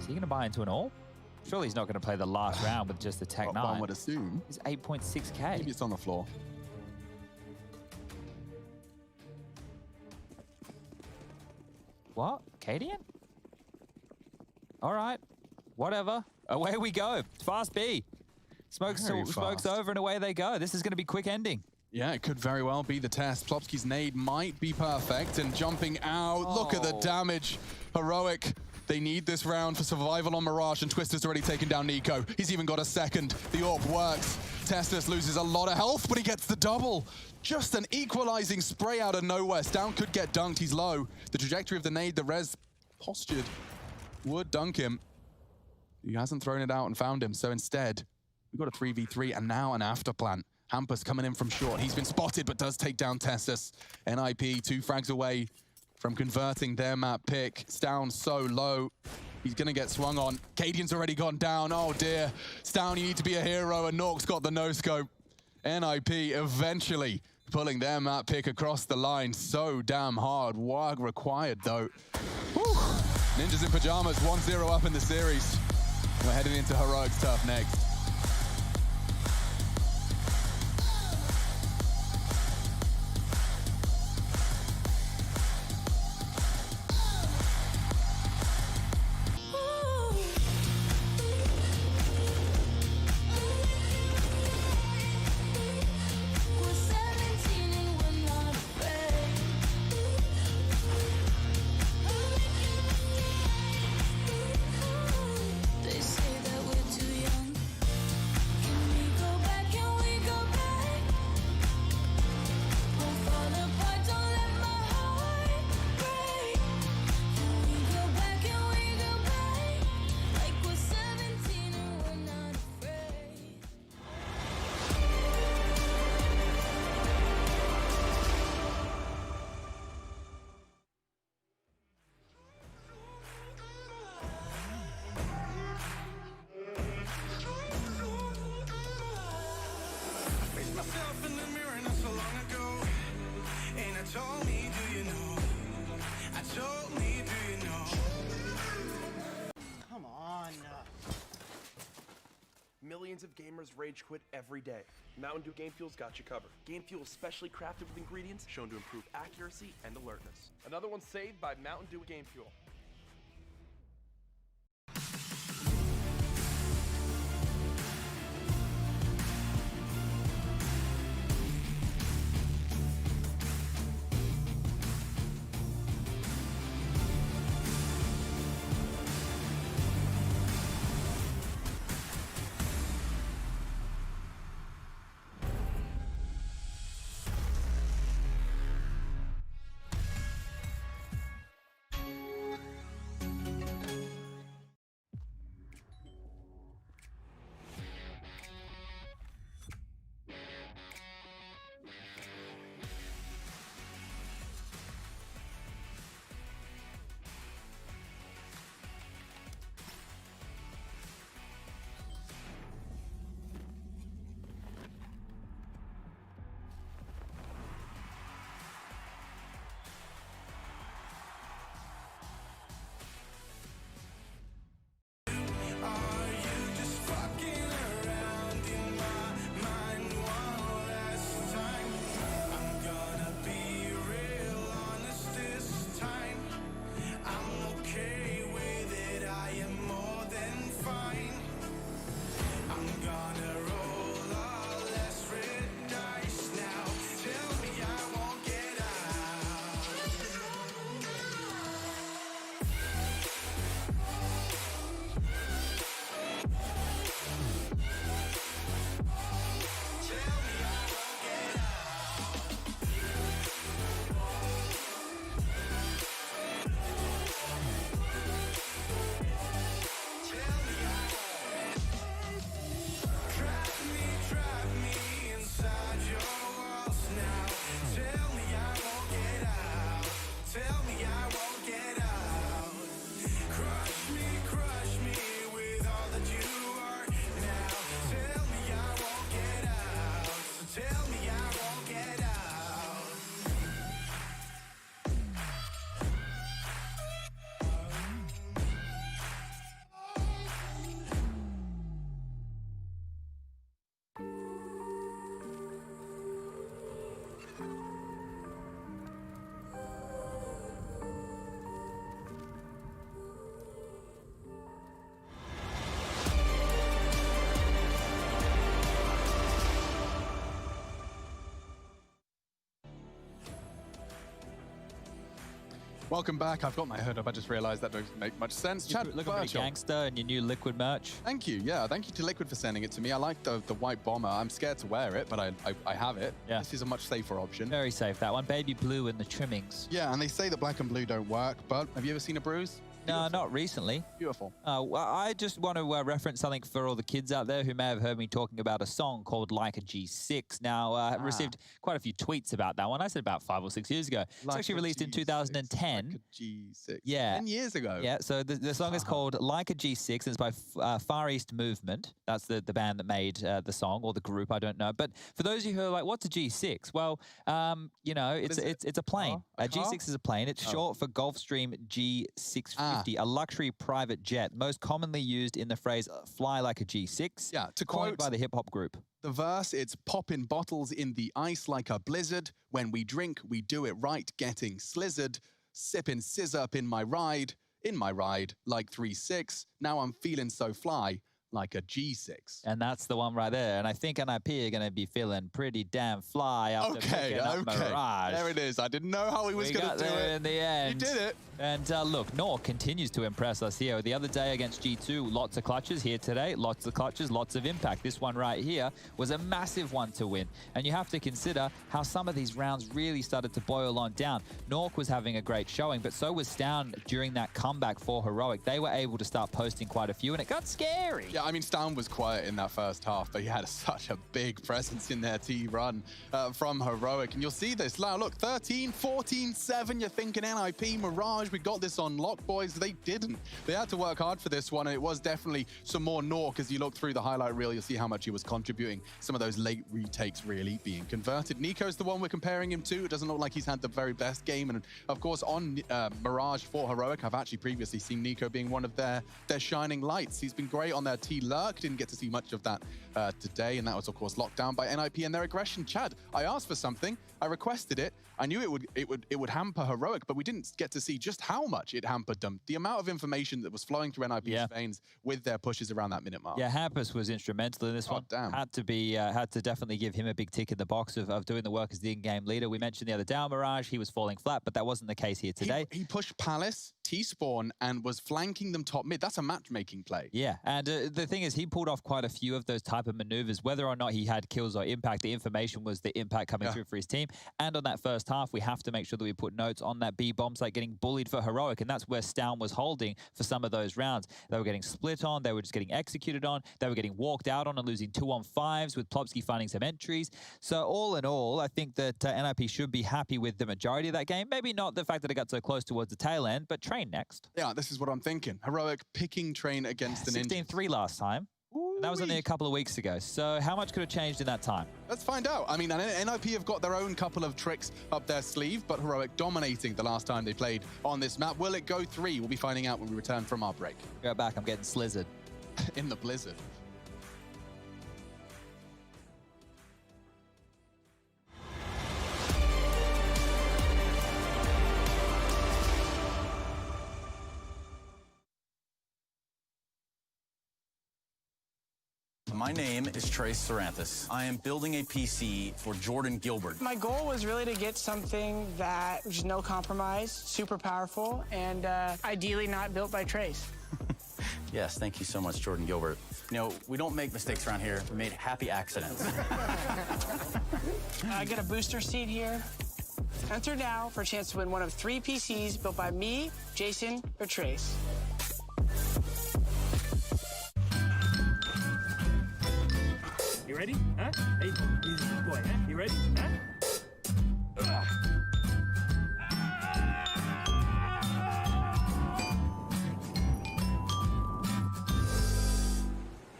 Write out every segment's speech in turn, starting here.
Is he going to buy into an all? Surely he's not going to play the last round with just the Tech 9. One would assume. It's 8.6k. Maybe it's on the floor. What? Hadian? All right. Whatever. Away we go. Fast B. Smoke's over and away they go. This is going to be quick ending. Yeah, it could very well be the test. Plopsky's nade might be perfect, and jumping out. Oh. Look at the damage. Heroic. They need this round for survival on Mirage, and Twister's already taken down Nico. He's even got a second. The AWP works. Testus loses a lot of health, but he gets the double. Just an equalizing spray out of nowhere. Stown could get dunked. He's low. The trajectory of the nade, the res postured, would dunk him. He hasn't thrown it out and found him, so instead, we've got a 3v3 and now an afterplant. Hampus coming in from short. He's been spotted, but does take down Testus. NIP 2 frags away from converting their map pick. Stown so low. He's going to get swung on. Cadian's already gone down. Oh dear. Stown, you need to be a hero, and Nork's got the no-scope. NIP eventually pulling their map pick across the line. So damn hard. Work required, though. Whew. Ninjas in pajamas, 1-0 up in the series. We're heading into Heroic's turf next. Millions of gamers rage quit every day. Mountain Dew Game Fuel's got you covered. Game Fuel is specially crafted with ingredients shown to improve accuracy and alertness. Another one saved by Mountain Dew Game Fuel. Welcome back. I've got my hood up. I just realized that doesn't make much sense. Chad, looking pretty gangster in your new Liquid merch. Thank you. Yeah, thank you to Liquid for sending it to me. I like the white bomber. I'm scared to wear it, but I have it. Yeah. This is a much safer option. Very safe, that one. Baby blue in the trimmings. Yeah, and they say that black and blue don't work, but have you ever seen a bruise? No, not recently. Beautiful. Well, I just want to reference something for all the kids out there who may have heard me talking about a song called Like a G6. Now, I received quite a few tweets about that one. I said about 5 or 6 years ago. It's actually released in 2010. Like a G6. Yeah. 10 years ago. Yeah, so the song is called Like a G6, and it's by Far East Movement. That's the band that made the song, or the group, I don't know. But for those of you who are like, what's a G6? Well, you know, it's a plane. A G6 is a plane. It's short for Gulfstream G650, a luxury private jet, most commonly used in the phrase "fly like a G6." Yeah, to coined quote by the hip hop group. The verse, it's popping bottles in the ice like a blizzard. When we drink, we do it right, getting slizzard. Sipping sizzurp in my ride, like 3-6. Now I'm feeling so fly, like a G6. And that's the one right there. And I think NIP are going to be feeling pretty damn fly after picking up Mirage. There it is. I didn't know how he was going to do it. In the end. He did it. And look, Nork continues to impress us here. The other day against G2, lots of clutches. Here today, lots of clutches, lots of impact. This one right here was a massive one to win. And you have to consider how some of these rounds really started to boil on down. Nork was having a great showing, but so was Stown during that comeback for Heroic. They were able to start posting quite a few, and it got scary. Yeah, I mean, Stown was quiet in that first half, but he had such a big presence in their T-run from Heroic. And you'll see this now. Look, 13, 14, 7. You're thinking NIP, Mirage, we got this on lock, boys. They didn't. They had to work hard for this one, and it was definitely some more Nork. As you look through the highlight reel, you'll see how much he was contributing. Some of those late retakes really being converted. Nico's the one we're comparing him to. It doesn't look like he's had the very best game. And of course, on Mirage for Heroic, I've actually previously seen Nico being one of their shining lights. He's been great on their T-Lurk. Didn't get to see much of that today, and that was of course locked down by NIP and their aggression. Chad, I asked for something, I requested it, I knew it would hamper Heroic, but we didn't get to see just how much it hampered them. The amount of information that was flowing through NIP's veins with their pushes around that minute mark. Yeah, Hampus was instrumental in this one. Damn. Had to definitely give him a big tick in the box of doing the work as the in-game leader. We mentioned the other down Mirage, he was falling flat, but that wasn't the case here today. He pushed Palace, T-Spawn, and was flanking them top mid. That's a matchmaking play. Yeah, and the thing is, he pulled off quite a few of those type of maneuvers. Whether or not he had kills or impact, the information was the impact coming through for his team. And on that first half, we have to make sure that we put notes on that B-bomb site getting bullied for Heroic, and that's where Stown was holding for some of those rounds. They were getting split on, they were just getting executed on, they were getting walked out on and losing 2-on-5s with Plopsky finding some entries. So all in all, I think that NIP should be happy with the majority of that game. Maybe not the fact that it got so close towards the tail end, but Train next. Yeah, this is what I'm thinking. Heroic picking Train against an 16-3 last time. That was only a couple of weeks ago. So how much could have changed in that time? Let's find out. I mean, NIP have got their own couple of tricks up their sleeve, but Heroic dominating the last time they played on this map. Will it go 3? We'll be finding out when we return from our break. Be right back. I'm getting slizzard. In the blizzard. My name is Trace Saranthus. I am building a PC for Jordan Gilbert. My goal was really to get something that was no compromise, super powerful, and ideally not built by Trace. Yes, thank you so much, Jordan Gilbert. You know, we don't make mistakes around here. We made happy accidents. I get a booster seat here. Enter now for a chance to win one of 3 PCs built by me, Jason, or Trace. You ready? Huh? Hey, easy boy, huh? You ready? Huh?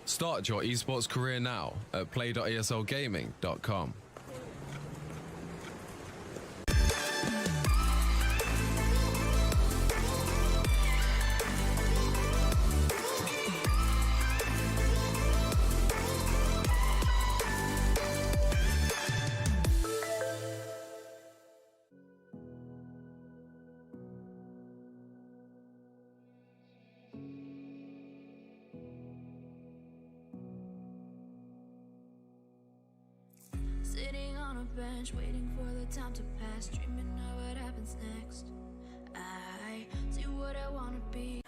Start your esports career now at play.eslgaming.com. Sitting on a bench, waiting for the time to pass, dreaming of what happens next. I what I wanna be.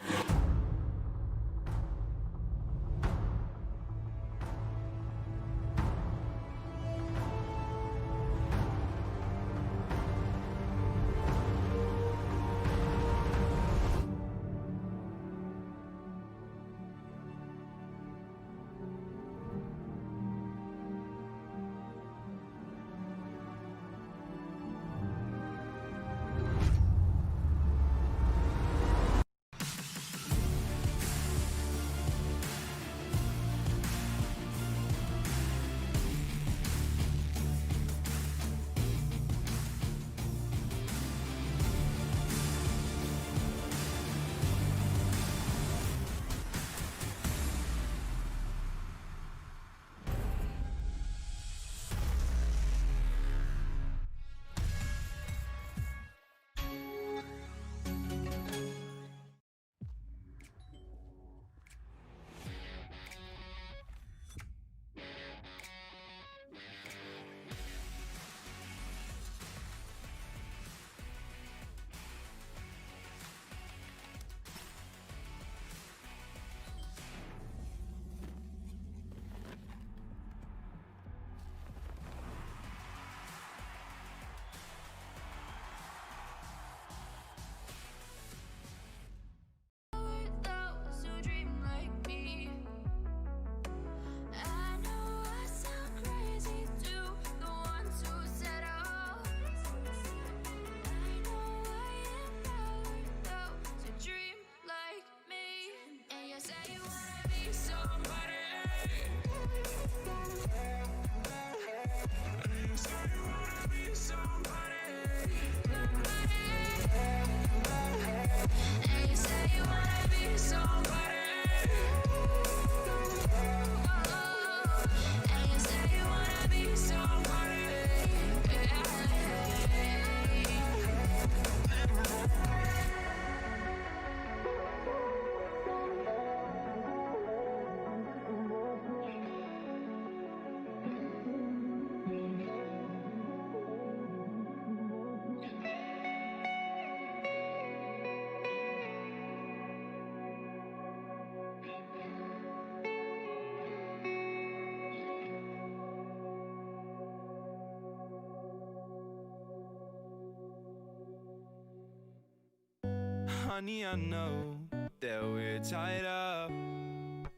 Honey, I know that we're tied up, and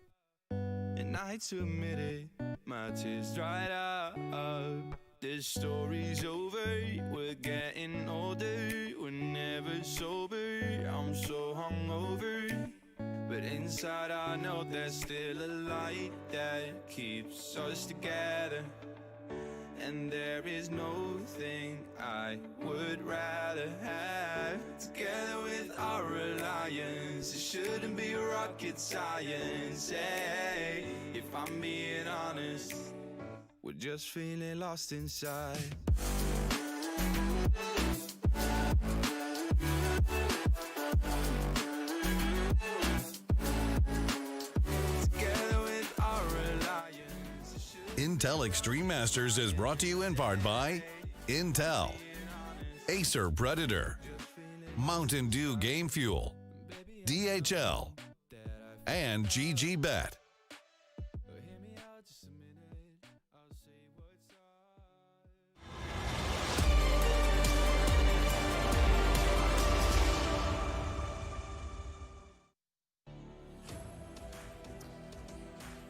I hate to admit it, my tears dried up. This story's over, we're getting older, we're never sober, I'm so hungover, but inside I know there's still a light that keeps us together. And there is no thing I would rather have. Together with our alliance, it shouldn't be rocket science. Hey, if I'm being honest, we're just feeling lost inside. Intel Extreme Masters is brought to you in part by Intel, Acer Predator, Mountain Dew Game Fuel, DHL, and GGBet.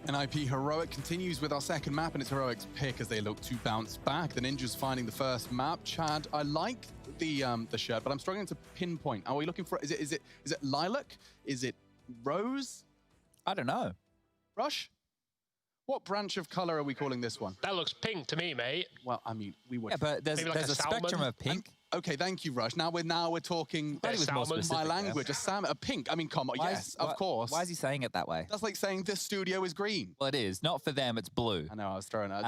NIP Heroic continues with our second map, and it's Heroic's pick as they look to bounce back. The Ninjas finding the first map. Chad, I like the shirt, but I'm struggling to pinpoint. Are we looking for? Is it lilac? Is it rose? I don't know. Rush? What branch of color are we calling this one? That looks pink to me, mate. Well, I mean, we would. Yeah, but there's a spectrum of pink. Okay, thank you, Rush. Now we're talking my language. A pink. I mean, come on. Of course. Why is he saying it that way? That's like saying this studio is green. Well, it is. Not for them. It's blue. I know. I was throwing it.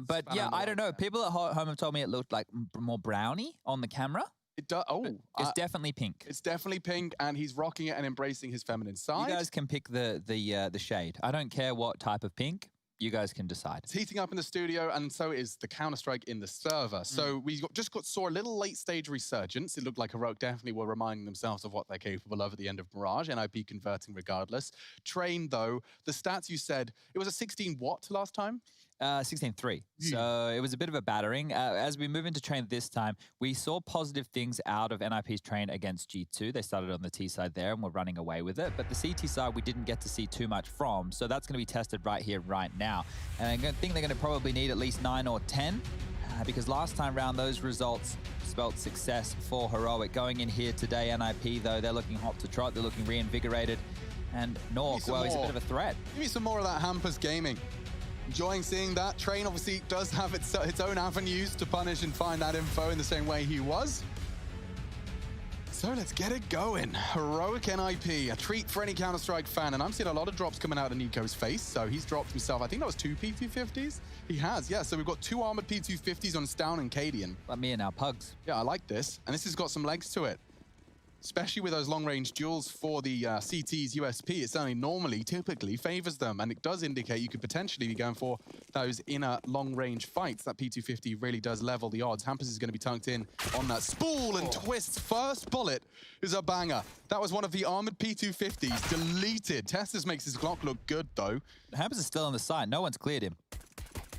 But yeah, I don't know. People at home have told me it looked like more brownie on the camera. It does. Oh, it's definitely pink. It's definitely pink, and he's rocking it and embracing his feminine side. You guys can pick the shade. I don't care what type of pink. You guys can decide. It's heating up in the studio, and so is the Counter-Strike in the server. So we saw a little late-stage resurgence. It looked like Heroic definitely were reminding themselves of what they're capable of at the end of Mirage. NIP converting regardless. Train, though, the stats you said, it was a 16 what last time? 16-3. So it was a bit of a battering. As we move into Train this time, we saw positive things out of NIP's Train against G2. They started on the T side there and were running away with it. But the CT side, we didn't get to see too much from. So that's going to be tested right here, right now. And I think they're going to probably need at least 9 or 10. Because last time round, those results spelt success for Heroic. Going in here today, NIP, though, they're looking hot to trot. They're looking reinvigorated. And Nork, well, he's a bit of a threat. Give me some more of that Hampus gaming. Enjoying seeing that. Train obviously does have its own avenues to punish and find that info in the same way he was. So let's get it going. Heroic NIP, a treat for any Counter-Strike fan. And I'm seeing a lot of drops coming out of Nico's face. So he's dropped himself, I think that was 2 P250s. He has, yeah. So we've got 2 armored P250s on Stown and Cadian. Like me and our pugs. Yeah, I like this. And this has got some legs to it. Especially with those long-range duels for the CT's USP, it certainly typically favors them. And it does indicate you could potentially be going for those inner long-range fights. That P250 really does level the odds. Hampus is going to be tunked in on that spool and Twist's first bullet is a banger. That was one of the armored P250s deleted. Testis makes his Glock look good, though. Hampus is still on the side. No one's cleared him.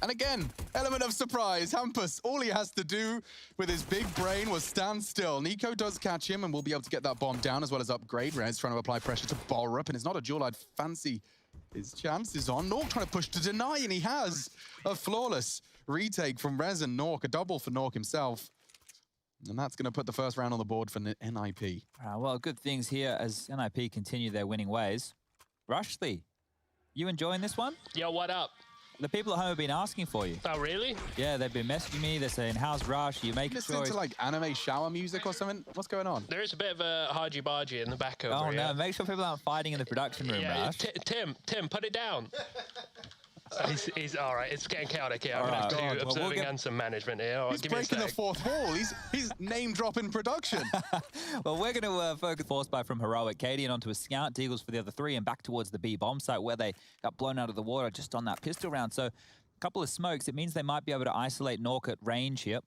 And again, element of surprise. Hampus, all he has to do with his big brain was stand still. Nico does catch him and will be able to get that bomb down as well as upgrade. Rez trying to apply pressure to Borup, and it's not a duel I'd fancy his chances on. Nork trying to push to deny, and he has a flawless retake from Rez and Nork, a double for Nork himself. And that's going to put the first round on the board for NIP. Well, good things here as NIP continue their winning ways. Rushley, you enjoying this one? Yo, what up? The people at home have been asking for you. Oh, really? Yeah, they've been messaging me. They're saying, how's Rush? You making listening to like anime shower music or something? What's going on? There is a bit of a haji-baji in the back over here. Oh, no. Make sure people aren't fighting in the production room, Rush. Tim, put it down. He's all right. It's getting chaotic here. I'm going to have to do observing and some management here. Right, he's breaking the fourth wall. He's name-dropping production. Well, we're going to focus force by from Heroic. Cadian onto a scout, Deagles for the other 3, and back towards the B bomb site where they got blown out of the water just on that pistol round. So a couple of smokes. It means they might be able to isolate Nork at range here.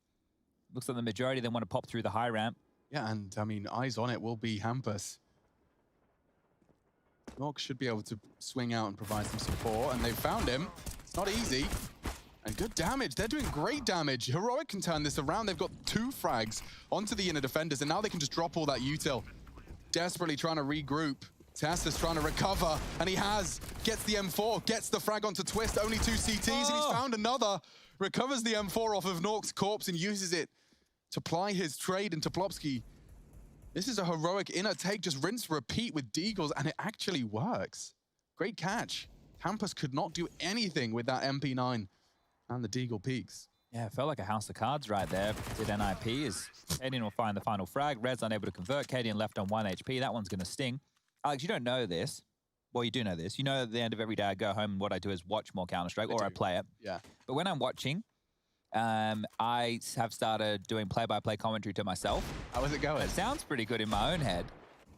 Looks like the majority of them want to pop through the high ramp. Yeah, and I mean, eyes on it will be Hampus. Nork should be able to swing out and provide some support, and they've found him. It's not easy. And good damage. They're doing great damage. Heroic can turn this around. They've got 2 frags onto the inner defenders, and now they can just drop all that util. Desperately trying to regroup. Tassa's trying to recover, and he gets the M4, gets the frag onto Twist, only 2 CTs, and he's found another. Recovers the M4 off of Nork's corpse and uses it to ply his trade into Plopsky. This is a Heroic inner take, just rinse, repeat with Deagles, and it actually works. Great catch. Hampus could not do anything with that MP9 and the Deagle peaks. Yeah, it felt like a house of cards right there. Did NIP as Cadian will find the final frag. Rez unable to convert. Cadian left on 1 HP. That one's going to sting. Alex, you don't know this. Well, you do know this. You know at the end of every day I go home and what I do is watch more Counter-Strike or I play it. Yeah. But when I'm watching, I have started doing play-by-play commentary to myself. How is it going? It sounds pretty good in my own head.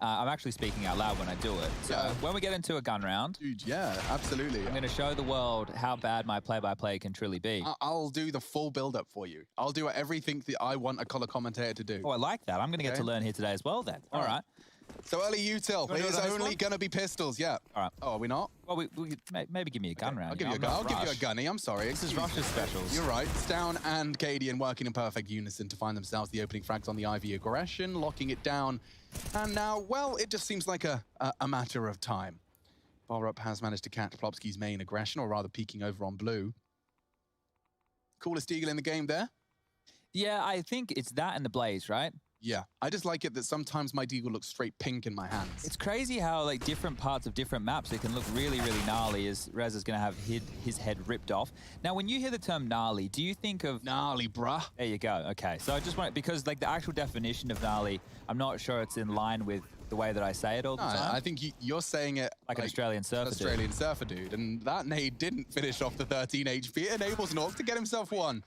I'm actually speaking out loud when I do it. So when we get into a gun round... Dude, yeah, absolutely. I'm going to show the world how bad my play-by-play can truly be. I'll do the full build-up for you. I'll do everything that I want a color commentator to do. Oh, I like that. I'm going to get to learn here today as well then. All right. So early util. There's only going to be pistols, yeah. All right. Oh, are we not? Well, we maybe give me a gun round. I'll give you a gun. I'll give you a gunny. I'm sorry. This is Rush's specials. You're right. Stown and Cadian working in perfect unison to find themselves the opening frags on the Ivy aggression, locking it down. And now, well, it just seems like a matter of time. Borup has managed to catch Plopsky's main aggression, or rather peeking over on blue. Coolest Eagle in the game there? Yeah, I think it's that and the Blaze, right? Yeah, I just like it that sometimes my Deagle looks straight pink in my hands. It's crazy how, like, different parts of different maps, it can look really, really gnarly as Rez is going to have his head ripped off. Now, when you hear the term gnarly, do you think of... Gnarly, bruh. There you go. Okay, so I just want... Because, like, the actual definition of gnarly, I'm not sure it's in line with the way that I say it all the time. I think you're saying it... Like an Australian surfer dude. Australian surfer dude. And that nade didn't finish off the 13 HP. It enables Nork to get himself 1.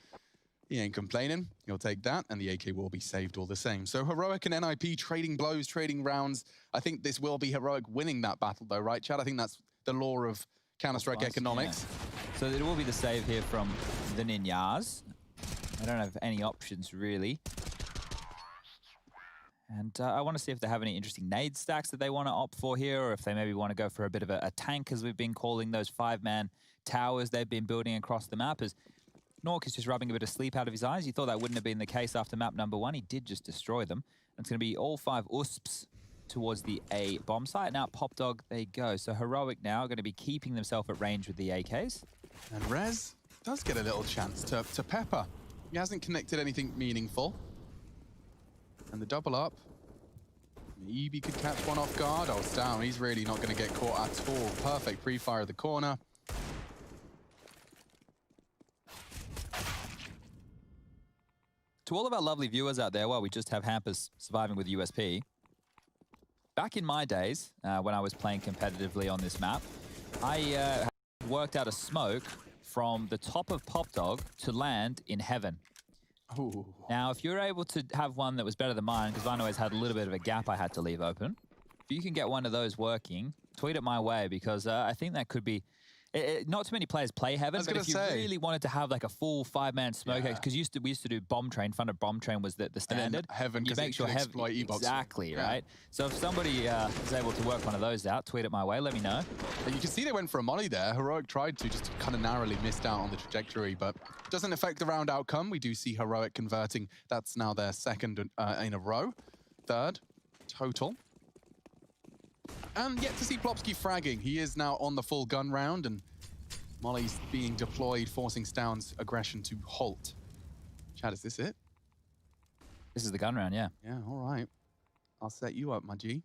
He ain't complaining. He'll take that, and the AK will be saved all the same. So Heroic and NIP trading blows, trading rounds. I think this will be Heroic winning that battle, though, right, Chad? I think that's the law of Counter-Strike economics. Yeah. So it will be the save here from the Ninjas. I don't have any options, really. And I want to see if they have any interesting nade stacks that they want to opt for here, or if they maybe want to go for a bit of a tank, as we've been calling those 5-man towers they've been building across the map. As Nork is just rubbing a bit of sleep out of his eyes. You thought that wouldn't have been the case after map number 1. He did just destroy them. And it's going to be all 5 USPs towards the A bomb site. Now Pop Dog, they go. So Heroic now are going to be keeping themselves at range with the AKs. And Rez does get a little chance to pepper. He hasn't connected anything meaningful. And the double up. EB could catch one off guard. Oh, it's down. He's really not going to get caught at all. Perfect pre-fire of the corner. To all of our lovely viewers out there, while we just have Hampus surviving with USP, back in my days, when I was playing competitively on this map, I worked out a smoke from the top of Pop Dog to land in heaven. Ooh. Now, if you're able to have one that was better than mine, because mine always had a little bit of a gap I had to leave open, if you can get one of those working, tweet it my way, because I think that could be... not too many players play heaven, but if you really wanted to have like a full 5-man smoke, because we used to do bomb train. Front of bomb train was the standard. Heaven, you make sure exploit E-box. Exactly, right? So if somebody is able to work one of those out, tweet it my way, let me know. And you can see they went for a molly there. Heroic tried to, just kind of narrowly missed out on the trajectory, but doesn't affect the round outcome. We do see Heroic converting. That's now their second in a row. Third total. And yet to see Plopsky fragging. He is now on the full gun round, and Molly's being deployed, forcing Stound's aggression to halt. Chad, is this it? This is the gun round, yeah. Yeah, all right. I'll set you up, my G.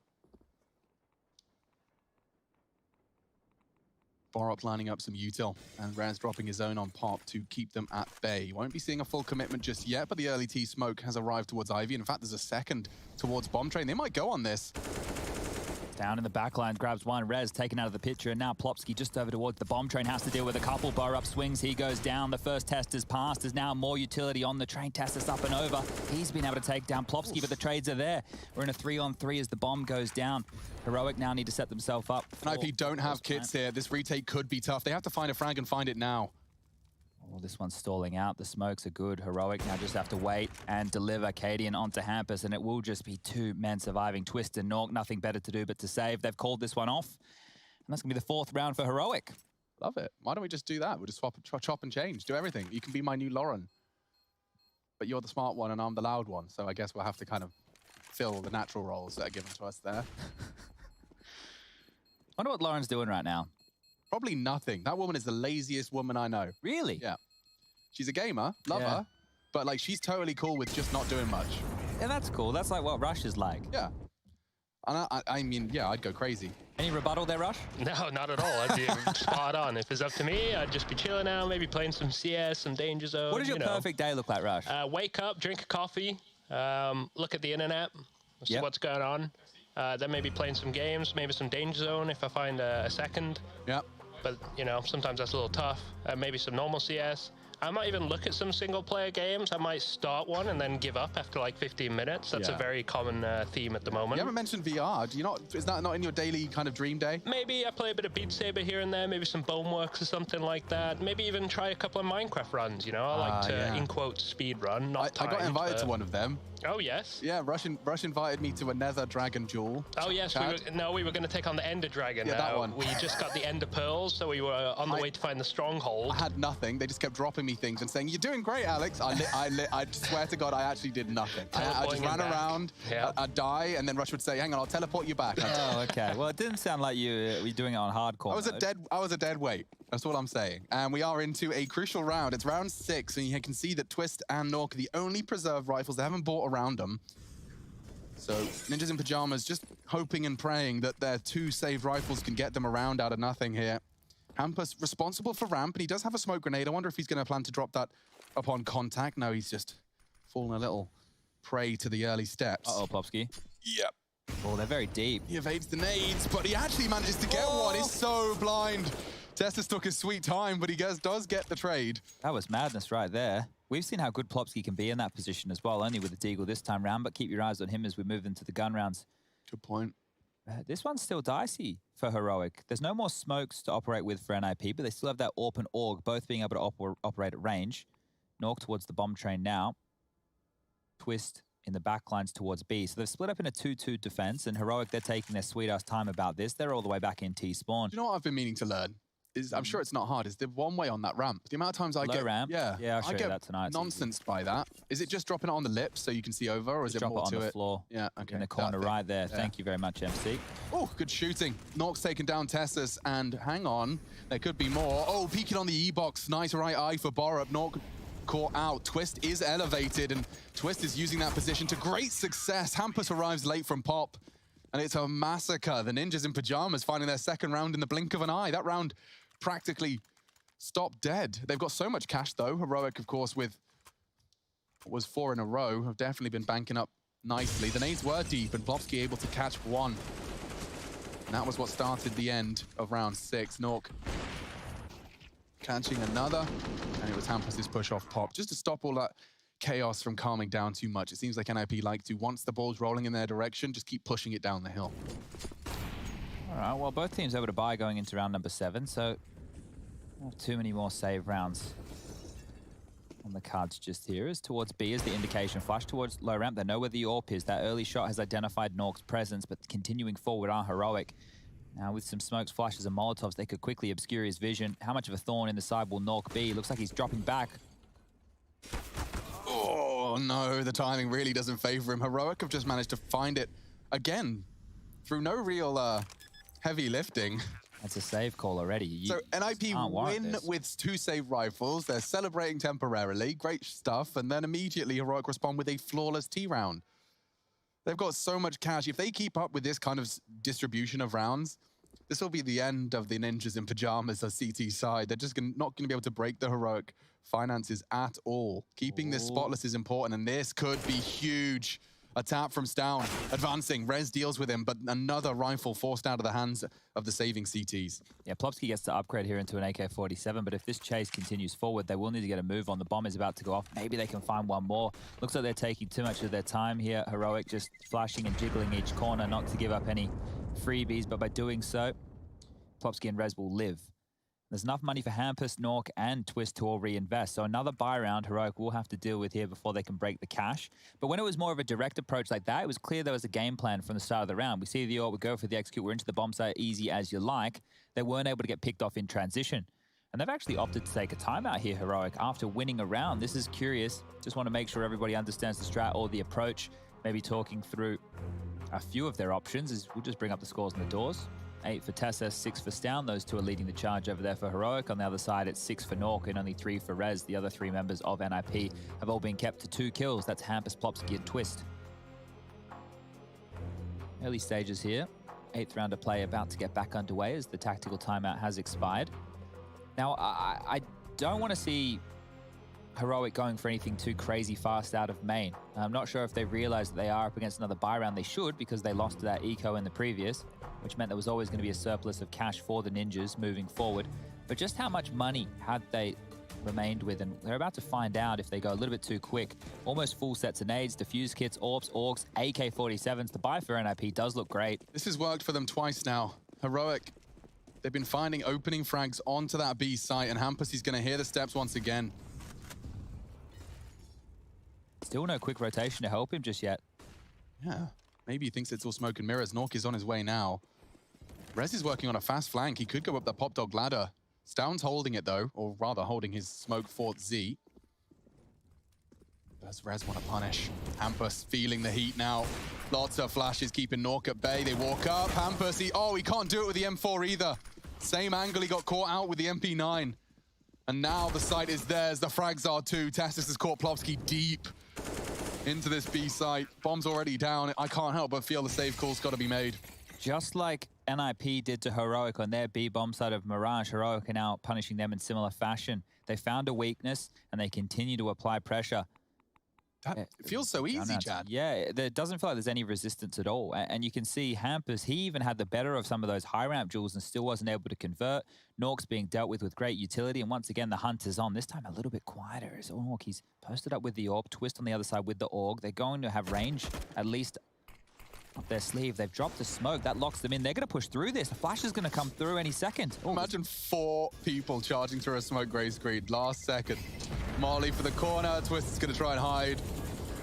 Borup lining up some util, and Raz dropping his own on Pop to keep them at bay. Won't be seeing a full commitment just yet, but the early T smoke has arrived towards Ivy. In fact, there's a second towards Bomb Train. They might go on this. Down in the backline, grabs one. Rez taken out of the picture, and now Plopsky just over towards the bomb train, has to deal with a couple. Borup swings, he goes down. The first test is passed. There's now more utility on the train. Testus up and over. He's been able to take down Plopsky, but the trades are there. We're in a 3-on-3 as the bomb goes down. Heroic now need to set themselves up. And IP don't have kits here. This retake could be tough. They have to find a frag and find it now. Oh, this one's stalling out. The smokes are good. Heroic now just have to wait and deliver Cadian onto Hampus, and it will just be 2 men surviving. Twist and Nork, nothing better to do but to save. They've called this one off, and that's going to be the 4th round for Heroic. Love it. Why don't we just do that? We'll just swap, chop and change, do everything. You can be my new Lauren. But you're the smart one and I'm the loud one, so I guess we'll have to kind of fill the natural roles that are given to us there. Wonder what Lauren's doing right now. Probably nothing. That woman is the laziest woman I know. Really? Yeah. She's a gamer, love her, but like she's totally cool with just not doing much. Yeah, that's cool. That's like what Rush is like. Yeah. And I mean, yeah, I'd go crazy. Any rebuttal there, Rush? No, not at all. I'd be spot on. If it's up to me, I'd just be chilling out, maybe playing some CS, some Danger Zone. What does your perfect day look like, Rush? Wake up, drink a coffee, look at the internet, see what's going on. Then maybe playing some games, maybe some Danger Zone if I find a second. Yep. But, you know, sometimes that's a little tough. Maybe some normal CS. I might even look at some single-player games. I might start one and then give up after like 15 minutes. That's a very common theme at the moment. You haven't mentioned VR. Do you not? Is that not in your daily kind of dream day? Maybe I play a bit of Beat Saber here and there. Maybe some Boneworks or something like that. Maybe even try a couple of Minecraft runs. You know, I like to in quotes speed run. Not I got invited to one of them. Oh yes. Yeah, Rush invited me to a Nether Dragon duel. Oh yes. We were going to take on the Ender Dragon. Yeah, that one. We just got the Ender Pearls, so we were on the way to find the stronghold. I had nothing. They just kept dropping me things and saying, "You're doing great, Alex." I swear to God, I actually did nothing. I just ran around. I'd die, and then Rush would say, "Hang on, I'll teleport you back." Oh, okay. Well, it didn't sound like you were doing it on hardcore. I was a dead weight. That's all I'm saying. And we are into a crucial round. It's round 6, and you can see that Twist and Nork are the only preserved rifles they haven't bought around them. So Ninjas in Pajamas just hoping and praying that their 2 saved rifles can get them around out of nothing here. Hampus responsible for ramp, and he does have a smoke grenade. I wonder if he's going to plan to drop that upon contact. No, he's just fallen a little prey to the early steps. Uh-oh, Plopsky. Yep. Oh, they're very deep. He evades the nades, but he actually manages to get one. He's so blind. Testus took his sweet time, but he does get the trade. That was madness right there. We've seen how good Plopsky can be in that position as well, only with the Deagle this time round, but keep your eyes on him as we move into the gun rounds. Good point. This one's still dicey for Heroic. There's no more smokes to operate with for NIP, but they still have that AWP and AUG, both being able to operate at range. Nork towards the bomb train now. Twist in the backlines towards B. So they've split up in a 2-2 defense, and Heroic, they're taking their sweet-ass time about this. They're all the way back in T-spawn. Do you know what I've been meaning to learn? I'm sure it's not hard, is the one way on that ramp. The amount of times I get ramp? Yeah, I'll show you that tonight. Nonsense by that. Is it just dropping it on the lips so you can see over, or is it more to it? Drop it on the floor. Yeah, okay. In the corner right there. Yeah. Thank you very much, MC. Oh, good shooting. Nork's taken down Tessus, and hang on, there could be more. Oh, peeking on the E-box. Nice right eye for Borup. Nork caught out. Twist is elevated, and Twist is using that position to great success. Hampus arrives late from Pop, and it's a massacre. The Ninjas in pajamas finding their second round in the blink of an eye. That round practically stopped dead. They've got so much cash, though. Heroic, of course, with what was 4 in a row, have definitely been banking up nicely. The nades were deep, and Plopsky able to catch one. And that was what started the end of round 6. Nork catching another, and it was Hampus's push off Pop, just to stop all that chaos from calming down too much. It seems like NIP like to, once the ball's rolling in their direction, just keep pushing it down the hill. All right, well, both teams able to buy going into round number 7, so not too many more save rounds on the cards just here. As towards B is the indication. Flash towards low ramp. They know where the AWP is. That early shot has identified Nork's presence, but continuing forward are Heroic. Now with some smokes, flashes, and Molotovs, they could quickly obscure his vision. How much of a thorn in the side will Nork be? Looks like he's dropping back. Oh, no, the timing really doesn't favor him. Heroic have just managed to find it again through no real heavy lifting. That's a save call already. So NIP win with 2 save rifles. They're celebrating temporarily. Great stuff. And then immediately Heroic respond with a flawless T round. They've got so much cash. If they keep up with this kind of distribution of rounds, this will be the end of the Ninjas in pajamas on CT side. They're just not going to be able to break the Heroic finances at all. Keeping this spotless is important, and this could be huge. A tap from Stown, advancing. Rez deals with him, but another rifle forced out of the hands of the saving CTs. Yeah, Plopsky gets to upgrade here into an AK-47, but if this chase continues forward, they will need to get a move on. The bomb is about to go off. Maybe they can find one more. Looks like they're taking too much of their time here. Heroic just flashing and jiggling each corner, not to give up any freebies, but by doing so, Plopsky and Rez will live. There's enough money for Hampus, Nork, and Twist to all reinvest. So another buy round Heroic will have to deal with here before they can break the cash. But when it was more of a direct approach like that, it was clear there was a game plan from the start of the round. We see the AWP would go for the execute. We're into the bomb site easy as you like. They weren't able to get picked off in transition. And they've actually opted to take a timeout here, Heroic, after winning a round. This is curious. Just want to make sure everybody understands the strat or the approach. Maybe talking through a few of their options. Is we'll just bring up the scores on the doors. 8 for Tessa, 6 for Stown. Those two are leading the charge over there for Heroic. On the other side, it's 6 for Nork and only 3 for Rez. The other 3 members of NIP have all been kept to 2 kills. That's Hampus, Plopsky, and Twist. Early stages here. 8th round of play about to get back underway as the tactical timeout has expired. Now, I don't want to see Heroic going for anything too crazy fast out of main. I'm not sure if they realize that they are up against another buy round. They should, because they lost that eco in the previous, which meant there was always going to be a surplus of cash for the Ninjas moving forward. But just how much money had they remained with? And they're about to find out if they go a little bit too quick. Almost full sets of nades, diffuse kits, AWPs, AUGs, AK-47s. The buy for NIP does look great. This has worked for them twice now. Heroic, they've been finding opening frags onto that B site, and Hampus is going to hear the steps once again. Still no quick rotation to help him just yet. Yeah, maybe he thinks it's all smoke and mirrors. Nork is on his way now. Rez is working on a fast flank. He could go up the pop dog ladder. Stown's holding it though, or rather holding his smoke fort Z. Does Rez want to punish? Hampus feeling the heat now. Lots of flashes keeping Nork at bay. They walk up. Hampus, he can't do it with the M4 either. Same angle, he got caught out with the MP9. And now the site is theirs. The frags are too. Testis has caught Plopsky deep into this B site. Bomb's already down. I can't help but feel the save call's got to be made. Just like NIP did to Heroic on their B bomb side of Mirage, Heroic are now punishing them in similar fashion. They found a weakness and they continue to apply pressure. That feels so easy, Chad. Yeah, it doesn't feel like there's any resistance at all. And you can see Hampus, he even had the better of some of those high ramp duels and still wasn't able to convert. Nork's being dealt with great utility. And once again, the hunt is on. This time a little bit quieter. As Nork, he's posted up with the AWP, Twist on the other side with the AUG. They're going to have range at least up their sleeve. They've dropped the smoke. That locks them in. They're going to push through this. The flash is going to come through any second. Oh, imagine 4 people charging through a smoke gray screen. Last second. Molly for the corner. Twist is going to try and hide.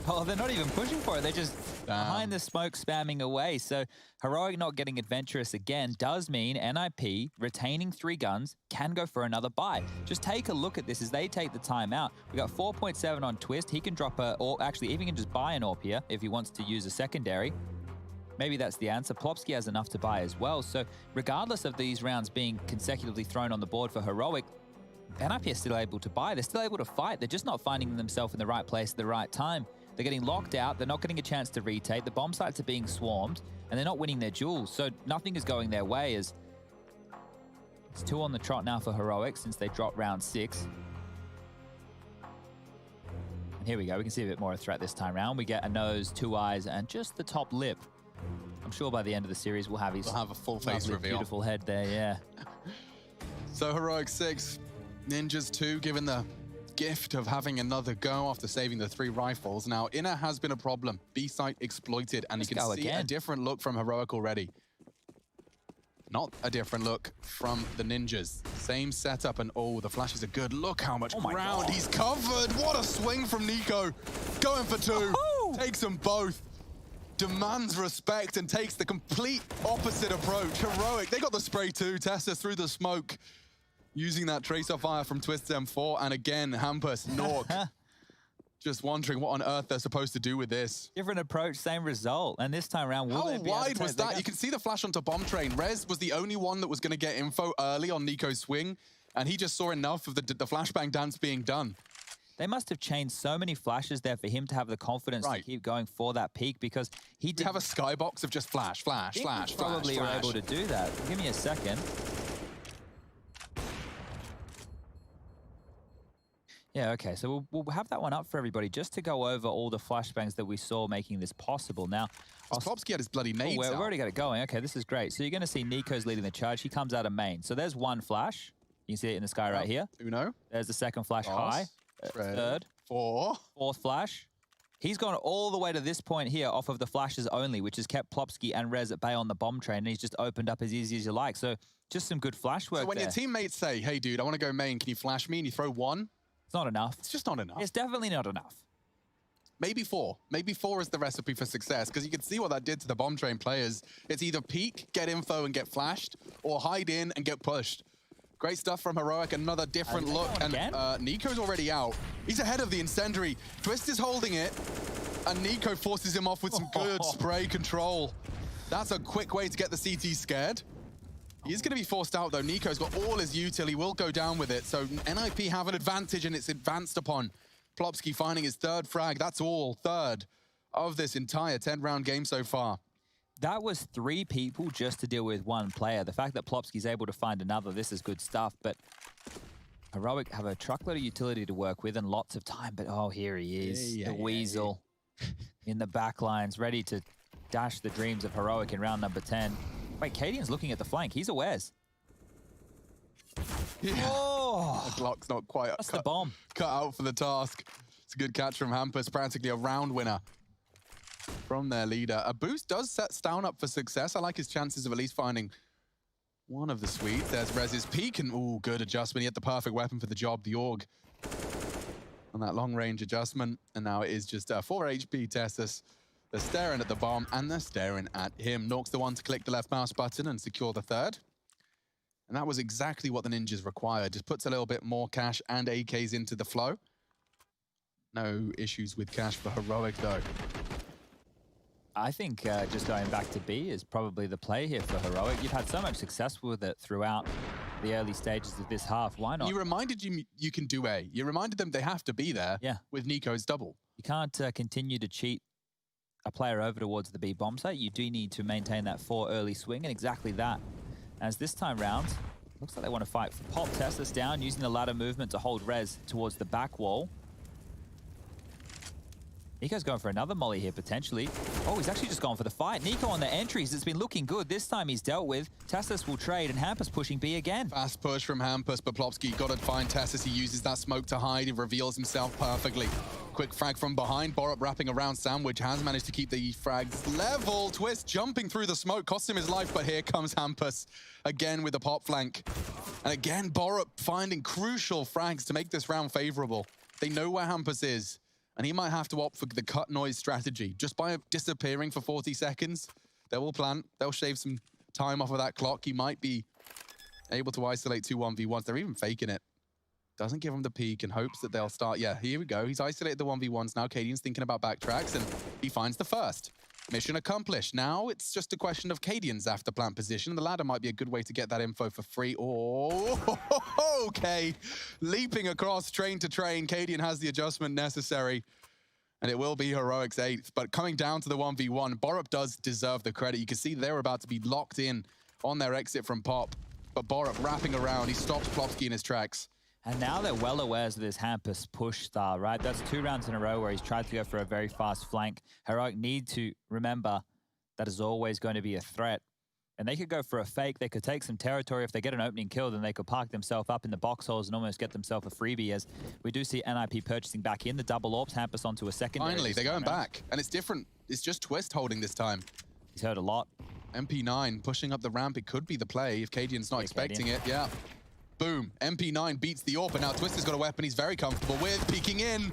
Oh, they're not even pushing for it. They're just behind the smoke spamming away. So Heroic not getting adventurous again does mean NIP retaining 3 guns can go for another buy. Just take a look at this as they take the time out. We got 4.7 on Twist. He can drop or actually even can just buy an AWP here if he wants to use a secondary. Maybe that's the answer. Plopsky has enough to buy as well. So regardless of these rounds being consecutively thrown on the board for Heroic, NIP is still able to buy. They're still able to fight. They're just not finding themselves in the right place at the right time. They're getting locked out. They're not getting a chance to retake. The bomb sites are being swarmed, and they're not winning their duels. So nothing is going their way as it's 2 on the trot now for Heroic since they dropped round 6. And here we go. We can see a bit more of a threat this time round. We get a nose, 2 eyes, and just the top lip. I'm sure by the end of the series we'll have a full face reveal. Beautiful head there, yeah. So Heroic 6, Ninjas 2, given the gift of having another go after saving the 3 rifles. Now, Inner has been a problem. B site exploited, and you can see a different look from Heroic already. Not a different look from the Ninjas. Same setup, and oh, the flashes are good. Look how much ground he's covered. What a swing from Nico. Going for 2. Takes them both. Demands respect and takes the complete opposite approach. Heroic, they got the spray too. Tessa through the smoke. Using that tracer fire from Twist's M4, and again, Hampus, Nork, just wondering what on earth they're supposed to do with this. Different approach, same result, and this time around, how wide was that? You can see the flash onto bomb train. Rez was the only one that was going to get info early on Nico's swing, and he just saw enough of the flashbang dance being done. They must have changed so many flashes there for him to have the confidence to keep going for that peak, because he did have a skybox of just flash, flash, flash, probably flash. Were able to do that. Give me a second. Yeah, okay, so we'll have that one up for everybody just to go over all the flashbangs that we saw making this possible. Now, Plopsky had his bloody nades we've already got it going. Okay, this is great. So you're going to see Nico's leading the charge. He comes out of main. So there's 1 flash. You can see it in the sky right here. Uno. There's the second flash high. Third. 4. 4th flash. He's gone all the way to this point here off of the flashes only, which has kept Plopsky and Rez at bay on the bomb train, and he's just opened up as easy as you like. So just some good flash work. So when your teammates say, hey, dude, I want to go main, can you flash me? And you throw 1? It's not enough. It's just not enough. It's definitely not enough. Maybe 4. Maybe 4 is the recipe for success, because you can see what that did to the bomb train players. It's either peek, get info and get flashed, or hide in and get pushed. Great stuff from Heroic, another different look, and Nico's already out. He's ahead of the incendiary. Twist is holding it, and Nico forces him off with some good spray control. That's a quick way to get the CT scared. He is going to be forced out, though. Nico's got all his util. He will go down with it. So NIP have an advantage, and it's advanced upon. Plopsky finding his 3rd frag. That's all 3rd of this entire 10-round game so far. That was 3 people just to deal with 1 player. The fact that Plopsky's able to find another, this is good stuff. But Heroic have a truckload of utility to work with and lots of time. But oh, here he is, the Weasel in the back lines, ready to dash the dreams of Heroic in round number 10. Wait, Cadian's looking at the flank. He's awares. Yeah. Oh, the Glock's not quite that's the bomb. Cut out for the task. It's a good catch from Hampus, practically a round winner from their leader. A boost does set Stown up for success. I like his chances of at least finding one of the suites. There's Rez's peak, and ooh, good adjustment. He had the perfect weapon for the job, the AUG, on that long-range adjustment. And now it is just 4 HP Tessus. They're staring at the bomb, and they're staring at him. Nork's the one to click the left mouse button and secure the 3rd. And that was exactly what the Ninjas required. Just puts a little bit more cash and AKs into the flow. No issues with cash for Heroic, though. I think just going back to B is probably the play here for Heroic. You've had so much success with it throughout the early stages of this half. Why not? You reminded you can do A. You reminded them they have to be there with Nico's double. You can't continue to cheat a player over towards the B bomb site. You do need to maintain that 4 early swing, and exactly that. As this time round, looks like they want to fight for pop. Tesla's down, using the ladder movement to hold Rez towards the back wall. Nico's going for another molly here, potentially. Oh, he's actually just gone for the fight. Nico on the entries. It's been looking good. This time he's dealt with. Tessus will trade, and Hampus pushing B again. Fast push from Hampus, but Plopsky got to find Tessus. He uses that smoke to hide. He reveals himself perfectly. Quick frag from behind. Borup wrapping around Sandwich. Has managed to keep the frags level. Twist jumping through the smoke. Cost him his life, but here comes Hampus again with the pop flank. And again, Borup finding crucial frags to make this round favorable. They know where Hampus is. And he might have to opt for the cut noise strategy. Just by disappearing for 40 seconds, they will plant. They'll shave some time off of that clock. He might be able to isolate 2 1v1s. They're even faking it. Doesn't give him the peek and hopes that they'll start. Yeah, here we go. He's isolated the 1v1s. Now Cadian's thinking about backtracks, and he finds the first. Mission accomplished. Now it's just a question of Cadian's after plant position. The ladder might be a good way to get that info for free. Oh, okay. Leaping across train to train. Cadian has the adjustment necessary. And it will be Heroic's 8th. But coming down to the 1v1, Borup does deserve the credit. You can see they're about to be locked in on their exit from Pop. But Borup wrapping around. He stops Plopsky in his tracks. And now they're well aware of this Hampus push style, right? That's 2 rounds in a row where he's tried to go for a very fast flank. Heroic need to remember that is always going to be a threat. And they could go for a fake. They could take some territory. If they get an opening kill, then they could park themselves up in the box holes and almost get themselves a freebie, as we do see NIP purchasing back in the double orbs. Hampus onto a secondary. Finally, they're going back. And it's different. It's just Twist holding this time. He's heard a lot. MP9 pushing up the ramp. It could be the play if Cadian's not expecting it. Yeah. Boom. MP9 beats the AWP, and now Twist has got a weapon he's very comfortable with. Peeking in.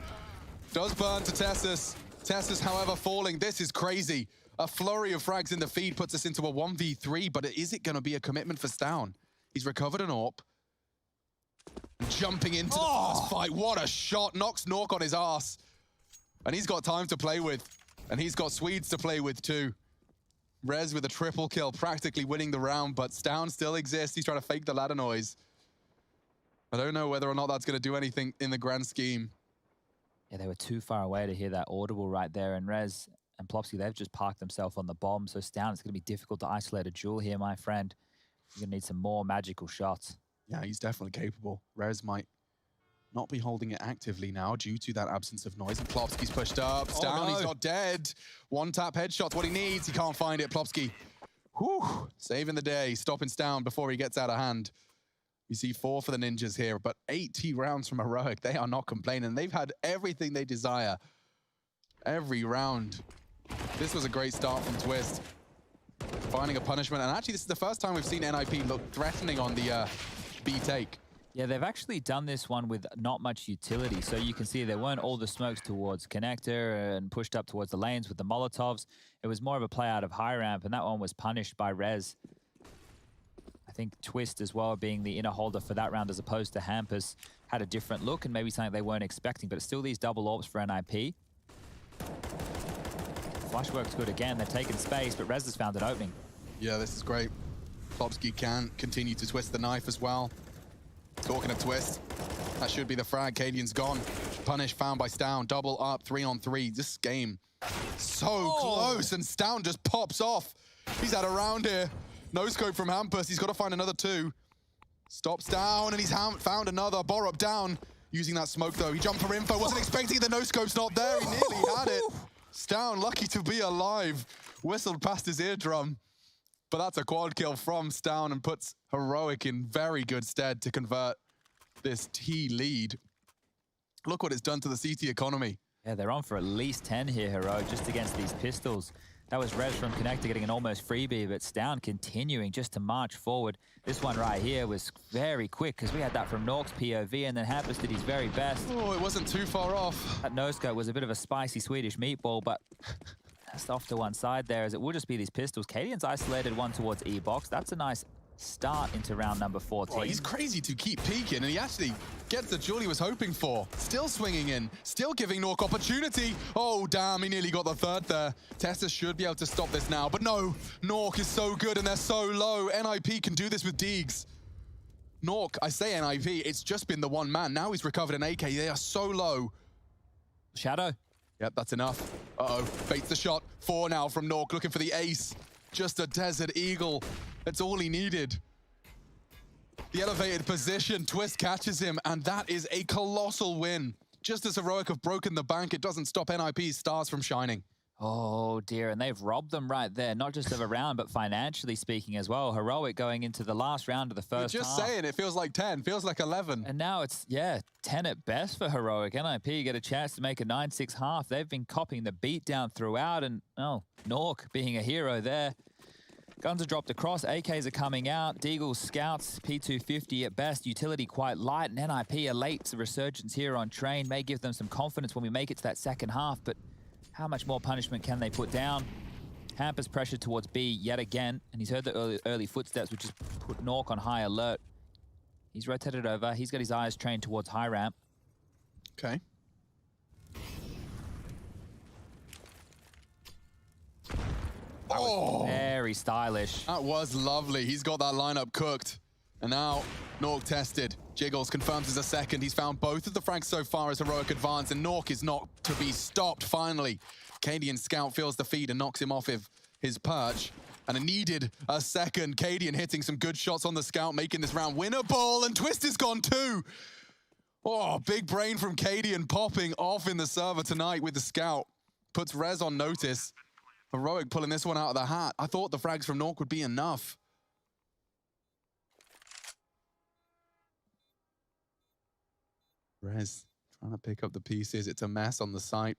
Does burn to Tessus. Tessus, however, falling. This is crazy. A flurry of frags in the feed puts us into a 1v3, but is it going to be a commitment for Stown? He's recovered an AWP. And jumping into the fast fight. What a shot. Knocks Nork on his ass. And he's got time to play with. And he's got Swedes to play with too. Rez with a triple kill, practically winning the round, but Stown still exists. He's trying to fake the ladder noise. I don't know whether or not that's going to do anything in the grand scheme. Yeah, they were too far away to hear that audible right there. And Rez and Plopsky, they've just parked themselves on the bomb. So Stown, it's going to be difficult to isolate a duel here, my friend. You're going to need some more magical shots. Yeah, he's definitely capable. Rez might not be holding it actively now due to that absence of noise. And Plopsky's pushed up. Stown, he's not dead. One tap headshot's what he needs. He can't find it. Plopsky, whew, saving the day, stopping Stown before he gets out of hand. We see 4 for the Ninjas here, but 80 rounds from Heroic. They are not complaining. They've had everything they desire every round. This was a great start from Twist. Finding a punishment. And actually, this is the first time we've seen NIP look threatening on the B take. Yeah, they've actually done this one with not much utility. So you can see there weren't all the smokes towards connector and pushed up towards the lanes with the Molotovs. It was more of a play out of high ramp, and that one was punished by Rez. I think Twist as well, being the inner holder for that round as opposed to Hampus, had a different look and maybe something they weren't expecting, but it's still these double orbs for NIP. Flush works good again. They're taking space, but Rez has found an opening. Yeah, this is great. Plopsky can continue to twist the knife as well. Talking of Twist, that should be the frag. Cadian's gone. Punish found by Stown. Double up, 3-on-3. This game so close, and Stown just pops off. He's had a round here. No scope from Hampus. He's got to find another 2. Stops down, and he's found another. Borup down. Using that smoke, though. He jumped for info. Wasn't expecting it. The no-scope's not there. He nearly had it. Stown, lucky to be alive. Whistled past his eardrum. But that's a quad kill from Stown and puts Heroic in very good stead to convert this T lead. Look what it's done to the CT economy. Yeah, they're on for at least 10 here, Heroic, just against these pistols. That was Rez from Connector getting an almost freebie, but Stown continuing just to march forward. This one right here was very quick because we had that from Nork's POV, and then Hampus did his very best. Oh, it wasn't too far off. That no-scope was a bit of a spicy Swedish meatball, but that's off to one side there, as it will just be these pistols. Cadian's isolated one towards E-Box. That's a nice start into round number 14. Oh, he's crazy to keep peeking, and he actually gets the jewel he was hoping for. Still swinging in, still giving Nork opportunity. Oh, damn, he nearly got the 3rd there. Tessus should be able to stop this now, but no, Nork is so good and they're so low. NIP can do this with Deegs. Nork, I say NIP, it's just been the one man. Now he's recovered an AK. They are so low. Shadow. Yep, that's enough. Uh-oh, baits the shot. 4 now from Nork, looking for the ace. Just a Desert Eagle. That's all he needed. The elevated position, Twist catches him, and that is a colossal win just as Heroic have broken the bank, it doesn't stop NIP's stars from shining. Oh, dear. And they've robbed them right there, not just of a round, but financially speaking as well. Heroic going into the last round of the first half. Just saying, it feels like 10, feels like 11. And now it's, 10 at best for Heroic. NIP get a chance to make a 9-6 half. They've been copying the beatdown throughout. And, Nork being a hero there. Guns are dropped across. AKs are coming out. Deagle's scouts, P250 at best. Utility quite light. And NIP a late resurgence here on train. May give them some confidence when we make it to that second half. But how much more punishment can they put down? Hampers pressure towards B yet again. And he's heard the early footsteps, which has put Nork on high alert. He's rotated over. He's got his eyes trained towards high ramp. Okay. Oh, very stylish. That was lovely. He's got that lineup cooked. And now, Nork tested. Jiggles confirms as a second. He's found both of the frags so far as Heroic advance, and Nork is not to be stopped, finally. Cadian scout feels the feed and knocks him off his perch. And it needed a second. Cadian hitting some good shots on the scout, making this round winnable, and Twist is gone too. Oh, big brain from Cadian popping off in the server tonight with the scout. Puts Rez on notice. Heroic pulling this one out of the hat. I thought the frags from Nork would be enough. Rez trying to pick up the pieces. It's a mess on the site.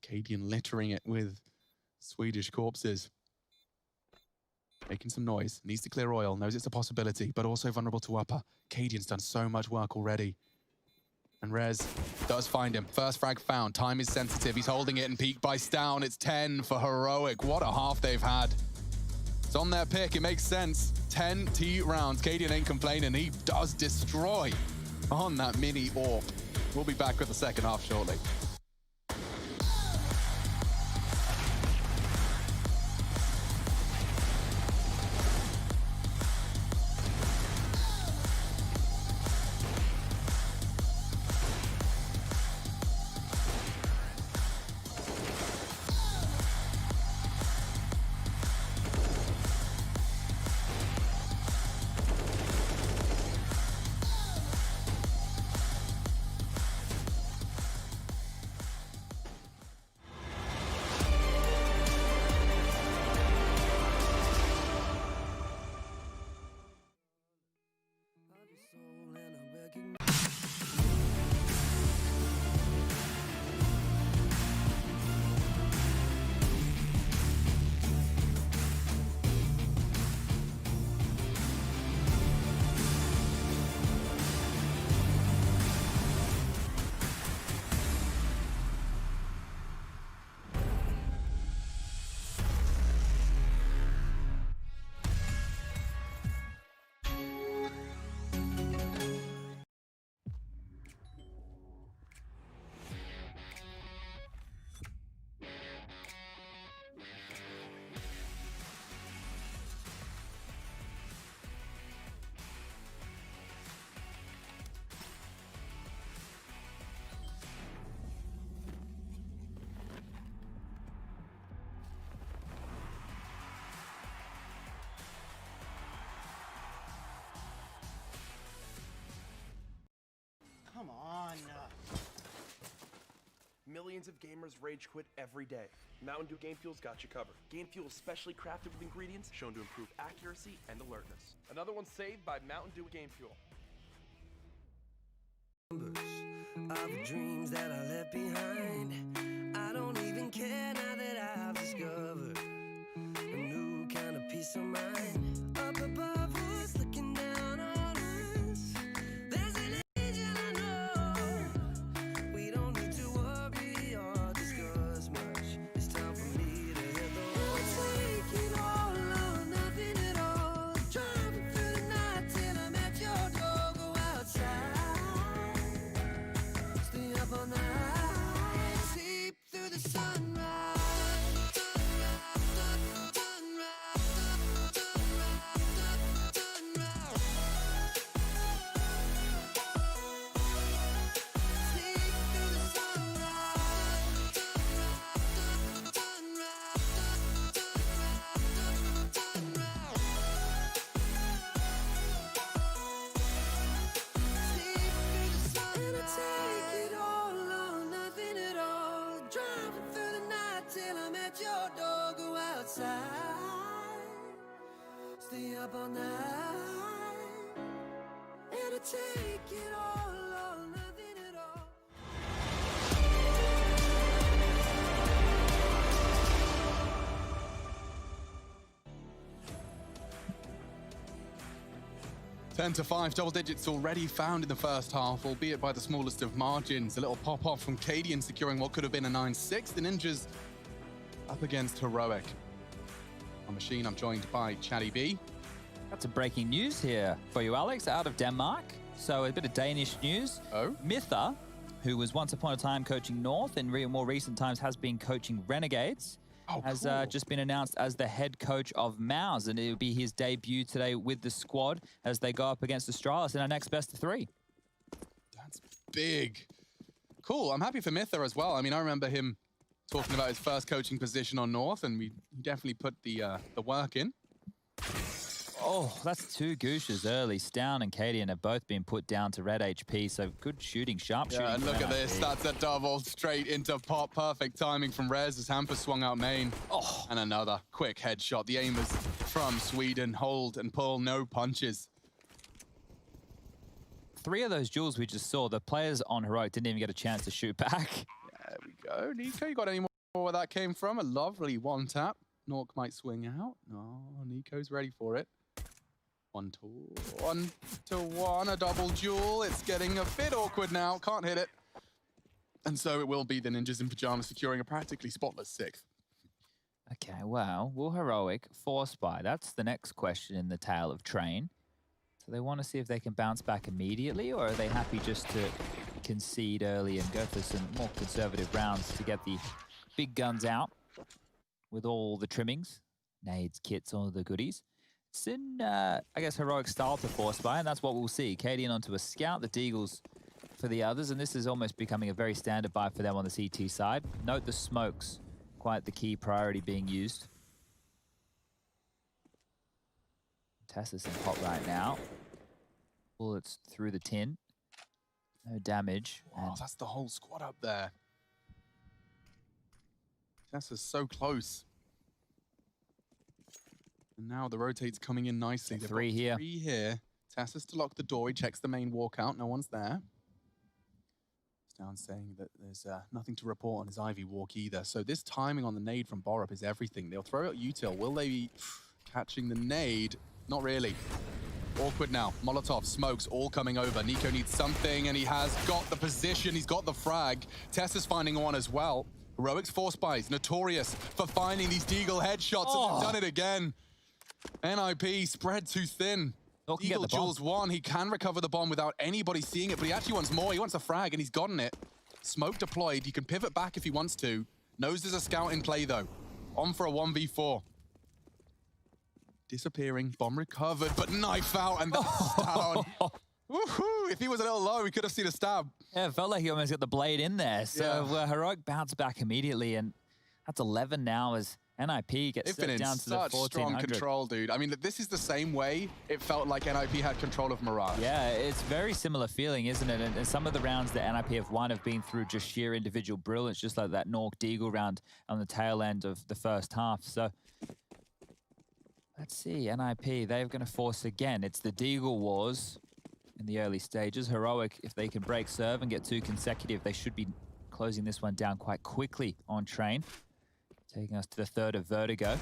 Cadian littering it with Swedish corpses. Making some noise. Needs to clear oil. Knows it's a possibility, but also vulnerable to upper. Cadian's done so much work already. And Rez does find him. First frag found. Time is sensitive. He's holding it and peak by Stown. It's 10 for Heroic. What a half they've had. It's on their pick. It makes sense. 10 T rounds. Cadian ain't complaining. He does destroy on that mini AWP. We'll be back with the second half shortly. Come on. Millions of gamers rage quit every day. Mountain Dew Game Fuel's got you covered. Game Fuel is specially crafted with ingredients shown to improve accuracy and alertness. Another one saved by Mountain Dew Game Fuel. Of dreams that I left behind. I don't even care now that I've discovered a new kind of peace of mind. Up above us, looking down on us. There's an angel I know. We don't need to worry or discuss much. It's time for me to hit the road. Take it all or nothing at all. Driving through the night till I'm at your door. Go outside. Stay up all night. Sleep through the sunrise. side. Stay up all night. It'll take it all or nothing at all. Ten to 5, double digits already found in the first half, albeit by the smallest of margins. A little pop-off from Cadian securing what could have been a 9-6. The Ninjas up against Heroic. On Machine, I'm joined by Chatty B. Got some breaking news here for you, Alex, out of Denmark. So a bit of Danish news. Oh? Mitha, who was once upon a time coaching North, in more recent times has been coaching Renegades, has just been announced as the head coach of Mouse, and it will be his debut today with the squad as they go up against Astralis in our next best of 3. That's big. Cool. I'm happy for Mitha as well. I mean, I remember him talking about his first coaching position on North, and he definitely put the work in. Oh, that's 2 Gooshes early. Stown and Cadian have both been put down to red HP, so good shooting, sharp shooting. Yeah, and look at this. That's a double straight into pop. Perfect timing from Rez as Hamper swung out main. Oh. And another quick headshot. The aimers from Sweden hold and pull, no punches. 3 of those duels we just saw, the players on Heroic didn't even get a chance to shoot back. There we go. Nico, you got any more where that came from? A lovely one tap. Nork might swing out. No, Nico's ready for it. 1-to-1, a double duel. It's getting a bit awkward now. Can't hit it. And so it will be the Ninjas in Pajamas securing a practically spotless 6th. Okay, well, will Heroic force buy? That's the next question in the tale of Train. So they want to see if they can bounce back immediately, or are they happy just to concede early and go for some more conservative rounds to get the big guns out with all the trimmings, nades, kits, all the goodies? It's in, I guess, Heroic style to force buy, and that's what we'll see. Cadian onto a scout, the Deagles for the others, and this is almost becoming a very standard buy for them on the CT side. Note the smokes, quite the key priority being used. Tassus in pot right now. Bullets through the tin. No damage. Wow, that's the whole squad up there. Tassus so close. And now the rotate's coming in nicely. They've 3 got here. 3 here. Tassus to lock the door. He checks the main walkout. No one's there. Down saying that there's nothing to report on his Ivy walk either. So this timing on the nade from Borup is everything. They'll throw out util. Will they be catching the nade? Not really. Awkward now. Molotov, smokes, all coming over. Nico needs something, and he has got the position. He's got the frag. Tessa's finding one as well. Heroic's force buys, notorious for finding these Deagle headshots, and they've done it again. NIP spread too thin. Deagle Jules 1. He can recover the bomb without anybody seeing it, but he actually wants more. He wants a frag, and he's gotten it. Smoke deployed. He can pivot back if he wants to. Knows there's a scout in play, though. On for a 1v4. Disappearing. Bomb recovered, but knife out, and that's down. Woohoo! If he was a little low, we could have seen a stab. Yeah, it felt like he almost got the blade in there. So Heroic bounced back immediately, and that's 11 now as NIP gets down to the 1400. Strong control, dude. I mean, this is the same way it felt like NIP had control of Mirage. Yeah, it's very similar feeling, isn't it? And some of the rounds that NIP have won have been through just sheer individual brilliance, just like that Nork Deagle round on the tail end of the first half. So let's see, NIP, they're going to force again. It's the Deagle wars in the early stages. Heroic, if they can break serve and get 2 consecutive, they should be closing this one down quite quickly on Train. Taking us to the 3rd of Vertigo.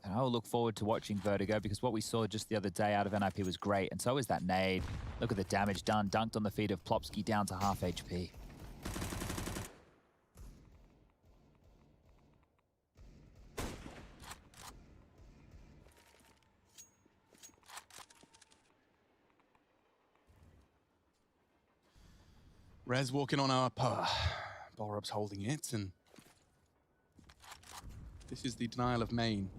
And I will look forward to watching Vertigo because what we saw just the other day out of NIP was great. And so is that nade. Look at the damage done. Dunked on the feet of Plopsky down to half HP. Rez walking on up. Borup's holding it, and this is the denial of main.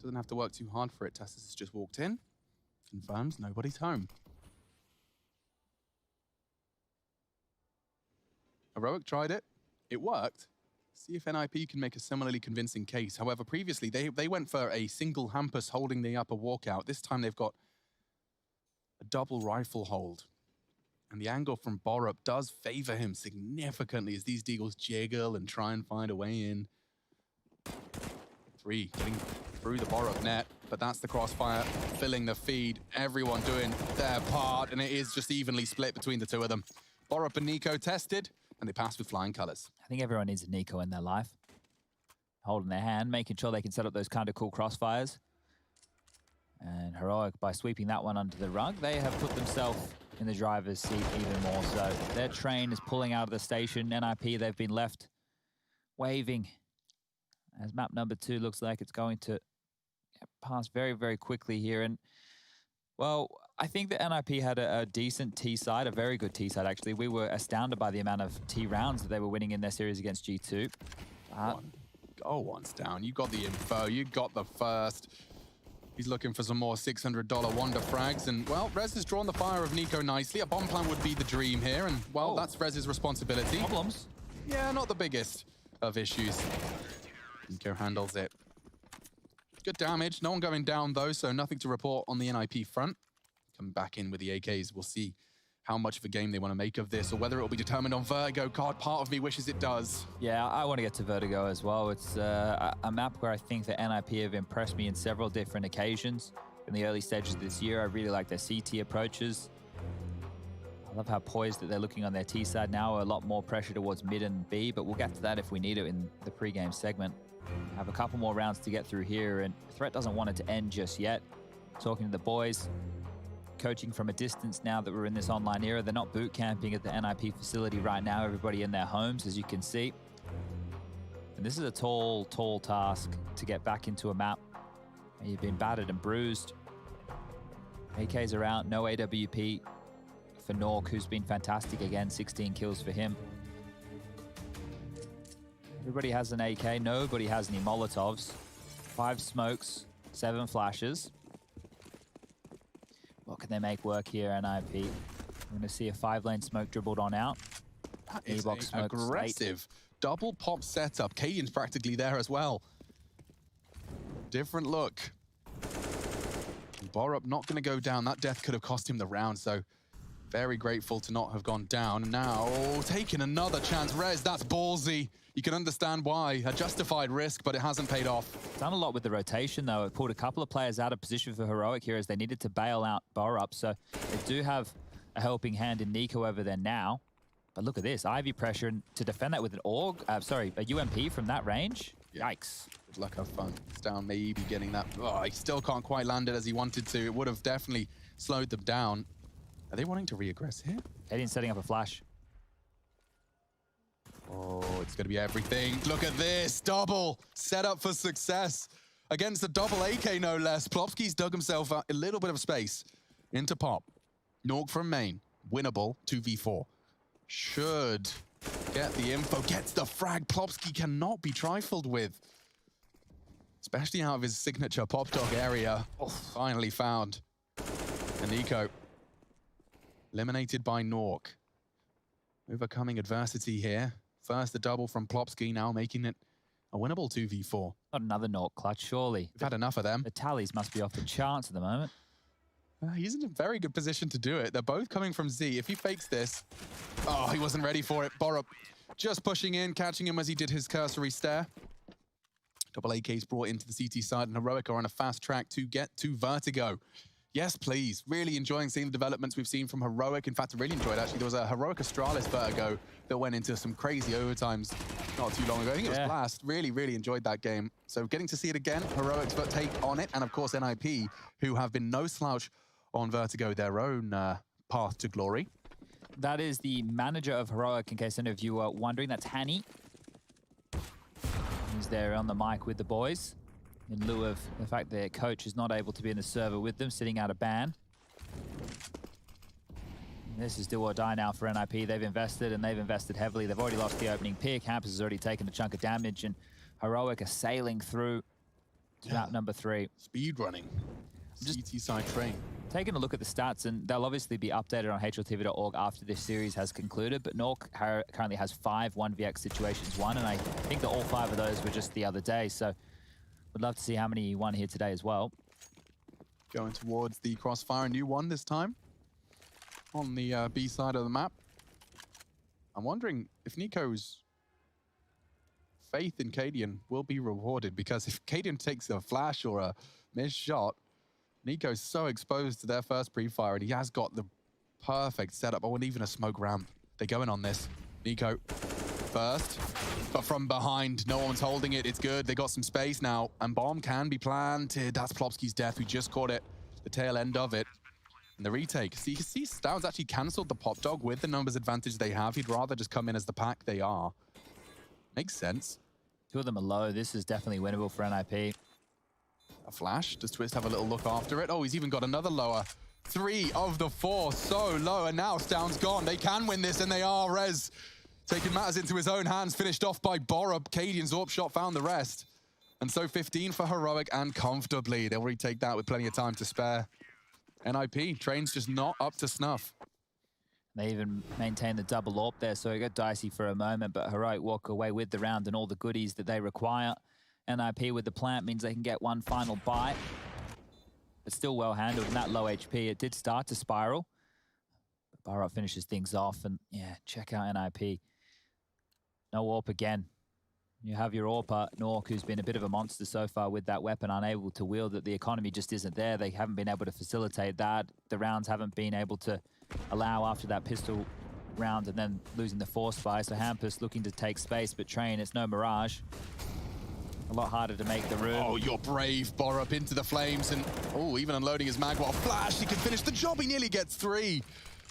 Doesn't have to work too hard for it. Tassus has just walked in. Confirms nobody's home. Heroic tried it. It worked. See if NIP can make a similarly convincing case. However, previously, they went for a single Hampus holding the upper walkout. This time they've got a double rifle hold. And the angle from Borup does favor him significantly as these Deagles jiggle and try and find a way in. 3 getting through the Borup net, but that's the crossfire filling the feed. Everyone doing their part, and it is just evenly split between the two of them. Borup and Nico tested, and they passed with flying colors. I think everyone needs a Nico in their life. Holding their hand, making sure they can set up those kind of cool crossfires. And Heroic, by sweeping that one under the rug, they have put themselves in the driver's seat even more so. Their train is pulling out of the station. NIP, they've been left waving as map number 2 looks like it's going to pass very, very quickly here. And, well, I think that NIP had a decent T side, a very good T side, actually. We were astounded by the amount of T rounds that they were winning in their series against G2. Go once down. You got the info. You got the first. He's looking for some more $600 Wonder frags. And, well, Rez has drawn the fire of Nico nicely. A bomb plan would be the dream here. And, well, that's Rez's responsibility. Problems? Yeah, not the biggest of issues. Nico handles it. Good damage. No one going down, though, so nothing to report on the NIP front. Come back in with the AKs. We'll see how much of a game they want to make of this, or whether it will be determined on Vertigo. God, part of me wishes it does. Yeah, I want to get to Vertigo as well. It's a map where I think that NIP have impressed me in several different occasions. In the early stages of this year, I really like their CT approaches. I love how poised that they're looking on their T side now. A lot more pressure towards mid and B, but we'll get to that if we need it in the pre-game segment. Have a couple more rounds to get through here, and Threat doesn't want it to end just yet. Talking to the boys, coaching from a distance now that we're in this online era. They're not boot camping at the NIP facility right now. Everybody in their homes, as you can see. And this is a tall, tall task to get back into a map where you've been battered and bruised. AKs are out, no AWP for Nork, who's been fantastic again, 16 kills for him. Everybody has an AK, nobody has any Molotovs. 5 smokes, 7 flashes. What can they make work here, NIP? We're going to see a 5-lane smoke dribbled on out. That is an aggressive double pop setup. Cadian's practically there as well. Different look. Borup not going to go down. That death could have cost him the round, so very grateful to not have gone down. Now, taking another chance. Rez, that's ballsy. You can understand why. A justified risk, but it hasn't paid off. Done a lot with the rotation, though. It pulled a couple of players out of position for Heroic here as they needed to bail out Borup. So they do have a helping hand in Nico over there now. But look at this. Ivy pressure and to defend that with an a UMP from that range. Yeah. Yikes. Good luck, have fun. It's down, maybe getting that. Oh, he still can't quite land it as he wanted to. It would have definitely slowed them down. Are they wanting to re-aggress here? Cadian's setting up a flash. Oh, it's going to be everything. Look at this. Double. Set up for success. Against a double AK, no less. Plopski's dug himself out a little bit of space into Pop. Nork from main. Winnable 2v4. Should get the info. Gets the frag. Plopski cannot be trifled with. Especially out of his signature Pop Dog area. Oh, finally found. And Nico. Eliminated by Nork. Overcoming adversity here. First the double from Plopski, now making it a winnable 2v4. Not another Nork clutch, surely. We've had enough of them. The tallies must be off the charts at the moment. He's in a very good position to do it. They're both coming from Z. If he fakes this... Oh, he wasn't ready for it. Borup just pushing in, catching him as he did his cursory stare. Double AKs brought into the CT side, and Heroic are on a fast track to get to Vertigo. Yes, please. Really enjoying seeing the developments we've seen from Heroic. In fact, I really enjoyed, actually. There was a Heroic Astralis Vertigo that went into some crazy overtimes not too long ago. I think it was Blast. Really, really enjoyed that game. So getting to see it again, Heroic's take on it, and of course NIP, who have been no slouch on Vertigo, their own path to glory. That is the manager of Heroic, in case any of you are wondering. That's Hani. He's there on the mic with the boys, in lieu of the fact their coach is not able to be in the server with them, sitting out a ban. This is do or die now for NIP. They've invested, and they've invested heavily. They've already lost the opening pick. Hampus has already taken a chunk of damage, and Heroic are sailing through to map number 3. Speed running. CT side train. Taking a look at the stats, and they'll obviously be updated on HLTV.org after this series has concluded, but Nork currently has 5 1vx situations won, and I think that all 5 of those were just the other day, so would love to see how many he won here today as well. Going towards the crossfire, a new one this time on the B side of the map. I'm wondering if Nico's faith in Cadian will be rewarded, because if Cadian takes a flash or a missed shot, Nico's so exposed to their first pre-fire, and he has got the perfect setup. Oh, and even a smoke ramp. They're going on this. Nico first, but from behind, no one's holding it. It's good. They got some space now, and bomb can be planted. That's Plopsky's death. We just caught it, the tail end of it. And the retake. See, Stoud's actually cancelled the pop dog with the numbers advantage they have. He'd rather just come in as the pack they are. Makes sense. Two of them are low. This is definitely winnable for NIP. A flash. Does Twist have a little look after it? Oh, he's even got another lower. 3 of the 4, so low, and now Stoud's gone. They can win this, and they are. Rez taking matters into his own hands, finished off by Borup. Cadian's AWP shot found the rest. And so 15 for Heroic, and comfortably. They'll retake that with plenty of time to spare. NIP, Train's just not up to snuff. They even maintain the double AWP there, so it got dicey for a moment, but Heroic walk away with the round and all the goodies that they require. NIP with the plant means they can get one final bite, but still well handled, and that low HP, it did start to spiral. But Borup finishes things off, and yeah, check out NIP. No AWP again. You have your AWPer, Nork, who's been a bit of a monster so far with that weapon, unable to wield it. The economy just isn't there. They haven't been able to facilitate that. The rounds haven't been able to allow after that pistol round and then losing the force fire. So Hampus looking to take space, but Train, it's no Mirage. A lot harder to make the room. Oh, you're brave, Borup into the flames, and oh, even unloading his mag while flash, he can finish the job. He nearly gets 3.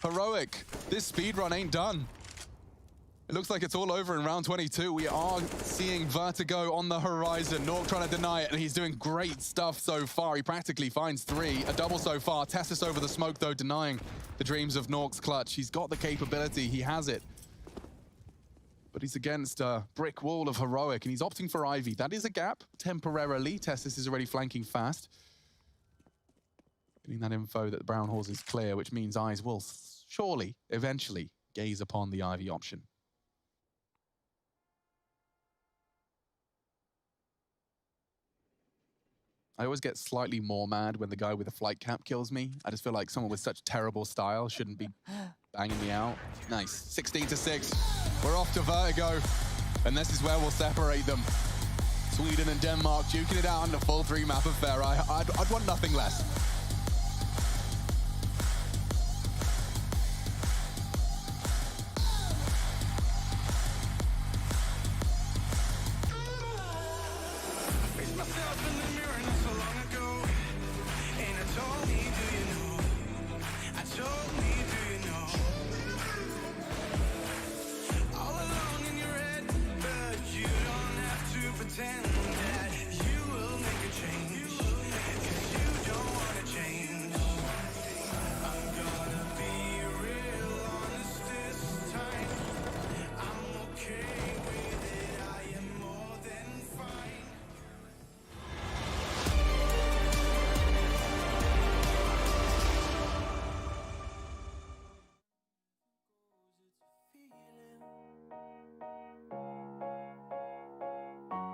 Heroic, this speed run ain't done. It looks like it's all over in round 22. We are seeing Vertigo on the horizon. Nork trying to deny it, and he's doing great stuff so far. He practically finds 3. A double so far. Tessus over the smoke, though, denying the dreams of Nork's clutch. He's got the capability. He has it. But he's against a brick wall of Heroic, and he's opting for Ivy. That is a gap, temporarily. Tessus is already flanking fast. Getting that info that the Brown Horse is clear, which means eyes will surely, eventually, gaze upon the Ivy option. I always get slightly more mad when the guy with the flight cap kills me. I just feel like someone with such terrible style shouldn't be banging me out. Nice. 16-6. We're off to Vertigo, and this is where we'll separate them. Sweden and Denmark duking it out on the full 3 map affair. I'd want nothing less.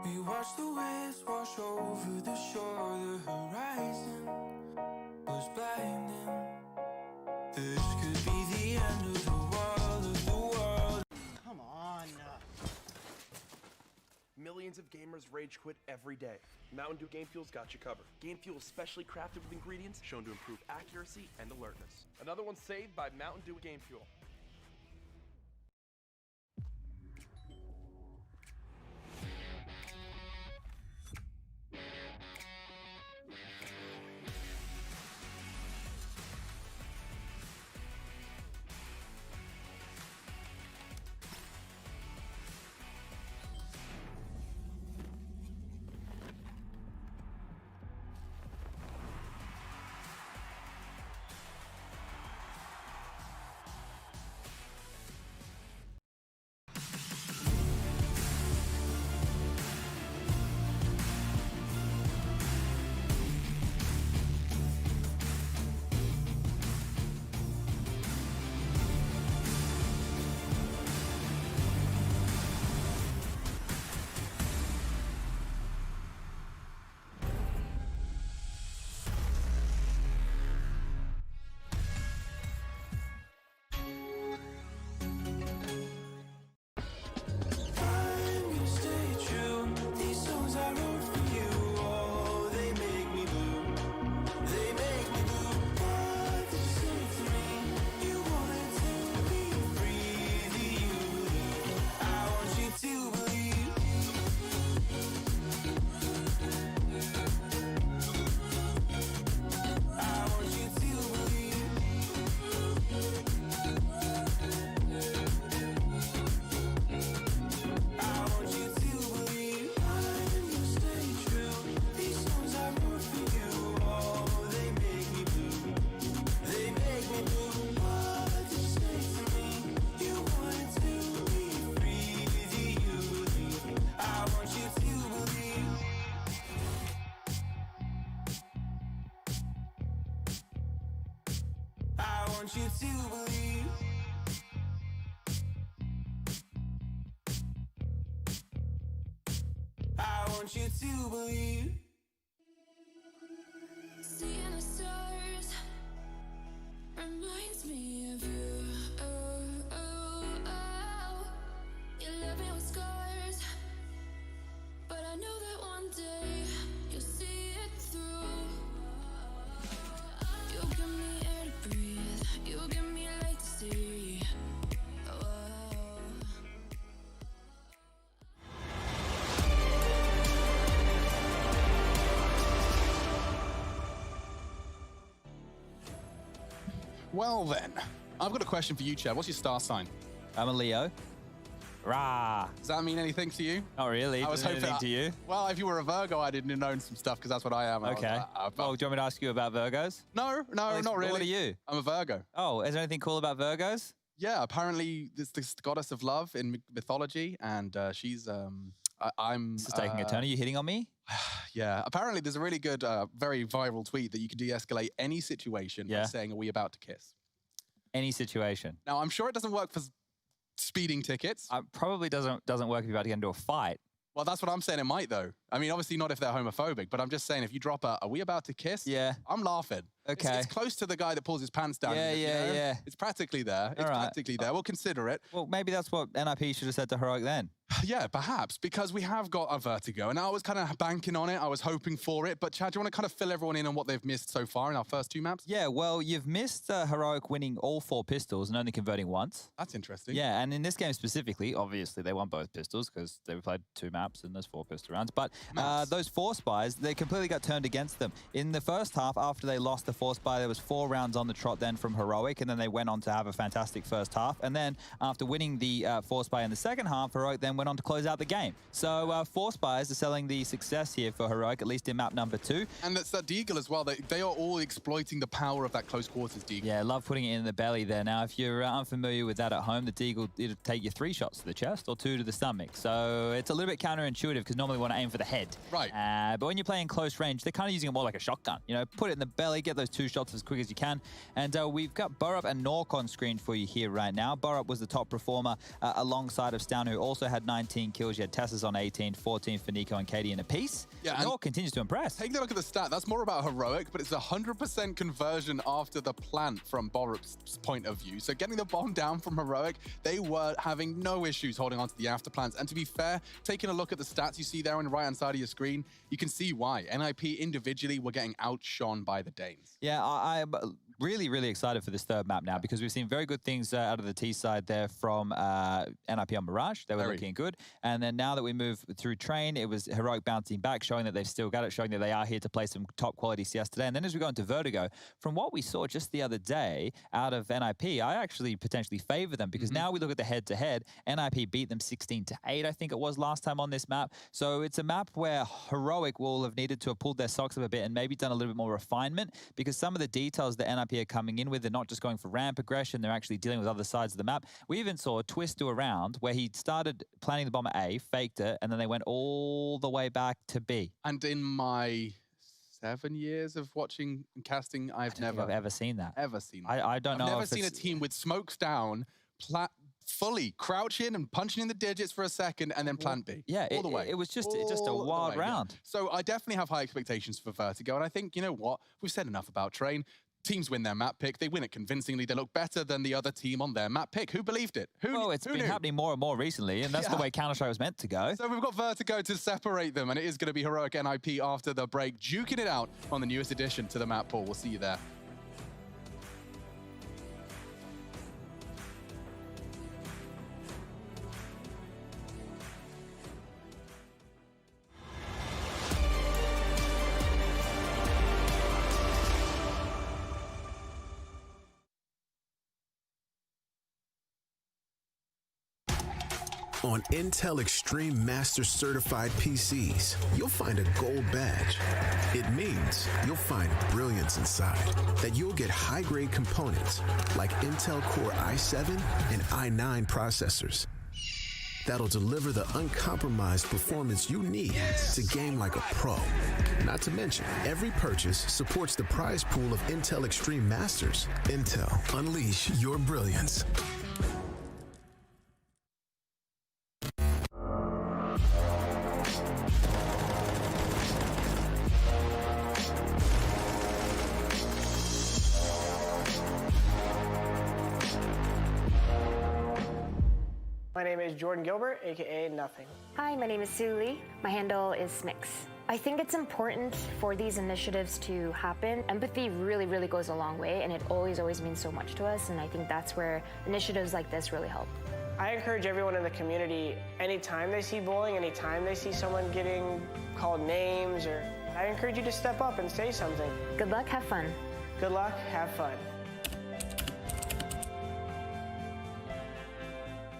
We watch the waves wash over the shore. The horizon was blinding. This could be the end of the world, Come on. Millions of gamers rage quit every day. Mountain Dew Game Fuel's got you covered. Game Fuel is specially crafted with ingredients shown to improve accuracy and alertness. Another one saved by Mountain Dew Game Fuel. want you to believe. I want you to believe. Seeing the stars reminds me of you. Oh, oh, oh. You left me with scars, but I know that one day you'll see it through. You give me air to breathe, you give me light to see. Oh. Well then, I've got a question for you, Chad. What's your star sign? I'm a Leo. Rah. Does that mean anything to you? Not really. I was Does it hoping anything to you? Well, if you were a Virgo, I'd have known some stuff because that's what I am. Okay. Well, do you want me to ask you about Virgos? No, not really. What are you? I'm a Virgo. Oh, is there anything cool about Virgos? Yeah, apparently this goddess of love in mythology, and she's I'm. This is taking a turn. Are you hitting on me? Yeah. Apparently, there's a really good, very viral tweet that you can de-escalate any situation by saying, "Are we about to kiss?" Any situation. Now, I'm sure it doesn't work for speeding tickets. Probably doesn't work if you're about to get into a fight. Well, that's what I'm saying. It might, though. I mean, obviously not if they're homophobic, but I'm just saying if you drop a, "Are we about to kiss?" Yeah. I'm laughing. Okay. It's close to the guy that pulls his pants down. Yeah. It's practically there. It's practically there. We'll consider it. Well, maybe that's what NIP should have said to Heroic then. Yeah, perhaps, because we have got a Vertigo, and I was kind of banking on it. I was hoping for it. But, Chad, do you want to kind of fill everyone in on what they've missed so far in our first two maps? Yeah, well, you've missed Heroic winning all 4 pistols and only converting once. That's interesting. Yeah, and in this game specifically, obviously, they won both pistols because they played 2 maps and there's 4 pistol rounds. But those 4 spies, they completely got turned against them. In the first half, after they lost the 4 spy, there was 4 rounds on the trot then from Heroic, and then they went on to have a fantastic first half. And then after winning the 4 spy in the second half, Heroic then went on to close out the game. So 4 spies are selling the success here for Heroic, at least in map number 2. And that's that Deagle as well. They are all exploiting the power of that close quarters Deagle. Yeah, love putting it in the belly there. Now, if you're unfamiliar with that at home, the Deagle, it'll take you 3 shots to the chest or 2 to the stomach. So it's a little bit counterintuitive because normally we want to aim for the head. Right. But when you're playing close range, they're kind of using it more like a shotgun. You know, put it in the belly, get those 2 shots as quick as you can. And we've got Borup and Nork on screen for you here right now. Borup was the top performer alongside of Stan, who also had 19 kills. You had Tess's on 18, 14 for Nico and Katie in a piece. Yeah, Nork continues to impress. Take a look at the stat. That's more about Heroic, but it's 100% conversion after the plant from Borup's point of view. So getting the bomb down from Heroic, they were having no issues holding on to the after plants. And to be fair, taking a look at the stats you see there on the right-hand side of your screen, you can see why. NIP individually were getting outshone by the Danes. Yeah, I'm really, really excited for this 3rd map now because we've seen very good things out of the T side there from NIP on Mirage. They were looking good. And then now that we move through Train, it was Heroic bouncing back, showing that they've still got it, showing that they are here to play some top quality CS today. And then as we go into Vertigo, from what we saw just the other day out of NIP, I actually potentially favor them because now we look at the head-to-head. NIP beat them 16-8, I think it was last time on this map. So it's a map where Heroic will have needed to have pulled their socks up a bit and maybe done a little bit more refinement because some of the details that NIP are coming in with, they're not just going for ramp aggression, they're actually dealing with other sides of the map. We even saw a twist to a round where he started planning the bomb at A, faked it, and then they went all the way back to B. And in my 7 years of watching and casting, I've never ever seen that. Ever seen that. I don't know. I've never seen a team with smokes down, fully crouching and punching in the digits for a second, and then plant B. Yeah, all the way. It was just a wild round. Yeah. So I definitely have high expectations for Vertigo, and I think, you know what? We've said enough about Train. Teams win their map pick. They win it convincingly. They look better than the other team on their map pick. Who believed it? Well, it's been happening more and more recently, and that's the way Counter-Strike was meant to go. So we've got Vertigo to separate them, and it is going to be Heroic NIP after the break, duking it out on the newest addition to the map pool. We'll see you there. On Intel Extreme Master Certified PCs, you'll find a gold badge. It means you'll find brilliance inside, that you'll get high-grade components like Intel Core i7 and i9 processors that'll deliver the uncompromised performance you need to game like a pro. Not to mention, every purchase supports the prize pool of Intel Extreme Masters. Intel, unleash your brilliance. My name is Jordan Gilbert, aka Nothing. Hi, my name is Sue Lee. My handle is Smix. I think it's important for these initiatives to happen. Empathy really, really goes a long way, and it always means so much to us, and I think that's where initiatives like this really help. I encourage everyone in the community, anytime they see bullying, anytime they see someone getting called names, I encourage you to step up and say something. Good luck, have fun. Good luck, have fun.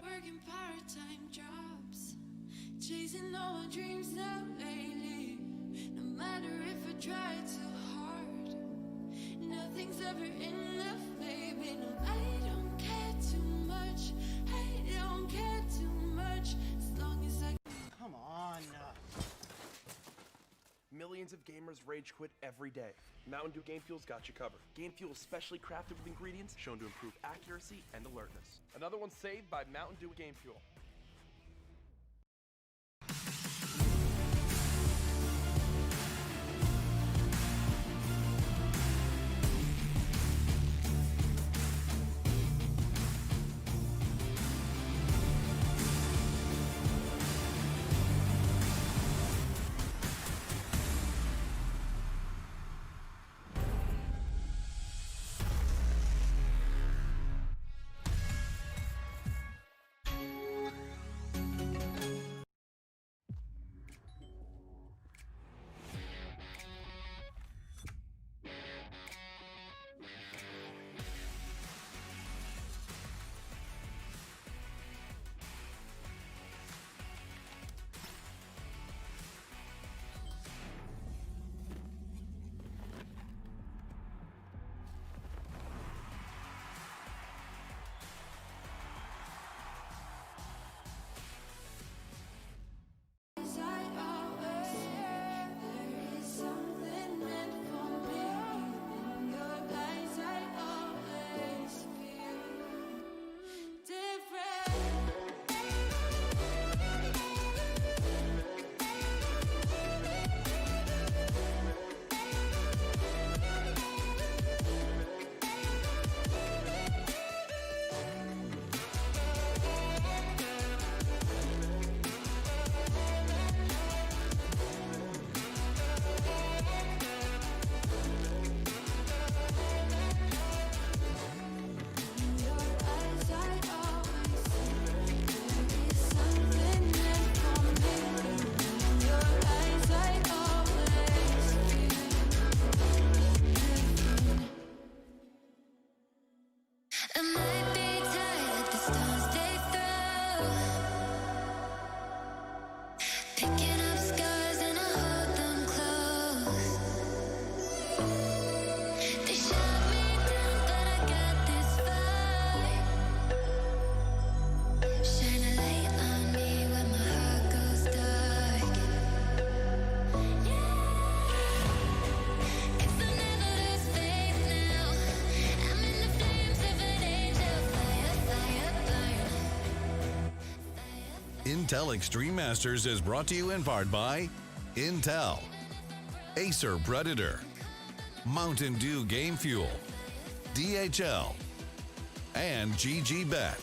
Working part-time jobs, chasing all my dreams now lately. No matter if I try too hard, nothing's ever enough, baby. No, I don't care too much. I don't care too much as long as I. Come on. Millions of gamers rage quit every day. Mountain Dew Game Fuel's got you covered. Game Fuel is specially crafted with ingredients shown to improve accuracy and alertness. Another one saved by Mountain Dew Game Fuel. Intel Extreme Masters is brought to you in part by Intel, Acer Predator, Mountain Dew Game Fuel, DHL, and GGBet.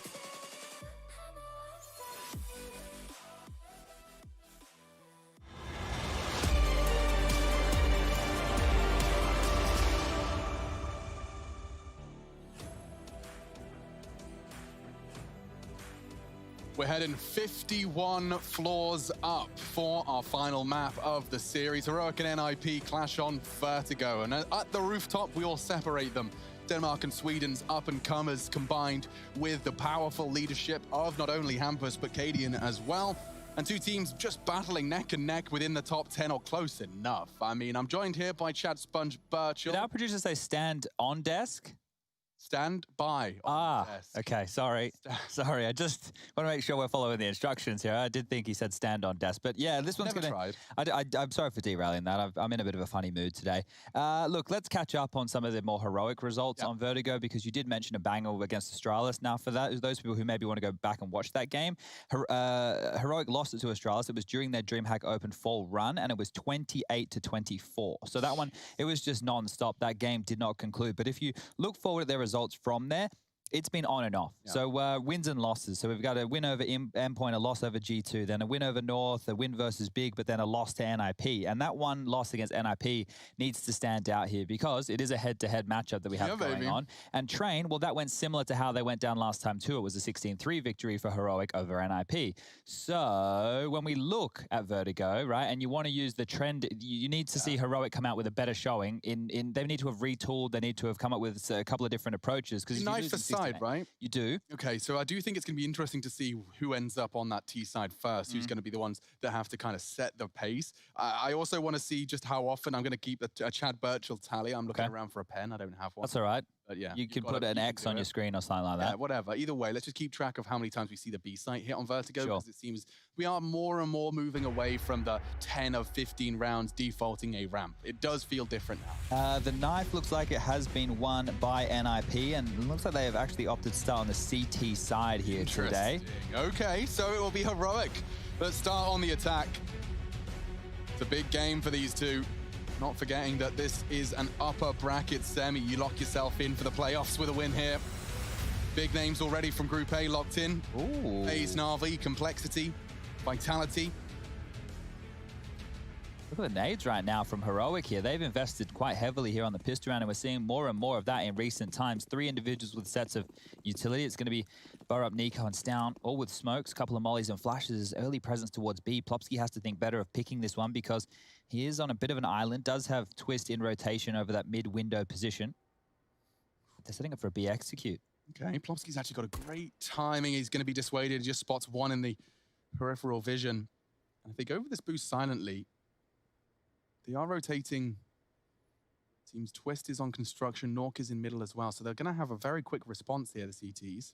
We're heading 51 floors up for our final map of the series. Heroic and NIP clash on Vertigo, and at the rooftop, we all separate them. Denmark and Sweden's up-and-comers combined with the powerful leadership of not only Hampus, but Hadian as well. And two teams just battling neck and neck within the top 10 or close enough. I mean, I'm joined here by Chad Sponge Birchall. Did our producers say stand on desk? Stand by. Okay, sorry. Sorry, I just want to make sure we're following the instructions here. I did think he said stand on desk, but yeah, this one's going to... I'm sorry for derailing that. I'm in a bit of a funny mood today. Look, let's catch up on some of the more heroic results on Vertigo, because you did mention a banger against Astralis. Now, for those people who maybe want to go back and watch that game, Heroic lost it to Astralis. It was during their DreamHack Open fall run, and it was 28-24. So that one, it was just non-stop. That game did not conclude. But if you look forward at their results from there, it's been on and off. Yeah. So wins and losses. So we've got a win over Endpoint, a loss over G2, then a win over North, a win versus Big, but then a loss to NIP. And that one loss against NIP needs to stand out here because it is a head-to-head matchup that we have going on. And Train, well, that went similar to how they went down last time too. It was a 16-3 victory for Heroic over NIP. So when we look at Vertigo, right, and you want to use the trend, you need to see Heroic come out with a better showing. They need to have retooled. They need to have come up with a couple of different approaches. Because knife the side, right? You do. Okay, so I do think it's going to be interesting to see who ends up on that T side first, who's going to be the ones that have to kind of set the pace. I also want to see just how often I'm going to keep a Chad Birchall tally. I'm looking around for a pen. I don't have one. That's all right. But yeah, you can put an X on your screen or something like that. Yeah, whatever. Either way, let's just keep track of how many times we see the B site hit on Vertigo, because it seems we are more and more moving away from the 10 of 15 rounds defaulting a ramp. It does feel different now. The knife looks like it has been won by NIP, and it looks like they have actually opted to start on the CT side here today. Okay, so it will be Heroic. Let's start on the attack. It's a big game for these two. Not forgetting that this is an upper bracket semi. You lock yourself in for the playoffs with a win here. Big names already from Group A locked in. FaZe, Na'Vi, Complexity, Vitality. Look at the nades right now from Heroic here. They've invested quite heavily here on the pistol round, and we're seeing more and more of that in recent times. 3 individuals with sets of utility. It's going to be Burrup, Nico, and Stown, all with smokes, a couple of mollies and flashes. Early presence towards B. Plopsky has to think better of picking this one because he is on a bit of an island, does have Twist in rotation over that mid-window position. They're setting up for a B execute. Okay, Plopsky's actually got a great timing. He's going to be dissuaded. He just spots one in the peripheral vision. And if they go for this boost silently, they are rotating. Seems Twist is on construction. Nork is in middle as well. So they're going to have a very quick response here, the CTs.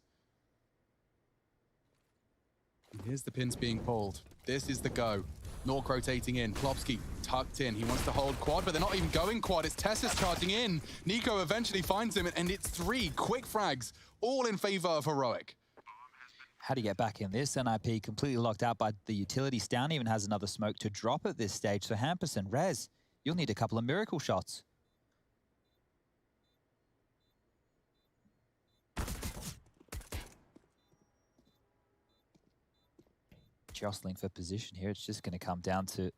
And here's the pins being pulled. This is the go. Nork rotating in. Plopsky tucked in. He wants to hold quad, but they're not even going quad. It's Tessus charging in. Nico eventually finds him, and it's 3 quick frags, all in favor of Heroic. How do you get back in this? NIP completely locked out by the utility. Stown even has another smoke to drop at this stage. So Hampus and Rez, you'll need a couple of miracle shots. Jostling for position here. It's just going to come down to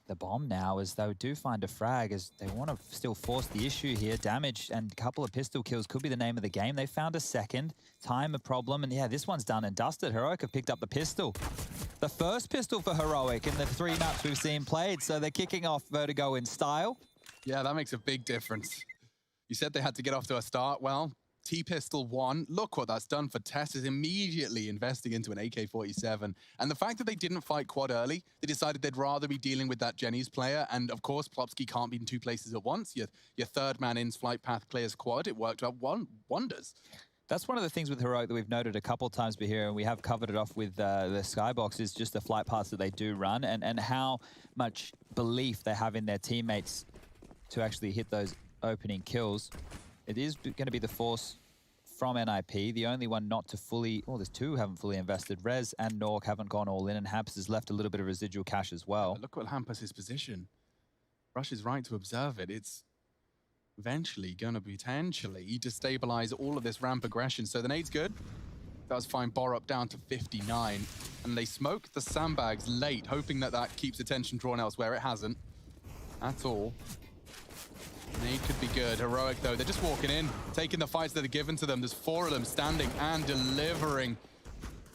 the bomb now, as they do find a frag, as they want to still force the issue here. Damage and a couple of pistol kills could be the name of the game. They found a second. Time a problem, and yeah, this one's done and dusted. Heroic have picked up the pistol. The first pistol for Heroic in the 3 maps we've seen played, so they're kicking off Vertigo in style. Yeah, that makes a big difference. You said they had to get off to a start. Well, T-Pistol 1, look what that's done for Tess, is immediately investing into an AK-47. And the fact that they didn't fight quad early, they decided they'd rather be dealing with that Jenny's player. And of course, Plopsky can't be in 2 places at once. Your third man in's flight path clears quad. It worked out wonders. That's one of the things with Heroic that we've noted a couple times here, and we have covered it off with the Skybox, is just the flight paths that they do run and how much belief they have in their teammates to actually hit those opening kills. It is going to be the force from NIP, the only one not to fully, well, there's 2 who haven't fully invested. Rez and Nork haven't gone all in, and Hampus has left a little bit of residual cash as well. Yeah, look at Hampus' position. Rush is right to observe it. It's eventually going to potentially destabilize all of this ramp aggression. So the nade's good. Does find Borup down to 59. And they smoke the sandbags late, hoping that that keeps attention drawn elsewhere. It hasn't at all. Nade could be good. Heroic, though, they're just walking in, taking the fights that are given to them. There's 4 of them standing and delivering.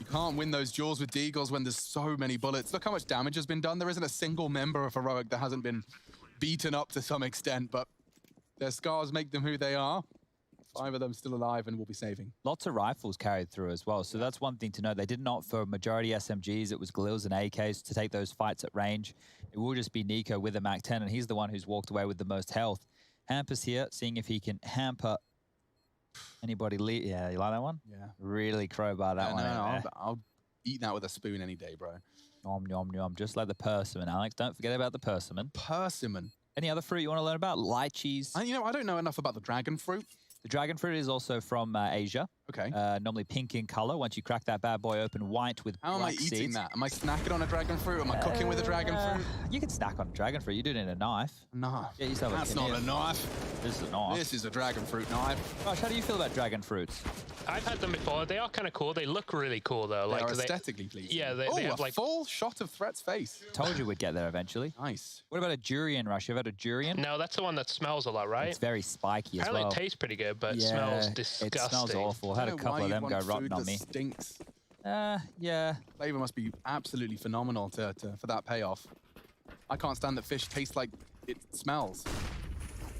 You can't win those duels with Deagles when there's so many bullets. Look how much damage has been done. There isn't a single member of Heroic that hasn't been beaten up to some extent, but their scars make them who they are. 5 of them still alive and will be saving. Lots of rifles carried through as well, so that's one thing to know. They did not for majority SMGs. It was Galils and AKs to take those fights at range. It will just be Nico with a MAC-10, and he's the one who's walked away with the most health. Hampus here, seeing if he can hamper Anybody? Yeah, you like that one? Yeah. Really crowbar that one. No, I'll eat that with a spoon any day, bro. Nom, nom, nom. Just like the persimmon, Alex. Don't forget about the persimmon. Persimmon. Any other fruit you want to learn about? Lychees. You know, I don't know enough about the dragon fruit. The dragon fruit is also from Asia. Okay. Normally pink in color. Once you crack that bad boy open, white with How am I black eating seeds. that? Am I snacking on a dragon fruit? Am I cooking with a dragon fruit? You can snack on a dragon fruit. You do it in a knife. No. Get yourself That's not a knife. This is a knife. This is a dragon fruit knife. Josh, how do you feel about dragon fruits? I've had them before. They are kind of cool. They look really cool, though. They are aesthetically pleasing. Yeah, they have a full shot of Threat's face. Told you we'd get there eventually. Nice. What about a durian, Rush? You ever had a durian? No, that's the one that smells a lot, right? It's very spiky as Apparently well. it tastes pretty good, but yeah, smells disgusting. It smells awful. I had a couple of them go rotten on me. Stinks. Yeah. Flavor must be absolutely phenomenal for that payoff. I can't stand that fish tastes like it smells.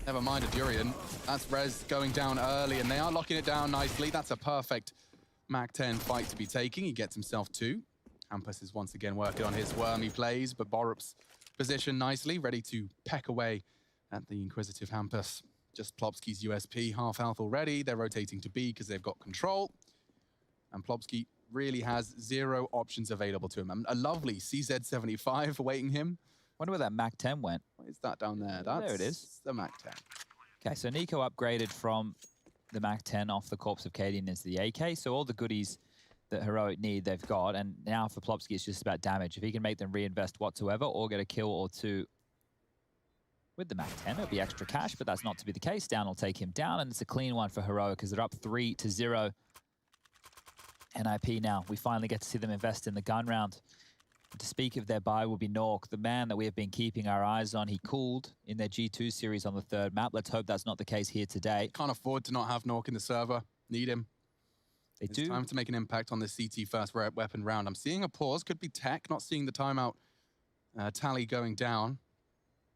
Never mind a durian. That's Rez going down early, and they are locking it down nicely. That's a perfect Mac-10 fight to be taking. He gets himself 2. Hampus is once again working on his wormy plays, but Borup's positioned nicely, ready to peck away at the inquisitive Hampus. Just Plopsky's USP, half health already. They're rotating to B because they've got control. And Plopsky really has 0 options available to him. A lovely CZ75 awaiting him. Wonder where that Mac-10 went. What is that down there? That's there it is. The Mac-10. Okay, so Nico upgraded from the Mac-10 off the Corpse of Cadian into the AK. So all the goodies that Heroic need, they've got. And now for Plopsky, it's just about damage. If he can make them reinvest whatsoever or get a kill or 2 with the Mac-10, it'll be extra cash, but that's not to be the case. Down will take him down, and it's a clean one for Heroic because they're up 3-0. NIP now. We finally get to see them invest in the gun round. To speak of their buy will be Nork, the man that we have been keeping our eyes on. He cooled in their G2 series on the 3rd map. Let's hope that's not the case here today. Can't afford to not have Nork in the server. Need him. It's time to make an impact on this CT first weapon round. I'm seeing a pause. Could be tech. Not seeing the timeout tally going down.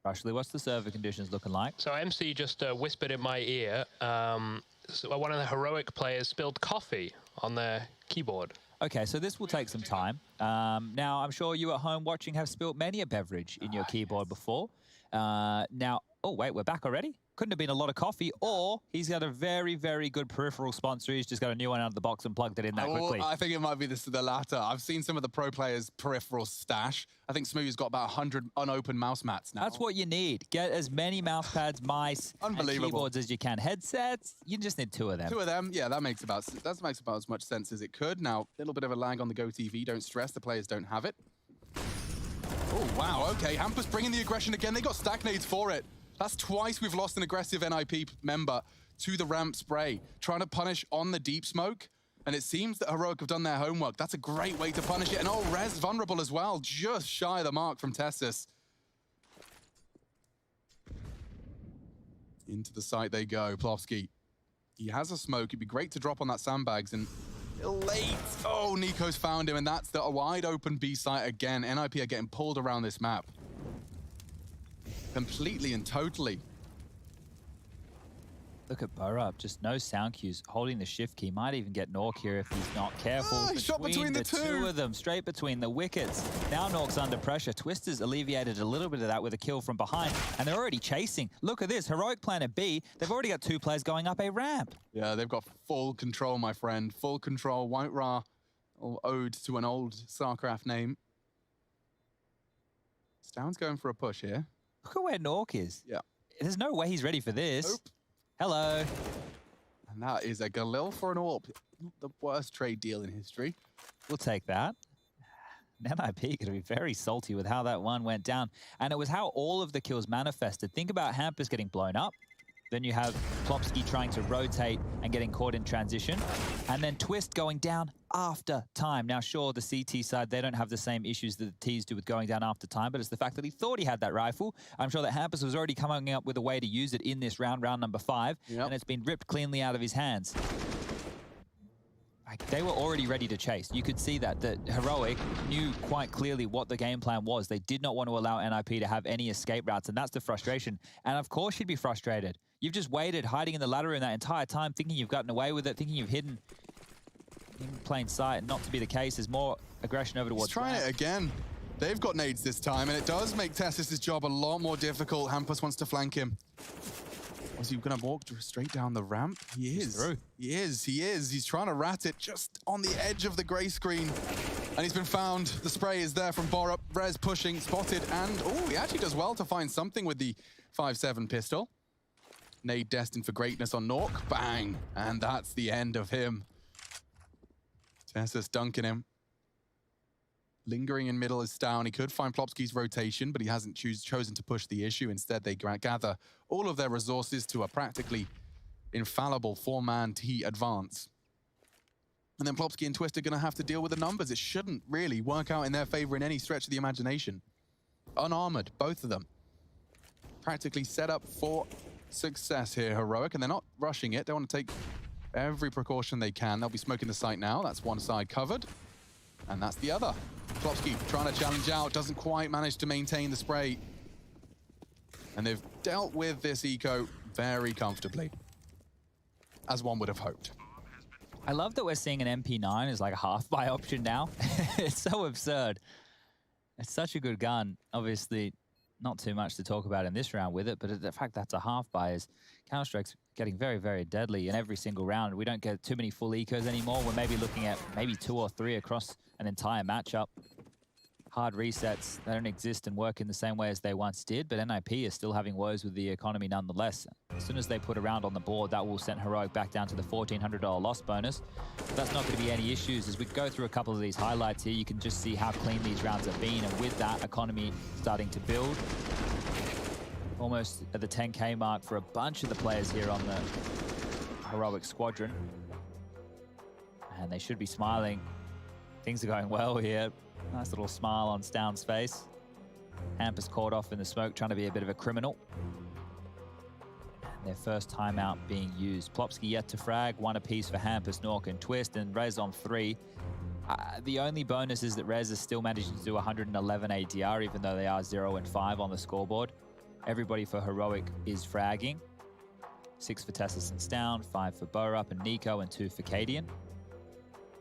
Rushley, what's the server conditions looking like? So MC just whispered in my ear, so one of the Heroic players spilled coffee on their keyboard. Okay, so this will take some time. Now, I'm sure you at home watching have spilt many a beverage in your keyboard before. Now, oh, wait, we're back already? Couldn't have been a lot of coffee, or he's got a very, very good peripheral sponsor. He's just got a new one out of the box and plugged it in that quickly. I think it might be the latter. I've seen some of the pro players' peripheral stash. I think Smooth's got about 100 unopened mouse mats now. That's what you need. Get as many mouse pads, mice, and keyboards as you can. Headsets, you just need 2 of them. 2 of them, yeah, that makes about as much sense as it could. Now, a little bit of a lag on the Go TV. Don't stress, the players don't have it. Oh, wow, okay. Hampus bringing the aggression again. They got stack nades for it. That's twice we've lost an aggressive NIP member to the ramp spray, trying to punish on the deep smoke. And it seems that Heroic have done their homework. That's a great way to punish it. And oh, Rez vulnerable as well, just shy of the mark from Tessus. Into the site they go, Plopsky. He has a smoke. It'd be great to drop on that sandbags and late. Oh, Nico's found him, and that's the wide open B site again. NIP are getting pulled around this map. Completely and totally. Look at Borup, just no sound cues, holding the shift key. Might even get Nork here if he's not careful. Oh, he shot between the 2 of them, straight between the wickets. Now Nork's under pressure. Twister's alleviated a little bit of that with a kill from behind, and they're already chasing. Look at this, Heroic Planet B. They've already got 2 players going up a ramp. Yeah, they've got full control, my friend. Full control. White Ra, ode to an old StarCraft name. Stound's going for a push here. Look at where Nork is. Yeah. There's no way he's ready for this. Nope. Hello. And that is a Galil for an AWP. Not the worst trade deal in history. We'll take that. NIP going to be very salty with how that one went down. And it was how all of the kills manifested. Think about Hampus getting blown up. Then you have Plopsky trying to rotate and getting caught in transition. And then Twist going down after time. Now, sure, the CT side, they don't have the same issues that the Ts do with going down after time, but it's the fact that he thought he had that rifle. I'm sure that Hampus was already coming up with a way to use it in this round number 5, and it's been ripped cleanly out of his hands. They were already ready to chase. You could see that Heroic knew quite clearly what the game plan was. They did not want to allow NIP to have any escape routes, and that's the frustration. And of course you'd be frustrated. You've just waited, hiding in the ladder room that entire time, thinking you've gotten away with it, thinking you've hidden in plain sight, and not to be the case. There's more aggression over towards. He's trying it again. They've got nades this time, and it does make Tessus' job a lot more difficult. Hampus wants to flank him. Was he going to walk straight down the ramp? He is. Through. He is. He's trying to rat it just on the edge of the gray screen. And he's been found. The spray is there from Borup. Rez pushing, spotted, and oh, he actually does well to find something with the 5.7 pistol. Nade destined for greatness on Nork. Bang! And that's the end of him. Tessus dunking him. Lingering in middle is Down. He could find Plopsky's rotation, but he hasn't chosen to push the issue. Instead, they gather all of their resources to a practically infallible 4-man T advance. And then Plopsky and Twist are going to have to deal with the numbers. It shouldn't really work out in their favor in any stretch of the imagination. Unarmored, both of them. Practically set up for success here, Heroic, and they're not rushing it. They want to take every precaution they can. They'll be smoking the site now. That's one side covered, and that's the other. Plopsky trying to challenge out, doesn't quite manage to maintain the spray. And they've dealt with this eco very comfortably, as one would have hoped. I love that we're seeing an MP9 as like a half-buy option now. It's so absurd. It's such a good gun. Obviously, not too much to talk about in this round with it, but the fact that's a half-buy is Counter-Strike's getting very, very deadly in every single round. We don't get too many full ecos anymore. We're maybe looking at maybe 2 or 3 across an entire matchup. Hard resets, they don't exist and work in the same way as they once did, but NIP is still having woes with the economy nonetheless. As soon as they put a round on the board, that will send Heroic back down to the $1,400 loss bonus. But that's not going to be any issues. As we go through a couple of these highlights here, you can just see how clean these rounds have been, and with that economy starting to build, almost at the 10K mark for a bunch of the players here on the Heroic squadron. And they should be smiling. Things are going well here. Nice little smile on Stown's face. Hamp is caught off in the smoke, trying to be a bit of a criminal. And their first timeout being used. Plopsky yet to frag, 1 apiece for Hampus, Nork, and Twist, and Rez on 3. The only bonus is that Rez is still managing to do 111 ADR, even though they are 0 and 5 on the scoreboard. Everybody for Heroic is fragging. 6 for Tessus and Stown, 5 for Borup and Nico, and 2 for Cadian.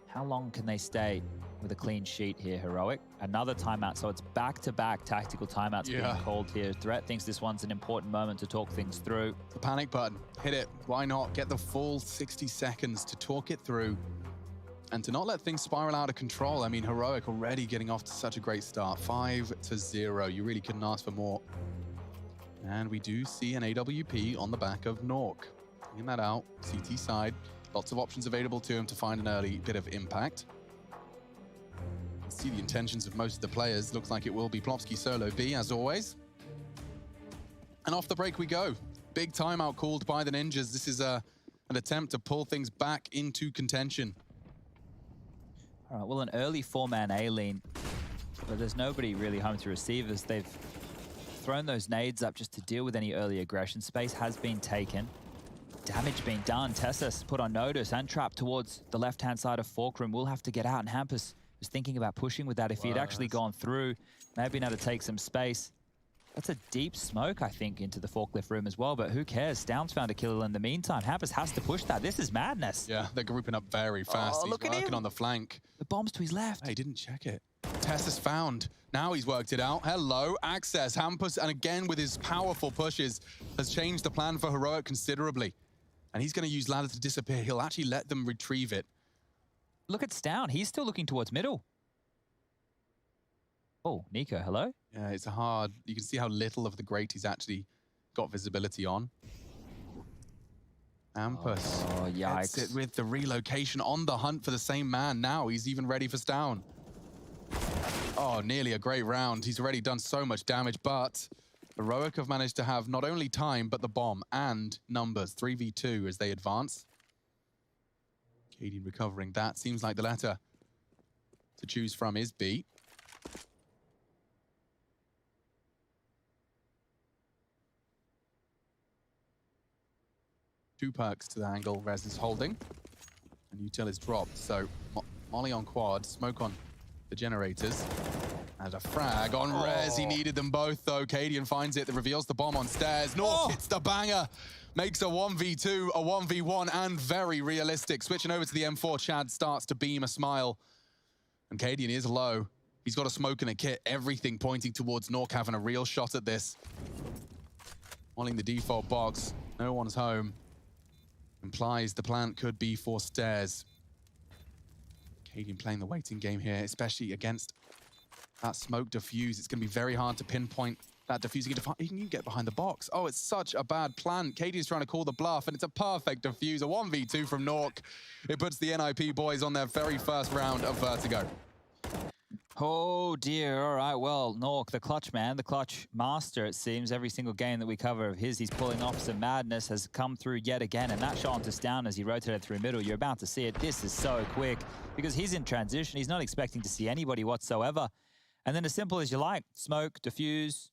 How long can they stay with a clean sheet here, Heroic? Another timeout, so it's back-to-back tactical timeouts being called here. Threat thinks this one's an important moment to talk things through. The panic button, hit it. Why not? Get the full 60 seconds to talk it through and to not let things spiral out of control. I mean, Heroic already getting off to such a great start. 5-0. You really couldn't ask for more. And we do see an AWP on the back of Nork. Bringing that out, CT side. Lots of options available to him to find an early bit of impact. See the intentions of most of the players. Looks like it will be Plopsky solo B, as always. And off the break we go. Big timeout called by the Ninjas. This is an attempt to pull things back into contention. All right, well, an early 4-man A-lean, but there's nobody really home to receive as they've thrown those nades up just to deal with any early aggression. Space has been taken. Damage being done. Tessus put on notice and trapped towards the left-hand side of Forkroom. Will have to get out, and Hampus was thinking about pushing with that. If he had actually gone through, may have been able to take some space. That's a deep smoke, I think, into the forklift room as well, but who cares? Stown's found a killer in the meantime. Hampus has to push that. This is madness. Yeah, they're grouping up very fast. He's working on the flank. The bomb's to his left. Hey, he didn't check it. Tessus found. Now he's worked it out. Hello, access. Hampus, and again with his powerful pushes, has changed the plan for Heroic considerably. And he's going to use ladder to disappear. He'll actually let them retrieve it. Look at Stown. He's still looking towards middle. Oh, Nico, hello? Yeah, it's hard. You can see how little of the great he's actually got visibility on. Hampus. Oh, yikes. It with the relocation on the hunt for the same man. Now he's even ready for Stown. Oh, nearly a great round. He's already done so much damage, but Heroic have managed to have not only time, but the bomb and numbers. 3v2 as they advance. Cadian recovering that. Seems like the letter to choose from is B. Two perks to the angle Rez is holding. And Util is dropped. So Molly on quad, smoke on the generators. And a frag on Rez. He needed them both, though. Cadian finds it. That reveals the bomb on stairs. North hits the banger. Makes a 1v2, a 1v1, and very realistic. Switching over to the M4, Chad starts to beam a smile. And Cadian is low. He's got a smoke and a kit. Everything pointing towards Nork having a real shot at this. Wanting the default box. No one's home. Implies the plant could be for stairs. Cadian playing the waiting game here, especially against that smoke diffuse. It's going to be very hard to pinpoint that diffuse. He can get behind the box. Oh, it's such a bad plan. Cadian's trying to call the bluff, and it's a perfect diffuse. A 1v2 from Nork. It puts the NIP boys on their very first round of Vertigo. Oh dear, all right, well, Nork, the clutch man, the clutch master, it seems. Every single game that we cover of his, he's pulling off some madness, has come through yet again, and that shot us down as he rotated through middle. You're about to see it. This is so quick, because he's in transition. He's not expecting to see anybody whatsoever. And then as simple as you like, smoke, diffuse,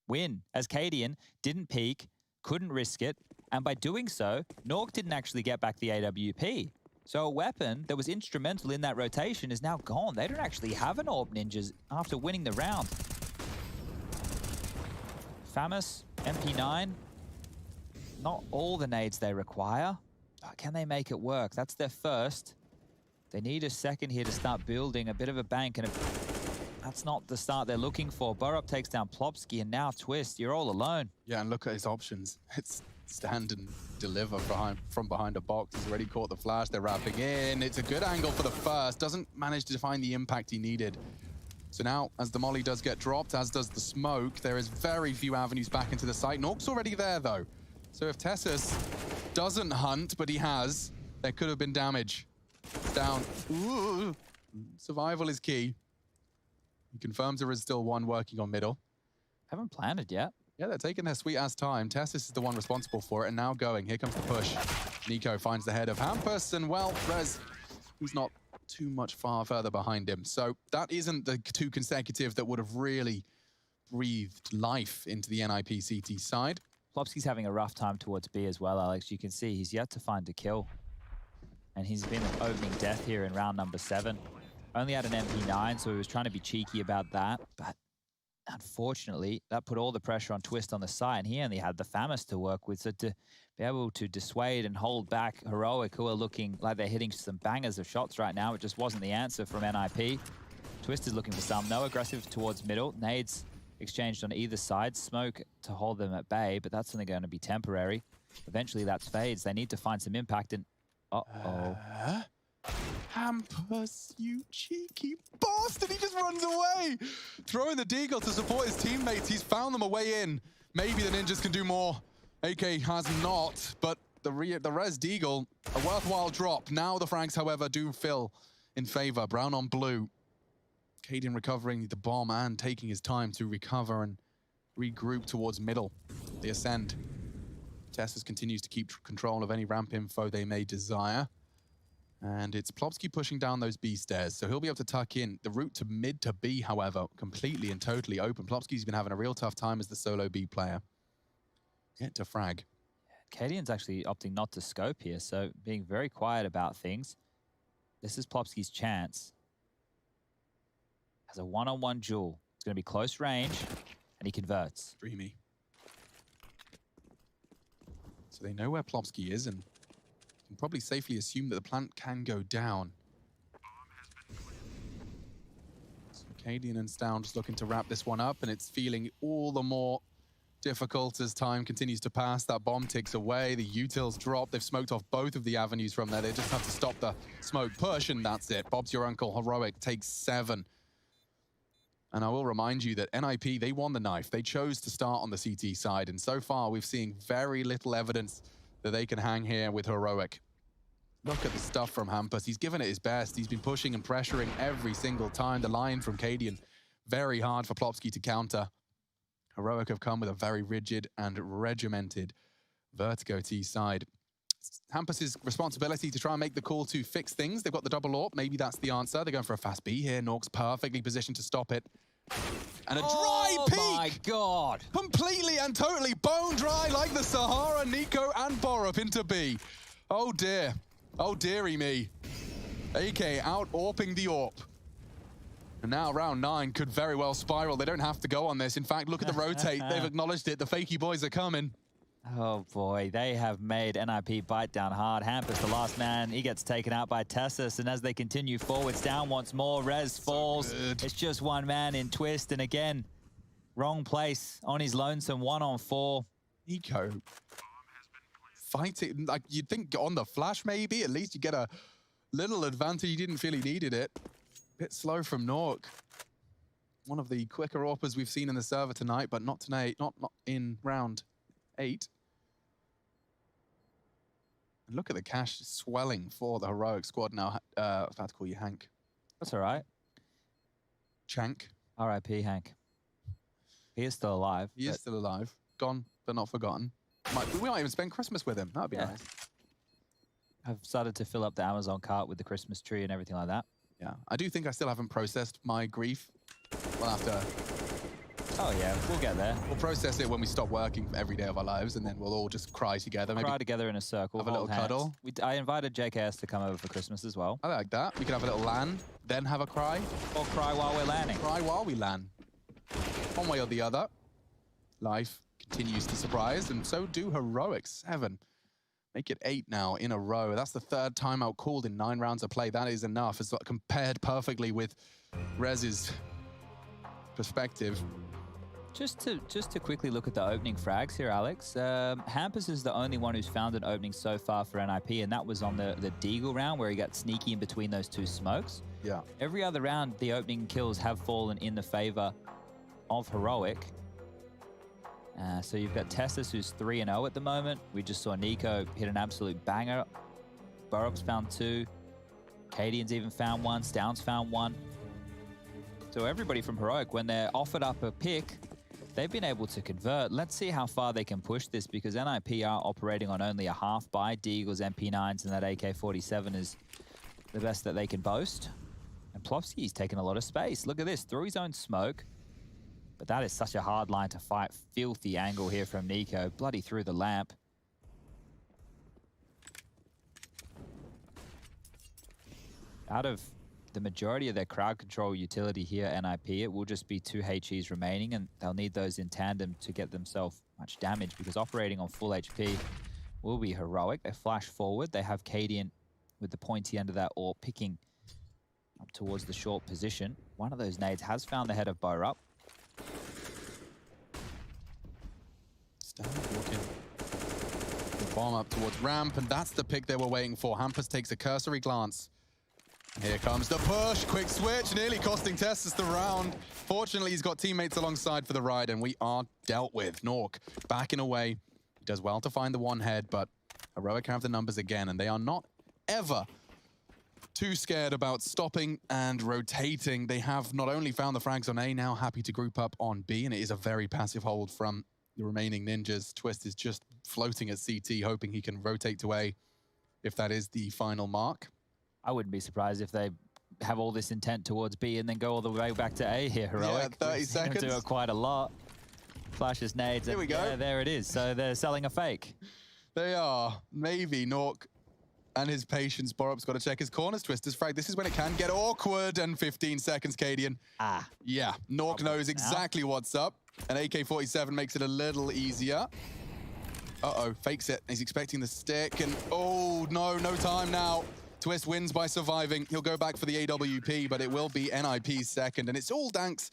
win. As Cadian didn't peek, couldn't risk it, and by doing so, Nork didn't actually get back the AWP. So a weapon that was instrumental in that rotation is now gone. They don't actually have an AWP Ninjas after winning the round. Famous, MP9, not all the nades they require, but can they make it work? That's their first. They need a second here to start building a bit of a bank, and that's not the start they're looking for. Burrup takes down Plopsky, and now Twist, you're all alone. Yeah, and look at his options. It's stand and deliver from behind a box. He's already caught the flash. They're wrapping in. It's a good angle for the first. Doesn't manage to find the impact he needed. So now, as the molly does get dropped, as does the smoke, there is very few avenues back into the site. Nork's already there, though. So if Tessus doesn't hunt, but he has, there could have been damage. Down. Ooh. Survival is key. He confirms there is still one working on middle. Haven't planted yet. Yeah, they're taking their sweet-ass time. Tessus is the one responsible for it, and now going. Here comes the push. Nico finds the head of Hampus, and, well, Rez, he's not too much further behind him. So that isn't the two consecutive that would have really breathed life into the NIP CT side. Plopsky's having a rough time towards B as well, Alex. You can see he's yet to find a kill. And he's been an opening death here in round number 7. Only had an MP9, so he was trying to be cheeky about that, but unfortunately, that put all the pressure on Twist on the side, and he only had the Famous to work with. So to be able to dissuade and hold back Heroic, who are looking like they're hitting some bangers of shots right now, it just wasn't the answer from NIP. Twist is looking for some. No aggressive towards middle. Nades exchanged on either side. Smoke to hold them at bay, but that's only going to be temporary. Eventually, that's fades. They need to find some impact, and uh-oh. Hampus, you cheeky bastard, he just runs away. Throwing the deagle to support his teammates. He's found them a way in. Maybe the ninjas can do more. AK has not, but the res deagle, a worthwhile drop. Now the Franks, however, do fill in favor. Brown on blue. Cadian recovering the bomb and taking his time to recover and regroup towards middle. They ascend. Tessus continues to keep control of any ramp info they may desire. And it's Plopsky pushing down those B stairs, so he'll be able to tuck in. The route to mid to B, however, completely and totally open. Plopsky's been having a real tough time as the solo B player. Get to frag. Cadian's actually opting not to scope here, so being very quiet about things. This is Plopsky's chance. Has a one-on-one duel. It's going to be close range, and he converts. Dreamy. So they know where Plopsky is, and can probably safely assume that the plant can go down. So Cadian and Stown just looking to wrap this one up, and it's feeling all the more difficult as time continues to pass. That bomb ticks away, the utils drop. They've smoked off both of the avenues from there. They just have to stop the smoke push, and that's it. Bob's your uncle. Heroic takes 7. And I will remind you that NIP, they won the knife. They chose to start on the CT side, and so far we've seen very little evidence that they can hang here with Heroic. Look at the stuff from Hampus. He's given it his best. He's been pushing and pressuring every single time. The line from Cadian, very hard for Plopsky to counter. Heroic have come with a very rigid and regimented Vertigo T side. It's Hampus's responsibility to try and make the call to fix things. They've got the double AWP. Maybe that's the answer. They're going for a fast B here. Nork's perfectly positioned to stop it. And a dry peak! Oh my God! Completely and totally bone dry like the Sahara. Nico and Borup into B. Oh dear. Oh dearie me. AK out AWPing the AWP. And now round 9 could very well spiral. They don't have to go on this. In fact, look at the rotate. They've acknowledged it. The fakey boys are coming. Oh boy, they have made NIP bite down hard. Hampus, the last man, he gets taken out by Tessus, and as they continue forwards, down once more, Rez falls. It's just one man in Twist, and again, wrong place on his lonesome 1-on-4. Nico fighting. Like, you'd think on the flash, maybe, at least you get a little advantage. You didn't feel he needed it. Bit slow from Nork. One of the quicker AWPers we've seen in the server tonight, but not tonight, not in round 8. And look at the cash swelling for the heroic squad now. I was about to call you Hank. That's all right. Chank. R.I.P. Hank. He is still alive. He is still alive. Gone, but not forgotten. We might even spend Christmas with him. That'd be nice. I've started to fill up the Amazon cart with the Christmas tree and everything like that. Yeah, I do think I still haven't processed my grief. We'll have to... Oh yeah, we'll get there. We'll process it when we stop working every day of our lives, and then we'll all just cry together. Maybe cry together in a circle. Have a little cuddle. I invited JKS to come over for Christmas as well. I like that. We can have a little LAN, then have a cry. Or cry while we're landing. Cry while we LAN. One way or the other. Life continues to surprise, and so do heroic. 7. Make it 8 now in a row. That's the 3rd timeout called in 9 rounds of play. That is enough. It's compared perfectly with Rez's perspective. Just to quickly look at the opening frags here, Alex. Hampus is the only one who's found an opening so far for NIP, and that was on the Deagle round where he got sneaky in between those 2 smokes. Yeah. Every other round, the opening kills have fallen in the favor of heroic. So you've got Tessus, who's 3-0 at the moment. We just saw Nico hit an absolute banger. Burup's found 2. Cadian's even found 1. Stoun's found 1. So everybody from heroic, when they're offered up a pick, they've been able to convert. Let's see how far they can push this, because NIP are operating on only a half buy. Deagles, MP9s, and that AK-47 is the best that they can boast. And Plofsky's taken a lot of space. Look at this, through his own smoke. But that is such a hard line to fight. Filthy angle here from Nico. Bloody through the lamp. Out of the majority of their crowd control utility here, NIP, it will just be 2 HEs remaining, and they'll need those in tandem to get themselves much damage, because operating on full HP will be heroic. They flash forward. They have Cadian with the pointy end of that AWP picking up towards the short position. One of those nades has found the head of Borup. Walking the bomb up towards ramp, and that's the pick they were waiting for. Hampus takes a cursory glance. Here comes the push, quick switch, nearly costing Tessus the round. Fortunately, he's got teammates alongside for the ride, and we are dealt with. Nork backing away. He does well to find the 1 head, but heroic have the numbers again, and they are not ever too scared about stopping and rotating. They have not only found the frags on A, now happy to group up on B, and it is a very passive hold from the remaining ninjas. Twist is just floating at CT, hoping he can rotate to A if that is the final mark. I wouldn't be surprised if they have all this intent towards B and then go all the way back to A here, heroic. Yeah, 30 seconds. Do it quite a lot. Flashes nades. Here we go. Yeah, there it is. So they're selling a fake. They are. Maybe Nork and his patience. Borup's got to check his corners. Twister's frag. This is when it can get awkward. And 15 seconds, Cadian. Yeah, Nork knows exactly what's up. An AK-47 makes it a little easier. Uh-oh, fakes it. He's expecting the stick, and oh, no time now. Twist wins by surviving. He'll go back for the AWP, but it will be NIP's second, and it's all thanks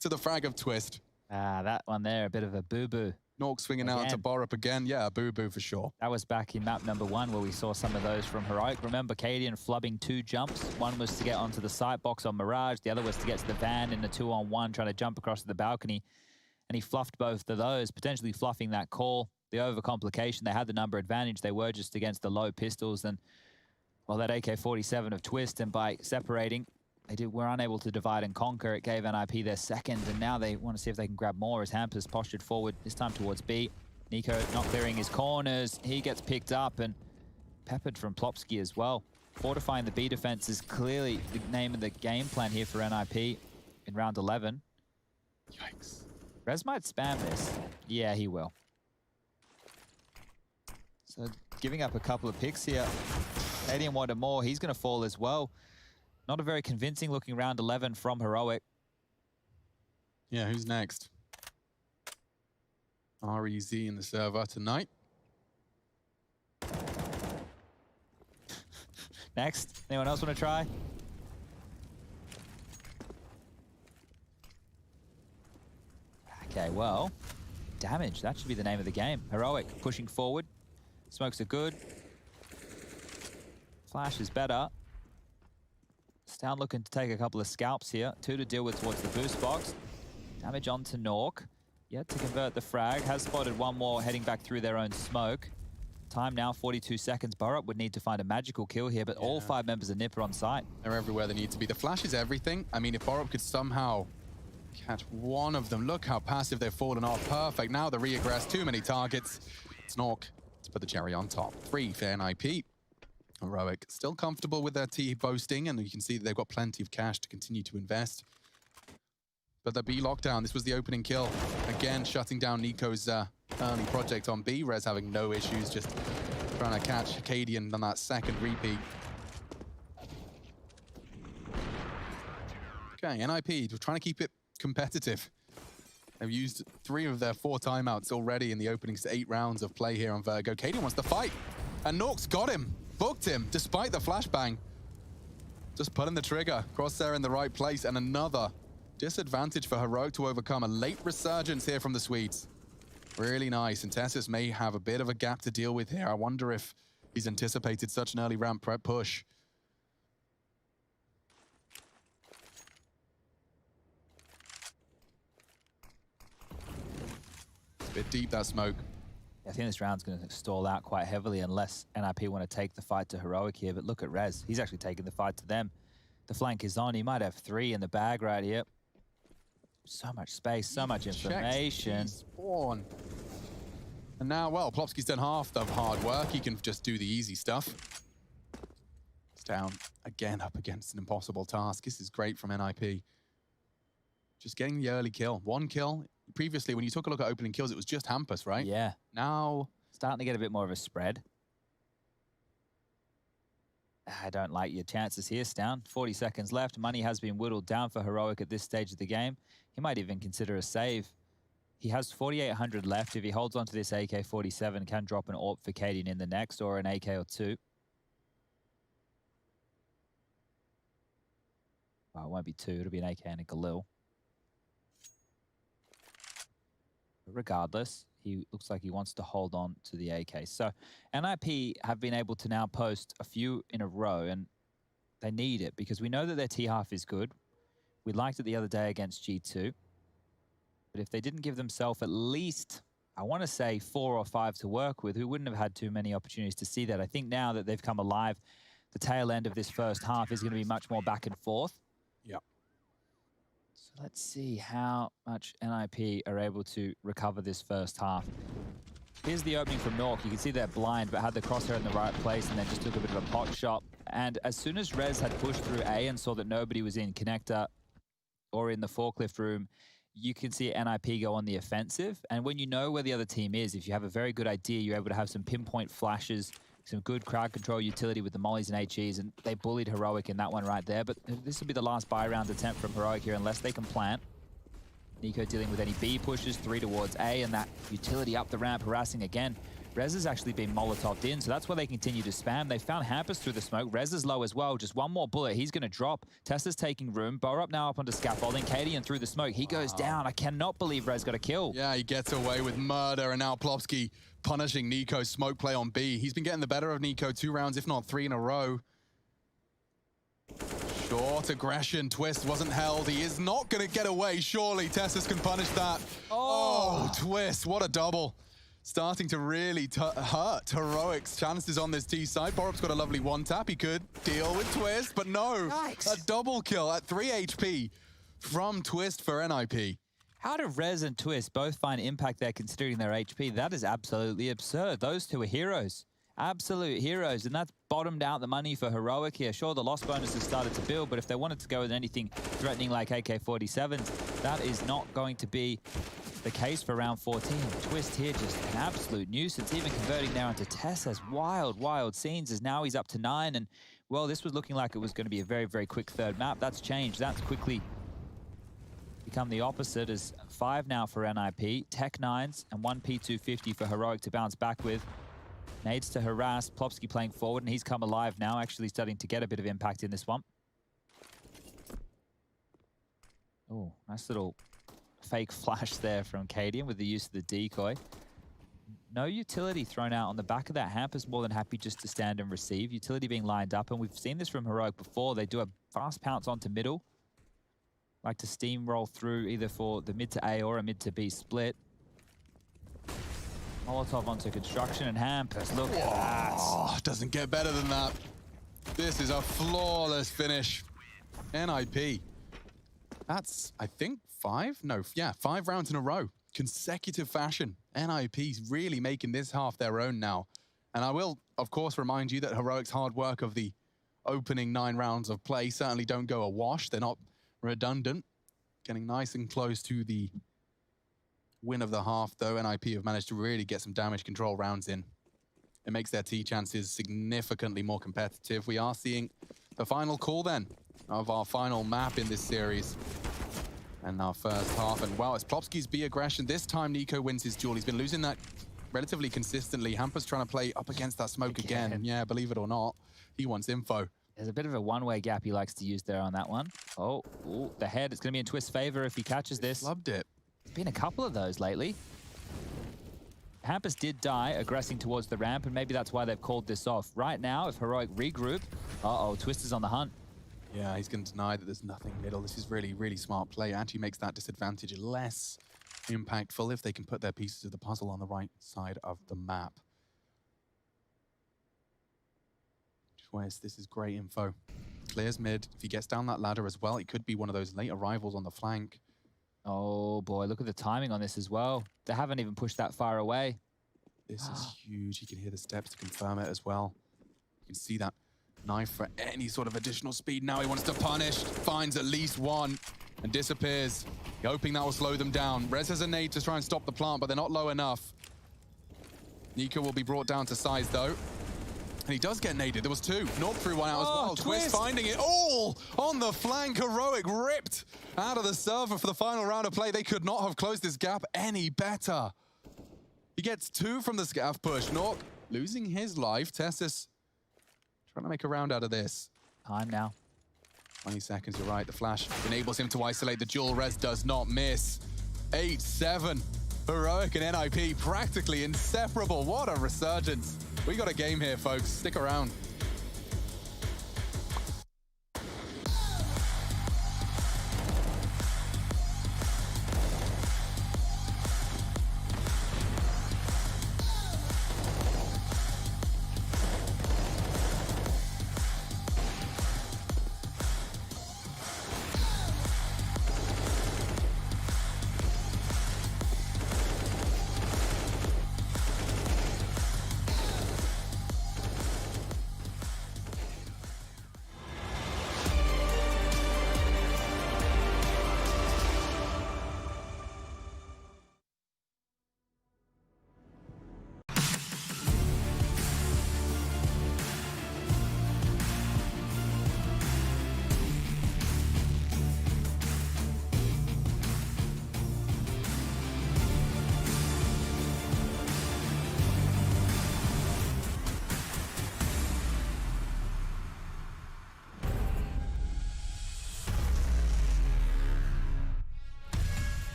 to the frag of Twist. That one there, a bit of a boo-boo. Nork swinging out to Borup again. Yeah, a boo-boo for sure. That was back in map number 1 where we saw some of those from heroic. Remember, Cadian flubbing 2 jumps. One was to get onto the sight box on Mirage. The other was to get to the van in a 2-on-1, trying to jump across to the balcony. And he fluffed both of those, potentially fluffing that call. The overcomplication, they had the number advantage. They were just against the low pistols. And, well, that AK-47 of Twist, and by separating, were unable to divide and conquer. It gave NIP their second, and now they want to see if they can grab more as Hampus postured forward, this time towards B. Nico not clearing his corners. He gets picked up and peppered from Plopsky as well. Fortifying the B defense is clearly the name of the game plan here for NIP in round 11. Yikes. Rez might spam this. Yeah, he will. So giving up a couple of picks here. Cadian wanted more. He's going to fall as well. Not a very convincing looking round 11 from heroic. Yeah, who's next? REZ in the server tonight. Next. Anyone else want to try? Okay, well, damage. That should be the name of the game. Heroic pushing forward. Smokes are good. Flash is better. Stown looking to take a couple of scalps here. 2 to deal with towards the boost box. Damage onto Nork. Yet to convert the frag. Has spotted one more heading back through their own smoke. Time now, 42 seconds. Borup would need to find a magical kill here, but all 5 members of NiP are on site. They're everywhere they need to be. The flash is everything. I mean, if Borup could somehow catch one of them. Look how passive they've fallen off. Perfect. Now the re-aggress. Too many targets. It's Nork to put the cherry on top. 3 for NIP. Heroic still comfortable with their T boasting, and you can see that they've got plenty of cash to continue to invest. But the B lockdown, this was the opening kill. Again, shutting down Nico's early project on B. Rez having no issues, just trying to catch Hadian on that second repeat. Okay, NIP, we're trying to keep it competitive. They've used 3 of their 4 timeouts already in the opening 8 rounds of play here on Virgo. Cadian wants to fight, and Nork's got him, booked him, despite the flashbang. Just putting the trigger, crosshair in the right place, and another disadvantage for Heroic to overcome. A late resurgence here from the Swedes. Really nice, and Tessus may have a bit of a gap to deal with here. I wonder if he's anticipated such an early ramp prep push. It's a bit deep, that smoke. I think this round's going to stall out quite heavily unless NIP want to take the fight to Heroic here. But look at Rez. He's actually taking the fight to them. The flank is on. He might have 3 in the bag right here. So much space, so much information. Spawn. And now, well, Plopsky's done half the hard work. He can just do the easy stuff. It's down again up against an impossible task. This is great from NIP. Just getting the early kill. 1 kill. Previously, when you took a look at opening kills, it was just Hampus, right? Yeah. Now, starting to get a bit more of a spread. I don't like your chances here, Stown. 40 seconds left. Money has been whittled down for Heroic at this stage of the game. He might even consider a save. He has 4,800 left. If he holds on to this AK-47, can drop an AWP for Cadian in the next, or an AK or 2. Well, it won't be 2. It'll be an AK and a Galil. But regardless, he looks like he wants to hold on to the AK. So NIP have been able to now post a few in a row, and they need it because we know that their T-half is good. We liked it the other day against G2. But if they didn't give themselves at least, I want to say 4 or 5 to work with, who wouldn't have had too many opportunities to see that. I think now that they've come alive, the tail end of this first half is going to be much more back and forth. Yep. So let's see how much NIP are able to recover this first half. Here's the opening from Nork. You can see they're blind, but had the crosshair in the right place and then just took a bit of a pot shot. And as soon as Rez had pushed through A and saw that nobody was in connector or in the forklift room, you can see NIP go on the offensive. And when you know where the other team is, if you have a very good idea, you're able to have some pinpoint flashes, some good crowd control utility with the mollies and HEs, and they bullied Heroic in that one right there. But this will be the last buy round attempt from Heroic here, unless they can plant. Nico dealing with any B pushes, 3 towards A, and that utility up the ramp, harassing again. Rez has actually been Molotoved in, so that's where they continue to spam. They found Hampus through the smoke. Rez is low as well. Just one more bullet. He's going to drop. Tessa's taking room. Borup now up onto scaffolding. Cadian through the smoke. He goes down. I cannot believe Rez got a kill. Yeah, he gets away with murder, and now Plopsky punishing Nico's smoke play on B. He's been getting the better of Nico 2 rounds, if not 3 in a row. Short aggression. Twist wasn't held. He is not going to get away. Surely Tessus can punish that. Oh, Twist. What a double. Starting to really hurt Heroic's chances on this T side. Borup's got a lovely 1-tap. He could deal with Twist, but no. Yikes. A double kill at 3 HP from Twist for NIP. How do Rez and Twist both find impact there considering their HP? That is absolutely absurd. Those two are heroes. Absolute heroes, and that's bottomed out the money for Heroic here. Sure, the loss bonus has started to build, but if they wanted to go with anything threatening like AK-47s, that is not going to be the case for round 14. Twist here, just an absolute nuisance, even converting now into Tessa's wild, wild scenes, as now he's up to 9, and, well, this was looking like it was going to be a very, very quick third map. That's changed. That's quickly become the opposite, as 5 now for NIP, Tech 9s, and 1 P250 for Heroic to bounce back with. Nades to harass, Plopsky playing forward, and he's come alive now, actually starting to get a bit of impact in this one. Oh, nice little fake flash there from Cadian with the use of the decoy. No utility thrown out on the back of that. Hamper's more than happy just to stand and receive. Utility being lined up, and we've seen this from Heroic before. They do a fast pounce onto middle. Like to steamroll through either for the mid to A or a mid to B split. Molotov onto construction, and Hampus, look at that. Oh, doesn't get better than that. This is a flawless finish. NIP. That's, I think, 5 rounds in a row. Consecutive fashion. NIP's really making this half their own now. And I will, of course, remind you that Heroic's hard work of the opening 9 rounds of play certainly don't go awash. They're not redundant. Getting nice and close to the win of the half, though. NIP have managed to really get some damage control rounds in. It makes their T chances significantly more competitive. We are seeing the final call, then, of our final map in this series. And our first half, and wow, it's Plopski's B aggression. This time Nico wins his duel. He's been losing that relatively consistently. Hamper's trying to play up against that smoke again. Yeah, believe it or not, he wants info. There's a bit of a one-way gap he likes to use there on that one. Oh, ooh, the head. It's going to be in Twist's favor if he catches this. Loved it. There's been a couple of those lately. Hampus did die aggressing towards the ramp, and maybe that's why they've called this off. Right now, if Heroic regroup, uh-oh, Twist is on the hunt. Yeah, he's going to deny that there's nothing middle. This is really, really smart play. It actually makes that disadvantage less impactful if they can put their pieces of the puzzle on the right side of the map. Twist, this is great info. Clears mid. If he gets down that ladder as well, it could be one of those late arrivals on the flank. Oh boy, look at the timing on this as well. They haven't even pushed that far away. This is huge. You can hear the steps to confirm it as well. You can see that knife for any sort of additional speed. Now he wants to punish, finds at least one, and disappears. Hoping that will slow them down. Rez has a nade to try and stop the plant, but they're not low enough. Nico will be brought down to size, though. And he does get naded. There was 2. North threw one out as well. Twist finding it all on the flank. Heroic ripped out of the server for the final round of play. They could not have closed this gap any better. He gets 2 from the scav push. Nork losing his life. Tessus trying to make a round out of this. Time now. 20 seconds, you're right. The flash enables him to isolate the duel. Rez does not miss. 8-7. Heroic and NIP practically inseparable. What a resurgence. We got a game here, folks. Stick around.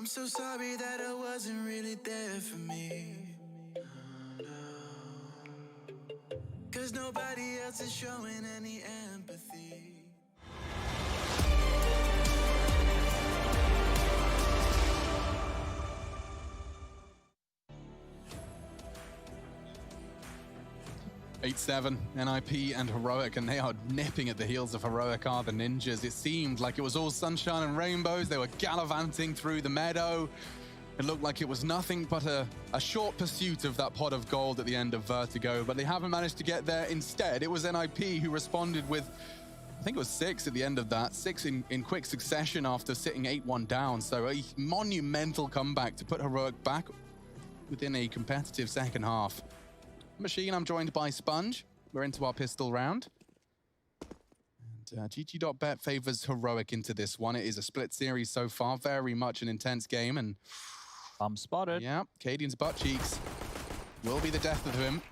I'm so sorry that I wasn't really there for me. 'Cause nobody else is showing any empathy. (8-7), NIP and Heroic, and they are nipping at the heels of Heroic are the Ninjas. It seemed like it was all sunshine and rainbows. They were gallivanting through the meadow. It looked like it was nothing but a short pursuit of that pot of gold at the end of Vertigo, but they haven't managed to get there. Instead, it was NIP who responded with, I think it was 6 at the end of that, 6 in quick succession after sitting 8-1 down. So a monumental comeback to put Heroic back within a competitive second half. Machine, I'm joined by Sponge. We're into our pistol round. And GG.bet favors Heroic into this one. It is a split series so far, very much an intense game. And I'm spotted. Yeah, Cadian's butt cheeks will be the death of him.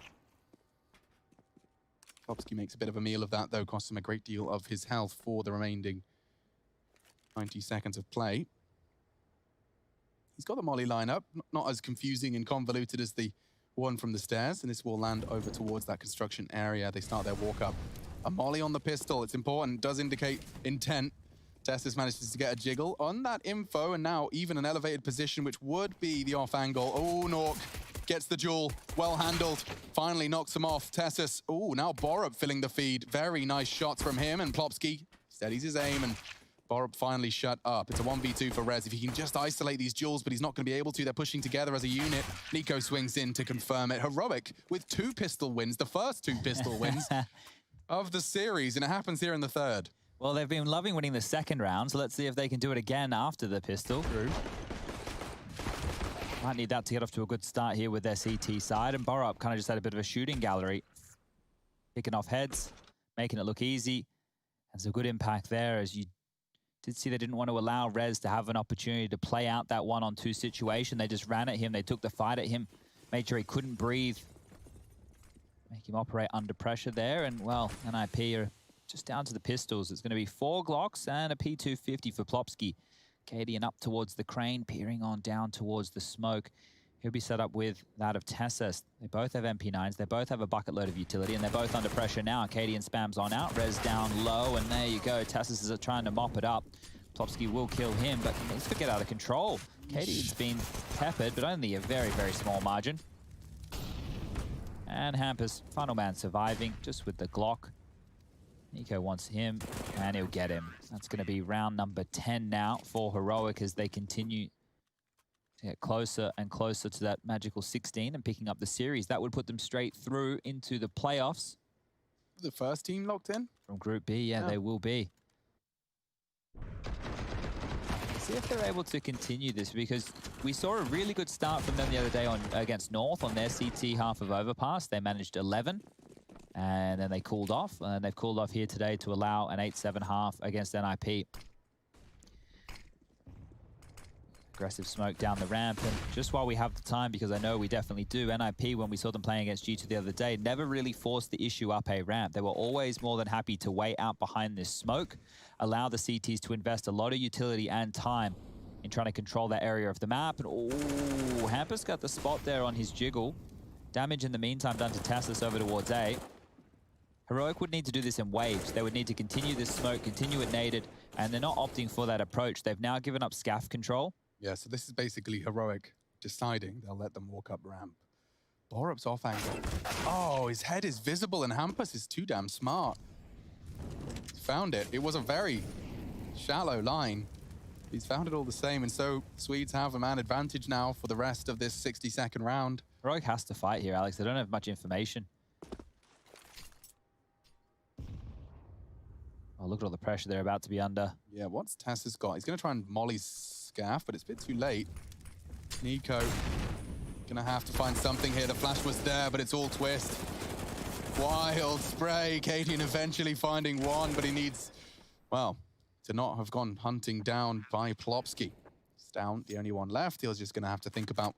Klopski makes a bit of a meal of that, though, costs him a great deal of his health for the remaining 90 seconds of play. He's got the molly lineup, not as confusing and convoluted as the one from the stairs, and this will land over towards that construction area. They start their walk up. A molly on the pistol, it's important, does indicate intent. Testis manages to get a jiggle on that info, and now even an elevated position, which would be the off angle. Oh, Nork gets the jewel, well handled, finally knocks him off. Testis, oh, now Borup filling the feed. Very nice shots from him, and Plopski steadies his aim, and Borup finally shut up. It's a 1v2 for Rez. If he can just isolate these jewels, but he's not going to be able to. They're pushing together as a unit. Nico swings in to confirm it. Heroic with 2 pistol wins, the first 2 pistol wins of the series, and it happens here in the third. Well, they've been loving winning the second round, so let's see if they can do it again after the pistol. True. Might need that to get off to a good start here with their CT side, and Borup kind of just had a bit of a shooting gallery. Picking off heads, making it look easy. And some good impact there, as you did see they didn't want to allow Rez to have an opportunity to play out that 1-on-2 situation. They just ran at him. They took the fight at him, made sure he couldn't breathe. Make him operate under pressure there. And, well, NIP are just down to the pistols. It's going to be 4 Glocks and a P250 for Plopski. Cadian up towards the crane, peering on down towards the smoke. He'll be set up with that of Tessus. They both have MP9s. They both have a bucket load of utility, and they're both under pressure now. Cadian spams on out. Rez down low, and there you go. Tessus is trying to mop it up. Plopski will kill him, but he needs to get out of control. Cadian's been peppered, but only a very, very small margin. And Hampus, final man surviving, just with the Glock. Nico wants him, and he'll get him. That's going to be round number 10 now for Heroic as they continue to get closer and closer to that magical 16 and picking up the series. That would put them straight through into the playoffs. The first team locked in? From Group B, yeah, they will be. See if they're able to continue this, because we saw a really good start from them the other day against North on their CT half of Overpass. They managed 11, and then they cooled off, and they've cooled off here today to allow an 8-7 half against NIP. Aggressive smoke down the ramp, and just while we have the time, because I know we definitely do, NIP, when we saw them playing against G2 the other day, never really forced the issue up a ramp. They were always more than happy to wait out behind this smoke, allow the CTs to invest a lot of utility and time in trying to control that area of the map. And oh, Hampus got the spot there on his jiggle. Damage in the meantime done to Tassus over towards A. Heroic would need to do this in waves. They would need to continue this smoke, continue it naded, and they're not opting for that approach. They've now given up scaff control. Yeah, so this is basically Heroic deciding they'll let them walk up ramp. Borup's off angle. Oh, his head is visible, and Hampus is too damn smart. Found it. It was a very shallow line. He's found it all the same, and so Swedes have a man advantage now for the rest of this 60-second round. Heroic has to fight here, Alex. They don't have much information. Oh, look at all the pressure they're about to be under. Yeah, what's Tassus got? He's going to try and molly Scaff, but it's a bit too late. Nico gonna have to find something here. The flash was there, but it's all twist. Wild spray. Cadian eventually finding one, but he needs, well, to not have gone hunting down by Plopski. It's down, the only one left. He was just gonna have to think about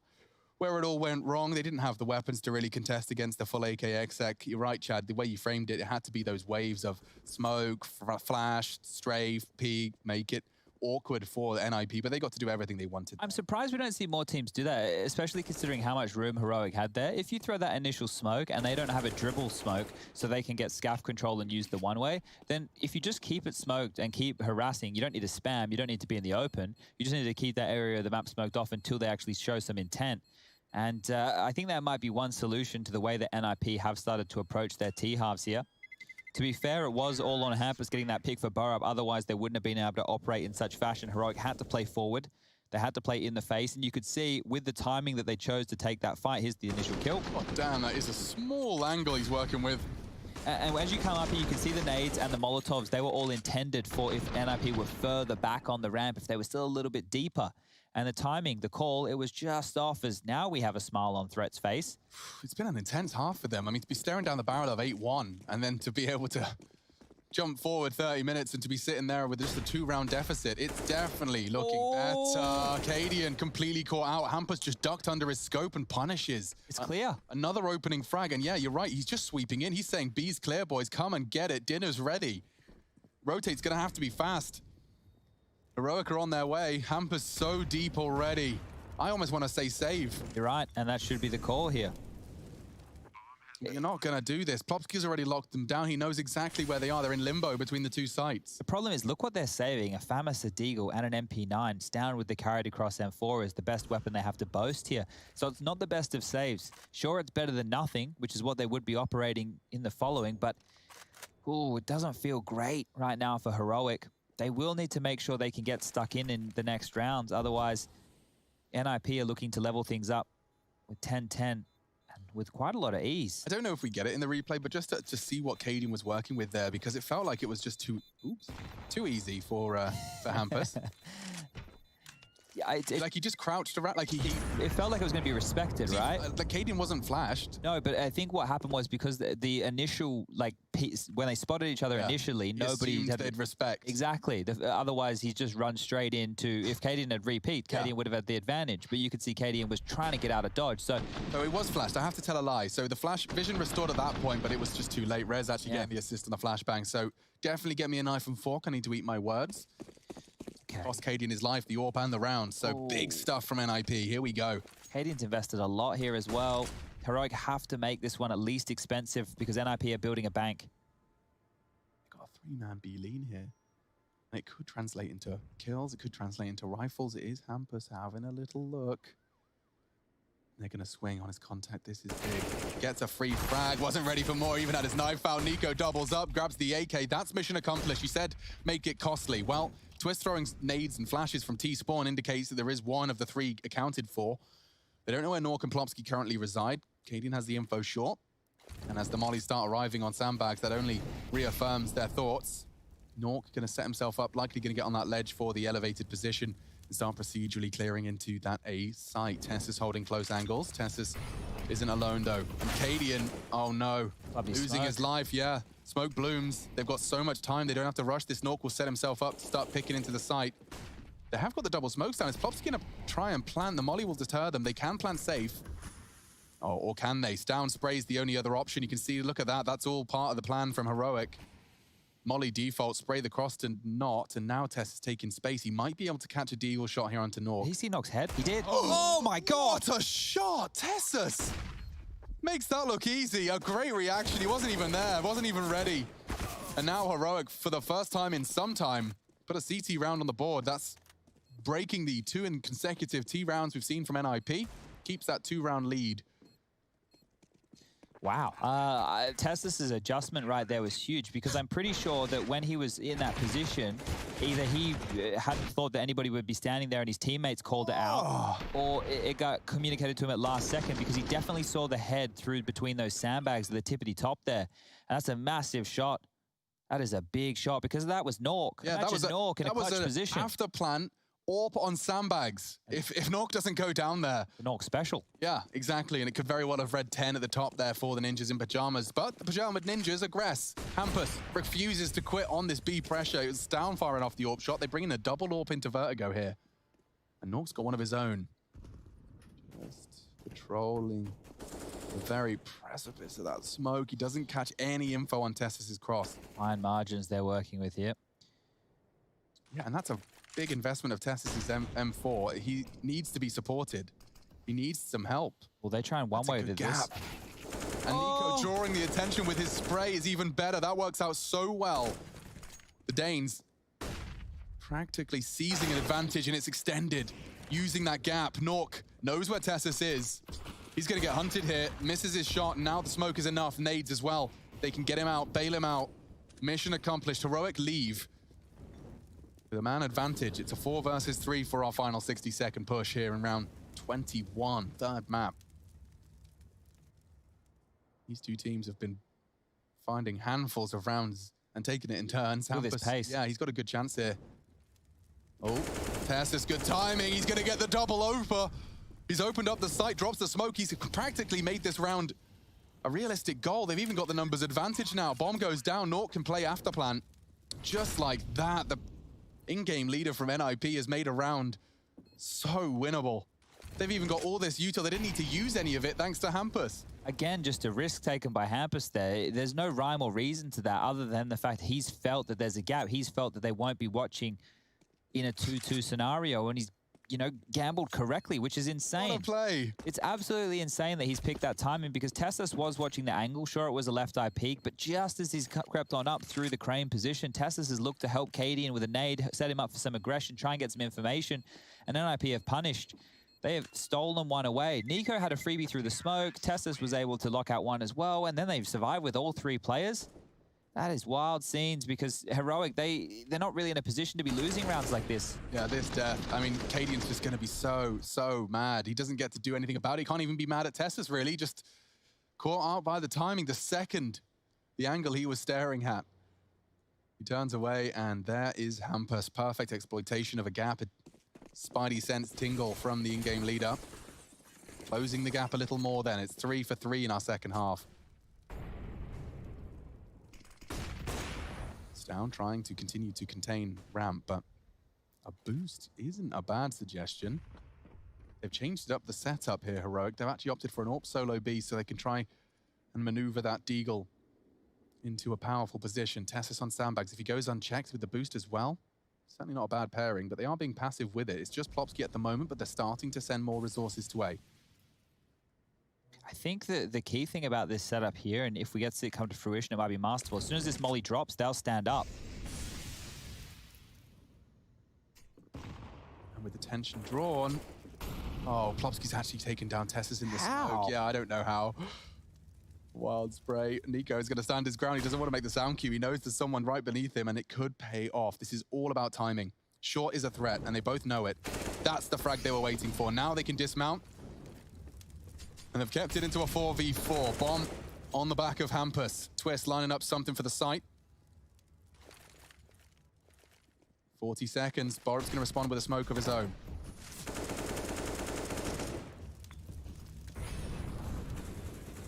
where it all went wrong. They didn't have the weapons to really contest against the full AKXX. You're right, Chad. The way you framed it, it had to be those waves of smoke, flash, strafe, peek, make it. awkward for the NIP, but they got to do everything they wanted. I'm surprised we don't see more teams do that, especially considering how much room Heroic had there. If you throw that initial smoke and they don't have a dribble smoke so they can get scaff control and use the one-way, then if you just keep it smoked and keep harassing, you don't need to spam, you don't need to be in the open. You just need to keep that area of the map smoked off until they actually show some intent. And I think that might be one solution to the way that NIP have started to approach their T-halves here. To be fair, it was all on Hampus getting that pick for Burrow. Otherwise, they wouldn't have been able to operate in such fashion. Heroic had to play forward. They had to play in the face. And you could see with the timing that they chose to take that fight, here's the initial kill. Oh, damn, that is a small angle he's working with. And as you come up here, you can see the nades and the Molotovs. They were all intended for if NIP were further back on the ramp, if they were still a little bit deeper. And the timing, the call, it was just off as now we have a smile on Threat's face. It's been an intense half for them. I mean, to be staring down the barrel of 8-1 and then to be able to jump forward 30 minutes and to be sitting there with just a 2-round deficit, it's definitely looking better. Cadian completely caught out. Hampus just ducked under his scope and punishes. It's clear. Another opening frag, and yeah, you're right. He's just sweeping in. He's saying, B's clear, boys. Come and get it. Dinner's ready. Rotate's going to have to be fast. Heroic are on their way. Hampus so deep already. I almost want to say save. You're right, and that should be the call here. You're not going to do this. Plopsky's already locked them down. He knows exactly where they are. They're in limbo between the two sites. The problem is, look what they're saving. A FAMAS, a Deagle, and an MP9. Down with the carried across M4 is the best weapon they have to boast here. So it's not the best of saves. Sure, it's better than nothing, which is what they would be operating in the following, but ooh, it doesn't feel great right now for Heroic. They will need to make sure they can get stuck in the next rounds. Otherwise, NIP are looking to level things up with 10-10 and with quite a lot of ease. I don't know if we get it in the replay, but just to see what Cadian was working with there, because it felt like it was just too easy for Hampus. Yeah, like he just crouched around, like it felt like it was going to be respected, right? Like Cadian wasn't flashed. No, but I think what happened was because the initial, like, when they spotted each other initially, nobody had they'd respect. Exactly. Otherwise, he's just run straight into, if Cadian had repeat, Cadian would have had the advantage. But you could see Cadian was trying to get out of dodge. So it was flashed. I have to tell a lie. So the flash vision restored at that point, but it was just too late. Rez actually getting the assist on the flashbang. So definitely get me a knife and fork. I need to eat my words. Cost Cadian his life, the AWP and the round. So big stuff from NIP. Here we go. Cadian's invested a lot here as well. Heroic have to make this one at least expensive because NIP are building a bank. Got a 3-man B lean here. And it could translate into kills. It could translate into rifles. It is Hampus having a little look. They're going to swing on his contact. This is big. Gets a free frag. Wasn't ready for more. Even had his knife out. Nico doubles up, grabs the AK. That's mission accomplished. He said, make it costly. Well, Twist throwing nades and flashes from T-Spawn indicates that there is one of the 3 accounted for. They don't know where Nork and Plopsky currently reside. Cadian has the info short. And as the mollies start arriving on sandbags, that only reaffirms their thoughts. Nork going to set himself up, likely going to get on that ledge for the elevated position and start procedurally clearing into that A site. Tessus holding close angles. Tessus isn't alone, though. And Cadian, oh no, losing his life, Smoke blooms. They've got so much time. They don't have to rush. This Nork will set himself up to start picking into the site. They have got the double smokes down. Is Plopsky going to try and plant? The molly will deter them. They can plant safe. Oh, or can they? Down sprays the only other option. You can see, look at that. That's all part of the plan from Heroic. Molly default, spray the cross to not, and now Tess is taking space. He might be able to catch a deagle shot here onto Nork. Did he see Nock's head? He did. Oh my God! What a shot! Tessus makes that look easy. A great reaction. He wasn't even there. Wasn't even ready. And now Heroic, for the first time in some time, put a CT round on the board. That's breaking the 2 consecutive T rounds we've seen from NIP. Keeps that 2-round lead. Wow. Tessus's adjustment right there was huge because I'm pretty sure that when he was in that position, either he hadn't thought that anybody would be standing there and his teammates called it out, or it got communicated to him at last second because he definitely saw the head through between those sandbags at the tippity top there. And that's a massive shot. That is a big shot because that was Nork. Yeah, that was Nork in a clutch position. After plant. AWP on sandbags. If Nork doesn't go down there. The Nork special. Yeah, exactly. And it could very well have read 10 at the top there for the ninjas in pajamas. But the pajama ninjas aggress. Hampus refuses to quit on this B pressure. It was down far enough the AWP shot. They bring in a double AWP into Vertigo here. And Nork's got one of his own. Just patrolling the very precipice of that smoke. He doesn't catch any info on Tessus's cross. Fine margins they're working with here. Yeah, and that's a big investment of Tessus's M4. He needs to be supported. He needs some help. Well, they try and one-way to this. And Nico drawing the attention with his spray is even better. That works out so well. The Danes practically seizing an advantage, and it's extended. Using that gap. Nork knows where Tessus is. He's going to get hunted here. Misses his shot. Now the smoke is enough. Nades as well. They can get him out, bail him out. Mission accomplished. Heroic leave. With a man advantage, it's a 4 versus 3 for our final 60-second push here in round 21, third map. These two teams have been finding handfuls of rounds and taking it in turns. With his pace. Yeah, he's got a good chance here. Oh, Tessus, good timing. He's going to get the double over. He's opened up the site, drops the smoke. He's practically made this round a realistic goal. They've even got the numbers advantage now. Bomb goes down. Nork can play after plan. Just like that, the in-game leader from NIP has made a round so winnable. They've even got all this util. They didn't need to use any of it thanks to Hampus. Again, just a risk taken by Hampus there. There's no rhyme or reason to that other than the fact he's felt that there's a gap. He's felt that they won't be watching in a 2-2 scenario, and he's, you know, gambled correctly, which is insane. What a play. It's absolutely insane that he's picked that timing because Tessus was watching the angle. Sure, it was a left eye peak, but just as he's crept on up through the crane position, Tessus has looked to help Cadian with a nade, set him up for some aggression, try and get some information, and NIP have punished. They have stolen one away. Nico had a freebie through the smoke. Tessus was able to lock out one as well, and then they've survived with all 3 players. That is wild scenes because Heroic, they're not really in a position to be losing rounds like this. Yeah, this death. I mean, Cadian's just going to be so mad. He doesn't get to do anything about it. He can't even be mad at Tessus, really. Just caught out by the timing. The second, the angle he was staring at. He turns away, and there is Hampus. Perfect exploitation of a gap. A Spidey sense tingle from the in-game leader. Closing the gap a little more then. It's 3 for 3 in our second half. Down, trying to continue to contain ramp, but a boost isn't a bad suggestion. They've changed up the setup here, Heroic. They've actually opted for an AWP solo B so they can try and maneuver that Deagle into a powerful position. Tessus on sandbags. If he goes unchecked with the boost as well, certainly not a bad pairing, but they are being passive with it. It's just Plopsky at the moment, but they're starting to send more resources to A. I think that the key thing about this setup here, and if we get to see it come to fruition, it might be masterful. As soon as this molly drops, they'll stand up. And with the tension drawn, oh, Plopsky's actually taken down Tessus in the smoke. Yeah, I don't know how. Wild spray. Nico is going to stand his ground. He doesn't want to make the sound cue. He knows there's someone right beneath him, and it could pay off. This is all about timing. Short is a threat, and they both know it. That's the frag they were waiting for. Now they can dismount. And they've kept it into a 4v4. Bomb on the back of Hampus. Twist lining up something for the site. 40 seconds. Borup's going to respond with a smoke of his own.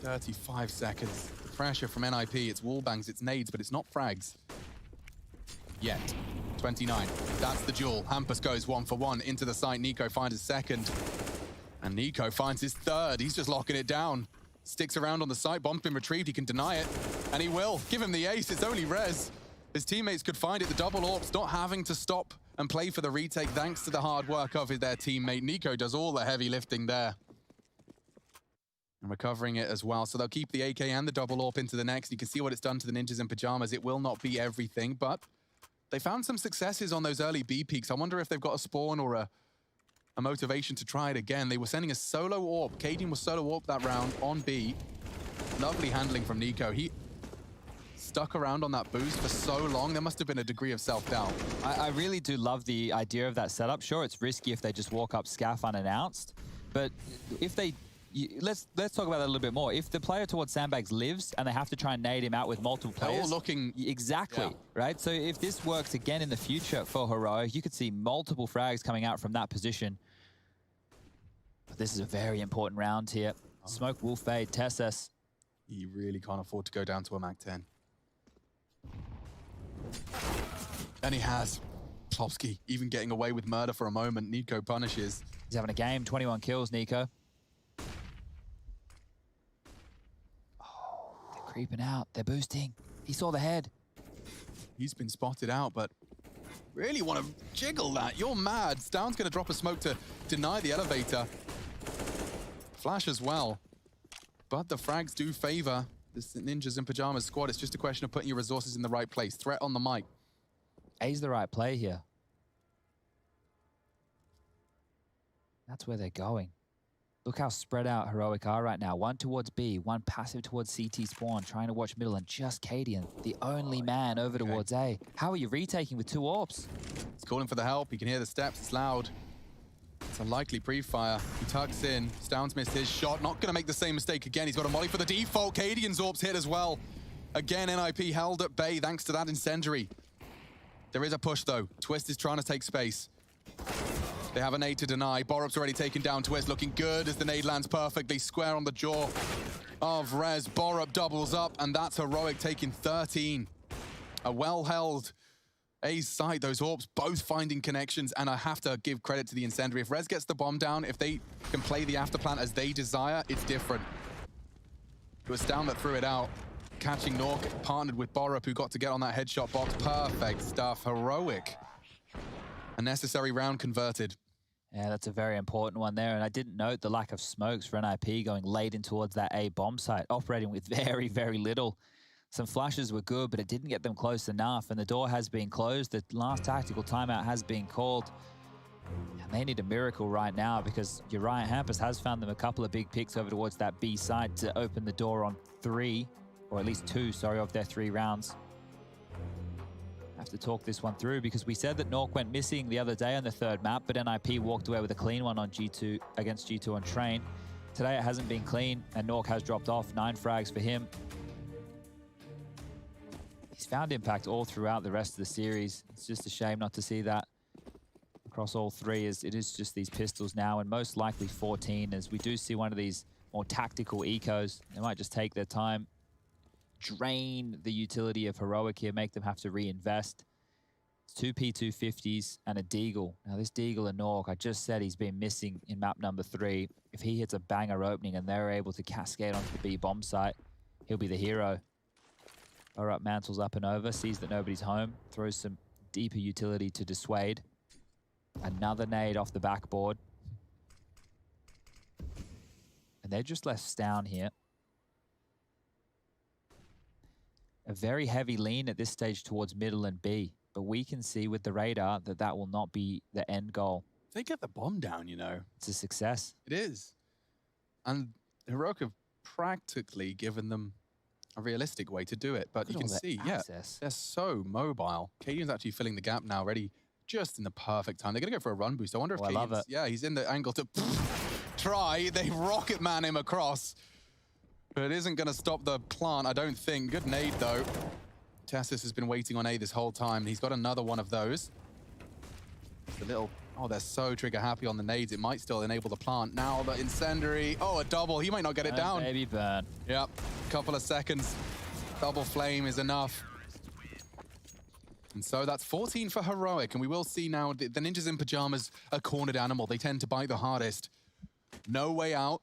"35 seconds. The pressure from NIP. It's wall bangs, it's nades, but it's not frags. Yet. 29. That's the duel. Hampus goes 1 for 1 into the site. Nico finds his second. And Nico finds his third. He's just locking it down. Sticks around on the site. Bomb's been retrieved. He can deny it. And he will. Give him the ace. It's only res. His teammates could find it. The double AWPs not having to stop and play for the retake thanks to the hard work of their teammate. Nico does all the heavy lifting there. And recovering it as well. So they'll keep the AK and the double AWP into the next. You can see what it's done to the ninjas in pajamas. It will not be everything, but they found some successes on those early B peaks. I wonder if they've got a spawn or a motivation to try it again. They were sending a solo AWP. Cadian was solo AWP that round on B. Lovely handling from Nico. He stuck around on that boost for so long. There must have been a degree of self-doubt. I really do love the idea of that setup. Sure, it's risky if they just walk up scaff unannounced, but if they... Let's talk about that a little bit more. If the player towards sandbags lives and they have to try and nade him out with multiple players... They're all looking... Exactly, yeah. Right? So if this works again in the future for Heroic, you could see multiple frags coming out from that position. But this is a very important round here. Smoke will fade. Tessus. He really can't afford to go down to a MAC-10. And he has. Plopsky even getting away with murder for a moment. Nico punishes. He's having a game. 21 kills, Nico. Creeping out. They're boosting. He saw the head. He's been spotted out, but really want to jiggle that. You're mad. Stound's going to drop a smoke to deny the elevator. Flash as well. But the frags do favor this Ninjas in Pajamas squad. It's just a question of putting your resources in the right place. Threat on the mic. A's the right play here. That's where they're going. Look how spread out Heroic are right now. One towards B, one passive towards CT spawn, trying to watch middle, and just Cadian, the only man over towards A. How are you retaking with 2 AWPs? He's calling for the help. You can hear the steps. It's loud. It's a likely pre-fire. He tucks in. Stound's missed his shot. Not going to make the same mistake again. He's got a molly for the default. Cadian's AWP's hit as well. Again, NIP held at bay thanks to that incendiary. There is a push, though. Twist is trying to take space. They have a nade to deny. Borup's already taken down. Twist looking good as the nade lands perfectly. Square on the jaw of Rez. Borup doubles up, and that's Heroic taking 13. A well-held A's side. Those AWPs both finding connections, and I have to give credit to the incendiary. If Rez gets the bomb down, if they can play the afterplant as they desire, it's different. It was Stound that threw it out. Catching Nork, partnered with Borup, who got to get on that headshot box. Perfect stuff. Heroic. A necessary round converted. Yeah, that's a very important one there. And I didn't note the lack of smokes for NIP going late in towards that A bomb site, operating with very, very little. Some flashes were good, but it didn't get them close enough. And the door has been closed. The last tactical timeout has been called. And they need a miracle right now because Uriah Hampus has found them a couple of big picks over towards that B side to open the door on 3, or at least 2, sorry, of their 3 rounds. Have to talk this one through because we said that Nork went missing the other day on the 3rd map, but NIP walked away with a clean one on G2 against G2 on Train. Today it hasn't been clean, and Nork has dropped off. 9 frags for him. He's found impact all throughout the rest of the series. It's just a shame not to see that across all 3, as it is just these pistols now, and most likely 14, as we do see one of these more tactical ecos. They might just take their time, drain the utility of Heroic here, make them have to reinvest. It's 2 P250s and a Deagle. Now this Deagle and Nork, I just said he's been missing in map number 3. If he hits a banger opening and they're able to cascade onto the B bomb site, he'll be the hero. Borup mantles up and over, sees that nobody's home, throws some deeper utility to dissuade. Another nade off the backboard. And they're just left down here. A very heavy lean at this stage towards middle and B, but we can see with the radar that that will not be the end goal. They get the bomb down, you know. It's a success. It is. And Heroic have practically given them a realistic way to do it, but you can see, access. They're so mobile. Cadian's actually filling the gap now, ready just in the perfect time. They're going to go for a run boost. I wonder if I love it. Yeah, he's in the angle to try. They rocket man him across. But it isn't going to stop the plant, I don't think. Good nade, though. Tassis has been waiting on A this whole time. He's got another one of those. The little... Oh, they're so trigger happy on the nades. It might still enable the plant. Now the incendiary. Oh, a double. He might not get it down. Baby burn. Yep. Couple of seconds. Double flame is enough. And so that's 14 for Heroic. And we will see now the Ninjas in Pajamas, a cornered animal. They tend to bite the hardest. No way out.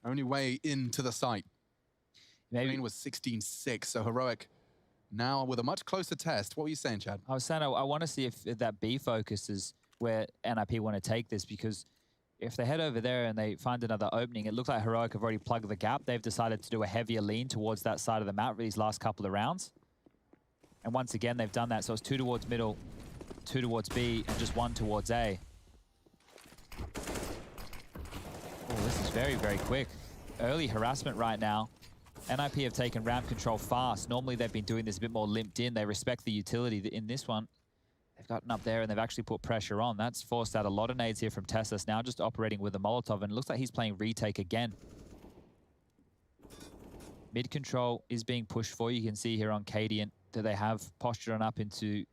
Only way into the site. Maybe was 16-6, so Heroic now with a much closer test. What were you saying, Chad? I was saying I want to see if that B focus is where NIP want to take this, because if they head over there and they find another opening, it looks like Heroic have already plugged the gap. They've decided to do a heavier lean towards that side of the map for these last couple of rounds. And once again, they've done that. So it's 2 towards middle, 2 towards B, and just 1 towards A. Oh, this is very, very quick. Early harassment right now. NIP have taken ramp control fast. Normally they've been doing this a bit more limped in. They respect the utility. In this one, they've gotten up there and they've actually put pressure on. That's forced out a lot of nades here from Tessus, now just operating with a Molotov, and it looks like he's playing retake again. Mid control is being pushed for. You can see here on Cadian that they have postured on up into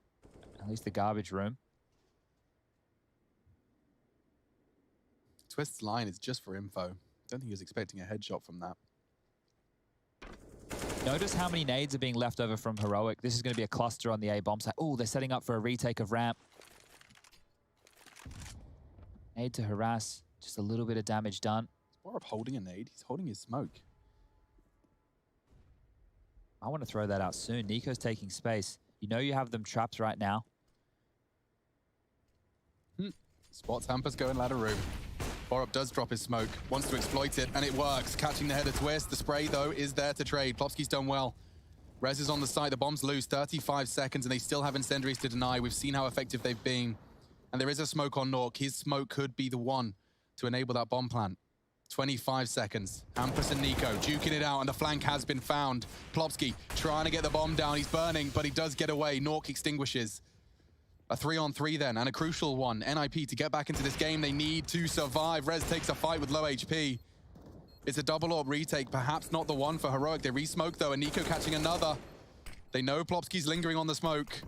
at least the garbage room. Twist's line is just for info. Don't think he was expecting a headshot from that. Notice how many nades are being left over from Heroic. This is going to be a cluster on the A bomb site. Oh, they're setting up for a retake of ramp. Nade to harass. Just a little bit of damage done. Borup holding a nade. He's holding his smoke. I want to throw that out soon. Nico's taking space. You know you have them trapped right now. Spots Hampus going ladder room. Borup does drop his smoke, wants to exploit it, and it works. Catching the header twist. The spray, though, is there to trade. Plopsky's done well. Rez is on the side. The bomb's loose. 35 seconds, and they still have incendiaries to deny. We've seen how effective they've been. And there is a smoke on Nork. His smoke could be the one to enable that bomb plant. 25 seconds. Hampus and Nico duking it out, and the flank has been found. Plopsky trying to get the bomb down. He's burning, but he does get away. Nork extinguishes. A 3-on-3 then, and a crucial one. NIP, to get back into this game, they need to survive. Rez takes a fight with low HP. It's a double orb retake, perhaps not the one for Heroic. They re-smoke though, and Nico catching another. They know Plopsky's lingering on the smoke.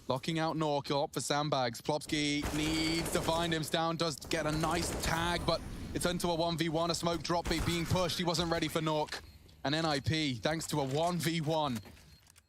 Locking out Nork, he'll opt for sandbags. Plopsky needs to find him. Down does get a nice tag, but it's into a 1v1, a smoke drop being pushed. He wasn't ready for Nork. And NIP, thanks to a 1v1,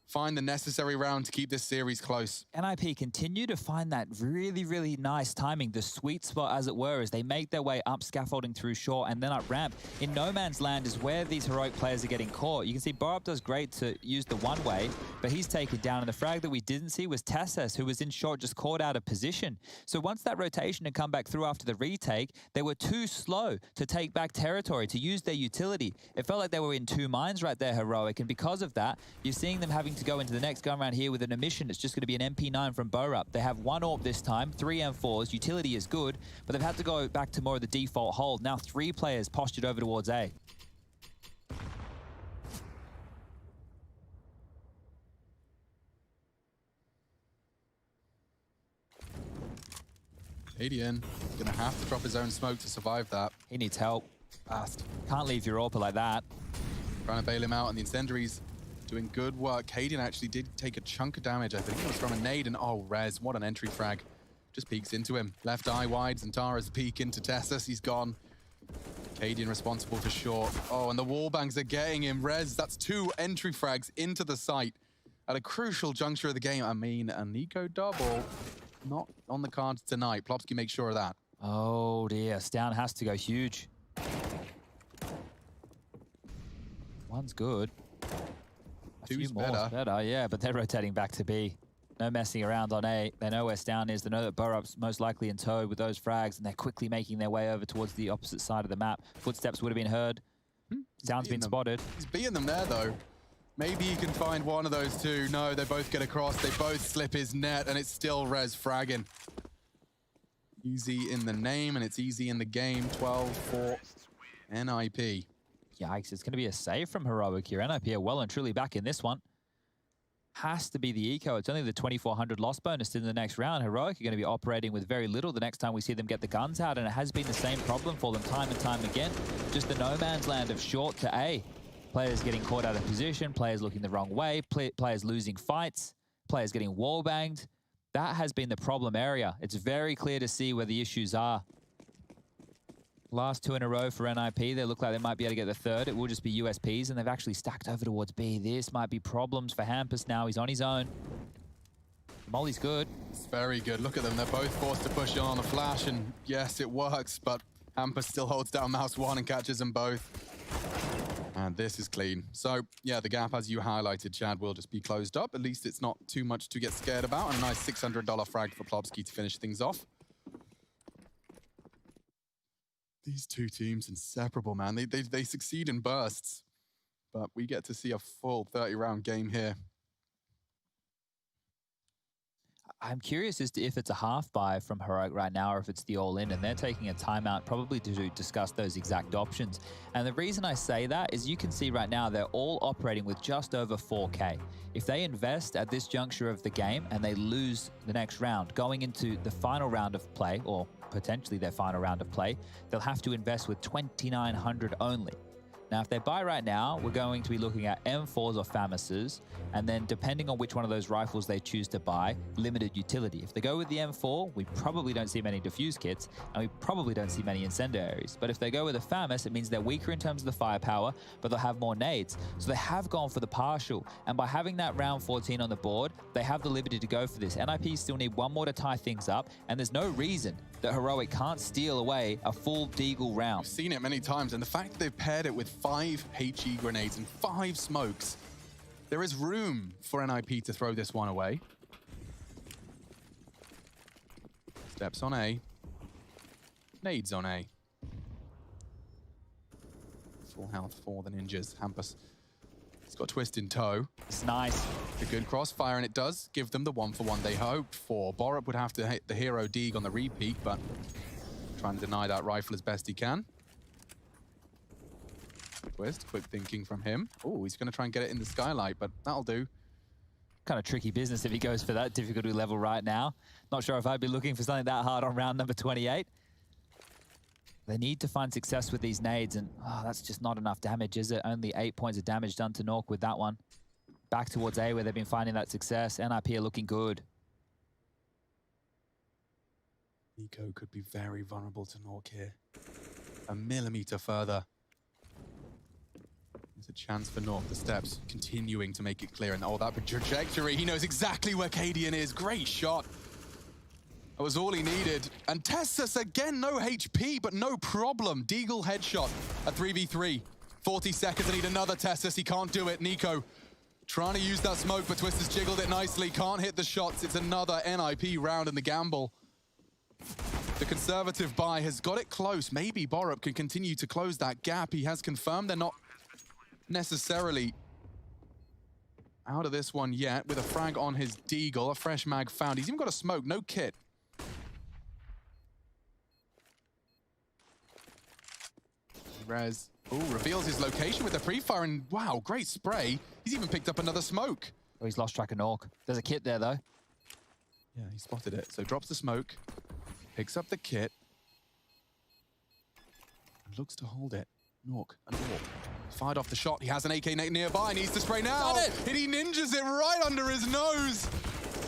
find the necessary round to keep this series close. NIP continue to find that really, really nice timing, the sweet spot as it were, as they make their way up scaffolding through shore and then up ramp. In no man's land is where these Heroic players are getting caught. You can see Borup does great to use the one way, but he's taken down. And the frag that we didn't see was Tessus, who was in short, just caught out of position. So once that rotation had come back through after the retake, they were too slow to take back territory, to use their utility. It felt like they were in two minds right there, Heroic, and because of that, you're seeing them having to go into the next gun round here with an emission. It's just going to be an MP9 from Borup. They have one AWP this time, 3 M4s. Utility is good, but they've had to go back to more of the default hold. Now 3 players postured over towards A. Hadian gonna have to drop his own smoke to survive that. He needs help. Fast. Can't leave your AWP like that. Trying to bail him out, and the incendiaries doing good work. Hadian actually did take a chunk of damage. I think it was from a nade, and oh, Rez, what an entry frag. Just peeks into him. Left eye wide, Zantara's peek into Tessus. He's gone. Hadian responsible for short. Oh, and the wall bangs are getting him. Rez, that's 2 entry frags into the site at a crucial juncture of the game. I mean, a Nico double, not on the cards tonight. Plopsky makes sure of that. Oh dear, Stown has to go huge. One's good. Two's better, yeah, but they're rotating back to B. No messing around on A. They know where Stown is. They know that Borup's most likely in tow with those frags, and they're quickly making their way over towards the opposite side of the map. Footsteps would have been heard. Stown's been spotted. He's beating them there, though. Maybe he can find one of those two. No, they both get across. They both slip his net, and it's still Rez fragging. Easy in the name, and it's easy in the game. 12 for NIP. Yikes, it's going to be a save from Heroic here. NIP are well and truly back in this one. Has to be the eco. It's only the 2,400 loss bonus in the next round. Heroic are going to be operating with very little the next time we see them get the guns out, and it has been the same problem for them time and time again. Just the no man's land of short to A. Players getting caught out of position, players looking the wrong way, players losing fights, players getting wall banged. That has been the problem area. It's very clear to see where the issues are. Last 2 in a row for NIP. They look like they might be able to get the third. It will just be USPs, and they've actually stacked over towards B. This might be problems for Hampus now. He's on his own. Molly's good. It's very good. Look at them. They're both forced to push in on a flash, and yes, it works, but Hampus still holds down mouse 1 and catches them both. And this is clean. So, yeah, the gap, as you highlighted, Chad, will just be closed up. At least it's not too much to get scared about, and a nice $600 frag for Plopsky to finish things off. These two teams inseparable, man. They succeed in bursts, but we get to see a full 30-round game here. I'm curious as to if it's a half buy from Heroic right now or if it's the all-in, and they're taking a timeout probably to discuss those exact options. And the reason I say that is you can see right now they're all operating with just over 4K. If they invest at this juncture of the game and they lose the next round, going into the final round of play, or potentially their final round of play, they'll have to invest with 2,900 only. Now, if they buy right now, we're going to be looking at M4s or FAMASs, and then depending on which one of those rifles they choose to buy, limited utility. If they go with the M4, we probably don't see many diffuse kits, and we probably don't see many incendiaries. But if they go with a FAMAS, it means they're weaker in terms of the firepower, but they'll have more nades. So they have gone for the partial, and by having that round 14 on the board, they have the liberty to go for this. NIP still need one more to tie things up, and there's no reason that Heroic can't steal away a full Deagle round. We've seen it many times, and the fact that they've paired it with 5 HE grenades and 5 smokes, there is room for NIP to throw this one away. Steps on A. Nades on A. Full health for the ninjas. Hampus. He's got Twist in tow. It's nice. A good crossfire, and it does give them the 1-for-1 they hoped for. Borup would have to hit the hero Deeg on the repeat, but trying to deny that rifle as best he can. Twist, quick thinking from him. Oh, he's going to try and get it in the skylight, but that'll do. Kind of tricky business if he goes for that difficulty level right now. Not sure if I'd be looking for something that hard on round number 28. They need to find success with these nades, and that's just not enough damage, is it? Only 8 points of damage done to Nork with that one. Back towards A, where they've been finding that success. NIP are looking good. Nico could be very vulnerable to Nork here. A millimeter further. There's a chance for Nork. The steps continuing to make it clear. And that trajectory. He knows exactly where Cadian is. Great shot. That was all he needed. And Tessus again, no HP, but no problem. Deagle headshot, a 3v3. 40 seconds, I need another Tessus. He can't do it. Nico trying to use that smoke, but Twist has jiggled it nicely. Can't hit the shots. It's another NIP round in the gamble. The conservative buy has got it close. Maybe Borup can continue to close that gap. He has confirmed they're not necessarily out of this one yet, with a frag on his Deagle, a fresh mag found. He's even got a smoke, no kit. Rez, reveals his location with the pre-fire, and wow, great spray. He's even picked up another smoke. Oh, he's lost track of Nork. There's a kit there, though. Yeah, he spotted it. So drops the smoke, picks up the kit, and looks to hold it. Nork, and Nork fired off the shot. He has an AK nearby, needs to spray now. And he ninjas it right under his nose.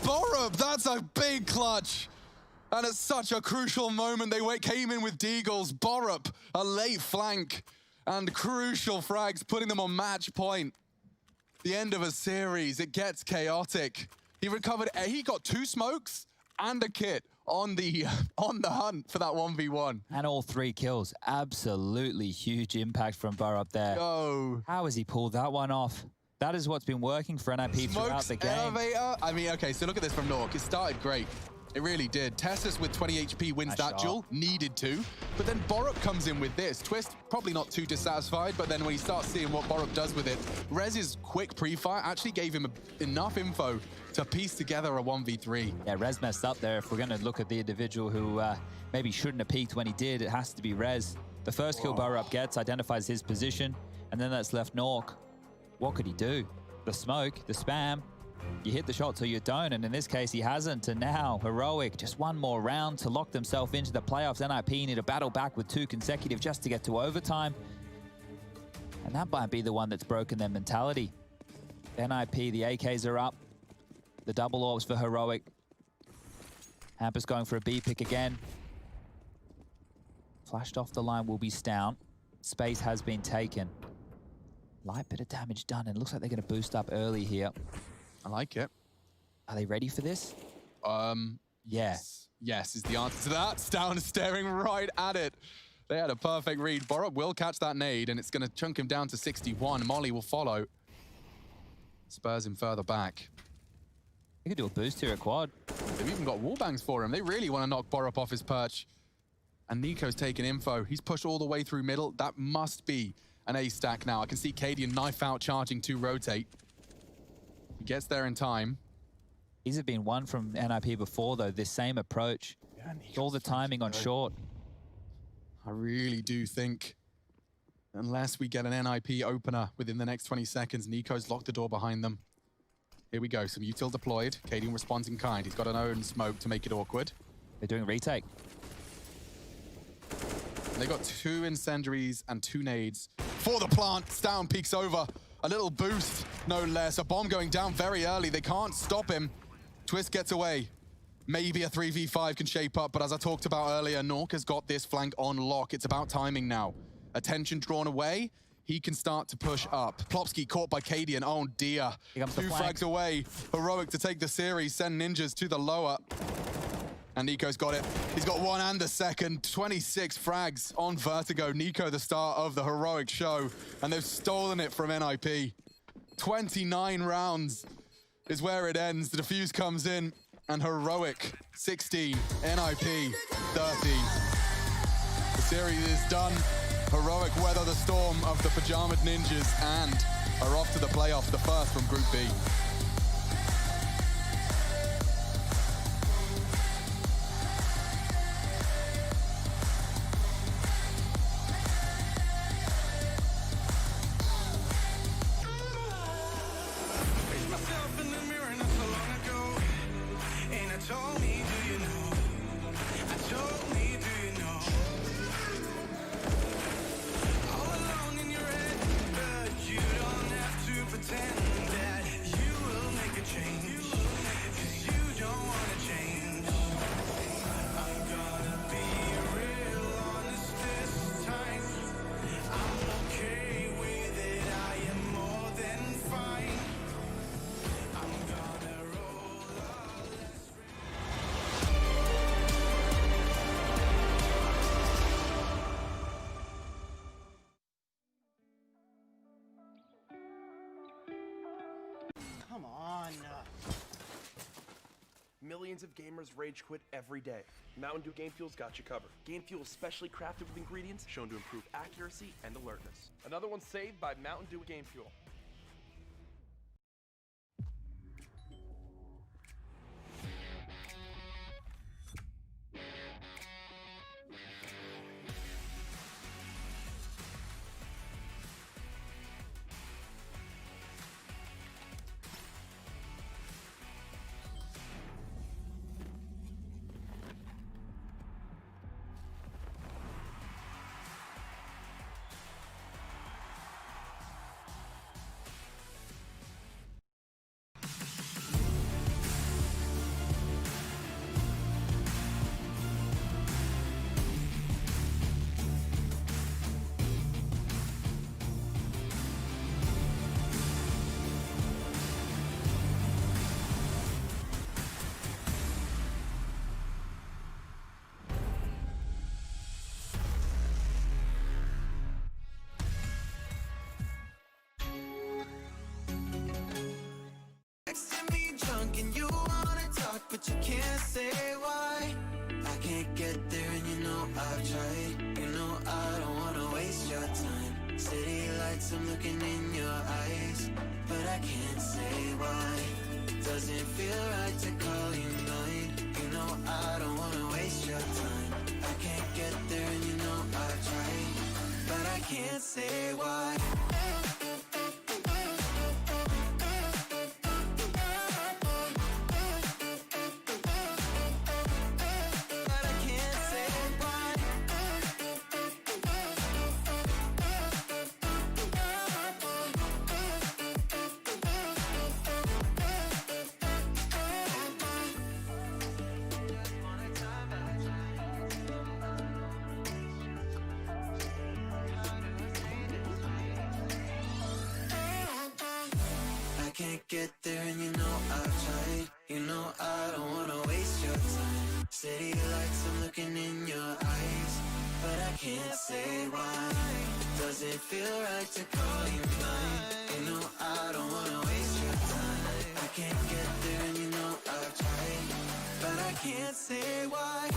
Borup, that's a big clutch. And at such a crucial moment, they came in with Deagles. Borup, a late flank, and crucial frags, putting them on match point. The end of a series, it gets chaotic. He recovered, he got 2 smokes and a kit on the hunt for that 1v1. And all 3 kills. Absolutely huge impact from Borup there. Oh. How has he pulled that one off? That is what's been working for NIP throughout the game. Elevator. I mean, okay, so look at this from Nork. It started great. It really did. Tessus with 20 HP wins that duel. Needed to. But then Borup comes in with this. Twist, probably not too dissatisfied, but then when he starts seeing what Borup does with it, Rez's quick pre-fire actually gave him enough info to piece together a 1v3. Yeah, Rez messed up there. If we're going to look at the individual who maybe shouldn't have peeked when he did, it has to be Rez. The first kill Borup gets identifies his position, and then that's left Nork. What could he do? The smoke, the spam. You hit the shot till you don't, and in this case, he hasn't. And now, Heroic, just one more round to lock themselves into the playoffs. NIP need a battle back with 2 consecutive just to get to overtime. And that might be the one that's broken their mentality. NIP, the AKs are up. The double orbs for Heroic. Hampus going for a B pick again. Flashed off the line will be Stout. Space has been taken. Light bit of damage done, and it looks like they're going to boost up early here. I like it. Are they ready for this? Yes. Yes is the answer to that. Stout staring right at it. They had a perfect read. Borup will catch that nade, and it's going to chunk him down to 61. Molly will follow. Spurs him further back. They could do a boost here at quad. They've even got wallbangs for him. They really want to knock Borup off his perch. And Nico's taking info. He's pushed all the way through middle. That must be an A stack now. I can see Cadian knife out charging to rotate. He gets there in time. These have been one from NIP before, though. This same approach. Yeah, all the timing on short. I really do think, unless we get an NIP opener within the next 20 seconds, Nico's locked the door behind them. Here we go. Some util deployed. Cadian responds in kind. He's got an own smoke to make it awkward. They're doing retake. They got 2 incendiaries and 2 nades for the plant. Stout peeks over. A little boost, no less. A bomb going down very early. They can't stop him. Twist gets away. Maybe a 3v5 can shape up, but as I talked about earlier, Nork has got this flank on lock. It's about timing now. Attention drawn away. He can start to push up. Plopsky caught by Cadian. Oh dear. 2 frags away. Heroic to take the series. Send ninjas to the lower. And Nico's got it. He's got 1 and the second. 26 frags on Vertigo. Nico, the star of the Heroic show. And they've stolen it from NIP. 29 rounds is where it ends. The defuse comes in. And Heroic, 16. NIP, 13. series is done. Heroic weather the storm of the Pajama Ninjas and are off to the playoffs, the first from Group B. Come on. Millions of gamers rage quit every day. Mountain Dew Game Fuel's got you covered. Game Fuel is specially crafted with ingredients shown to improve accuracy and alertness. Another one saved by Mountain Dew Game Fuel. And you wanna talk, but you can't say why. I can't get there, and you know I've tried. You know I don't wanna waste your time. City lights, I'm looking in your eyes, but I can't say why. Doesn't feel right to call you mine. You know I don't wanna waste your time. I can't get there, and you know I've tried, but I can't say why. Can't get there, and you know I've tried. You know I don't wanna waste your time. City lights, I'm looking in your eyes, but I can't say why. Doesn't feel right to call you mine. You know I don't wanna waste your time. I can't get there, and you know I've tried, but I can't say why.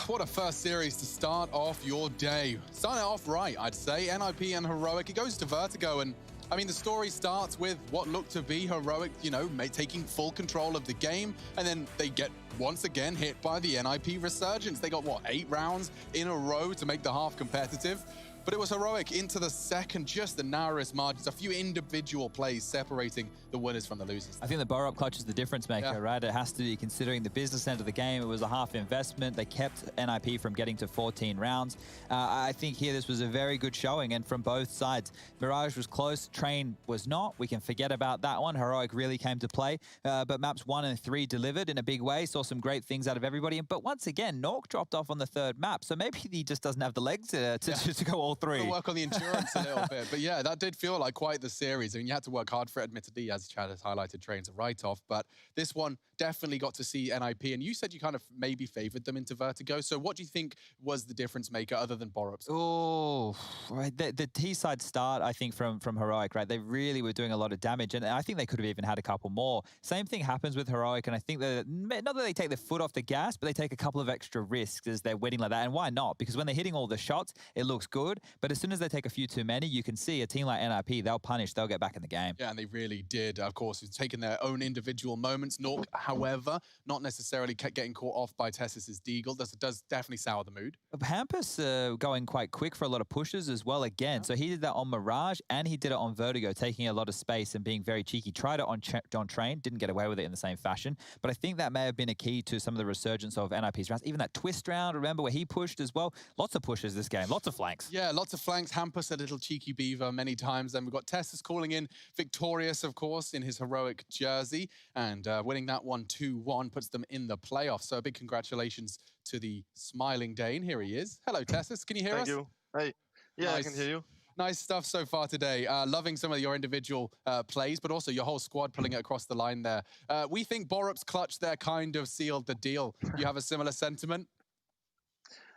What a first series to start off your day. Starting off right, I'd say. NIP and Heroic. It goes to Vertigo, and I mean, the story starts with what looked to be Heroic, you know, taking full control of the game, and then they get once again hit by the NIP resurgence. They got, what, 8 rounds in a row to make the half competitive. But it was Heroic into the second, just the narrowest margins, a few individual plays separating the winners from the losers. I think the Borup clutch is the difference maker, right? It has to be considering the business end of the game. It was a half investment. They kept NIP from getting to 14 rounds. I think here this was a very good showing, and from both sides. Mirage was close, Train was not. We can forget about that one. Heroic really came to play, but maps 1 and 3 delivered in a big way. Saw some great things out of everybody. But once again, Nork dropped off on the third map, so maybe he just doesn't have the legs to go all three. We'll work on the endurance a little bit. But yeah, that did feel like quite the series. I mean, you had to work hard for it, admittedly, as Chad has highlighted, Train's a write-off. But this one definitely got to see NIP. And you said you kind of maybe favored them into Vertigo. So what do you think was the difference maker other than Borup's? Oh, right. The T-side start, I think, from Heroic, right? They really were doing a lot of damage. And I think they could have even had a couple more. Same thing happens with Heroic. And I think that, not that they take the foot off the gas, but they take a couple of extra risks as they're winning like that. And why not? Because when they're hitting all the shots, it looks good. But as soon as they take a few too many, you can see a team like NIP, they'll punish, they'll get back in the game. Yeah, and they really did. Of course, it's taken their own individual moments. Nork, however, not necessarily getting caught off by Tessus's Deagle. Does definitely sour the mood. Hampus going quite quick for a lot of pushes as well again. So he did that on Mirage and he did it on Vertigo, taking a lot of space and being very cheeky. Tried it on Train, didn't get away with it in the same fashion. But I think that may have been a key to some of the resurgence of NIP's rounds. Even that twist round, remember, where he pushed as well. Lots of pushes this game, lots of flanks. Yeah, lots of flanks. Hampus a little cheeky beaver many times. Then we've got Tessus calling in victorious, of course, in his Heroic jersey. And winning that one 2-1 puts them in the playoffs. So a big congratulations to the smiling Dane. Here he is. Hello, Tessus. Can you hear us? Thank you. Hey. Yeah, nice. I can hear you. Nice stuff so far today. Loving some of your individual plays, but also your whole squad pulling it across the line there. We think Borup's clutch there kind of sealed the deal. You have a similar sentiment?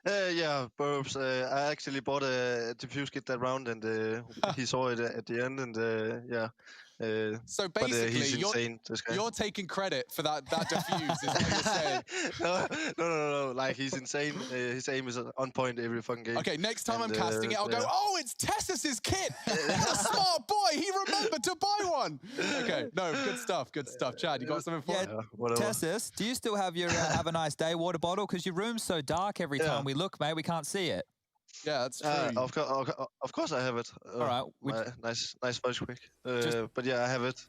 Yeah, Borups. I actually bought a diffuse kit that round, and he saw it at the end, and yeah. So basically, he's insane, you're taking credit for that diffuse, is what you're saying. No. Like, he's insane. His aim is on point every fucking game. Okay, next time I'm casting it, I'll go, oh, it's Tessus's kit. What a smart boy. He remembered to buy one. Okay, no, good stuff, good stuff. Chad, you got something for me? Tessus, do you still have your have a nice day water bottle? Because your room's so dark every time we look, mate, we can't see it. Yeah, that's true. Of course I have it. All right. Nice voice quick. But yeah, I have it.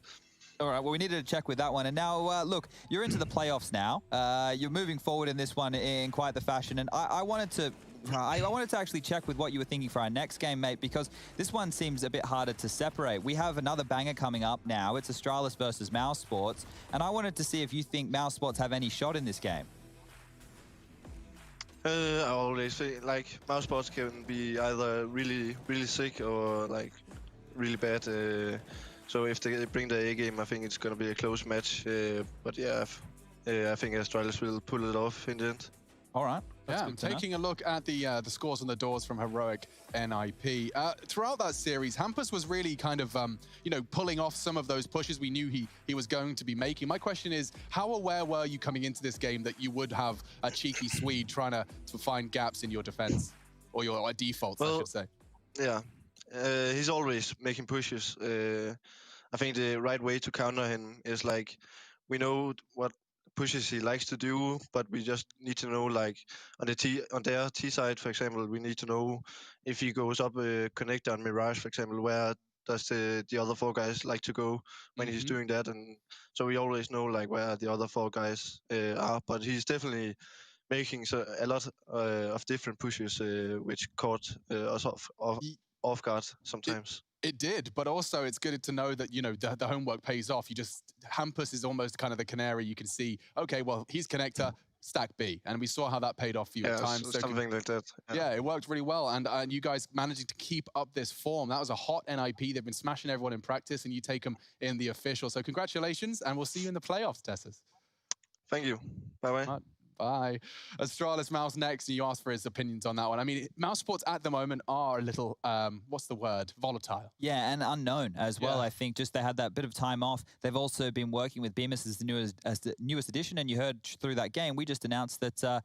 All right, well, we needed to check with that one. And now, look, you're into the playoffs now. You're moving forward in this one in quite the fashion. And I wanted to actually check with what you were thinking for our next game, mate, because this one seems a bit harder to separate. We have another banger coming up now. It's Astralis versus Mousesports. And I wanted to see if you think Mousesports have any shot in this game. I always think, like, Mousesports can be either really, really sick or, like, really bad. So if they bring the A game, I think it's going to be a close match. But yeah, I think Astralis will pull it off in the end. All right. Yeah, I'm taking a look at the scores on the doors from Heroic NIP. Throughout that series, Hampus was really kind of, pulling off some of those pushes we knew he was going to be making. My question is, how aware were you coming into this game that you would have a cheeky Swede trying to find gaps in your defense? Or your defaults, I should say. Yeah, he's always making pushes. I think the right way to counter him is, like, we know what pushes he likes to do, but we just need to know, like, on their T side, for example, we need to know if he goes up a connector on Mirage, for example, where does the other 4 guys like to go when he's doing that, and so we always know, like, where the other 4 guys are. But he's definitely making a lot of different pushes, which caught us off guard sometimes. It did, but also it's good to know that, the homework pays off. Hampus is almost kind of the canary. You can see, okay, well, he's connector, stack B. And we saw how that paid off for you at times. So something like that. Yeah, it worked really well. And you guys managing to keep up this form. That was a hot NIP. They've been smashing everyone in practice, and you take them in the official. So congratulations, and we'll see you in the playoffs, Tessus. Thank you. Bye-bye. Bye. Astralis Mouse next, and you asked for his opinions on that one. I mean, Mousesports at the moment are a little, what's the word? Volatile. Yeah, and unknown as well. I think just they had that bit of time off. They've also been working with Bemis as the newest addition, and you heard through that game, we just announced that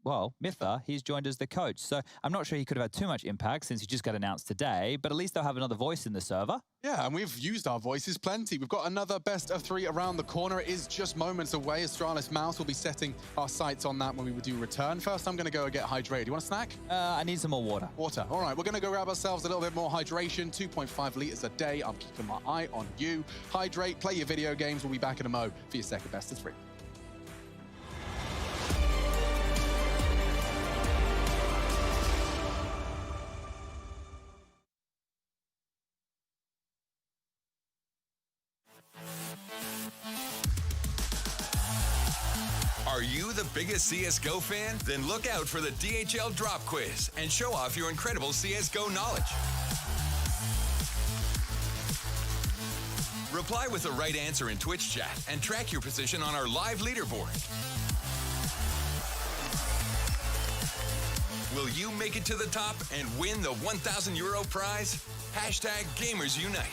well, Mitha, he's joined as the coach. So I'm not sure he could have had too much impact since he just got announced today, but at least they'll have another voice in the server. Yeah, and we've used our voices plenty. We've got another best of 3 around the corner. It is just moments away. Astralis Mouse will be setting our sights on that when we do return. First, I'm going to go and get hydrated. You want a snack? I need some more water. Water. All right, we're going to go grab ourselves a little bit more hydration. 2.5 liters a day. I'm keeping my eye on you. Hydrate, play your video games. We'll be back in a mo for your second best of 3. Are you the biggest CSGO fan? Then look out for the DHL Drop Quiz and show off your incredible CSGO knowledge. Reply with the right answer in Twitch chat and track your position on our live leaderboard. Will you make it to the top and win the €1,000 prize? Hashtag Gamers Unite.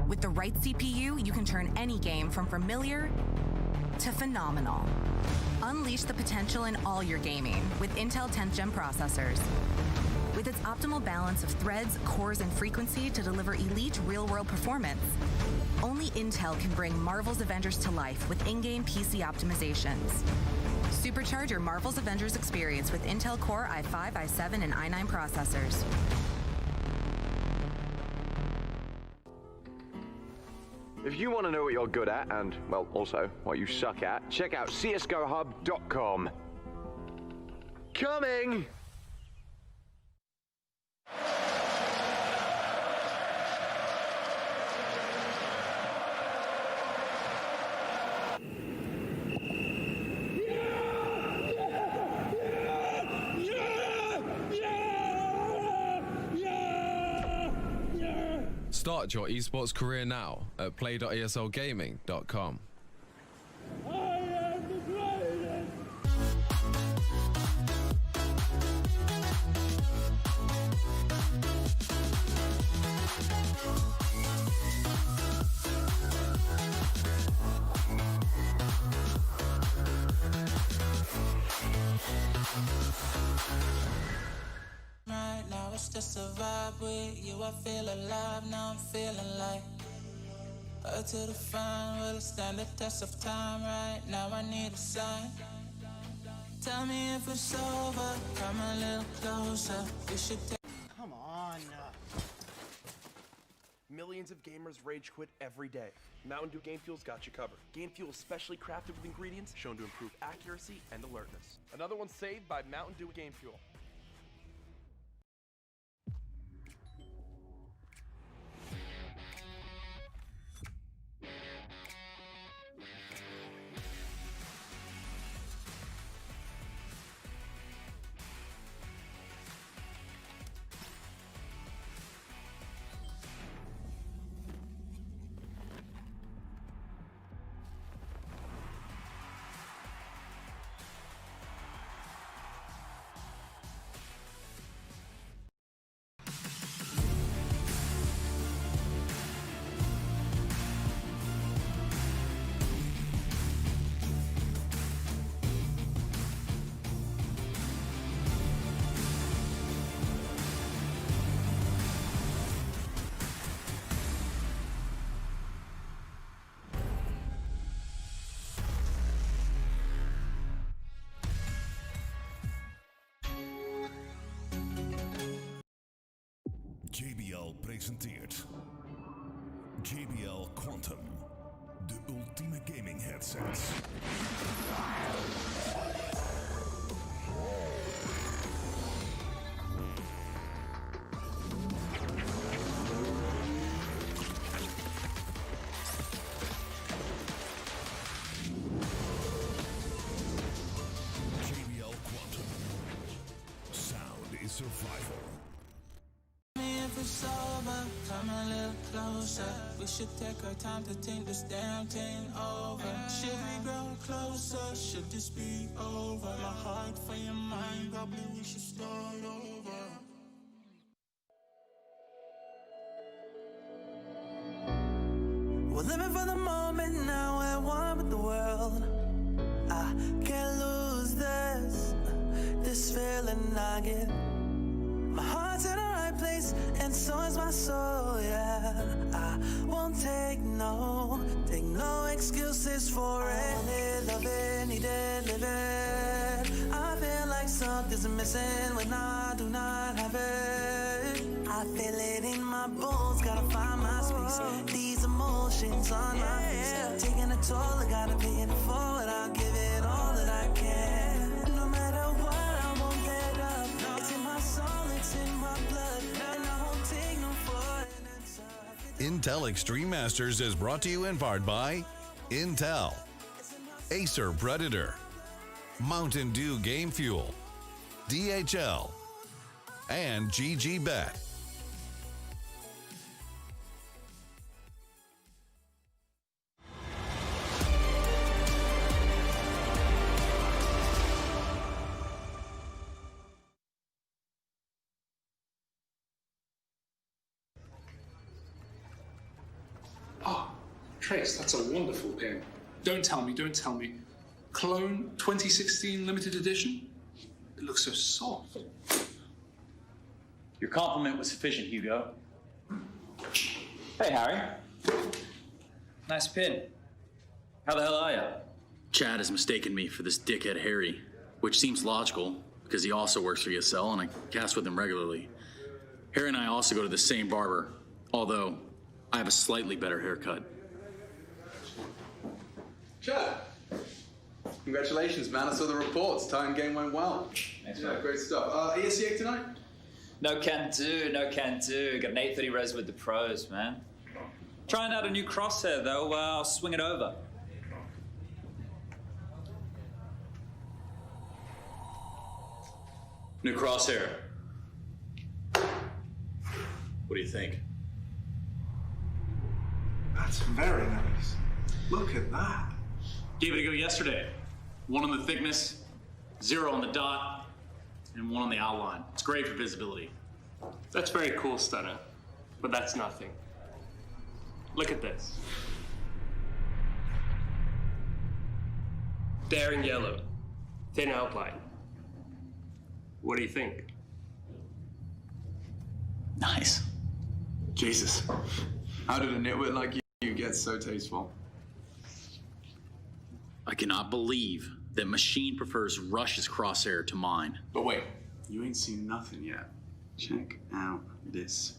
With the right CPU, you can turn any game from familiar to phenomenal. Unleash the potential in all your gaming with Intel 10th Gen processors. With its optimal balance of threads, cores, and frequency to deliver elite real-world performance, only Intel can bring Marvel's Avengers to life with in-game PC optimizations. Supercharge your Marvel's Avengers experience with Intel Core i5, i7, and i9 processors. If you want to know what you're good at and, well, also what you suck at, check out csgohub.com. Coming! Start your esports career now at play.eslgaming.com. Right now it's just a vibe with you. I feel alive, now I'm feeling like up to the fun, will it stand the test of time? Right now I need a sign. Tell me if it's over, come a little closer. We should take. Come on. Millions of gamers rage quit every day. Mountain Dew Game Fuel's got you covered. Game Fuel is specially crafted with ingredients shown to improve accuracy and alertness. Another one saved by Mountain Dew Game Fuel. JBL presenteert JBL Quantum, de ultieme gaming headsets. JBL Quantum. Sound is survival. If it's over, come a little closer. We should take our time to think this damn thing over. Should we grow closer? Should this be over? My heart for your mind, probably we should start over. Well, moment now, we're one with the world. I can't lose this feeling I get. My heart's in the right place, and so is my soul, yeah. I won't take no excuses for it. Love it, need it, live it. I feel like something's missing when I do not have it. I feel it in my bones, gotta find my space. These emotions on my face, taking a toll, I gotta pay it forward. I'll give it all that I can. No matter what, I won't let up. It's in my soul, it's in my blood, and I won't take no for an answer. Intel Extreme Masters is brought to you in part by Intel, Acer Predator, Mountain Dew Game Fuel, DHL, and GG Bet. Trace, that's a wonderful pin. Don't tell me. Cologne 2016 limited edition? It looks so soft. Your compliment was sufficient, Hugo. Hey, Harry. Nice pin. How the hell are you? Chad has mistaken me for this dickhead Harry, which seems logical because he also works for ESL and I cast with him regularly. Harry and I also go to the same barber, although I have a slightly better haircut. Chad, congratulations, man. I saw the reports. Titan game went well. Thanks, yeah, great stuff. ESCA tonight? No can do. Got an 830 res with the pros, man. Trying out a new crosshair, though. I'll swing it over. New crosshair. What do you think? That's very nice. Look at that. Gave it a go yesterday. 1 on the thickness, 0 on the dot, and 1 on the outline. It's great for visibility. That's very cool, Stunner, but that's nothing. Look at this. Daring yellow, thin outline. What do you think? Nice. Jesus. How did a nitwit like you get so tasteful? I cannot believe that Machine prefers Rush's crosshair to mine. But wait, you ain't seen nothing yet. Check out this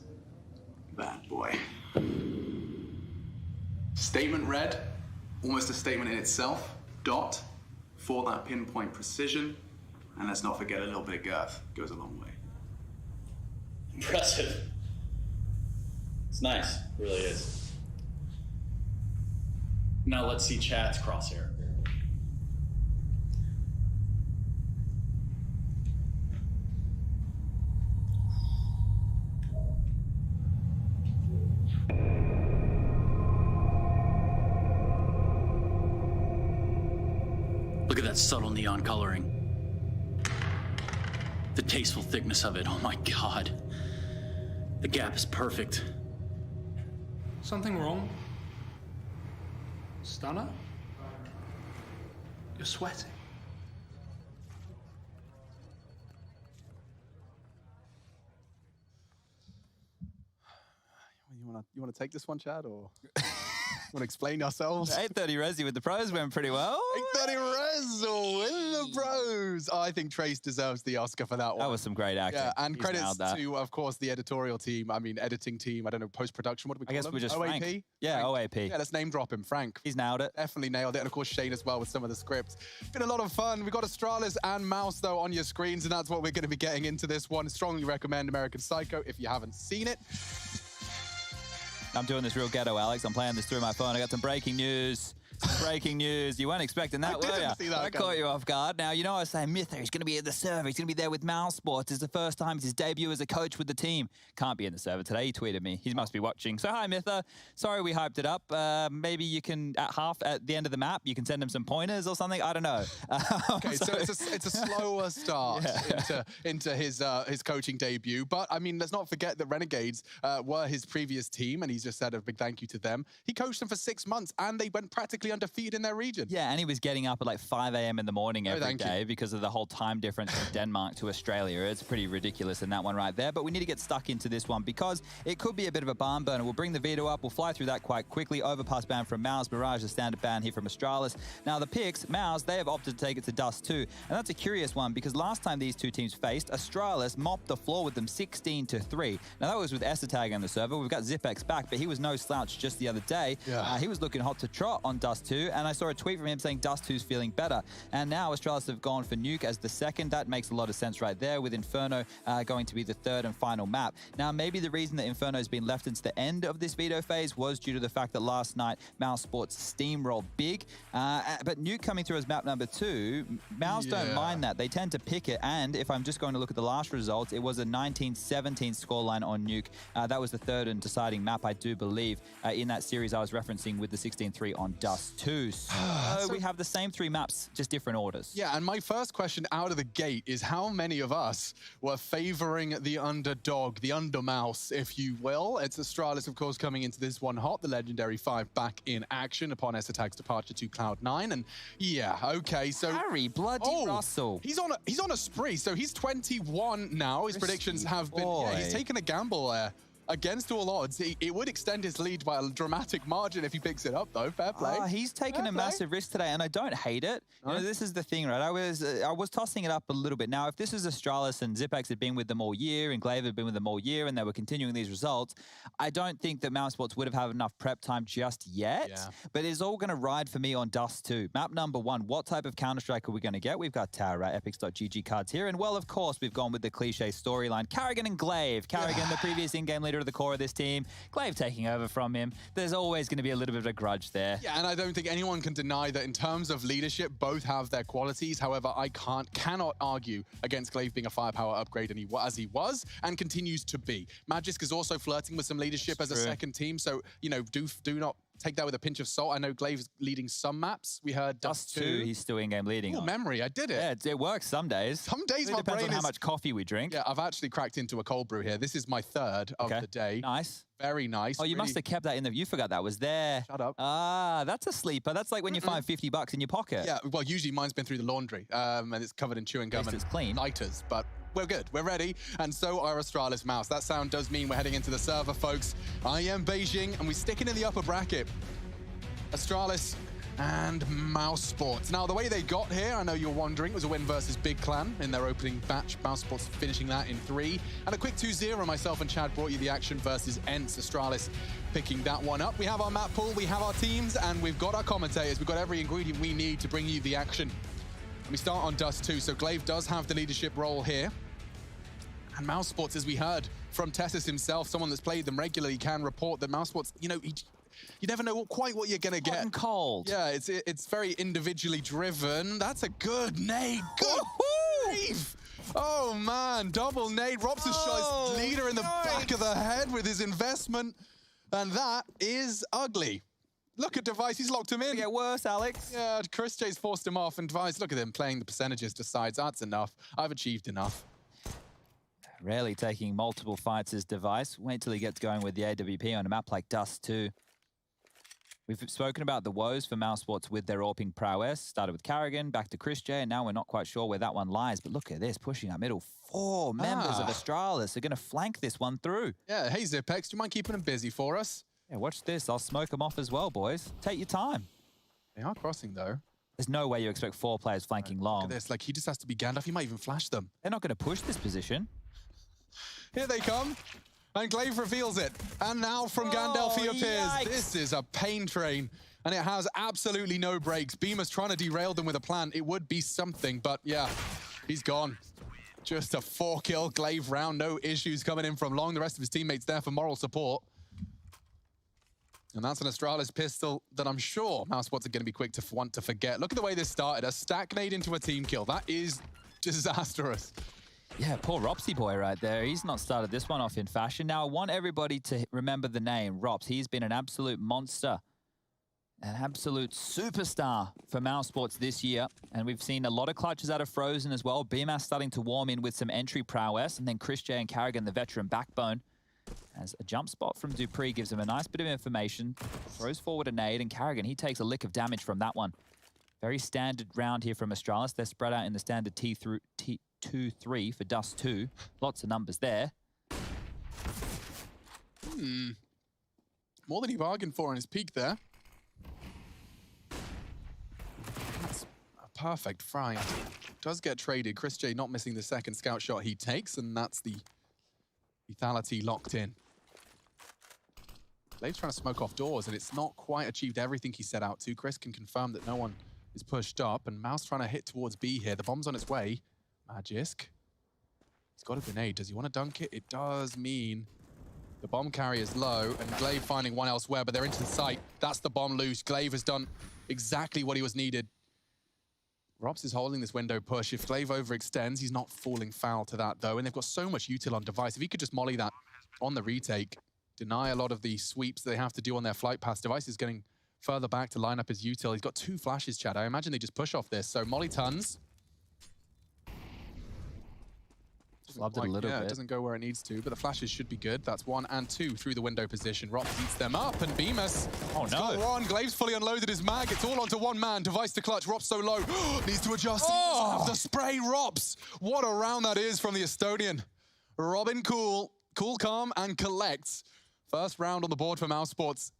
bad boy. Statement red, almost a statement in itself. Dot, for that pinpoint precision. And let's not forget a little bit of girth. Goes a long way. Impressive. It's nice, it really is. Now let's see Chad's crosshair. Look at that subtle neon coloring. The tasteful thickness of it, oh my God. The gap is perfect. Something wrong? Stunner? You're sweating. You want to take this one, Chad, or want to explain ourselves? 830 Resi with the pros went pretty well. 830 Resi with the pros. I think Trace deserves the Oscar for that one. That was some great acting. Yeah, and He's credits nailed that. to, of course, the editorial team. I mean, editing team. I don't know, post-production. What do we call them? I guess we're just OAP? Frank. Yeah, Frank. OAP. Yeah, let's name drop him. Frank. He's nailed it. Definitely nailed it. And of course, Shane as well with some of the scripts. Been a lot of fun. We've got Astralis and Mouse, though, on your screens, and that's what we're going to be getting into this one. Strongly recommend American Psycho if you haven't seen it. I'm doing this real ghetto, Alex. I'm playing this through my phone. I got some breaking news. Breaking news. You weren't expecting that, were you? See that caught you off guard. Now, you know I was saying Mytho, he's going to be at the server. He's going to be there with Mousesports. It's the first time. It's his debut as a coach with the team. Can't be in the server today. He tweeted me. He must be watching. So, hi, Mytho. Sorry we hyped it up. Maybe you can, at the end of the map, you can send him some pointers or something. I don't know. Okay, so it's a slower start into his coaching debut. But, I mean, let's not forget that Renegades were his previous team, and he's just said a big thank you to them. He coached them for 6 months, and they went practically undefeated in their region. Yeah, and he was getting up at like 5 a.m. in the morning every day because of the whole time difference from Denmark to Australia. It's pretty ridiculous in that one right there. But we need to get stuck into this one because it could be a bit of a barn burner. We'll bring the veto up. We'll fly through that quite quickly. Overpass ban from Mouse. Mirage, a standard ban here from Astralis. Now, the picks, Mouse, they have opted to take it to Dust 2. And that's a curious one because last time these two teams faced, Astralis mopped the floor with them 16-3. Now, that was with Esatag on the server. We've got Zipex back, but he was no slouch just the other day. Yeah. He was looking hot to trot on Dust 2, and I saw a tweet from him saying Dust 2's feeling better. And now Astralis have gone for Nuke as the second. That makes a lot of sense right there, with Inferno going to be the third and final map. Now, maybe the reason that Inferno's been left into the end of this veto phase was due to the fact that last night Mousesports steamrolled big. But Nuke coming through as map number 2, Mouse don't mind that. They tend to pick it, and if I'm just going to look at the last results, it was a 19-17 scoreline on Nuke. That was the third and deciding map, I do believe, in that series I was referencing with the 16-3 on Dust 2. So we have the same 3 maps, just different orders. Yeah, and my first question out of the gate is how many of us were favoring the underdog, the undermouse, if you will? It's Astralis, of course, coming into this one hot. The Legendary 5 back in action upon Esatag's departure to Cloud9. And yeah, okay, so... Harry bloody Russell. He's on a spree, so he's 21 now. His predictions have been... Yeah, he's taken a gamble there. Against all odds, it would extend his lead by a dramatic margin if he picks it up, though. Fair play. He's taken a massive risk today, and I don't hate it. You know, this is the thing, right? I was tossing it up a little bit. Now, if this is Astralis and Zipex had been with them all year, and Glaive had been with them all year, and they were continuing these results, I don't think that Mousesports would have had enough prep time just yet. Yeah. But it's all going to ride for me on Dust 2. Map number 1, what type of Counter-Strike are we going to get? We've got Tara, Epics.gg cards here, and well, of course, we've gone with the cliche storyline. Karrigan and Glaive. Karrigan, the previous in-game leader of the core of this team. Glaive taking over from him. There's always going to be a little bit of a grudge there. Yeah, and I don't think anyone can deny that in terms of leadership, both have their qualities. However, I cannot argue against Glaive being a firepower upgrade, and as he was and continues to be. Magisk is also flirting with some leadership as a second team, so, you know, do not take that with a pinch of salt. I know Glaive's leading some maps. We heard Dust 2. He's still in-game leading. Oh, memory. I did it. Yeah, it works some days. Some days it depends on how much coffee we drink. Yeah, I've actually cracked into a cold brew here. This is my third of the day. Nice. Very nice. Oh, you must have kept that in there. You forgot that was there. Shut up. Ah, that's a sleeper. That's like when you find $50 in your pocket. Yeah, well, usually mine's been through the laundry, and it's covered in chewing gum and it's clean. Lighters, but we're good. We're ready, and so are Astralis Mouse. That sound does mean we're heading into the server, folks. IEM Beijing, and we're sticking in the upper bracket. Astralis and Mousesports. Now, the way they got here, I know you're wondering, it was a win versus Big Clan in their opening batch. Mousesports finishing that in 3. And a quick 2-0, myself and Chad brought you the action versus Ents. Astralis picking that one up. We have our map pool, we have our teams, and we've got our commentators. We've got every ingredient we need to bring you the action. And we start on Dust 2, so Glaive does have the leadership role here. And Mousesports, as we heard from Tessus himself, someone that's played them regularly, can report that Mousesports, you know, you never know quite what you're going to get. Hot and cold. Yeah, it's very individually driven. That's a good nade. Good grief. Oh, man. Double nade. Robson shot his leader in the back of the head with his investment. And that is ugly. Look at Device. He's locked him in. It'll get worse, Alex. Yeah, Chris J's forced him off. And Device, look at him playing the percentages, decides that's enough. I've achieved enough. Rarely taking multiple fights as Device. Wait till he gets going with the AWP on a map like Dust 2. We've spoken about the woes for Mousesports with their AWPing prowess. Started with Karrigan, back to Chris J, and now we're not quite sure where that one lies. But look at this, pushing up middle. 4 members of Astralis are going to flank this one through. Yeah, hey Zipex, do you mind keeping them busy for us? Yeah, watch this. I'll smoke them off as well, boys. Take your time. They are crossing, though. There's no way you expect 4 players flanking long. Look at this, like he just has to be Gandalf. He might even flash them. They're not going to push this position. Here they come. And Glaive reveals it. And now from Gandalf he appears. Yikes. This is a pain train. And it has absolutely no brakes. Beamer's trying to derail them with a plan. It would be something, but yeah, he's gone. Just a 4-kill Glaive round. No issues coming in from long. The rest of his teammates there for moral support. And that's an Astralis pistol that I'm sure Mousesports are going to be quick to want to forget. Look at the way this started. A stack nade into a team kill. That is disastrous. Yeah, poor Ropsy boy right there. He's not started this one off in fashion. Now, I want everybody to remember the name, Rops. He's been an absolute monster, an absolute superstar for Mousesports this year. And we've seen a lot of clutches out of Frozen as well. BMAS starting to warm in with some entry prowess. And then Chris J and Carrigan, the veteran backbone. As a jump spot from Dupree gives him a nice bit of information. Throws forward a nade, and Carrigan, he takes a lick of damage from that one. Very standard round here from Astralis. They're spread out in the standard T2-3 for Dust 2. Lots of numbers there. More than he bargained for in his peak there. That's a perfect find. Does get traded. Chris J not missing the second scout shot he takes, and that's the lethality locked in. Blade's trying to smoke off doors, and it's not quite achieved everything he set out to. Chris can confirm that no one is pushed up, and Mouse trying to hit towards B here. The bomb's on its way. Magisk. He's got a grenade. Does he want to dunk it? It does mean the bomb carrier's low, and Glaive finding one elsewhere, but they're into the site. That's the bomb loose. Glaive has done exactly what he was needed. Rops is holding this window push. If Glaive overextends, he's not falling foul to that, though, and they've got so much util on device. If he could just molly that on the retake, deny a lot of the sweeps they have to do on their flight path. Device is getting further back to line up his util. He's got 2 flashes, Chad. I imagine they just push off this. So molly tons. Flubbed it a little bit. It doesn't go where it needs to, but the flashes should be good. That's 1 and 2 through the window position. Rops beats them up, and Bemis got 1. Glaive's fully unloaded his mag. It's all onto one man. Device to clutch. Rops so low. Needs to adjust. He doesn't have the spray. Rops. What a round that is from the Estonian. Robin Cool, calm, and collects. First round on the board for Mousesports.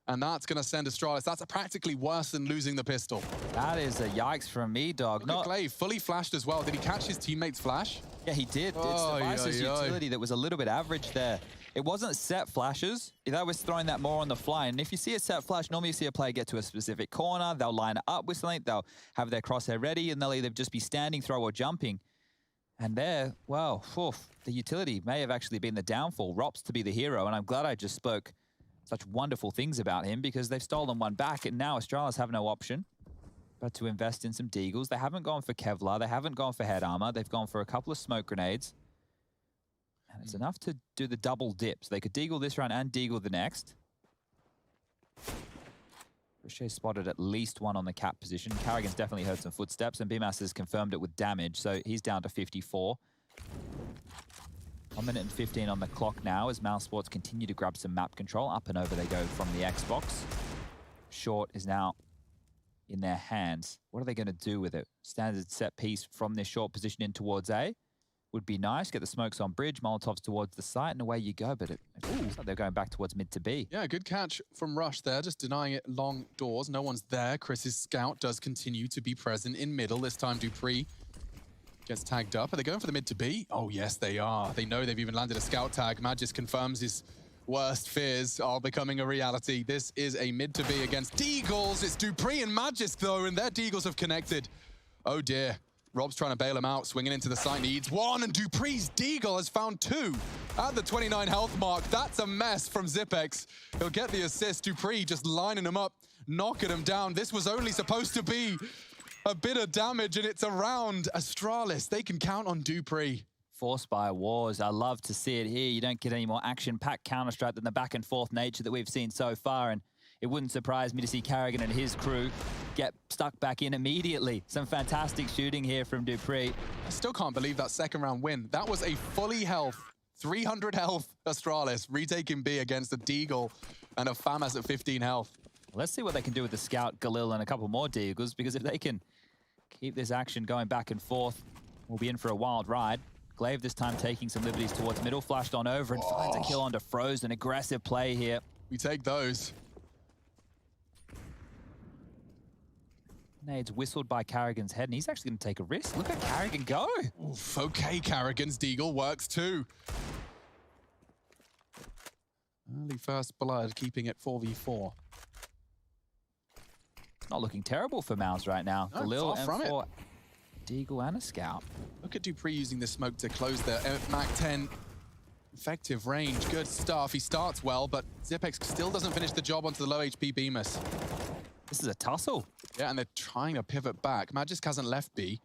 And that's going to send Astralis. That's practically worse than losing the pistol. That is a yikes from me, dog. Look at Glaive, fully flashed as well. Did he catch his teammate's flash? Yeah, he did. It's Device's utility that was a little bit average there. It wasn't set flashes. That was throwing that more on the fly. And if you see a set flash, normally you see a player get to a specific corner. They'll line it up with something. They'll have their crosshair ready, and they'll either just be standing, throw, or jumping. And there, well, the utility may have actually been the downfall. Rops to be the hero, and I'm glad I just spoke such wonderful things about him, because they've stolen one back, and now Astralis have no option but to invest in some deagles. They haven't gone for Kevlar. They haven't gone for head armor. They've gone for a couple of smoke grenades. And it's enough to do the double dip. So they could deagle this round and deagle the next. Ricochet spotted at least 1 on the cap position. Carrigan's definitely heard some footsteps, and BMAS has confirmed it with damage, so he's down to 54. 1 minute and 15 on the clock now as Mousesports continue to grab some map control. Up and over they go from the Xbox. Short is now in their hands. What are they going to do with it? Standard set piece from this short position in towards A would be nice. Get the smokes on bridge, Molotovs towards the site, and away you go. But it looks like they're going back towards mid to B. Yeah, good catch from Rush there, just denying it long doors. No one's there. Chris's scout does continue to be present in middle. This time Dupree gets tagged up. Are they going for the mid to B? Oh, yes, they are. They know they've even landed a scout tag. Magis confirms his worst fears are becoming a reality. This is a mid to B against Deagles. It's Dupree and Magisk, though, and their Deagles have connected. Oh, dear. Rob's trying to bail him out, swinging into the site, needs 1, and Dupree's Deagle has found 2 at the 29 health mark. That's a mess from Zipex. He'll get the assist. Dupree just lining him up, knocking him down. This was only supposed to be a bit of damage, and it's around Astralis. They can count on Dupree. Forced by wars. I love to see it here. You don't get any more action-packed Counter-Strike than the back-and-forth nature that we've seen so far, and it wouldn't surprise me to see Carrigan and his crew get stuck back in immediately. Some fantastic shooting here from Dupree. I still can't believe that second round win. That was a fully health, 300 health Astralis retaking B against a Deagle and a FAMAS at 15 health. Let's see what they can do with the Scout, Galil, and a couple more Deagles, because if they can keep this action going back and forth, we'll be in for a wild ride. Glaive this time taking some liberties towards middle, flashed on over and finds a kill onto Frozen. Aggressive play here. We take those. Nades whistled by Carrigan's head, and he's actually going to take a risk. Look at Carrigan go. Oof, okay, Carrigan's Deagle works too. Early first blood, keeping it 4v4. Not looking terrible for Mouse right now. No, Galil far from and for Deagle and a Scout. Look at Dupree using the smoke to close the Mac 10. Effective range, good stuff. He starts well, but Zipex still doesn't finish the job onto the low HP Bemis. This is a tussle. Yeah, and they're trying to pivot back. Magisk hasn't left B.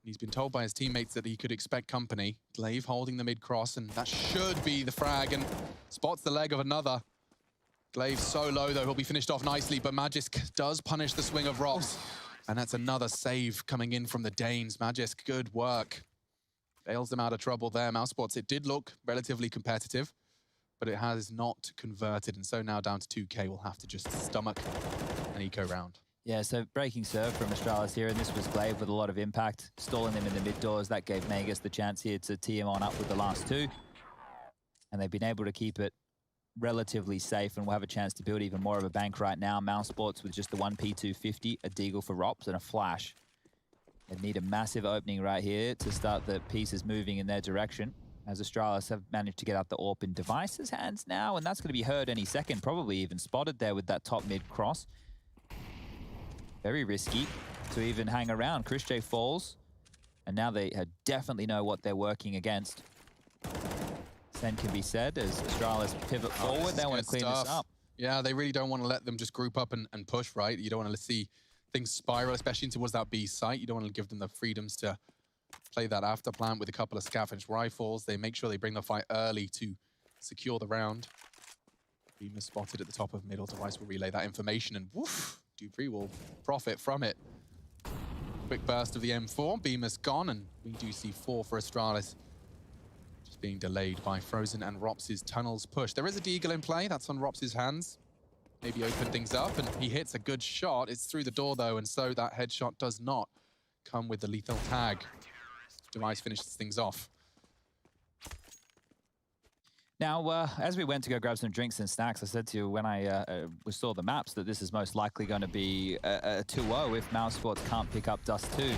He's been told by his teammates that he could expect company. Glaive holding the mid-cross, and that should be the frag, and spots the leg of another. Glaive so low, though, he'll be finished off nicely, but Magisk does punish the swing of Rops. And that's another save coming in from the Danes. Magisk, good work. Bails them out of trouble there. Mousesports, it did look relatively competitive, but it has not converted, and so now down to 2K, we'll have to just stomach an eco round. Yeah, so breaking serve from Astralis here, and this was Glaive with a lot of impact, stalling them in the mid doors. That gave Magus the chance here to tee him on up with the last two. And they've been able to keep it relatively safe, and we'll have a chance to build even more of a bank right now. Mousesports with just the 1P250, a deagle for Rops, and a flash. They need a massive opening right here to start the pieces moving in their direction, as Astralis have managed to get out the AWP in Device's hands now, and that's going to be heard any second, probably even spotted there with that top mid cross. Very risky to even hang around. Chris J falls, and now they definitely know what they're working against. Same can be said as Astralis pivot forward. They want to clean this up. Yeah, they really don't want to let them just group up and push, right? You don't want to see things spiral, especially towards that B site. You don't want to give them the freedoms to play that after plan with a couple of scavenge rifles. They make sure they bring the fight early to secure the round. Beamer spotted at the top of middle. Device will relay that information, and woof, Dupree will profit from it. Quick burst of the M4. Beamer's gone, and we do see 4 for Astralis. Just being delayed by Frozen and Rops' tunnels push. There is a deagle in play. That's on Rops' hands. Maybe open things up, and he hits a good shot. It's through the door, though, and so that headshot does not come with the lethal tag. Device finishes things off. Now, as we went to go grab some drinks and snacks, I said to you when I saw the maps that this is most likely going to be a 2-0 if Mousesports can't pick up Dust 2.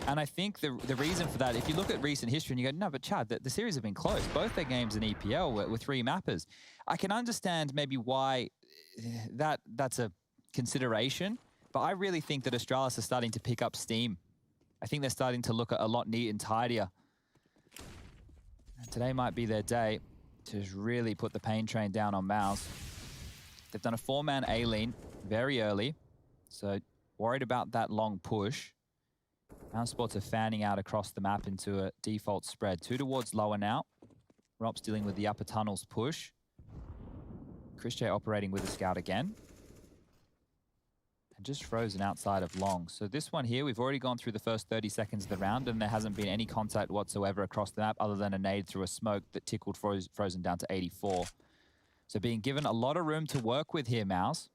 And I think the reason for that, if you look at recent history and you go, no, but Chad, the series have been close. Both their games in EPL were 3 mappers. I can understand maybe why that's a consideration, but I really think that Astralis are starting to pick up steam. I think they're starting to look a lot neat and tidier. And today might be their day to really put the pain train down on Mouse. They've done a 4-man A-lean very early, so worried about that long push. Mousesports are fanning out across the map into a default spread. 2 towards lower now. Rops dealing with the upper tunnels push. Chris J operating with a scout again. And just Frozen outside of long. So this one here, we've already gone through the first 30 seconds of the round, and there hasn't been any contact whatsoever across the map other than a nade through a smoke that tickled Frozen down to 84. So being given a lot of room to work with here, Mouse.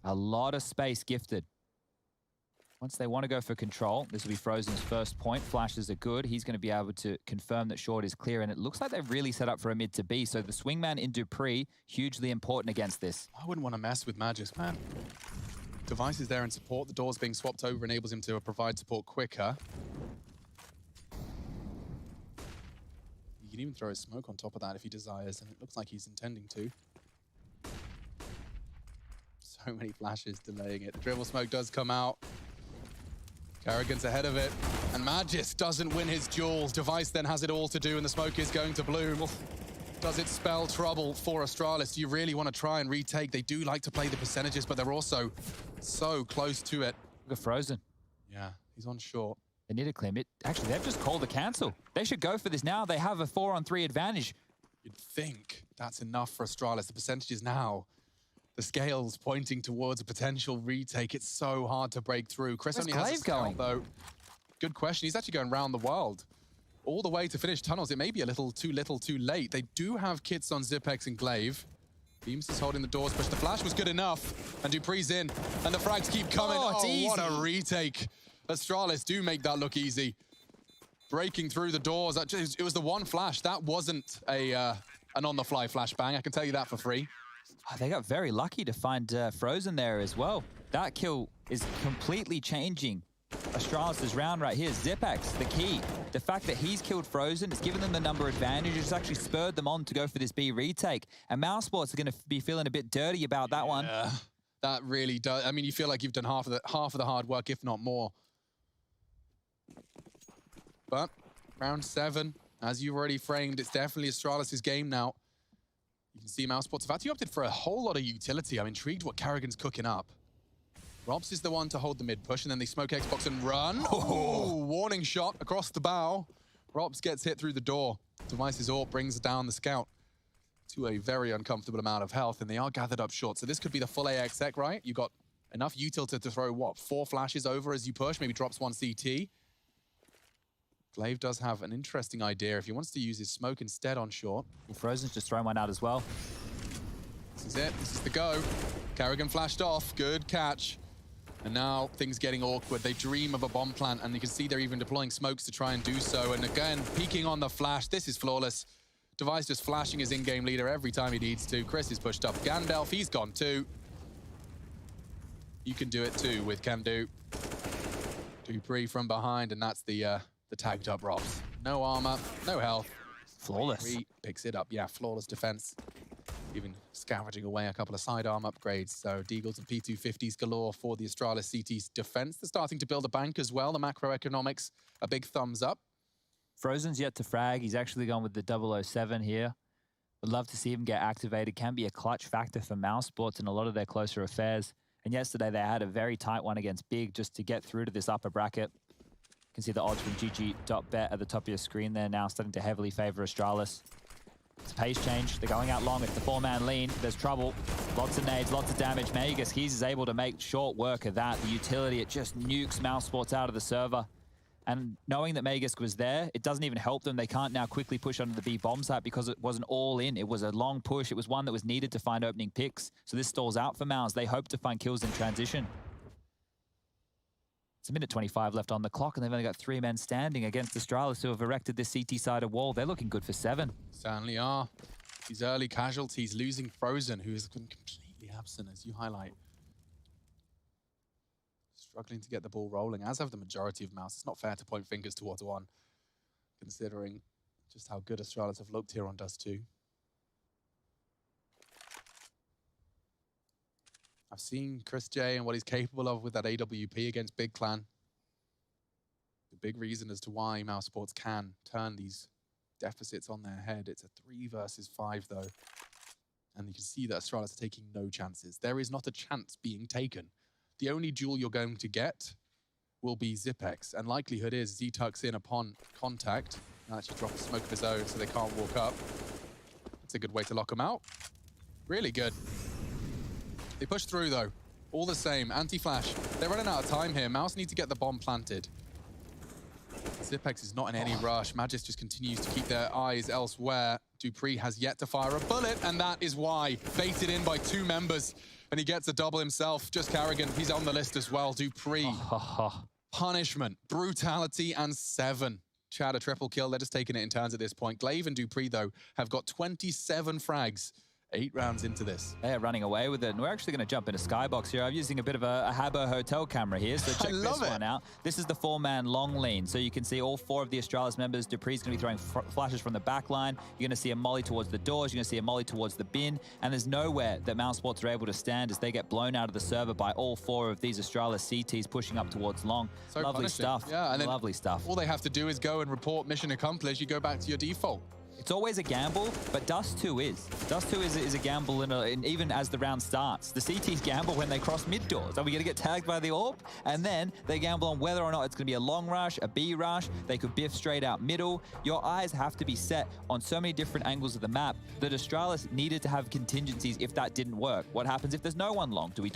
A lot of space gifted. Once they want to go for control, this will be Frozen's first point. Flashes are good. He's going to be able to confirm that short is clear, and it looks like they've really set up for a mid to B. So the swingman in Dupree, hugely important against this. I wouldn't want to mess with Magisk, man. Device is there in support. The doors being swapped over enables him to provide support quicker. He can even throw a smoke on top of that if he desires, and it looks like he's intending to. So many flashes delaying it. The dribble smoke does come out. Kerrigan's ahead of it, and Magisk doesn't win his duels. Device then has it all to do, and the smoke is going to bloom. Does it spell trouble for Astralis? Do you really want to try and retake? They do like to play the percentages, but they're also so close to it. Look at Frozen. Yeah, he's on short. They need a clear mid. Actually, they've just called a cancel. They should go for this now. They have a 4-on-3 advantage. You'd think that's enough for Astralis. The percentages now, the scale's pointing towards a potential retake. It's so hard to break through. Chris only has a scout, though. Good question. He's actually going around the world. All the way to finish tunnels. It may be a little too late. They do have kits on Zipex and Glaive. Beams is holding the doors, but the flash was good enough. And Dupree's in, and the frags keep coming. Oh, what a retake. Astralis do make that look easy. Breaking through the doors. It was the one flash. That wasn't an on-the-fly flashbang. I can tell you that for free. Oh, they got very lucky to find Frozen there as well. That kill is completely changing Astralis' round right here. Zipex, the key. The fact that he's killed Frozen, it's given them the number advantage. It's actually spurred them on to go for this B retake. And Mousesports are going to be feeling a bit dirty about that one. That really does. I mean, you feel like you've done half of the hard work, if not more. But round 7, As you've already framed, it's definitely Astralis' game now. You can see Mousesports have actually opted for a whole lot of utility. I'm intrigued what Carrigan's cooking up. Robs is the one to hold the mid push, and then they smoke Xbox and run. Oh, warning shot across the bow. Robs gets hit through the door. Device's AWP brings down the scout to a very uncomfortable amount of health, and they are gathered up short. So this could be the full AX tech, right? You got enough util to throw, what, 4 flashes over as you push, maybe drops 1 CT. Glaive does have an interesting idea if he wants to use his smoke instead on short. Well, Frozen's just thrown one out as well. This is it. This is the go. Carrigan flashed off. Good catch. And now things getting awkward. They dream of a bomb plant, and you can see they're even deploying smokes to try and do so. And again, peeking on the flash. This is flawless. Device just flashing his in-game leader every time he needs to. Chris is pushed up. Gandalf, he's gone too. You can do it too with Can Do. Dupree from behind, and that's the tagged up Robs. No armor, no health. Flawless. Dupree picks it up. Yeah, flawless defense. Even scavenging away a couple of sidearm upgrades. So Deagles and P250s galore for the Astralis CT's defense. They're starting to build a bank as well. The macroeconomics, a big thumbs up. Frozen's yet to frag. He's actually gone with the 007 here. Would love to see him get activated. Can be a clutch factor for Mousesports in a lot of their closer affairs. And yesterday they had a very tight one against Big just to get through to this upper bracket. You can see the odds from GG.bet at the top of your screen there now, starting to heavily favor Astralis. It's a pace change. They're going out long. It's the 4-man lean. There's trouble. Lots of nades, lots of damage. Magus, he's able to make short work of that. The utility, it just nukes Mousesports out of the server. And knowing that Magus was there, it doesn't even help them. They can't now quickly push onto the B bomb site because it wasn't all in. It was a long push. It was one that was needed to find opening picks. So this stalls out for Mouse. They hope to find kills in transition. It's a minute 25 left on the clock, and they've only got 3 men standing against Astralis, who have erected this CT-sided wall. They're looking good for 7. Certainly are. These early casualties, losing Frozen, who has been completely absent, as you highlight. Struggling to get the ball rolling, as have the majority of Mouse. It's not fair to point fingers towards one, considering just how good Astralis have looked here on Dust 2. I've seen Chris J and what he's capable of with that AWP against Big Clan. The big reason as to why Mousesports can turn these deficits on their head. It's a 3 versus 5 though. And you can see that Astralis are taking no chances. There is not a chance being taken. The only duel you're going to get will be Zipex. And likelihood is Z tucks in upon contact. Now actually drop a smoke of his own so they can't walk up. That's a good way to lock them out. Really good. They push through though. All the same, anti-flash. They're running out of time here. Mouse need to get the bomb planted. Zipex is not in any rush. Magis just continues to keep their eyes elsewhere. Dupree has yet to fire a bullet, and that is why. Baited in by 2 members, and he gets a double himself. Just Carrigan, he's on the list as well. Dupree, punishment, brutality, and 7. Chad, a triple kill. They're just taking it in turns at this point. Glaive and Dupree, though, have got 27 frags. 8 rounds into this. They're running away with it, and we're actually going to jump into Skybox here. I'm using a bit of a Habbo hotel camera here, so check this one out. This is the 4-man long lean, so you can see all 4 of the Astralis members. Dupree's going to be throwing flashes from the back line. You're going to see a molly towards the doors. You're going to see a molly towards the bin, and there's nowhere that Mousesports are able to stand as they get blown out of the server by all 4 of these Astralis CTs pushing up towards long. So lovely punishing. stuff. Yeah, and then lovely stuff. All they have to do is go and report mission accomplished. You go back to your default. It's always a gamble, but Dust 2 is. Dust 2 is a gamble, in even as the round starts. The CTs gamble when they cross mid doors. Are we going to get tagged by the AWP? And then they gamble on whether or not it's going to be a long rush, a B rush. They could biff straight out middle. Your eyes have to be set on so many different angles of the map that Astralis needed to have contingencies if that didn't work. What happens if there's no one long? Do we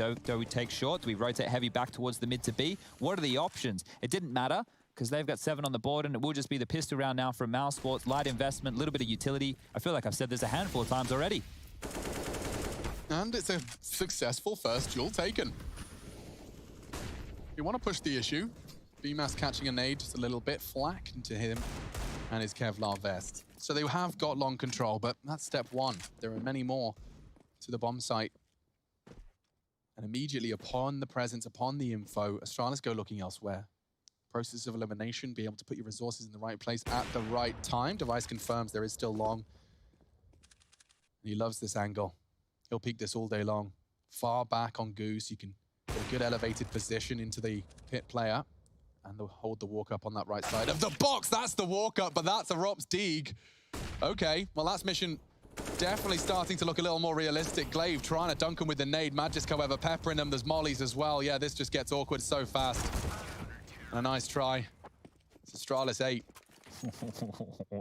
take short? Do we rotate heavy back towards the mid to B? What are the options? It didn't matter, because they've got 7 on the board, and it will just be the pistol round now from Mousesports. Light investment, a little bit of utility. I feel like I've said this a handful of times already. And it's a successful first duel taken. You want to push the issue. BMAS catching a nade just a little bit, flack into him and his Kevlar vest. So they have got long control, but that's step 1. There are many more to the bomb site. And immediately upon the presence, upon the info, Astralis go looking elsewhere. Process of elimination, be able to put your resources in the right place at the right time. Device confirms there is still long. And he loves this angle. He'll peek this all day long. Far back on Goose, you can get a good elevated position into the pit player. And they'll hold the walk up on that right side of the box. That's the walk up, but that's a Rops Deeg. Okay, well, that's mission definitely starting to look a little more realistic. Glaive trying to dunk him with the nade. Magisk, however, peppering them. There's mollies as well. Yeah, this just gets awkward so fast. And a nice try. It's Astralis 8.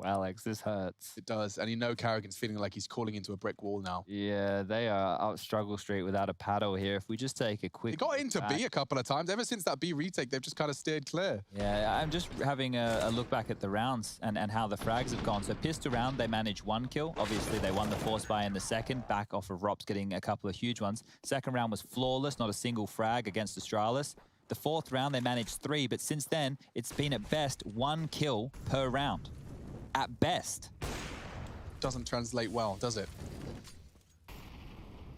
Alex, this hurts. It does. And you know Carrigan's feeling like he's calling into a brick wall now. Yeah, they are up struggle street without a paddle here. If we just take a quick... They got into B a couple of times. Ever since that B retake, they've just kind of steered clear. Yeah, I'm just having a look back at the rounds and how the frags have gone. So pistol round, they managed 1 kill. Obviously, they won the force buy in the second, back off of Rops getting a couple of huge ones. Second round was flawless, not a single frag against Astralis. The fourth round, they managed 3, but since then, it's been at best 1 kill per round. At best. Doesn't translate well, does it?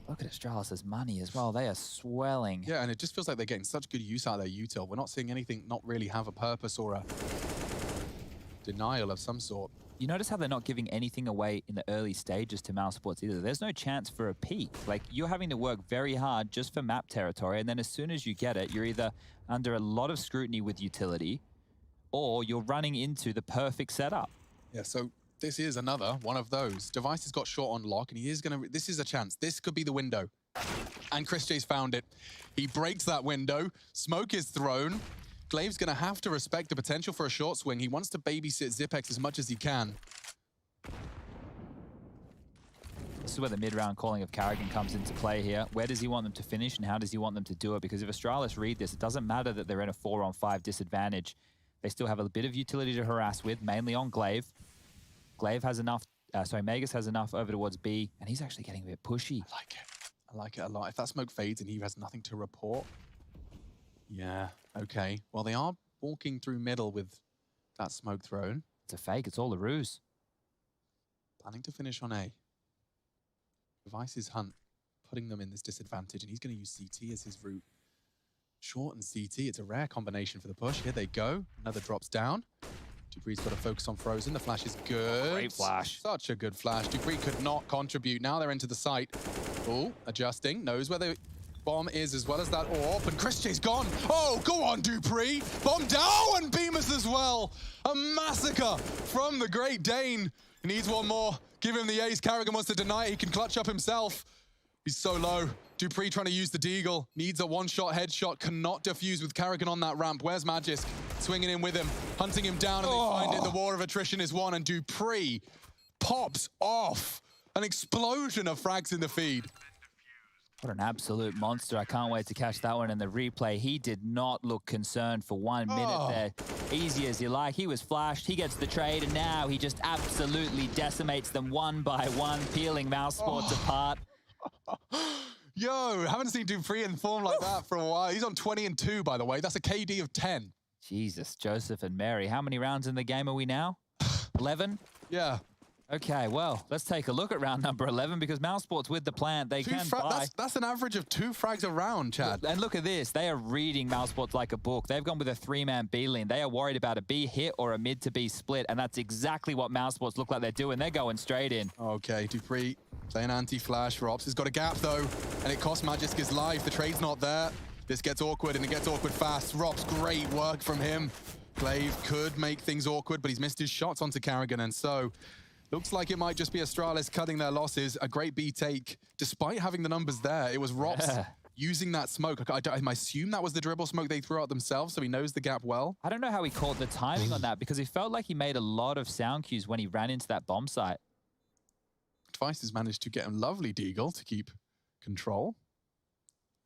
Look at Astralis' money as well. They are swelling. Yeah, and it just feels like they're getting such good use out of their util. We're not seeing anything not really have a purpose or a denial of some sort. You notice how they're not giving anything away in the early stages to Mousesports either. There's no chance for a peek. Like, you're having to work very hard just for map territory, and then as soon as you get it, you're either under a lot of scrutiny with utility, or you're running into the perfect setup. Yeah, so this is another one of those. Device has got short on lock, and he is going to... This is a chance. This could be the window. And Chris J's found it. He breaks that window. Smoke is thrown. Glaive's going to have to respect the potential for a short swing. He wants to babysit Zipex as much as he can. This is where the mid-round calling of Carrigan comes into play here. Where does he want them to finish, and how does he want them to do it? Because if Astralis read this, it doesn't matter that they're in a 4-on-5 disadvantage. They still have a bit of utility to harass with, mainly on Glaive. Glaive has enough, Magus has enough over towards B, and he's actually getting a bit pushy. I like it. I like it a lot. If that smoke fades and he has nothing to report... Yeah, okay. Well, they are walking through middle with that smoke thrown. It's a fake. It's all a ruse. Planning to finish on A. Device's hunt, putting them in this disadvantage, and he's going to use CT as his route. Short and CT, it's a rare combination for the push. Here they go. Another drops down. Dupree's got to focus on Frozen. The flash is good. Great flash. Such a good flash. Dupree could not contribute. Now they're into the site. Oh, adjusting. Knows where the bomb is as well as that AWP. And Chris J's gone. Oh, go on, Dupree. Bomb down and Bemis as well. A massacre from the Great Dane. He needs one more. Give him the ace. Carrigan wants to deny it. He can clutch up himself. He's so low. Dupree trying to use the deagle. Needs a one-shot headshot. Cannot defuse with Carrigan on that ramp. Where's Magisk? Swinging in with him. Hunting him down, and they find it. The war of attrition is won, and Dupree pops off. An explosion of frags in the feed. What an absolute monster. I can't wait to catch that one in the replay. He did not look concerned for 1 minute there. Easy as you like. He was flashed. He gets the trade, and now he just absolutely decimates them one by one, peeling Mousesports apart. Yo, haven't seen Dupree in form like that for a while. He's on 20-2, by the way. That's a KD of 10. Jesus, Joseph and Mary. How many rounds in the game are we now? 11? Yeah. Okay, well, let's take a look at round number 11 because Mousesports with the plant, they can buy. That's an average of 2 frags a round, Chad. And look at this. They are reading Mousesports like a book. They've gone with a 3-man B lane. They are worried about a B hit or a mid to B split, and that's exactly what Mousesports look like they're doing. They're going straight in. Okay, Dupree playing anti-flash. Rops has got a gap, though, and it costs Magisk his life. The trade's not there. This gets awkward, and it gets awkward fast. Rops, great work from him. Glaive could make things awkward, but he's missed his shots onto Carrigan, and so... Looks like it might just be Astralis cutting their losses. A great B take, despite having the numbers there. It was Rops using that smoke. I assume that was the dribble smoke they threw out themselves, so he knows the gap well. I don't know how he caught the timing on that because he felt like he made a lot of sound cues when he ran into that bomb site. Device has managed to get a lovely deagle to keep control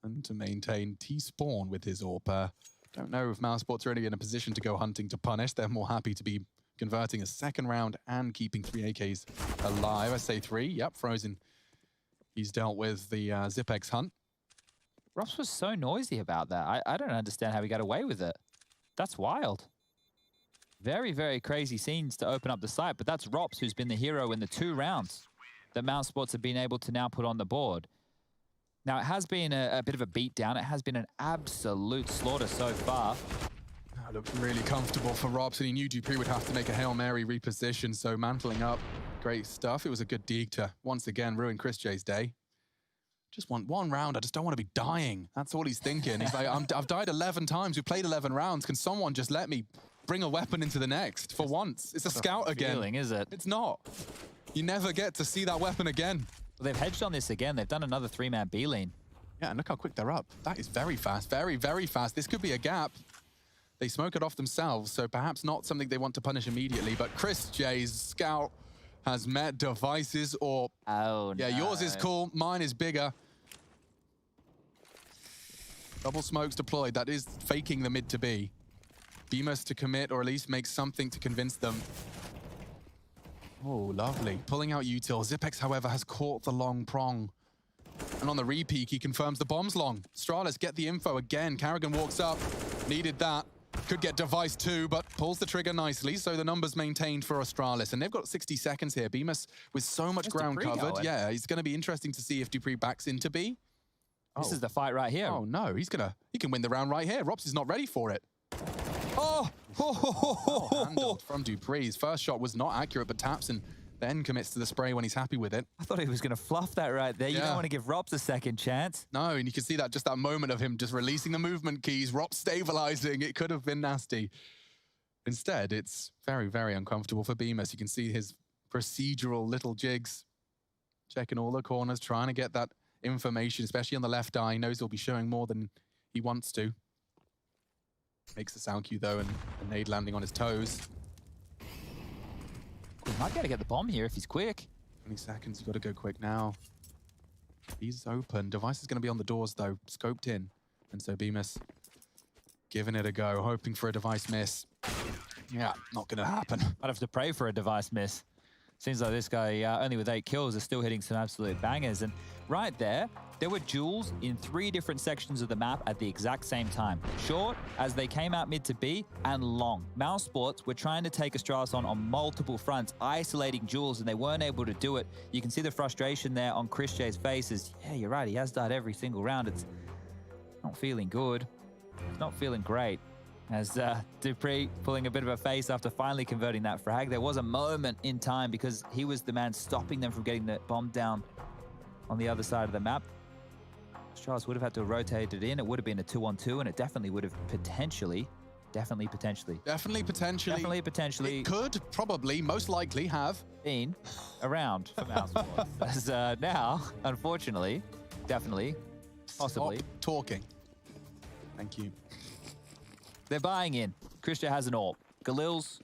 and to maintain T-spawn with his AWP. Don't know if Mousesports are really in a position to go hunting to punish. They're more happy to be converting a second round and keeping 3 AKs alive. I say 3. Yep, Frozen. He's dealt with the Zipex hunt. Rops was so noisy about that. I don't understand how he got away with it. That's wild. Very, very crazy scenes to open up the site, but that's Rops who's been the hero in the 2 rounds that Mousesports have been able to now put on the board. Now, it has been a bit of a beatdown. It has been an absolute slaughter so far. Looked really comfortable for Rops, and he knew Dupree would have to make a Hail Mary reposition, so mantling up, great stuff. It was a good deeg to once again ruin Chris J's day. Just want one round. I just don't want to be dying. That's all he's thinking. He's like, I've died 11 times. We played 11 rounds. Can someone just let me bring a weapon into the next for once? It's a scout again. Feeling, is it? It's not. You never get to see that weapon again. Well, they've hedged on this again. They've done another 3-man B lane. Yeah, and look how quick they're up. That is very fast. Very, very fast. This could be a gap. They smoke it off themselves, so perhaps not something they want to punish immediately. But Chris J's scout has met Device's AWP. Oh, yeah, no. yours is cool. Mine is bigger. Double smokes deployed. That is faking the mid to B. Bemis to commit, or at least make something to convince them. Oh, lovely. Pulling out util. Zipex, however, has caught the long prong. And on the repeat, he confirms the bomb's long. Astralis get the info again. Carrigan walks up. Needed that. Could get Device too, but pulls the trigger nicely. So the numbers maintained for Astralis. And they've got 60 seconds here. Bemis with so much ground covered. Going. Yeah, it's going to be interesting to see if Dupree backs into B. This is the fight right here. Oh no, he can win the round right here. Rops is not ready for it. Handled from Dupree. His first shot was not accurate, but taps and then commits to the spray when he's happy with it. I thought he was going to fluff that right there. You don't want to give Rops a second chance. No, and you can see that just that moment of him just releasing the movement keys, Rops stabilizing. It could have been nasty. Instead, it's very, very uncomfortable for Bemis. You can see his procedural little jigs, checking all the corners, trying to get that information, especially on the left eye. He knows he'll be showing more than he wants to. Makes the sound cue though, and a nade landing on his toes. He might be able to get the bomb here if he's quick. 20 seconds, you've got to go quick now. He's open. Device is going to be on the doors though, scoped in. And so Bemis giving it a go, hoping for a Device miss. Yeah, not going to happen. I'd have to pray for a Device miss. Seems like this guy, only with 8 kills, is still hitting some absolute bangers. And right there were duels in 3 different sections of the map at the exact same time. Short, as they came out mid to B, and long. Mousesports were trying to take Astralis on multiple fronts, isolating duels, and they weren't able to do it. You can see the frustration there on Chris J's face as, yeah, you're right, he has died every single round. It's not feeling good. It's not feeling great. As Dupree pulling a bit of a face after finally converting that frag. There was a moment in time because he was the man stopping them from getting the bomb down on the other side of the map. Astralis would have had to rotate it in. It would have been a 2-on-2, and it definitely would have potentially. It could probably, most likely have been around for Mousesports. As now, unfortunately, definitely, possibly. Stop talking. Thank you. They're buying in. Christian has an AWP. Galils,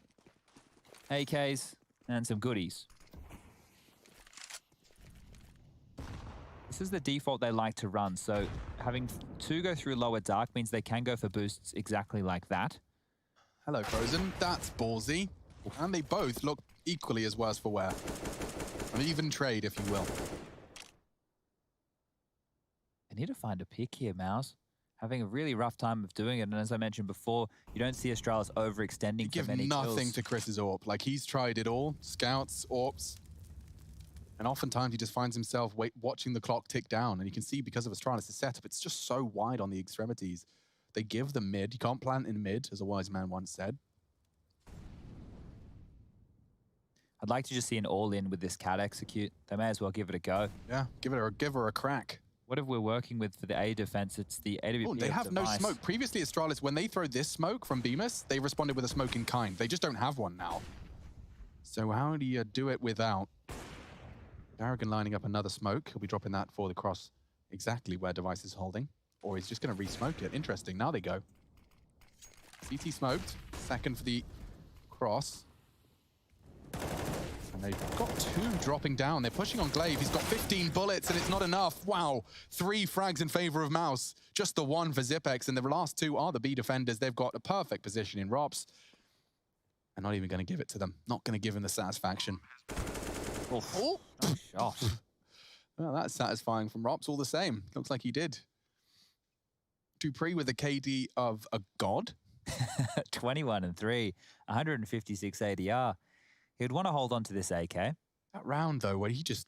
AKs, and some goodies. This is the default they like to run, so having 2 go through lower dark means they can go for boosts exactly like that. Hello, Frozen. That's ballsy. And they both look equally as worse for wear. An even trade, if you will. They need to find a pick here, Mouse. Having a really rough time of doing it, and as I mentioned before, you don't see Astralis overextending for many kills. Give nothing to Chris's AWP. Like, he's tried it all. Scouts, AWPs. And oftentimes he just finds himself watching the clock tick down. And you can see because of Astralis' setup, it's just so wide on the extremities. They give them mid. You can't plant in mid, as a wise man once said. I'd like to just see an all-in with this cat execute. They may as well give it a go. Yeah, give her a crack. What if we're working with for the A defense? It's the AWP. Oh, they have no smoke. Previously, Astralis, when they throw this smoke from Bemis, they responded with a smoke in kind. They just don't have one now. So how do you do it without? Carrigan lining up another smoke. He'll be dropping that for the cross exactly where Device is holding. Or he's just going to re-smoke it. Interesting. Now they go. CT smoked. Second for the cross. And they've got 2 dropping down. They're pushing on Glaive. He's got 15 bullets, and it's not enough. Wow. 3 frags in favor of Mouse. Just the 1 for Zipex, and the last 2 are the B defenders. They've got a perfect position in Rops. And not even going to give it to them. Not going to give him the satisfaction. Oh, nice shot. Well, that's satisfying from Rops all the same. Looks like he did. Dupree with a KD of a god. 21-3, 156 ADR. He'd want to hold on to this AK. That round, though, where he just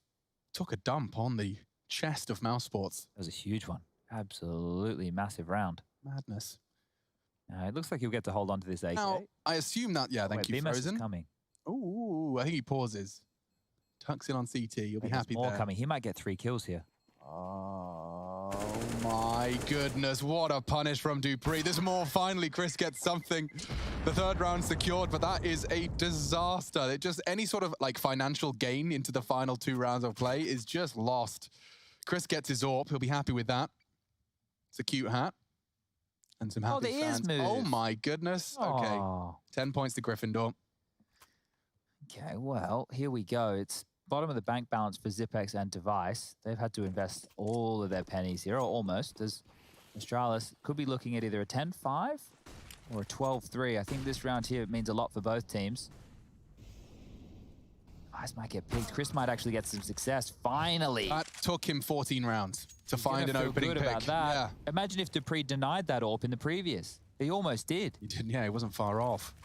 took a dump on the chest of Mousesports. That was a huge one. Absolutely massive round. Madness. It looks like he'll get to hold on to this AK. Now, I assume that, yeah, thank you, Frozen. Coming. Ooh, I think he pauses. Tucks in on CT. You'll be happy more there. Coming. He might get 3 kills here. Oh. Oh my goodness, what a punish from dupreeh. There's more. Finally, Chris gets something. The third round secured, but that is a disaster. It just, any sort of like financial gain into the final 2 rounds of play is just lost. Chris gets his AWP. He'll be happy with that. It's a cute hat. And some happy fans. Oh my goodness. Okay. 10 points to Gryffindor. Okay, well, here we go. It's bottom of the bank balance for Zipex and Device. They've had to invest all of their pennies here, or almost, as Astralis could be looking at either a 10-5 or a 12-3. I think this round here means a lot for both teams. Device might get picked. Chris might actually get some success, finally. That took him 14 rounds to find an opening pick. About that. Yeah. Imagine if dupreeh denied that AWP in the previous. He almost did. He didn't, yeah, he wasn't far off.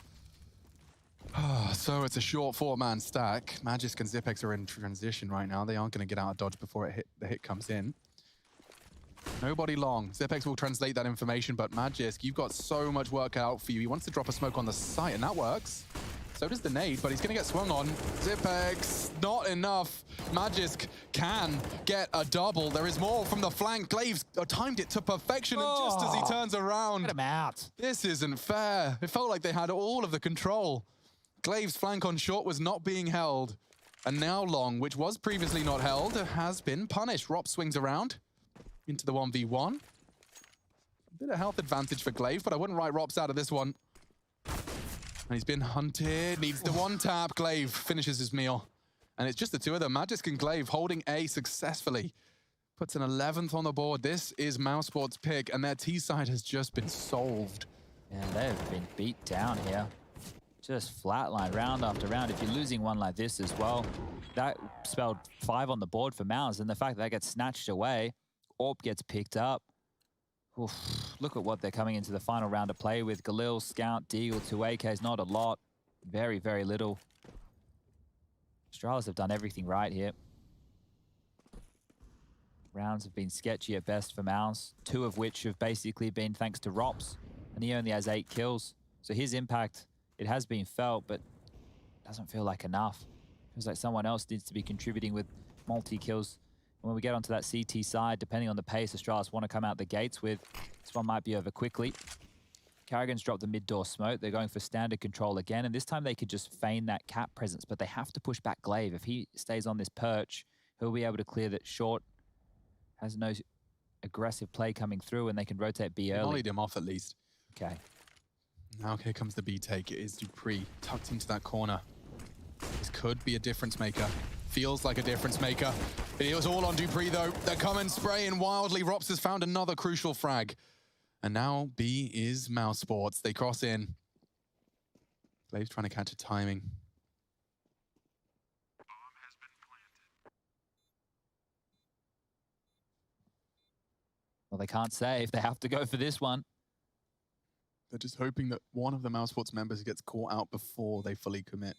So it's a short 4-man stack. Magisk and Zipex are in transition right now. They aren't going to get out of dodge before the hit comes in. Nobody long. Zipex will translate that information, but Magisk, you've got so much work out for you. He wants to drop a smoke on the site, and that works. So does the nade, but he's going to get swung on. Zipex, not enough. Magisk can get a double. There is more from the flank. Glaives timed it to perfection, and just as he turns around... Get him out. This isn't fair. It felt like they had all of the control. Glaives' flank on short was not being held. And now long, which was previously not held, has been punished. Rop swings around into the 1v1. A bit of health advantage for Glaive, but I wouldn't write Rops out of this one. And he's been hunted. Needs the one tap. Glaive finishes his meal. And it's just the two of them. Magisk and Glaive holding A successfully. Puts an 11th on the board. This is Mousesports' pick, and their T side has just been solved. Yeah, they've been beat down here. Just flatline round after round. If you're losing one like this as well, that spelled 5 on the board for Mouse, and the fact that gets snatched away, AWP gets picked up. Oof, look at what they're coming into the final round to play with. Galil, Scout, Deagle, 2 AKs, not a lot. Very, very little. Astralis have done everything right here. Rounds have been sketchy at best for Mouse, 2 of which have basically been thanks to Rops, and he only has 8 kills. So his impact, it has been felt, but doesn't feel like enough. Feels like someone else needs to be contributing with multi-kills. And when we get onto that CT side, depending on the pace Astralis want to come out the gates with, this one might be over quickly. Carrigan's dropped the mid-door smoke. They're going for standard control again, and this time they could just feign that cap presence, but they have to push back Glaive. If he stays on this perch, he'll be able to clear that short. Has no aggressive play coming through, and they can rotate B early. Mollied him off at least. Okay. Now here comes the B take. It is dupreeh tucked into that corner. This could be a difference maker. Feels like a difference maker. It was all on dupreeh though. They're coming spraying wildly. Rops has found another crucial frag. And now B is Mousesports. They cross in. Glaive's trying to catch a timing. Well, they can't save. They have to go for this one. They're just hoping that one of the Mousesports members gets caught out before they fully commit.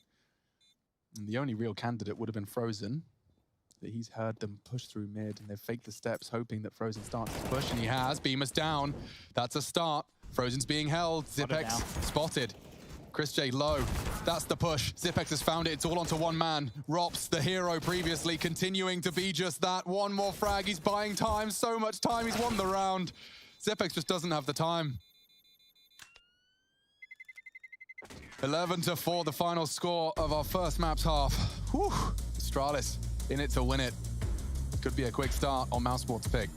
And the only real candidate would have been Frozen. That he's heard them push through mid, and they've faked the steps, hoping that Frozen starts to push, and he has. Beamer's down. That's a start. Frozen's being held. Zipex spotted. Chris J low. That's the push. Zipex has found it. It's all onto one man. Rops, the hero previously, continuing to be just that. One more frag. He's buying time. So much time. He's won the round. Zipex just doesn't have the time. 11-4, the final score of our first map's half. Whew. Astralis in it to win it. Could be a quick start on Mousesports' pick.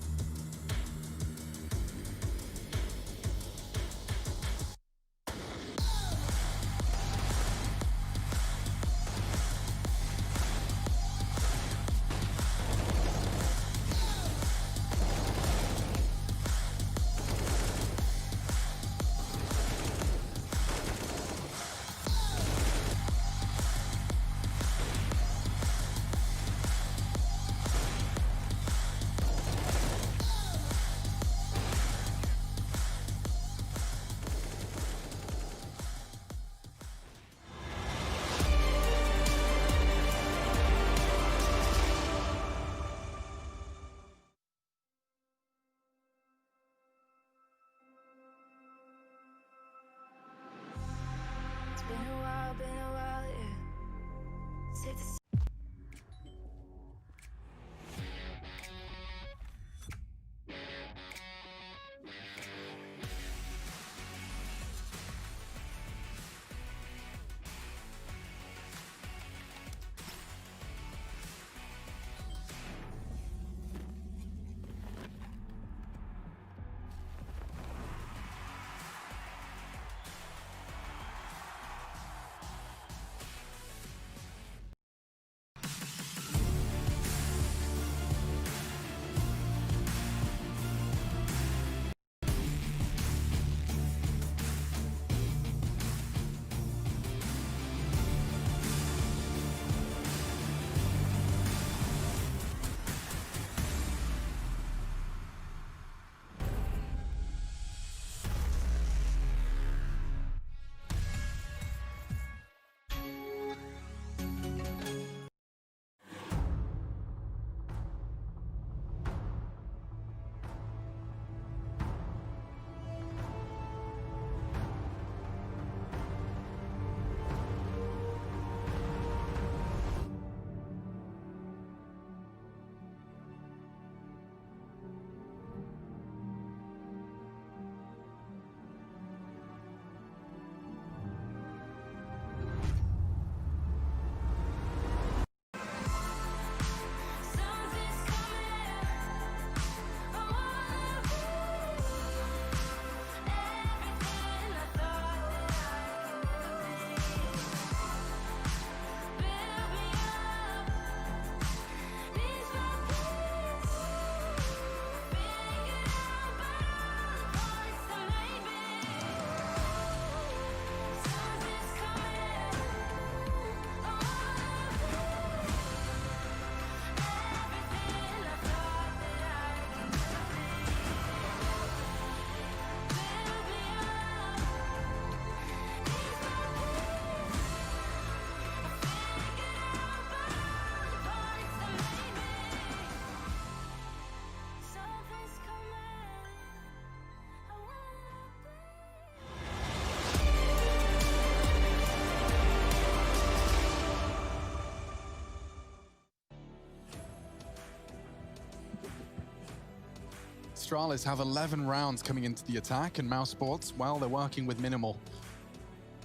Astralis have 11 rounds coming into the attack, and Mousesports, well, they're working with minimal.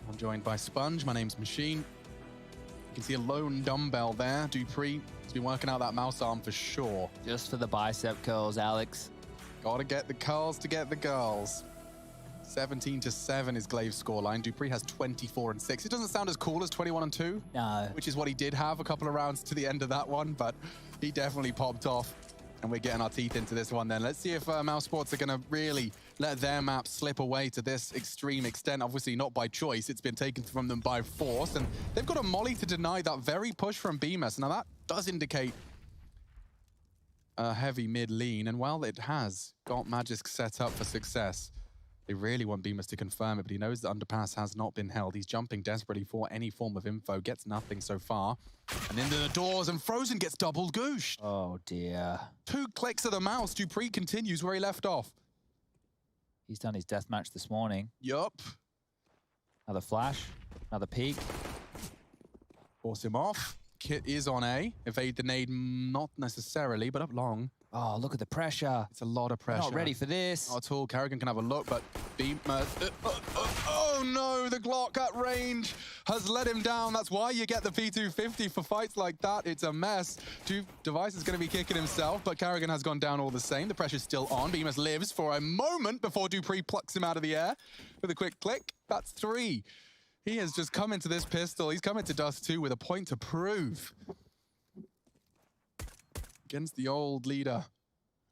I'm joined by Sponge. My name's Machine. You can see a lone dumbbell there. Dupree has been working out that mouse arm for sure. Just for the bicep curls, Alex. Gotta get the curls to get the girls. 17-7 is Glaive's scoreline. Dupree has 24-6. It doesn't sound as cool as 21-2. No. Which is what he did have a couple of rounds to the end of that one, but he definitely popped off. And we're getting our teeth into this one then. Let's see if Mousesports are going to really let their map slip away to this extreme extent. Obviously not by choice. It's been taken from them by force. And they've got a molly to deny that very push from Bemis. Now that does indicate a heavy mid-lean. And while it has got Magisk set up for success, they really want Bemis to confirm it, but he knows the underpass has not been held. He's jumping desperately for any form of info, gets nothing so far. And into the doors, and Frozen gets double gooshed. Oh, dear. 2 clicks of the mouse. Dupree continues where he left off. He's done his deathmatch this morning. Yup. Another flash, another peek. Force him off. Kit is on A. Evade the nade, not necessarily, but up long. Oh, look at the pressure. It's a lot of pressure. Not ready for this. Not at all. Carrigan can have a look, but oh no, the Glock at range has let him down. That's why you get the P250 for fights like that. It's a mess. Device is going to be kicking himself, but Carrigan has gone down all the same. The pressure's still on. Bemis lives for a moment before Dupree plucks him out of the air with a quick click. That's 3. He has just come into this pistol. He's come into Dust 2 with a point to prove. Against the old leader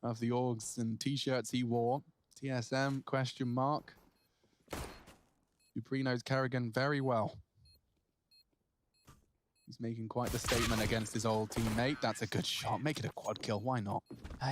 of the orgs and t-shirts he wore. TSM, question mark. Dupree knows Carrigan very well. He's making quite the statement against his old teammate. That's a good shot. Make it a quad kill. Why not?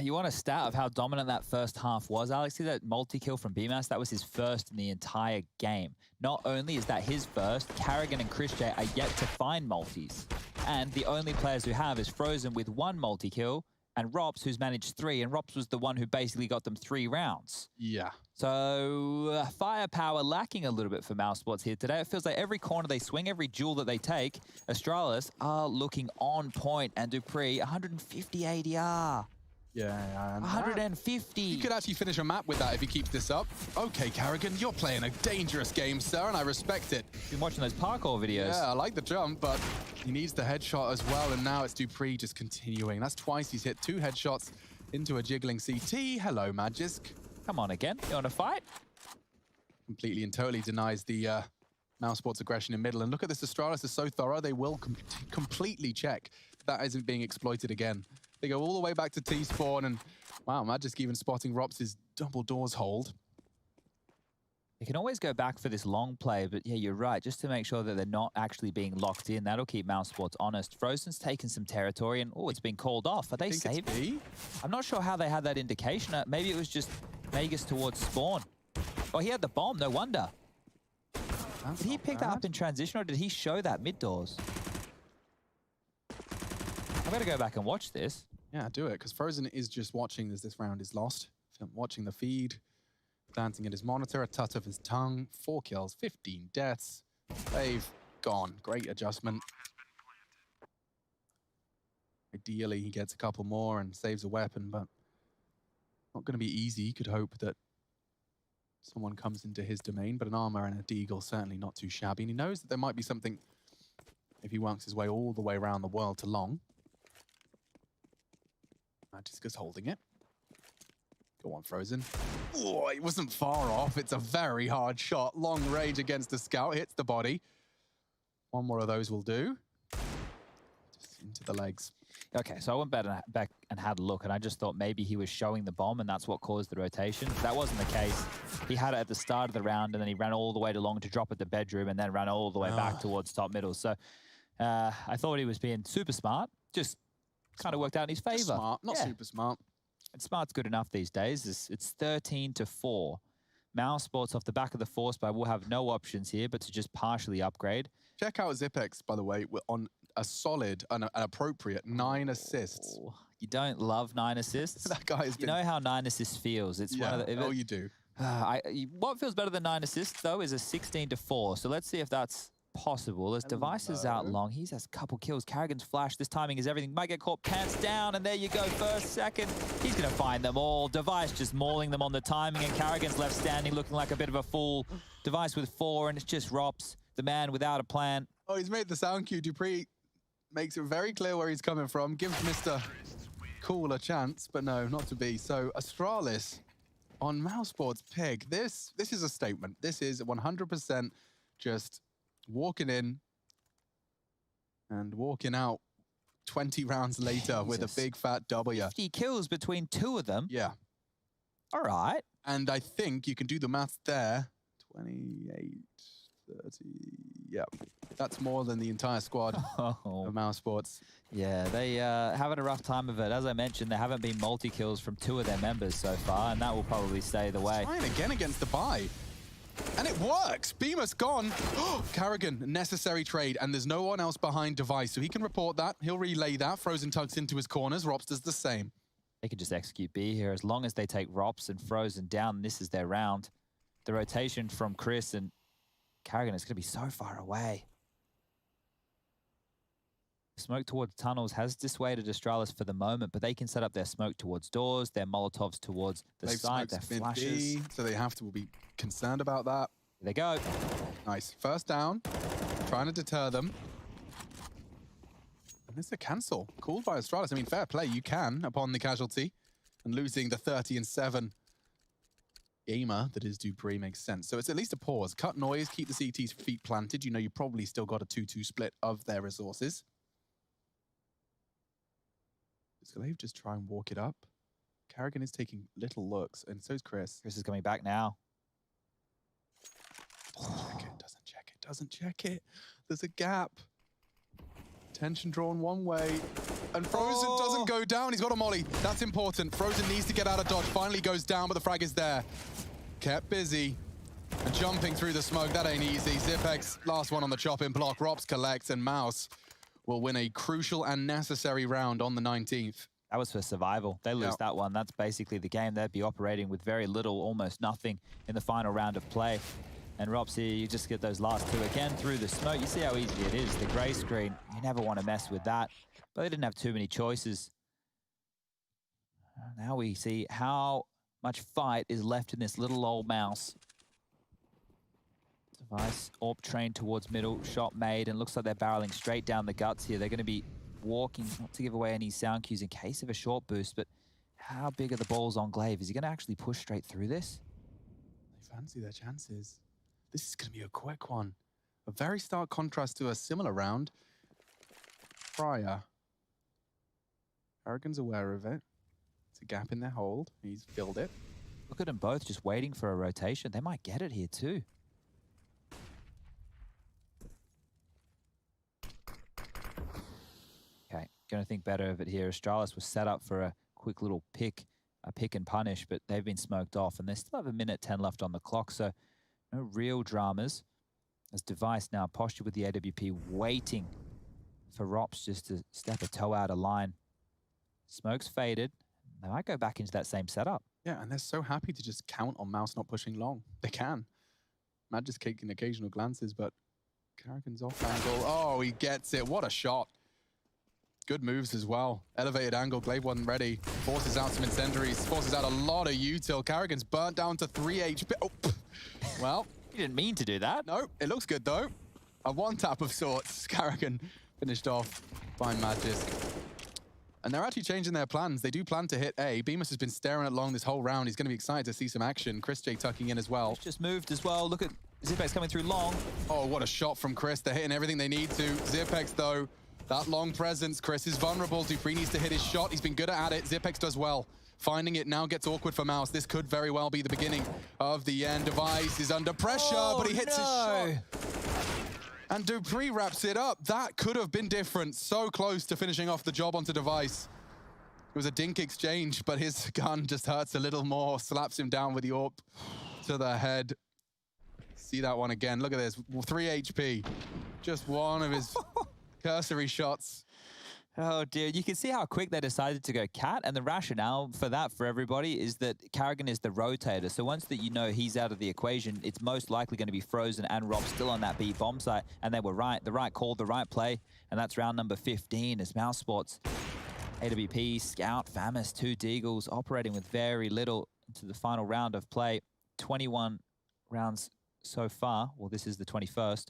You want a stat of how dominant that first half was, Alex? See that multi-kill from Bemis? That was his first in the entire game. Not only is that his first, Carrigan and Chris J are yet to find multis. And the only players who have is Frozen with 1 multi-kill, and Rops, who's managed 3, and Rops was the one who basically got them 3 rounds. Yeah. So firepower lacking a little bit for Mousesports here today. It feels like every corner they swing, every duel that they take, Astralis are looking on point, and Dupree, 150 ADR. Yeah, 150. You could actually finish a map with that if he keeps this up. Okay, Carrigan, you're playing a dangerous game, sir, and I respect it. Been watching those parkour videos. Yeah, I like the jump, but he needs the headshot as well, and now it's Dupree just continuing. That's twice he's hit 2 headshots into a jiggling CT. Hello, Magisk. Come on again. You want to fight? Completely and totally denies the Mousesports aggression in middle. And look at this, Astralis is so thorough, they will completely check that isn't being exploited again. They go all the way back to T-spawn, and wow, Magisk even spotting Rops' double doors hold. You can always go back for this long play, but yeah, you're right. Just to make sure that they're not actually being locked in. That'll keep Mousesports honest. Frozen's taken some territory, and oh, it's been called off. Are they saving? I'm not sure how they had that indication. Maybe it was just Magus towards spawn. Oh, he had the bomb. No wonder. Did he pick that up in transition, or did he show that mid doors? I better go back and watch this. Yeah, do it, because Frozen is just watching as this round is lost. Watching the feed, glancing at his monitor, a tut of his tongue, 4 kills, 15 deaths. They've gone. Great adjustment. Ideally, he gets a couple more and saves a weapon, but not going to be easy. You could hope that someone comes into his domain, but an armor and a deagle certainly not too shabby. And he knows that there might be something if he works his way all the way around the world to long. Magisk holding it. Go on, Frozen. Oh, it wasn't far off. It's a very hard shot. Long range against the scout. Hits the body. One more of those will do. Just into the legs. Okay, so I went back and had a look, and I just thought maybe he was showing the bomb, and that's what caused the rotation. That wasn't the case. He had it at the start of the round, and then he ran all the way to long to drop at the bedroom, and then ran all the way back towards top middle. So I thought he was being super smart. Just kind of worked out in his favor. Smart, not super smart. And smart's good enough these days. It's 13-4. Mousesports off the back of the force, but will have no options here but to just partially upgrade. Check out Zipex, by the way, on a solid and an appropriate 9 assists. You don't love 9 assists? That guy has been... You know how 9 assists feels. It's one of the... you do. What feels better than 9 assists, though, is a 16-4. So let's see if that's possible. As Device is out long, he's has a couple kills. Carrigan's flash, this timing is everything. Might get caught pants down, and there you go, first, second. He's going to find them all. Device just mauling them on the timing, and Carrigan's left standing looking like a bit of a fool. Device with 4, and it's just Rops, the man without a plan. Oh, he's made the sound cue. Dupree makes it very clear where he's coming from. Gives Mr. Cool a chance, but no, not to be. So Astralis on Mousesports pick. This is a statement. This is 100% just walking in and walking out 20 rounds later with a big fat W. 50 kills between 2 of them. Yeah. All right. And I think you can do the maths there. 28, 30, yeah. That's more than the entire squad of Mousesports. Yeah, they having a rough time of it. As I mentioned, there haven't been multi-kills from 2 of their members so far, and that will probably stay the way. Trying again against the buy. And it works. Beamer's gone. Carrigan, necessary trade, and there's no one else behind Device, so he can report that. He'll relay that. Frozen tugs into his corners. Rops does the same. They can just execute B here. As long as they take Rops and Frozen down, this is their round. The rotation from Chris and Carrigan is going to be so far away. Smoke towards tunnels has dissuaded Astralis for the moment, but they can set up their smoke towards doors, their Molotovs towards the side, their flashes. So they have to be concerned about that. There they go. Nice. First down. Trying to deter them. And it's a cancel. Called by Astralis. I mean, fair play. You can upon the casualty. And losing the 30-7 gamer that is Dupree makes sense. So it's at least a pause. Cut noise. Keep the CT's feet planted. You know you probably still got a 2-2 split of their resources. Slave just try and walk it up. Carrigan is taking little looks, and so is Chris. Chris is coming back now. Doesn't check it, doesn't check it. There's a gap. Tension drawn one way. And Frozen doesn't go down. He's got a molly. That's important. Frozen needs to get out of dodge. Finally goes down, but the frag is there. Kept busy. And jumping through the smoke, that ain't easy. Zipex, last one on the chopping block. Rops collects, and Mouse will win a crucial and necessary round on the 19th. That was for survival. They lose that one. That's basically the game. They'd be operating with very little, almost nothing in the final round of play. And Rops here, you just get those last 2 again through the smoke. You see how easy it is. The gray screen, you never want to mess with that. But they didn't have too many choices. Now we see how much fight is left in this little old mouse. Device, AWP train towards middle, shot made, and looks like they're barreling straight down the guts here. They're going to be walking, not to give away any sound cues in case of a short boost, but how big are the balls on Glaive? Is he going to actually push straight through this? They fancy their chances. This is going to be a quick one. A very stark contrast to a similar round prior. Carrigan's aware of it. It's a gap in their hold. He's filled it. Look at them both just waiting for a rotation. They might get it here too. Okay, going to think better of it here. Astralis was set up for a quick little pick and punish, but they've been smoked off, and they still have 1:10 left on the clock, so no real dramas. As Device now postured with the AWP, waiting for Rops just to step a toe out of line. Smoke's faded. They might go back into that same setup. Yeah, and they're so happy to just count on Mouse not pushing long. They can. Mad just taking occasional glances, but Carrigan's off angle. Oh, he gets it. What a shot. Good moves as well. Elevated angle. Glaive wasn't ready. Forces out some incendiaries. Forces out a lot of util. Carrigan's burnt down to 3 HP. Oh, well. You didn't mean to do that. No, it looks good though. A one tap of sorts. Carrigan finished off by Magis. And they're actually changing their plans. They do plan to hit A. Bemis has been staring at long this whole round. He's going to be excited to see some action. Chris J tucking in as well. He's just moved as well. Look at Zipex coming through long. Oh, what a shot from Chris. They're hitting everything they need to. Zipex though, that long presence. Chris is vulnerable. Dupree needs to hit his shot. He's been good at it. Zipex does well. Finding it now gets awkward for Mouse. This could very well be the beginning of the end. Device is under pressure, but he hits his shot. And Dupree wraps it up. That could have been different. So close to finishing off the job onto Device. It was a dink exchange, but his gun just hurts a little more. Slaps him down with the AWP to the head. See that one again. Look at this. 3 HP. Just one of his cursory shots. Oh, dear. You can see how quick they decided to go cat, and the rationale for that for everybody is that Carrigan is the rotator. So once that you know he's out of the equation, it's most likely going to be Frozen and Rob still on that B bomb site, and they were right. The right call, the right play, and that's round number 15 as Mousesports, AWP, Scout, Famis, 2 Deagles operating with very little into the final round of play. 21 rounds so far. Well, this is the 21st.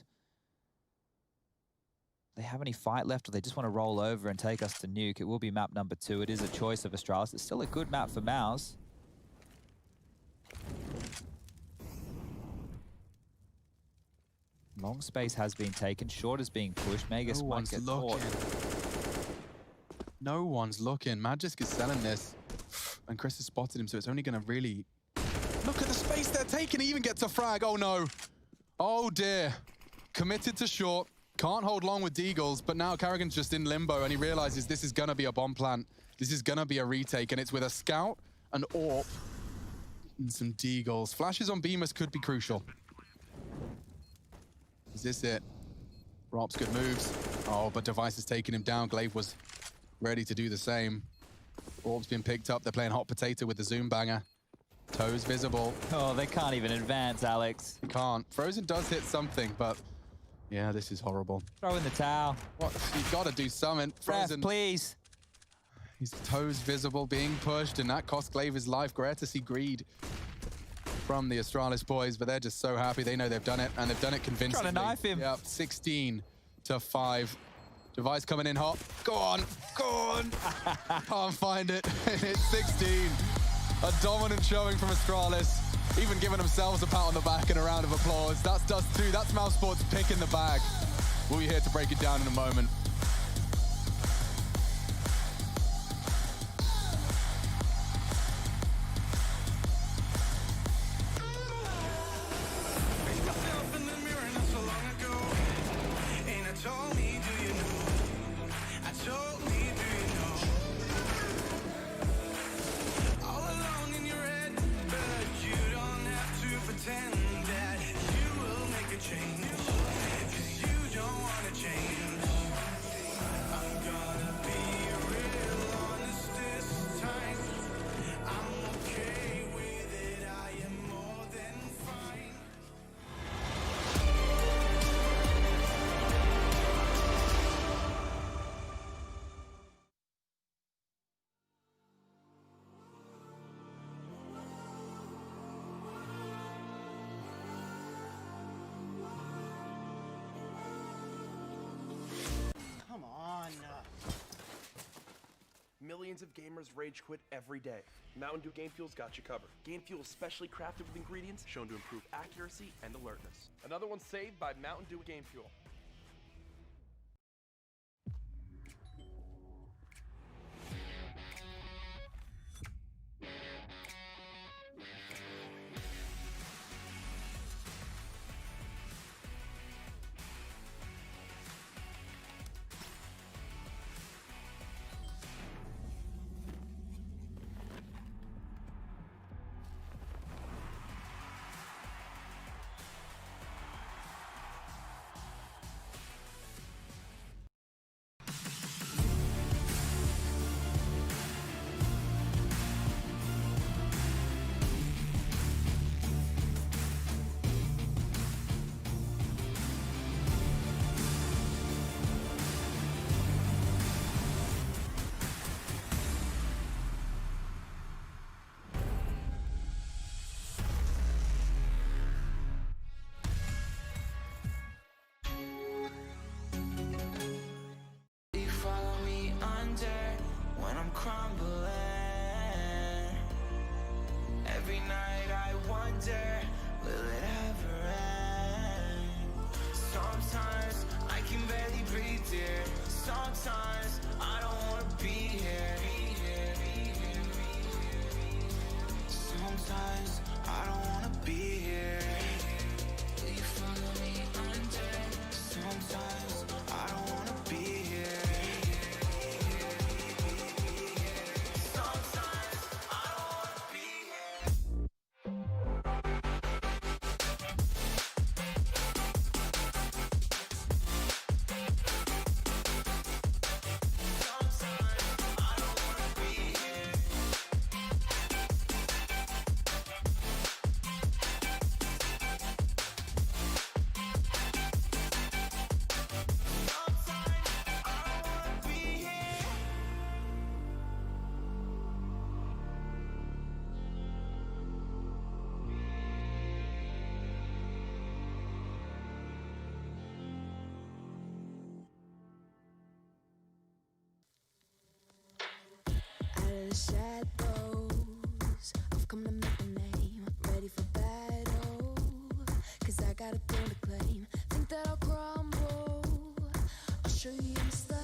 They have any fight left, or they just want to roll over and take us to nuke? It will be map number 2. It is a choice of Astralis. It's still a good map for Mouse. Long space has been taken. Short is being pushed. Magus might get caught. No one's looking. Magisk is selling this, and Chris has spotted him, so it's only going to really... Look at the space they're taking. He even gets a frag. Oh, no. Oh, dear. Committed to short. Can't hold long with Deagles, but now Carrigan's just in limbo, and he realizes this is going to be a bomb plant. This is going to be a retake, and it's with a Scout, an AWP, and some Deagles. Flashes on Bemis could be crucial. Is this it? Rob's good moves. Oh, but Device is taking him down. Glaive was ready to do the same. Orb's been picked up. They're playing hot potato with the Zoom banger. Toes visible. Oh, they can't even advance, Alex. They can't. Frozen does hit something, but yeah, this is horrible. Throw in the towel. What? You gotta do something. Frozen, Ref, please. His toes visible, being pushed, and that cost Glaive his life. Great to see greed from the Astralis boys, but they're just so happy. They know they've done it, and they've done it convincingly. Trying to knife him. Yep, 16 to 5. Device coming in hot. Go on, go on. Can't find it. It's 16. A dominant showing from Astralis. Even giving themselves a pat on the back and a round of applause. That's Dust 2. That's Mousesports picking the bag. We'll be here to break it down in a moment. Millions of gamers rage quit every day. Mountain Dew Game Fuel's got you covered. Game Fuel is specially crafted with ingredients shown to improve accuracy and alertness. Another one saved by Mountain Dew Game Fuel. the shadows. I've come to make a name, ready for battle. Cause I got a thing to claim. Think that I'll crumble, I'll show you in the slide.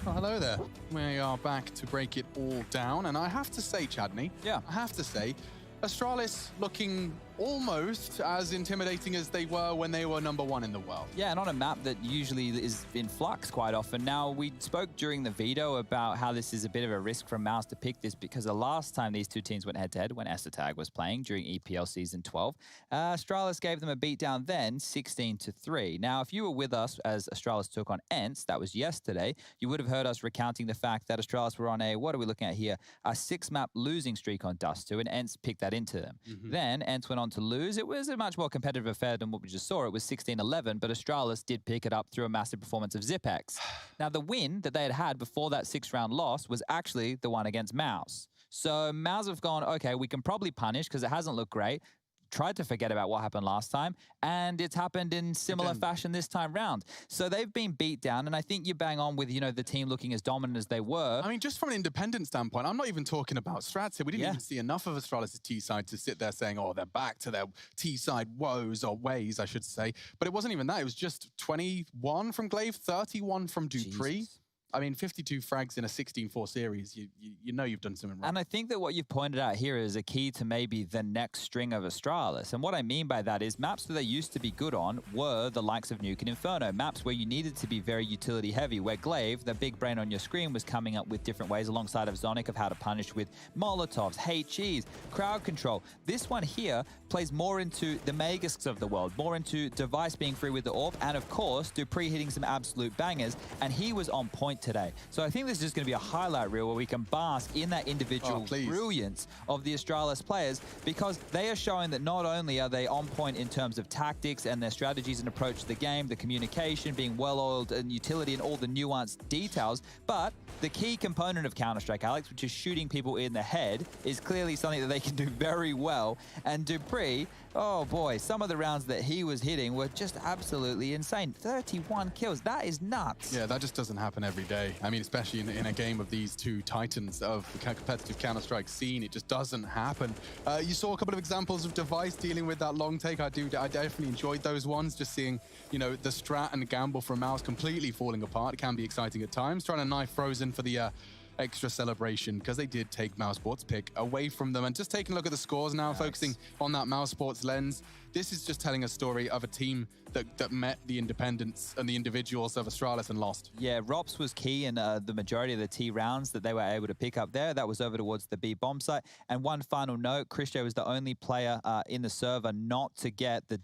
Well, hello there. We are back to break it all down. And I have to say, Chadney, I have to say, Astralis looking almost as intimidating as they were when they were #1 in the world. Yeah, and on a map that usually is in flux quite often. Now, we spoke during the veto about how this is a bit of a risk from Mouse to pick this because the last time these two teams went head-to-head when Esthertag was playing during EPL Season 12, Astralis gave them a beatdown then, 16-3. Now, if you were with us as Astralis took on ENCE, that was yesterday, you would have heard us recounting the fact that Astralis were on a, what are we looking at here, a 6-map losing streak on Dust 2, and ENCE picked that into them. Then ENCE went on to lose. It was a much more competitive affair than what we just saw. It was 16-11, but Astralis did pick it up through a massive performance of Zipex. Now, the win that they had before that 6-round loss was actually the one against Mouse. So Mouse have gone, okay, we can probably punish because it hasn't looked great. Tried to forget about what happened last time, and it's happened in similar fashion this time round. So they've been beat down, and I think you bang on with, you know, the team looking as dominant as they were. I mean, just from an independent standpoint, I'm not even talking about strats here. We didn't even see enough of Astralis' T-side to sit there saying, oh, they're back to their T-side woes or ways, I should say. But it wasn't even that. It was just 21 from Glaive, 31 from Dupree. Jesus. I mean, 52 frags in a 16-4 series, you know you've done something wrong. And I think that what you've pointed out here is a key to maybe the next string of Astralis. And what I mean by that is maps that they used to be good on were the likes of Nuke and Inferno, maps where you needed to be very utility heavy, where Glaive, the big brain on your screen, was coming up with different ways alongside of Zonic of how to punish with Molotovs, HEs, crowd control. This one here plays more into the Magisks of the world, more into Device being free with the AWP, and of course, Dupree hitting some absolute bangers, and he was on point today. So I think this is just going to be a highlight reel where we can bask in that individual brilliance of the Astralis players, because they are showing that not only are they on point in terms of tactics and their strategies and approach to the game, the communication, being well-oiled and utility and all the nuanced details, but the key component of Counter-Strike, Alex, which is shooting people in the head, is clearly something that they can do very well. And Dupree, oh boy, some of the rounds that he was hitting were just absolutely insane. 31 kills, that is nuts. Yeah, that just doesn't happen every day. I mean, especially in a game of these two titans of the competitive Counter-Strike scene, it just doesn't happen. You saw a couple of examples of Device dealing with that long take. I definitely enjoyed those ones, just seeing, you know, the strat and gamble from Mouse completely falling apart. It can be exciting at times. Trying to knife Frozen for the extra celebration, because they did take Mousesports pick away from them. And just taking a look at the scores now, focusing on that Mousesports lens, this is just telling a story of a team that met the independents and the individuals of Astralis and lost. Yeah, Rops was key in the majority of the T rounds that they were able to pick up there. That was over towards the B bomb site. And one final note, Christo was the only player in the server not to get the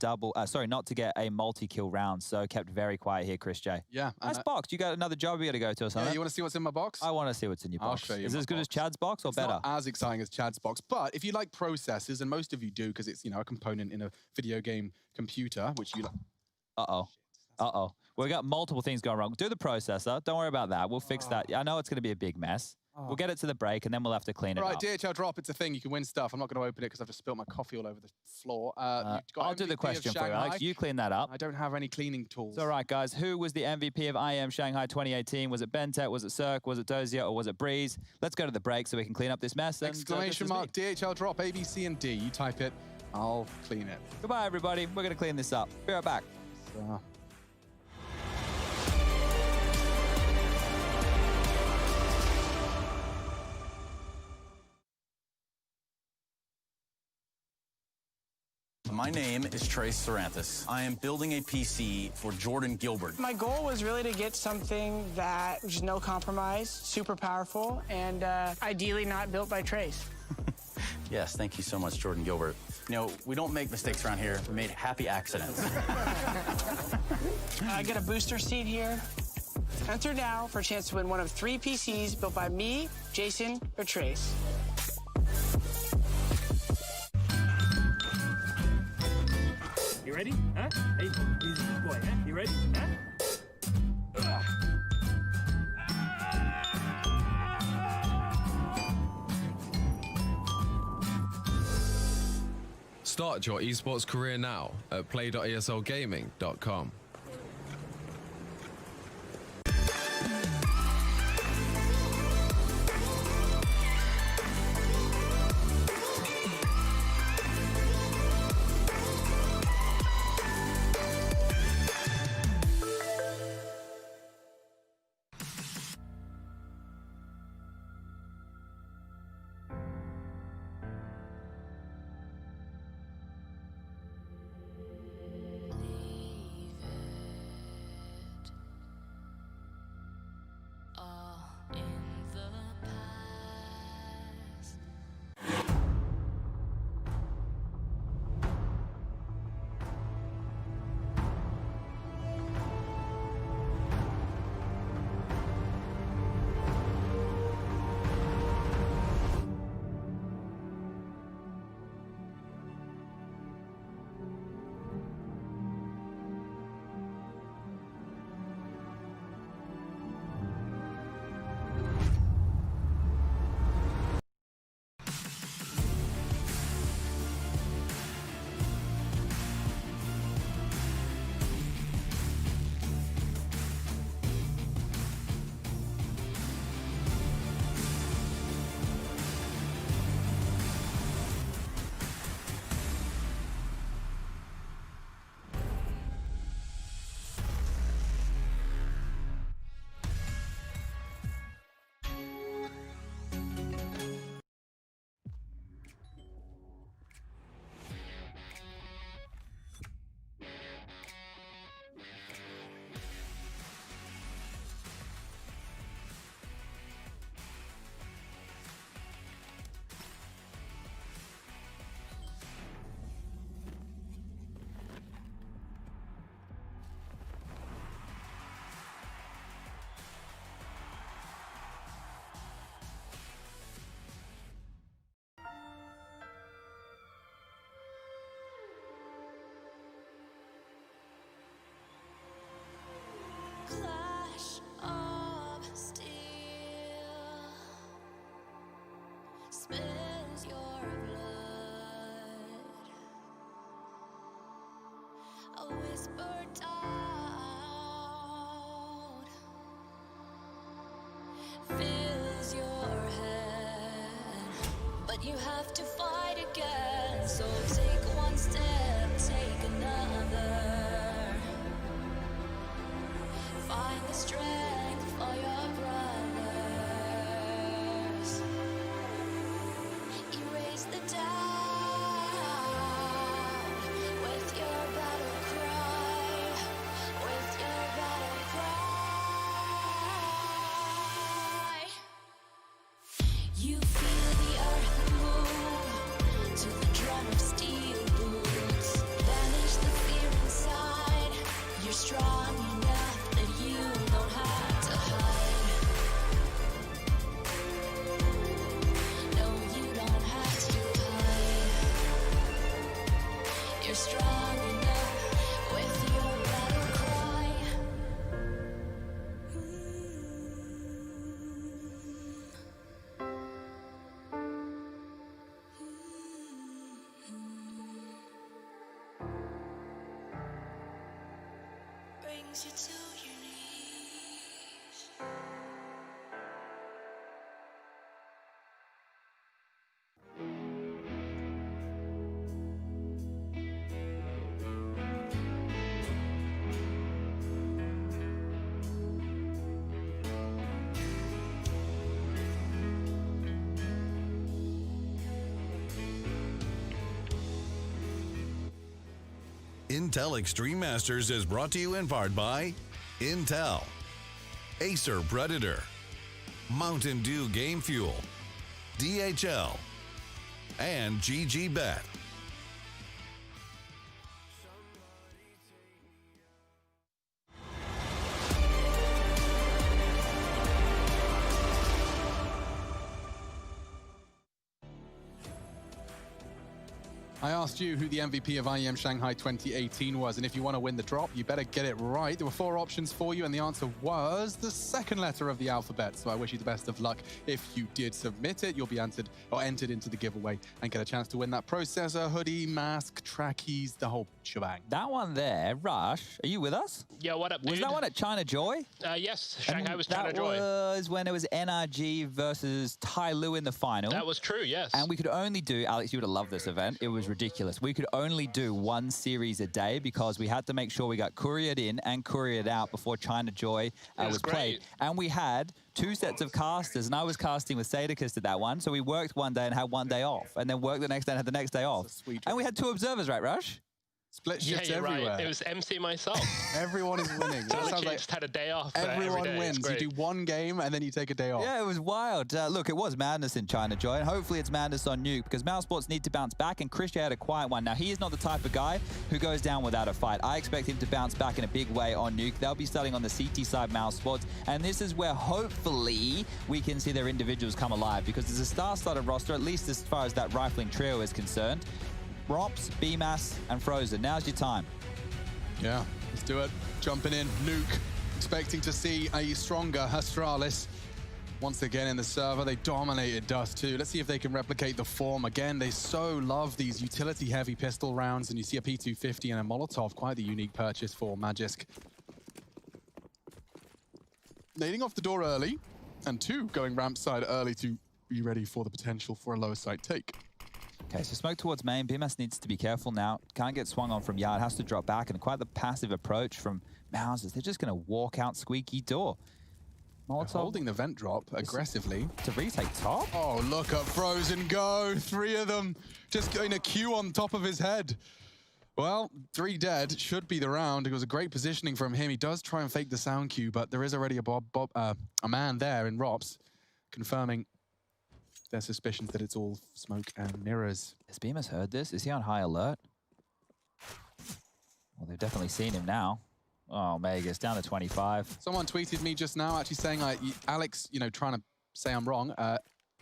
not to get a multi-kill round. So kept very quiet here, Christo. Yeah. Nice box. You got another job you got to go to or something? Yeah, you want to see what's in my box? I want to see what's in your box. I'll show you. Is it as good as Chad's box or better? It's not as exciting as Chad's box, but if you like processors, and most of you do, because it's, you know, a component in a video game computer, which you like. Uh-oh. We got multiple things going wrong. Do the processor. Don't worry about that. We'll fix that. I know it's going to be a big mess. We'll get it to the break, and then we'll have to clean it up. All right, DHL Drop, it's a thing. You can win stuff. I'm not going to open it because I've just spilled my coffee all over the floor. I'll do the question for you, Alex. You clean that up. I don't have any cleaning tools. It's all right, guys. Who was the MVP of IEM Shanghai 2018? Was it Bentet? Was it Cirque? Was it Dozier? Or was it Breeze? Let's go to the break so we can clean up this mess. Exclamation mark, DHL Drop, A, B, C, and D. You type it. I'll clean it. Goodbye, everybody. We're going to clean this up. Be right back. My name is Trace Saranthus. I am building a PC for Jordan Gilbert. My goal was really to get something that was no compromise, super powerful, and ideally not built by Trace. Yes, thank you so much, Jordan Gilbert. You know, we don't make mistakes around here. We made happy accidents. I get a booster seat here. Enter now for a chance to win one of 3 PCs built by me, Jason, or Trace. You ready? Huh? Hey, easy boy, huh? You ready? Huh? Start your esports career now at play.eslgaming.com. Clash of steel spills your blood. A whisper out fills your head, but you have to fight again. So take one step, take another. Find the strength for your brothers. Erase the doubt with your battle cry. With your battle cry. You feel the earth move to the drum of steel boots. Banish the fear inside. You're strong enough that you don't have to hide. No, you don't have to hide. You're strong enough with your battle cry. Brings you to your knees. Intel Extreme Masters is brought to you in part by Intel, Acer Predator, Mountain Dew Game Fuel, DHL, and GGBet. I asked you who the MVP of IEM Shanghai 2018 was, and if you want to win the drop, you better get it right. There were 4 options for you, and the answer was the second letter of the alphabet. So I wish you the best of luck. If you did submit it, you'll be entered into the giveaway and get a chance to win that processor, hoodie, mask, trackies, the whole shebang. That one there, Rush, are you with us? Yeah, what up, dude? Was that one at China Joy? Yes, Shanghai was China Joy. That was when it was NRG versus Tai Lu in the final. That was true, yes. And we could only do, Alex, you would have loved this event. It was ridiculous. We could only do 1 series a day because we had to make sure we got couriered in and couriered out before China Joy was played. And we had 2 sets of casters, and I was casting with Sadicus at that one. So we worked one day and had 1 day off, and then worked the next day and had the next day off. And we had 2 observers, right, Rush? Split shifts everywhere. Right. It was MC myself. Everyone is winning. That just had a day off. Everyone wins. You do 1 game and then you take a day off. Yeah, it was wild. Look, it was madness in China Joy, and hopefully it's madness on Nuke because Mousesports need to bounce back, and Christian had a quiet one. Now, he is not the type of guy who goes down without a fight. I expect him to bounce back in a big way on Nuke. They'll be starting on the CT side Mousesports, and this is where hopefully we can see their individuals come alive because there's a star-studded roster, at least as far as that rifling trio is concerned. Rops, BMAS, and Frozen. Now's your time. Yeah, let's do it. Jumping in, Nuke, expecting to see a stronger Astralis. Once again in the server, they dominated Dust too. Let's see if they can replicate the form. Again, they so love these utility-heavy pistol rounds, and you see a P250 and a Molotov, quite the unique purchase for Magisk. Nading off the door early, and 2 going ramp side early to be ready for the potential for a lower side take. Okay, so smoke towards main. BMS needs to be careful now. Can't get swung on from yard, has to drop back, and quite the passive approach from Mousers. They're just going to walk out squeaky door. Molotov holding the vent drop aggressively. To retake top? Oh, look at Frozen go. 3 of them just getting a Q on top of his head. Well, 3 dead should be the round. It was a great positioning from him. He does try and fake the sound cue, but there is already a man there in Rops confirming their suspicions that it's all smoke and mirrors. Has Bemis heard this? Is he on high alert? Well, they've definitely seen him now. Oh, Megas, down to 25. Someone tweeted me just now actually saying, like, Alex, you know, trying to say I'm wrong.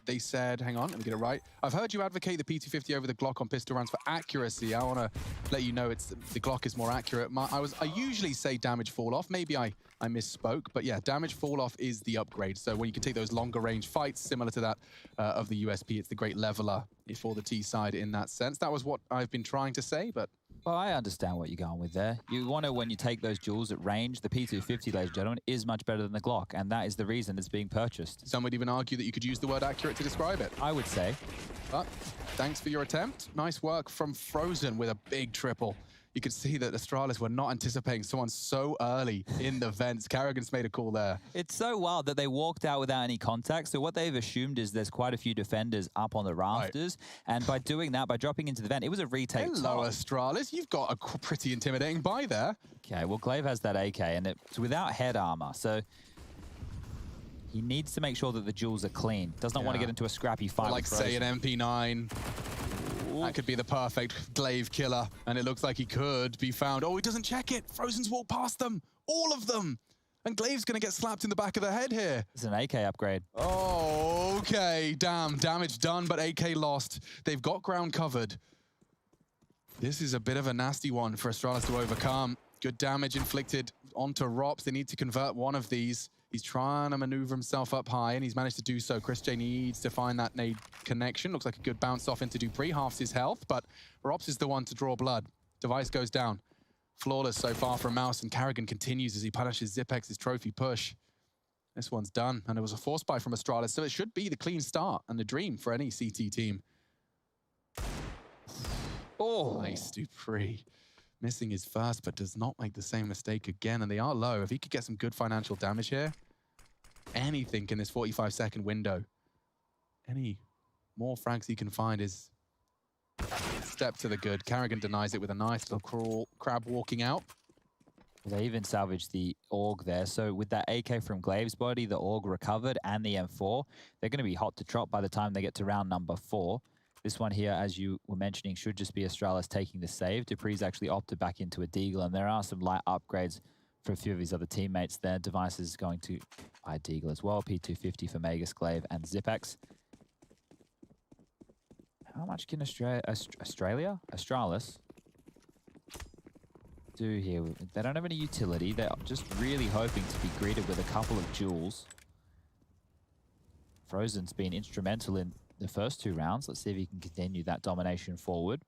They said, hang on, let me get it right. I've heard you advocate the P250 over the Glock on pistol rounds for accuracy. I want to let you know the Glock is more accurate. I usually say damage fall off. Maybe I misspoke, but yeah, damage fall off is the upgrade. So when you can take those longer range fights, similar to that of the USP, it's the great leveler for the T side in that sense. That was what I've been trying to say, but... Well, I understand what you're going with there. You want to, when you take those duels at range, the P250, ladies and gentlemen, is much better than the Glock, and that is the reason it's being purchased. Some would even argue that you could use the word accurate to describe it. I would say. But thanks for your attempt. Nice work from Frozen with a big triple. You could see that Astralis were not anticipating someone so early in the vents. Carrigan's made a call there. It's so wild that they walked out without any contact. So what they've assumed is there's quite a few defenders up on the rafters. Right. And by doing that, by dropping into the vent, it was a retake. Hello, Astralis. You've got a pretty intimidating buy there. Okay, well, Glaive has that AK, and it's without head armor. So he needs to make sure that the jewels are clean. Does not want to get into a scrappy fight. Like, say, an MP9. That could be the perfect Glaive killer, and it looks like he could be found. Oh, he doesn't check it. Frozen's walked past them, all of them. And Glaive's going to get slapped in the back of the head here. It's an AK upgrade. Oh, okay. Damn, damage done, but AK lost. They've got ground covered. This is a bit of a nasty one for Astralis to overcome. Good damage inflicted onto Rops. They need to convert one of these. He's trying to maneuver himself up high, and he's managed to do so. Chris J needs to find that nade connection. Looks like a good bounce off into Dupree, halves his health, but Rops is the one to draw blood. Device goes down. Flawless so far from Mouse, and Carrigan continues as he punishes Zipex's trophy push. This one's done, and it was a force buy from Astralis, so it should be the clean start and the dream for any CT team. Oh, nice Dupree. Missing his first, but does not make the same mistake again, and they are low. If he could get some good financial damage here, anything in this 45-second window, any more frags he can find is step to the good. Carrigan denies it with a nice little crab walking out. They even salvaged the AUG there. So with that AK from Glaive's body, the AUG recovered, and the M4, they're going to be hot to trot by the time they get to round number 4. This one here, as you were mentioning, should just be Astralis taking the save. Dupree's actually opted back into a Deagle, and there are some light upgrades for a few of his other teammates there. Device is going to buy Deagle as well. P250 for Magus, Glaive, and Zipex. How How much can Astralis do here? They don't have any utility. They're just really hoping to be greeted with a couple of jewels. Frozen's been instrumental in the first 2 rounds. Let's see if he can continue that domination forward.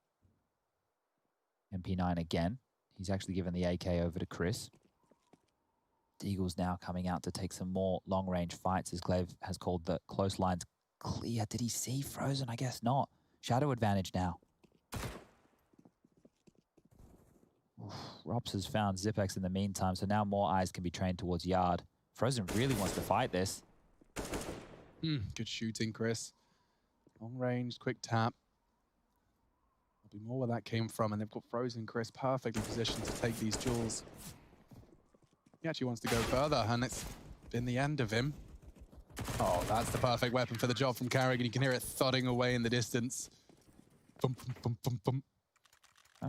MP9 again. He's actually given the AK over to Chris. Deagle's now coming out to take some more long-range fights, as Glaive has called the close lines clear. Did he see Frozen? I guess not. Shadow advantage now. Rops has found Zipex in the meantime, so now more eyes can be trained towards Yard. Frozen really wants to fight this. Good shooting, Chris. Long range, quick tap. There'll be more where that came from, and they've got Frozen Chris perfectly positioned to take these jewels. He actually wants to go further, and it's been the end of him. Oh, that's the perfect weapon for the job from Carrigan. You can hear it thudding away in the distance. Bum, bum, bum, bum, bum.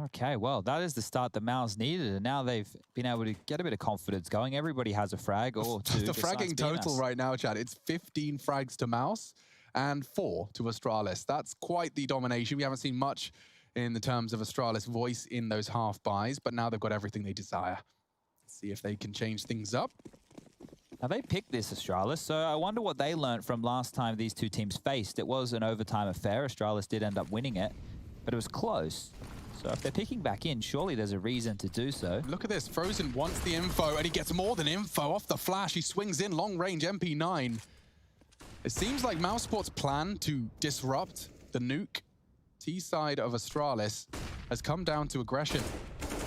Okay, well, that is the start that Mouse needed, and now they've been able to get a bit of confidence going. Everybody has a frag or two. The fragging total right now, Chad, it's 15 frags to Mouse and 4 to Astralis. That's quite the domination. We haven't seen much in the terms of Astralis' voice in those half buys, but now they've got everything they desire. Let's see if they can change things up. Now, they picked this Astralis, so I wonder what they learned from last time these two teams faced. It was an overtime affair. Astralis did end up winning it, but it was close. So if they're picking back in, surely there's a reason to do so. Look at this. Frozen wants the info, and he gets more than info off the flash. He swings in long-range MP9. It seems like Mousesports' plan to disrupt the nuke T-side of Astralis has come down to aggression.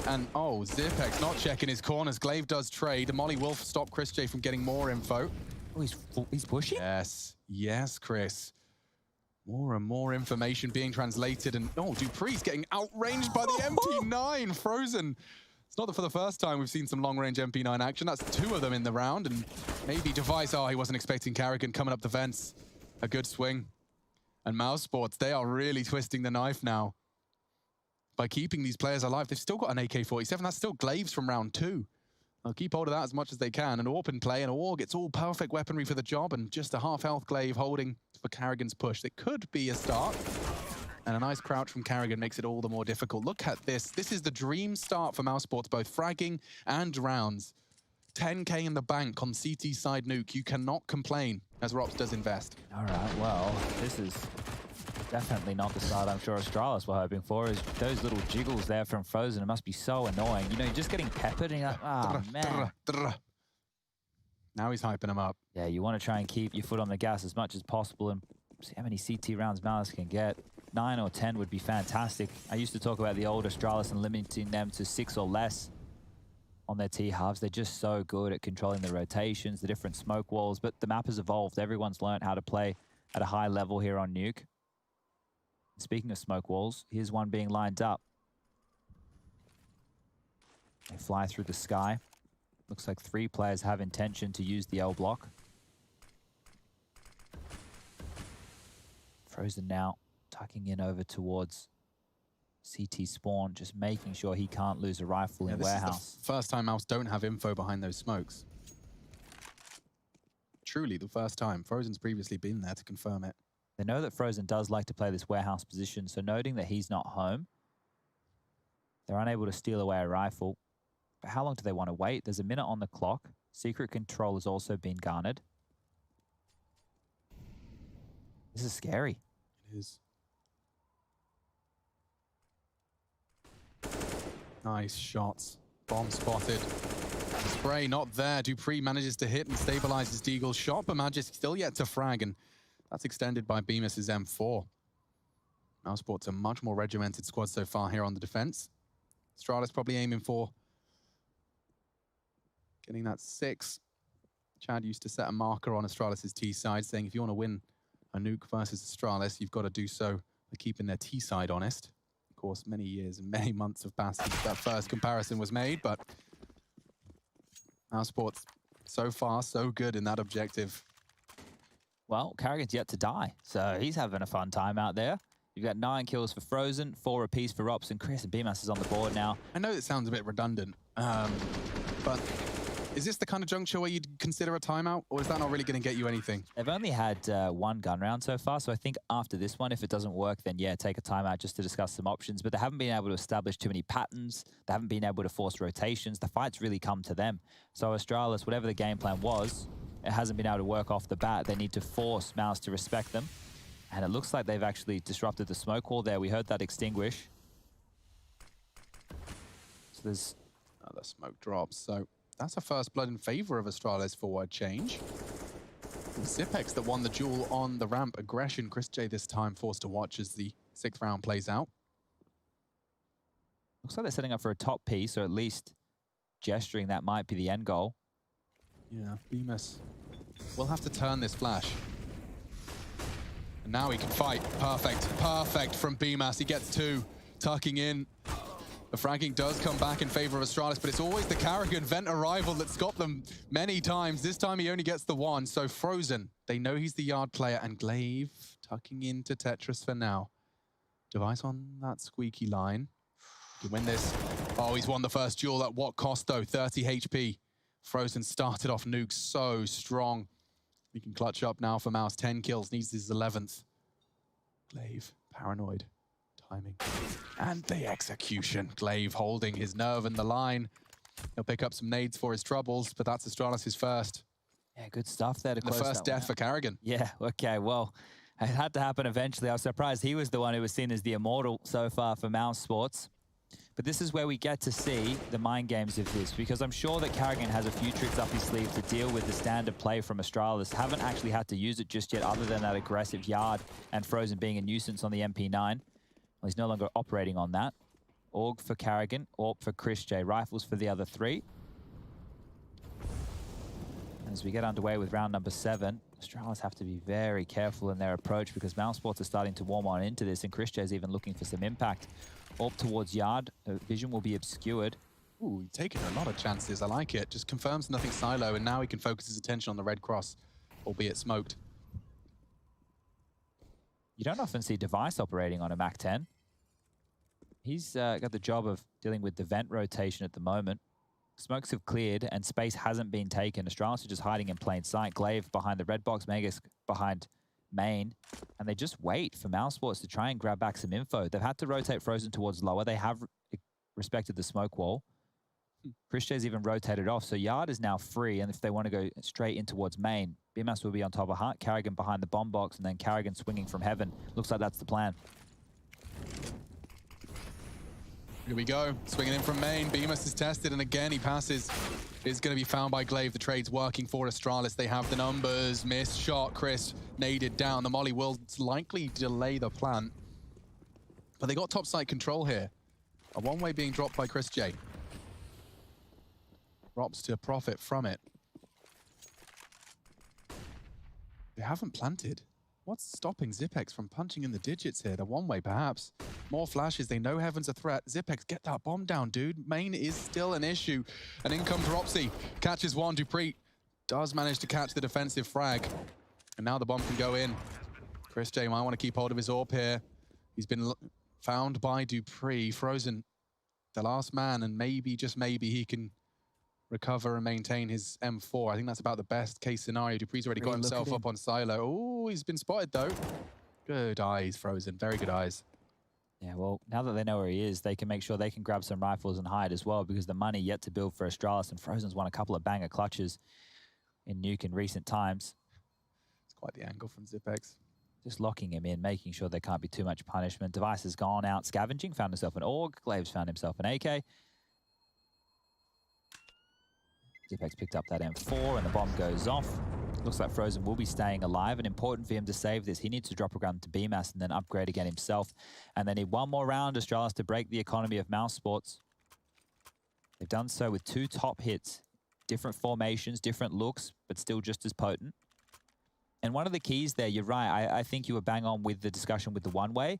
And, oh, Zipex not checking his corners. Glaive does trade. Molly Wolf stop Chris J from getting more info. Oh, he's pushing? Yes. Yes, Chris. More and more information being translated, and oh, Dupree's getting outranged by the MP9. Frozen. It's not for the first time we've seen some long-range MP9 action. That's 2 of them in the round, and maybe Device. Oh, he wasn't expecting Carrigan coming up the fence. A good swing. And Mousesports, they are really twisting the knife now by keeping these players alive. They've still got an AK-47. That's still Glaives from round 2. They'll keep hold of that as much as they can. An AWP in play, and AWP gets all perfect weaponry for the job, and just a half-health Glaive holding for Carrigan's push. It could be a start. And a nice crouch from Carrigan makes it all the more difficult. Look at this. This is the dream start for Mousesports, both fragging and rounds. 10K in the bank on CT side nuke. You cannot complain, as Rops does invest. All right, well, this is definitely not the start I'm sure Astralis were hoping for. Is those little jiggles there from Frozen. It must be so annoying. You know, you're just getting peppered and you're like, oh, man. Now he's hyping him up. Yeah, you want to try and keep your foot on the gas as much as possible and see how many CT rounds Malice can get. 9 or 10 would be fantastic. I used to talk about the old Astralis and limiting them to 6 or less on their T-halves. They're just so good at controlling the rotations, the different smoke walls, but the map has evolved. Everyone's learned how to play at a high level here on Nuke. Speaking of smoke walls, here's one being lined up. They fly through the sky. Looks like 3 players have intention to use the L block. Frozen now tucking in over towards CT spawn, just making sure he can't lose a rifle in warehouse. This is the first time Mouse don't have info behind those smokes. Truly the first time. Frozen's previously been there to confirm it. They know that Frozen does like to play this warehouse position, so noting that he's not home, they're unable to steal away a rifle. But how long do they want to wait? There's a minute on the clock. Secret control has also been garnered. This is scary. It is. Nice shots. Bomb spotted. Spray not there. Dupree manages to hit and stabilizes Deagle's shot, but Magic's still yet to frag, and that's extended by Bemis' M4. Mousesports a much more regimented squad so far here on the defense. Astralis probably aiming for getting that 6. Chad used to set a marker on Astralis' T side, saying if you want to win a nuke versus Astralis, you've got to do so by keeping their T side honest. Of course, many years and many months have passed since that first comparison was made, but Mousesports so far so good in that objective. Well, Carrigan's yet to die, so he's having a fun time out there. You've got 9 kills for Frozen, 4 apiece for Rops, and Chris and BMAS is on the board now. I know it sounds a bit redundant, but Is this the kind of juncture where you'd consider a timeout, or is that not really going to get you anything? They've only had one gun round so far, so I think after this one, if it doesn't work, then yeah, take a timeout just to discuss some options. But they haven't been able to establish too many patterns. They haven't been able to force rotations. The fight's really come to them. So Astralis, whatever the game plan was, it hasn't been able to work off the bat. They need to force Mouse to respect them. And it looks like they've actually disrupted the smoke wall there. We heard that extinguish. So there's another smoke drops. So that's a first blood in favor of Astralis for a change. Zipex that won the duel on the ramp. Aggression, Chris J this time forced to watch as the 6th round plays out. Looks like they're setting up for a top piece, or at least gesturing that might be the end goal. Yeah, Bemis will have to turn this flash. And now he can fight. Perfect, perfect from Bemis. He gets 2, tucking in. The fragging does come back in favor of Astralis, but it's always the Carrigan vent arrival that's got them many times. This time he only gets the 1, so Frozen, they know he's the yard player, and Glaive tucking into Tetris for now. Device on that squeaky line. You win this. Oh, he's won the first duel at what cost though? 30 HP. Frozen started off Nuke so strong. He can clutch up now for Mouse. 10 kills, needs his 11th. Glaive, paranoid. Timing. And the execution. Glaive holding his nerve in the line. He'll pick up some nades for his troubles, but that's Astralis' first. Yeah, good stuff there to close the first death for Carrigan. Yeah, okay, well, it had to happen eventually. I was surprised he was the one who was seen as the immortal so far for Mousesports. But this is where we get to see the mind games of this, because I'm sure that Carrigan has a few tricks up his sleeve to deal with the standard play from Astralis. Haven't actually had to use it just yet, other than that aggressive yard and Frozen being a nuisance on the MP9. Well, he's no longer operating on that. Org for Carrigan, AWP for Chris J. Rifles for the other 3. As we get underway with round number 7, Astralis have to be very careful in their approach, because Mousesports are starting to warm on into this, and Chris J is even looking for some impact. AWP towards yard, vision will be obscured. Ooh, he's taking a lot of chances, I like it. Just confirms nothing silo, and now he can focus his attention on the red cross, albeit smoked. You don't often see Device operating on a MAC-10. He's got the job of dealing with the vent rotation at the moment. Smokes have cleared and space hasn't been taken. Astralis are just hiding in plain sight. Glaive behind the red box, Megas behind main. And they just wait for Mousesports to try and grab back some info. They've had to rotate Frozen towards lower. They have respected the smoke wall. Chris J's even rotated off, so yard is now free, and if they want to go straight in towards main, BMS will be on top of Hart, Carrigan behind the bomb box, and then Carrigan swinging from heaven. Looks like that's the plan. Here we go, swinging in from main. Bemis is tested, and again he passes. Is going to be found by Glaive. The trade's working for Astralis. They have the numbers. Missed shot, Chris naded down. The molly will likely delay the plant, but they got top site control here. A one-way being dropped by Chris J. Drops to profit from it. They haven't planted. What's stopping Zipex from punching in the digits here? The one-way, perhaps. More flashes. They know Heaven's a threat. Zipex, get that bomb down, dude. Main is still an issue. And in comes Ropsy. Catches one. Dupree does manage to catch the defensive frag. And now the bomb can go in. Chris J might want to keep hold of his AWP here. He's been found by Dupree. Frozen, the last man, and maybe, just maybe, he can recover and maintain his M4. I think that's about the best case scenario. Dupree's already got himself up on silo. Oh, he's been spotted though. Good eyes, Frozen. Very good eyes. Yeah, well, now that they know where he is, they can make sure they can grab some rifles and hide as well, because the money yet to build for Astralis, and Frozen's won a couple of banger clutches in Nuke in recent times. It's quite the angle from Zipex. Just locking him in, making sure there can't be too much punishment. Device has gone out scavenging, found himself an AUG. Glaive's found himself an AK. Zipex picked up that M4 and the bomb goes off. Looks like Frozen will be staying alive, and important for him to save this. He needs to drop a gun to BMAS and then upgrade again himself. And they need one more round, Astralis, to break the economy of Mousesports. They've done so with 2 top hits. Different formations, different looks, but still just as potent. And one of the keys there, you're right, I think you were bang on with the discussion with the one-way.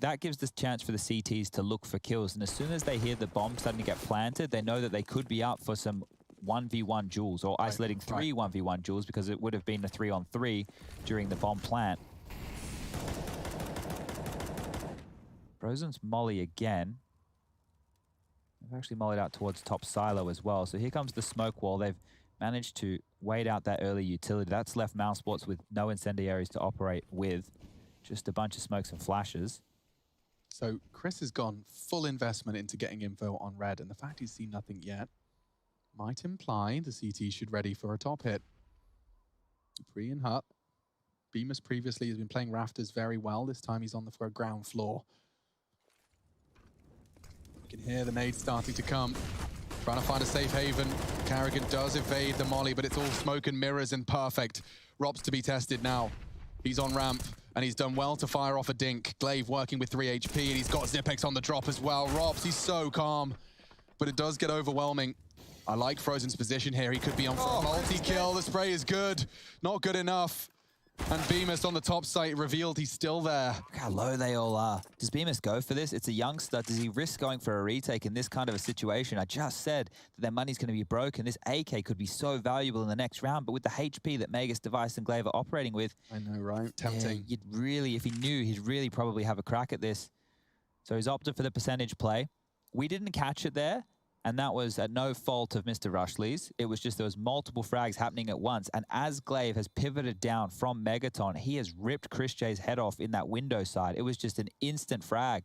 That gives the chance for the CTs to look for kills. And as soon as they hear the bomb starting to get planted, they know that they could be up for some 1v1 duels, or isolating 3 1v1 duels, because it would have been a 3-on-3 during the bomb plant. Frozen's molly again. They've actually mollied out towards top silo as well. So here comes the smoke wall. They've managed to wait out that early utility. That's left Mousesports with no incendiaries to operate with. Just a bunch of smokes and flashes. So Chris has gone full investment into getting info on red, and the fact he's seen nothing yet might imply the CT should ready for a top hit. Dupree and Hut. Bemis previously has been playing Rafters very well. This time he's on the ground floor. You can hear the nades starting to come. Trying to find a safe haven. Carrigan does evade the molly, but it's all smoke and mirrors and perfect. Rob's to be tested now. He's on ramp, and he's done well to fire off a dink. Glaive working with 3 HP, and he's got Zipex on the drop as well. Robs, he's so calm, but it does get overwhelming. I like Frozen's position here. He could be on for a multi-kill. The spray is good. Not good enough. And Bemis on the top site revealed he's still there. Look how low they all are. Does Bemis go for this? It's a youngster. Does he risk going for a retake in this kind of a situation? I just said that their money's going to be broken. This AK could be so valuable in the next round, but with the HP that Magus, Device, and Glaive are operating with... I know, right? Tempting. You'd really, if he knew, he'd really probably have a crack at this. So he's opted for the percentage play. We didn't catch it there. And that was at no fault of Mr. Rushley's. It was just there was multiple frags happening at once. And as Glaive has pivoted down from Megaton, he has ripped Chris J's head off in that window side. It was just an instant frag.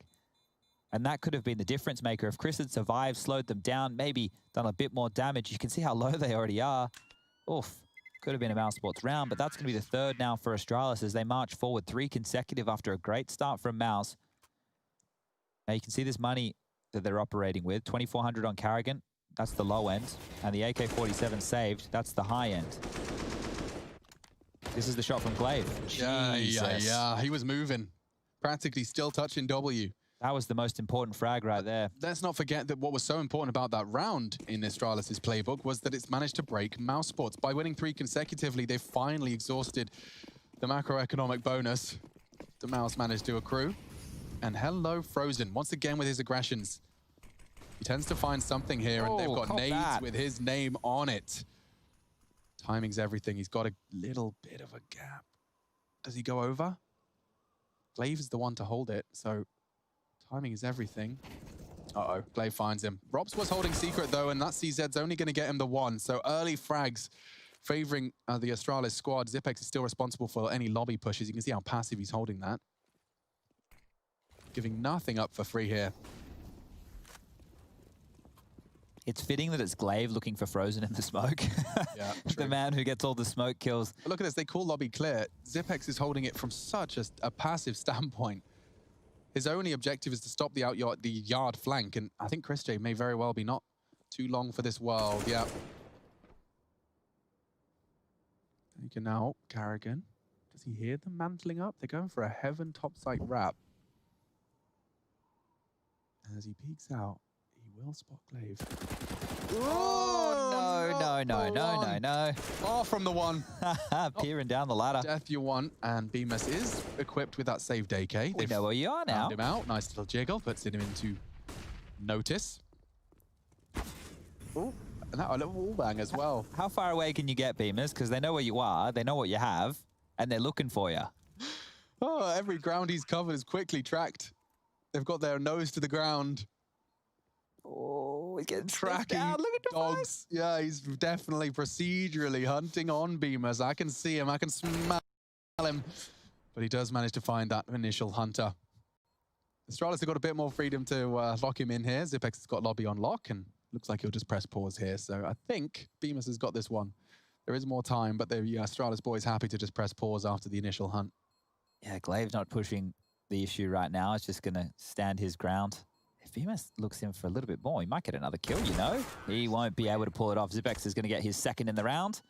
And that could have been the difference maker. If Chris had survived, slowed them down, maybe done a bit more damage. You can see how low they already are. Oof. Could have been a Mousesports round, but that's going to be the third now for Astralis as they march forward 3 consecutive after a great start from Mouse. Now you can see this money that they're operating with. 2,400 on Carrigan, that's the low end. And the AK-47 saved, that's the high end. This is the shot from Glaive. Yeah, he was moving. Practically still touching W. That was the most important frag right there. Let's not forget that what was so important about that round in Astralis' playbook was that it's managed to break Mousesports. By winning 3 consecutively, they've finally exhausted the macroeconomic bonus the Mouse managed to accrue. And hello, Frozen, once again with his aggressions. He tends to find something here, and they've got nades with his name on it. Timing's everything. He's got a little bit of a gap. Does he go over? Glaive is the one to hold it, so timing is everything. Uh-oh, Glaive finds him. Robs was holding secret, though, and that CZ's only going to get him the 1. So early frags favoring the Astralis squad. Zipex is still responsible for any lobby pushes. You can see how passive he's holding that. Giving nothing up for free here. It's fitting that it's Glaive looking for Frozen in the smoke. Yeah, the man who gets all the smoke kills. But look at this, they call lobby clear. Zipex is holding it from such a passive standpoint. His only objective is to stop the yard flank, and I think Chris J may very well be not too long for this world. Yeah. You can now, Carrigan. Does he hear them mantling up? They're going for a heaven topside wrap. As he peeks out, he will spot Glaive. Oh, no. Far from the 1. Peering down the ladder. Death you want, and Bemis is equipped with that saved AK. We know where you are now. Found him out. Nice little jiggle, puts him into notice. Oh, and that a little wall bang as well. How far away can you get, Bemis? Because they know where you are, they know what you have, and they're looking for you. Oh, every ground he's covered is quickly tracked. They've got their nose to the ground. Oh, he's getting tracking down. Look at dogs. Yeah, he's definitely procedurally hunting on Bemis. I can see him. I can smell him. But he does manage to find that initial hunter. Astralis have got a bit more freedom to lock him in here. Zipex has got lobby on lock, and looks like he'll just press pause here. So I think Bemis has got this one. There is more time, but the Astralis boys happy to just press pause after the initial hunt. Yeah, Glaive's not pushing the issue right now. It's just going to stand his ground. If Bemis looks in for a little bit more, he might get another kill, you know? He won't be able to pull it off. Zipex is going to get his 2nd in the round.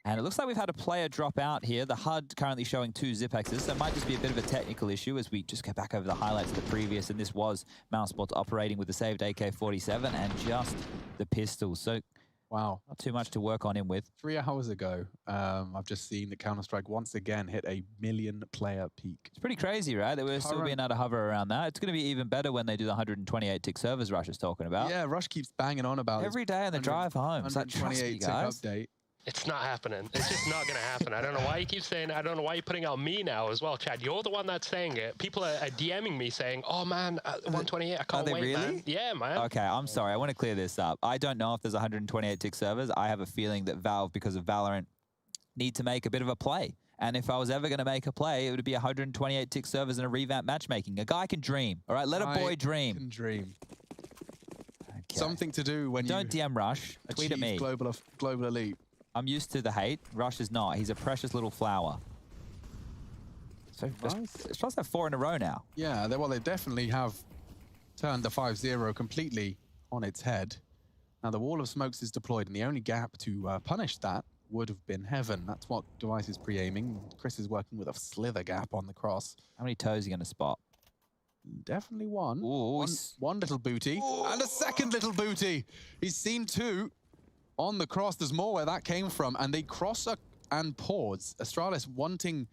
And it looks like we've had a player drop out here. The HUD currently showing 2 Zipexes, so it might just be a bit of a technical issue as we just go back over the highlights of the previous, and this was Mousesports operating with the saved AK-47 and just the pistol. So wow, not too much to work on him with. 3 hours ago, I've just seen that Counter-Strike once again hit a 1 million player peak. It's pretty crazy, right? That we're still being able to hover around that. It's going to be even better when they do the 128 tick servers Rush is talking about. Yeah, Rush keeps banging on about every day on the drive home. 128 tick update. It's not happening. It's just not going to happen. I don't know why you keep saying it. I don't know why you're putting out me now as well, Chad. You're the one that's saying it. People are DMing me saying, oh, man, 128, I can't wait, really? man. Yeah, man. Okay, I'm sorry. I want to clear this up. I don't know if there's 128 tick servers. I have a feeling that Valve, because of Valorant, need to make a bit of a play. And if I was ever going to make a play, it would be 128 tick servers and a revamped matchmaking. A guy can dream, all right? Let a boy dream. Can dream. Okay. Something to do when Don't DM Rush. Tweet at me. Global elite. I'm used to the hate. Rush is not. He's a precious little flower. So Astralis have 4 in a row now. Yeah, they definitely have turned the 5-0 completely on its head. Now the wall of smokes is deployed, and the only gap to punish that would have been heaven. That's what Device is pre-aiming. Chris is working with a slither gap on the cross. How many toes are you going to spot? Definitely one. Ooh, one little booty. Ooh. And a second little booty. He's seen 2 on the cross. There's more where that came from. And they cross and pause. Astralis wanting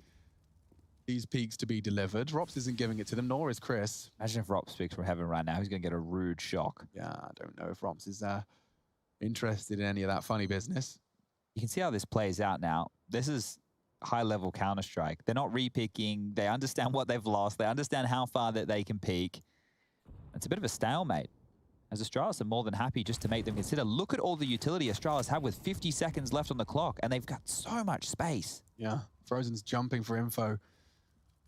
these peaks to be delivered. Rops isn't giving it to them, nor is Chris. Imagine if Rops speaks from heaven right now. He's going to get a rude shock. Yeah, I don't know if Rops is interested in any of that funny business. You can see how this plays out now. This is high-level Counter-Strike. They're not repicking. They understand what they've lost. They understand how far that they can peak. It's a bit of a stalemate, as Astralis are more than happy just to make them consider. Look at all the utility Astralis have with 50 seconds left on the clock, and they've got so much space. Yeah, Frozen's jumping for info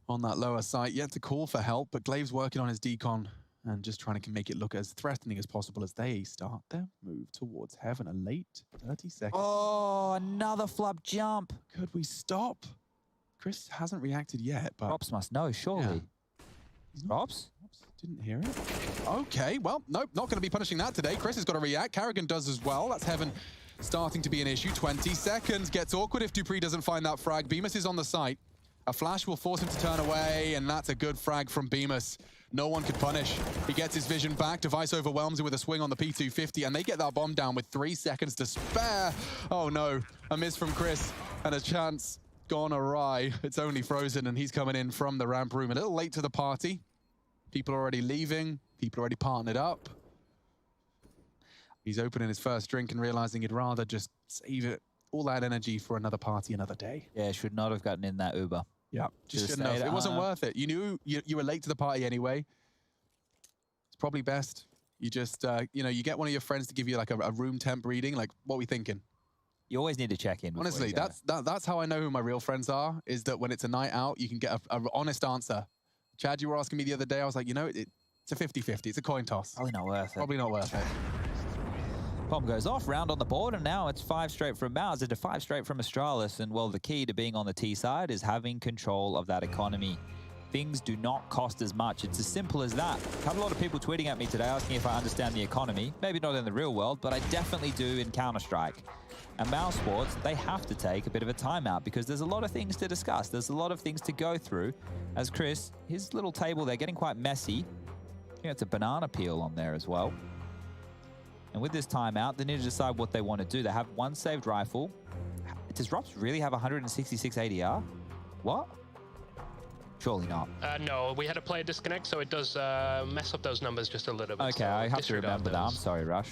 on that lower site. Yet to call for help, but Glave's working on his decon and just trying to make it look as threatening as possible as they start their move towards heaven. A late 30 seconds. Oh, another flub jump. Could we stop? Chris hasn't reacted yet, but... Rops must know, surely. Yeah. Rops? Didn't hear it. Okay, well, nope, not going to be punishing that today. Chris has got to react. Karrigan does as well. That's heaven starting to be an issue. 20 seconds. Gets awkward if Dupree doesn't find that frag. Bemis is on the site. A flash will force him to turn away, and that's a good frag from Bemis. No one could punish. He gets his vision back. Device overwhelms him with a swing on the P250, and they get that bomb down with 3 seconds to spare. Oh no, a miss from Chris, and a chance gone awry. It's only Frozen, and he's coming in from the ramp room. A little late to the party. People are already leaving. People already partnered up. He's opening his first drink and realizing he'd rather just save it, all that energy for another party, another day. Yeah, should not have gotten in that Uber. Yeah, just shouldn't have. It wasn't worth it. You knew you were late to the party anyway. It's probably best you just, you get one of your friends to give you like a room temp reading. Like, what are we thinking? You always need to check in. Honestly, that's how I know who my real friends are, is that when it's a night out, you can get an honest answer. Chad, you were asking me the other day, I was like, it's a 50-50. It's a coin toss. Probably not worth it. Probably not worth it. Bomb goes off, round on the board, and now it's 5 straight from Mouse into 5 straight from Astralis. And, well, the key to being on the T side is having control of that economy. Things do not cost as much. It's as simple as that. I have a lot of people tweeting at me today asking if I understand the economy. Maybe not in the real world, but I definitely do in Counter-Strike. And Mousesports, they have to take a bit of a timeout because there's a lot of things to discuss. There's a lot of things to go through. As Chris, his little table, they're getting quite messy. It's a banana peel on there as well. And with this timeout, they need to decide what they want to do. They have 1 saved rifle. Does Rops really have 166 ADR? What? Surely not. No, we had a player disconnect, so it does mess up those numbers just a little bit. Okay, so I have to remember that. I'm sorry, Rush.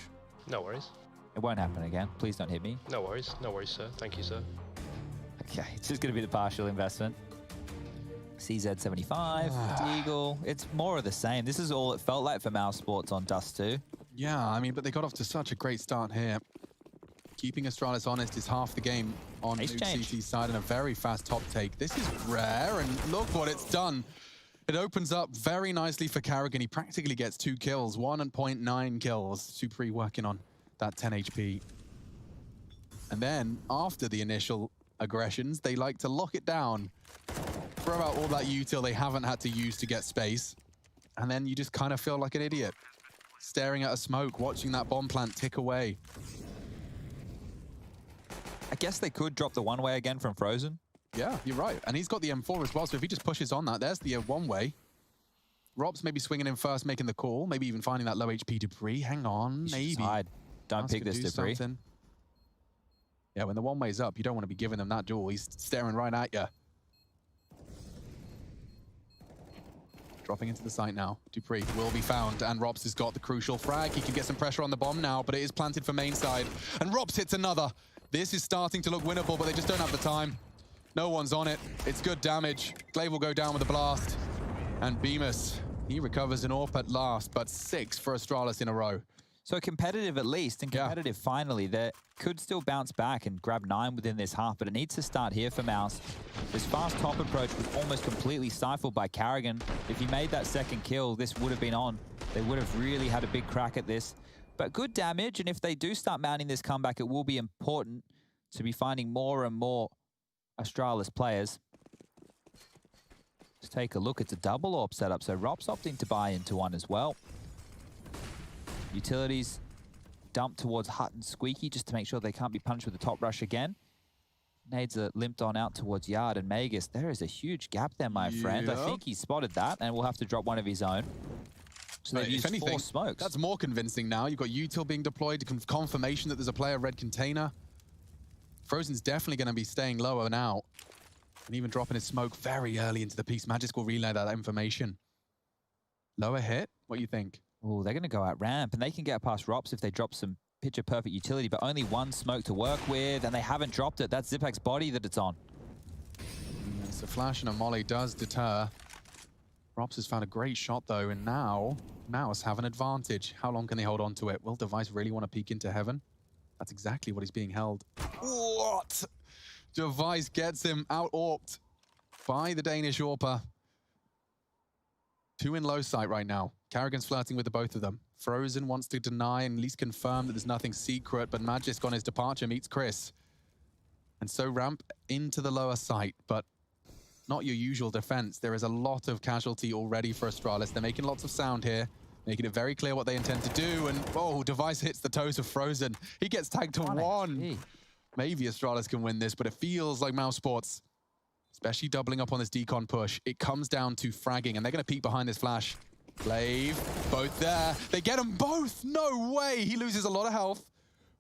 No worries. It won't happen again. Please don't hit me. No worries, sir. Thank you, sir. Okay, it's just going to be the partial investment. CZ75, Deagle. It's more of the same. This is all it felt like for Mousesports on Dust 2. Yeah, I mean, but they got off to such a great start here. Keeping Astralis honest is half the game on CT's side and a very fast top take. This is rare, and look what it's done. It opens up very nicely for Karrigan. He practically gets 2 kills, 1.9 kills. Supri working on that 10 HP. And then, after the initial aggressions, they like to lock it down. Throw out all that util they haven't had to use to get space. And then you just kind of feel like an idiot. Staring at a smoke, watching that bomb plant tick away. I guess they could drop the one-way again from Frozen. Yeah, you're right. And he's got the M4 as well, so if he just pushes on that, there's the one-way. Rob's maybe swinging in first, making the call, maybe even finding that low HP Dupree. Hang on, maybe. Don't pick this Dupree. Yeah, when the one-way's up, you don't want to be giving them that duel. He's staring right at you. Dropping into the site now. Dupree will be found, and Rops has got the crucial frag. He can get some pressure on the bomb now, but it is planted for main side. And Rops hits another. This is starting to look winnable, but they just don't have the time. No one's on it. It's good damage. Glaive will go down with a blast. And Bemis, he recovers an AWP at last, but 6 for Astralis in a row. So competitive at least, and competitive finally. They could still bounce back and grab 9 within this half, but it needs to start here for Mouse. This fast top approach was almost completely stifled by Carrigan. If he made that second kill, this would have been on. They would have really had a big crack at this. But good damage, and if they do start mounting this comeback, it will be important to be finding more and more Astralis players. Let's take a look. It's a double AWP setup, so Rob's opting to buy into one as well. Utilities dumped towards Hut and Squeaky just to make sure they can't be punished with the top rush again. Nades are limped on out towards Yard and Magus. There is a huge gap there, my friend. I think he spotted that, and will have to drop one of his own. So they've used 4 smokes. That's more convincing now. You've got Util being deployed, confirmation that there's a player red container. Frozen's definitely going to be staying lower now. And even dropping his smoke very early into the piece. Magisk will relay that information. Lower hit? What do you think? Oh, they're going to go out ramp, and they can get past Rops if they drop some picture-perfect utility, but only 1 smoke to work with, and they haven't dropped it. That's Zipek's body that it's on. Yes, a flash and a molly does deter. Rops has found a great shot, though, and now Mouse have an advantage. How long can they hold on to it? Will Device really want to peek into heaven? That's exactly what he's being held. What? Device gets him out-AWPed by the Danish AWPer. 2 in low sight right now. Carrigan's flirting with the both of them. Frozen wants to deny and at least confirm that there's nothing secret, but Magisk on his departure meets Chris. And so ramp into the lower sight, but not your usual defense. There is a lot of casualty already for Astralis. They're making lots of sound here, making it very clear what they intend to do. And, oh, Device hits the toes of Frozen. He gets tagged to 1. Maybe Astralis can win this, but it feels like Mousesports, especially doubling up on this decon push. It comes down to fragging, and they're going to peek behind this flash. Glaive, both there. They get them both. No way. He loses a lot of health,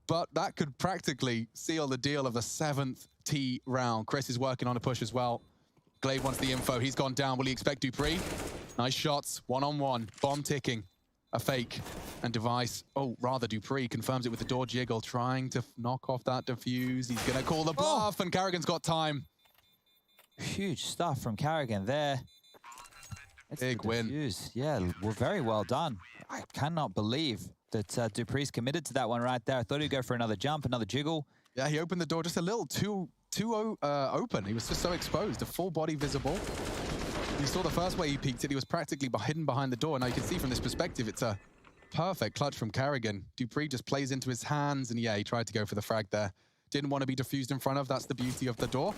but that could practically seal the deal of the 7th T round. Chris is working on a push as well. Glaive wants the info. He's gone down. Will he expect Dupree? Nice shots. 1-on-1. Bomb ticking. A fake. And Device, oh, rather Dupree, confirms it with the door jiggle, trying to knock off that defuse. He's going to call the bluff, and Carrigan's got time. Huge stuff from Carrigan there. It's big win. Yeah, well, very well done. I cannot believe that Dupree's committed to that one right there. I thought he'd go for another jump, another jiggle. Yeah, he opened the door just a little too open. He was just so exposed, a full body visible. You saw the first way he peeked it, he was practically hidden behind the door. Now you can see from this perspective, it's a perfect clutch from Carrigan. Dupree just plays into his hands, and yeah, he tried to go for the frag there. Didn't want to be diffused in front of. That's the beauty of the door.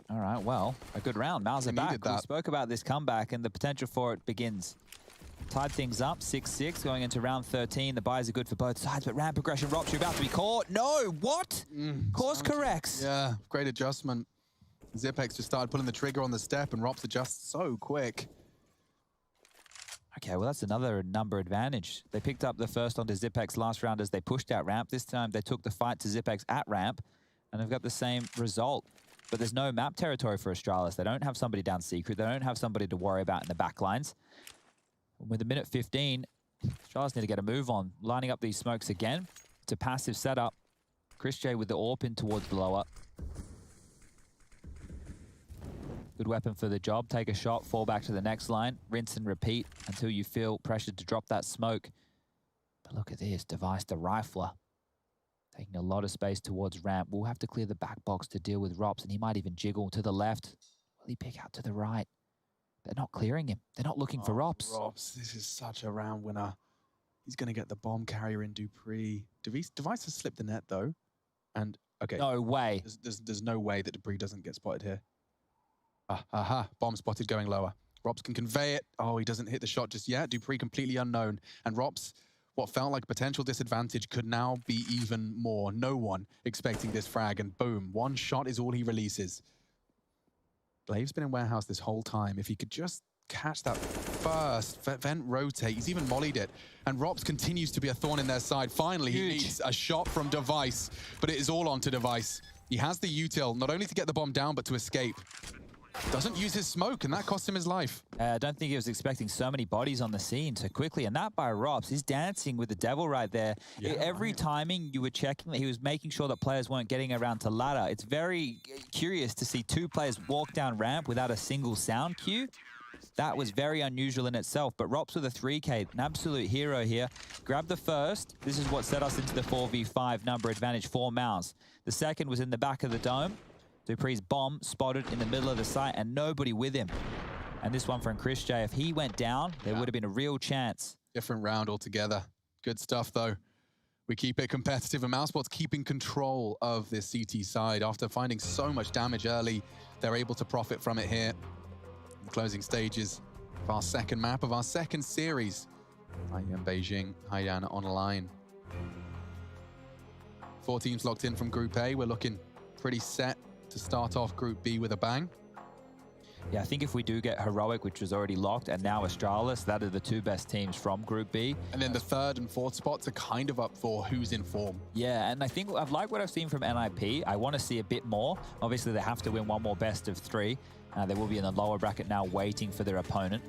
All right, well, a good round. Mouse are back. We spoke about this comeback, and the potential for it begins. Tied things up, 6-6, going into round 13. The buys are good for both sides, but ramp progression, Rops, you're about to be caught. No, what? Course corrects. Yeah, great adjustment. Zipex just started pulling the trigger on the step, and Rops adjusts so quick. Okay, well, that's another number advantage. They picked up the first onto Zipex last round as they pushed out ramp. This time, they took the fight to Zipex at ramp, and they've got the same result. But there's no map territory for Astralis. They don't have somebody down secret. They don't have somebody to worry about in the back lines. With a minute 15, Astralis need to get a move on. Lining up these smokes again. It's a passive setup. Chris J with the AWP in towards blower. Good weapon for the job. Take a shot, fall back to the next line. Rinse and repeat until you feel pressured to drop that smoke. But look at this. Device the rifler. Taking a lot of space towards ramp. We'll have to clear the back box to deal with Rops, and he might even jiggle to the left. Will he pick out to the right? They're not clearing him. They're not looking for Rops. Rops, this is such a round winner. He's going to get the bomb carrier in Dupree. Device has slipped the net, though. And, okay. No way. There's no way that Dupree doesn't get spotted here. Bomb spotted going lower. Rops can convey it. Oh, he doesn't hit the shot just yet. Dupree completely unknown. And Rops, what felt like a potential disadvantage could now be even more. No one expecting this frag, and boom, 1 shot is all he releases. Glaive's been in warehouse this whole time. If he could just catch that first vent rotate, he's even mollied it. And Rops continues to be a thorn in their side. Finally, he needs a shot from Device, but it is all onto Device. He has the util, not only to get the bomb down, but to escape. Doesn't use his smoke, and that cost him his life. I don't think he was expecting so many bodies on the scene so quickly, and that by Rops. He's dancing with the devil right there. Yeah, every timing you were checking, he was making sure that players weren't getting around to ladder. It's very curious to see two players walk down ramp without a single sound cue. That was very unusual in itself, but Rops with a 3K, an absolute hero here. Grabbed the first. This is what set us into the 4v5 number advantage for Mouse. The second was in the back of the dome. Dupree's bomb spotted in the middle of the site and nobody with him. And this one from Chris J, if he went down, there would have been a real chance. Different round altogether. Good stuff, though. We keep it competitive, and Mousesports keeping control of this CT side. After finding so much damage early, they're able to profit from it here. In the closing stages of our second map of our second series. IEM Beijing-hadian online. 4 teams locked in from Group A. We're looking pretty set to start off Group B with a bang. Yeah, I think if we do get Heroic, which was already locked, and now Astralis, that are the 2 best teams from Group B. And then the 3rd and 4th spots are kind of up for who's in form. Yeah, and I think I've liked what I've seen from NIP. I want to see a bit more. Obviously, they have to win 1 more best of 3. They will be in the lower bracket now, waiting for their opponent.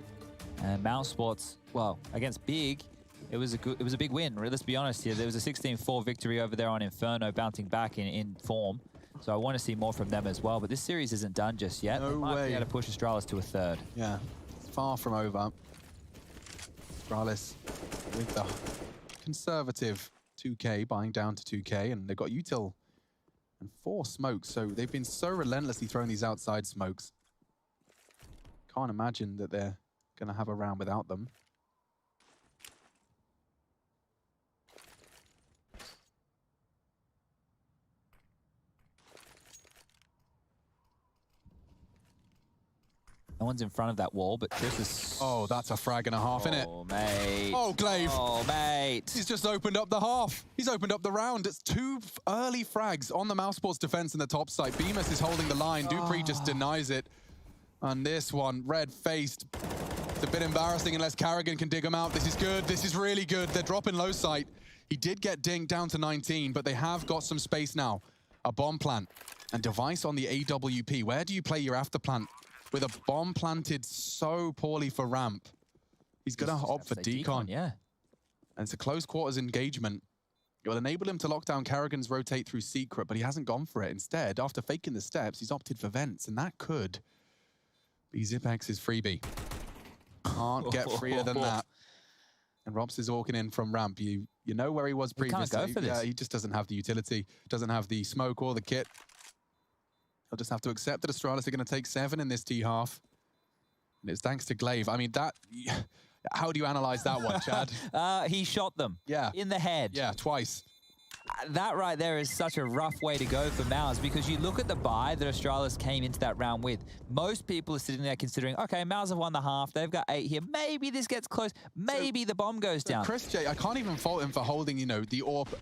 And Mousesports, well, against Big, it was a big win. Let's be honest here. There was a 16-4 victory over there on Inferno, bouncing back in form. So I want to see more from them as well. But this series isn't done just yet. No they might way. be able to push Astralis to a 3rd. Yeah, it's far from over. Astralis with the conservative 2K, buying down to 2K, and they've got util and 4 smokes. So they've been so relentlessly throwing these outside smokes. Can't imagine that they're going to have a round without them. No one's in front of that wall, but Chris is... Oh, that's a frag and a half, innit? Oh, mate. Oh, Glaive. Oh, mate. He's just opened up the half. He's opened up the round. It's 2 early frags on the Mousesports defense in the top side. Bemis is holding the line. Dupree just denies it. And this one, red-faced. It's a bit embarrassing unless Carrigan can dig him out. This is good. This is really good. They're dropping low sight. He did get dinged down to 19, but they have got some space now. A bomb plant and device on the AWP. Where do you play your after plant? With a bomb planted so poorly for ramp, he's going to opt for decon. Yeah. And it's a close quarters engagement. It will enable him to lock down Carrigan's rotate through secret, but he hasn't gone for it. Instead, after faking the steps, he's opted for vents, and that could be Zipex's freebie. Can't get freer than that. And Robs is walking in from ramp. You know where he was previously. He can't go for this. Yeah, he just doesn't have the utility, doesn't have the smoke or the kit. He'll just have to accept that Astralis are going to take 7 in this T-half. And it's thanks to Glaive. I mean, that... How do you analyze that one, Chad? He shot them. Yeah. In the head. Yeah, twice. That right there is such a rough way to go for Mouse, because you look at the buy that Astralis came into that round with. Most people are sitting there considering, okay, Mouse have won the half. They've got 8 here. Maybe this gets close. Maybe the bomb goes down. Chris J, I can't even fault him for holding, the AWP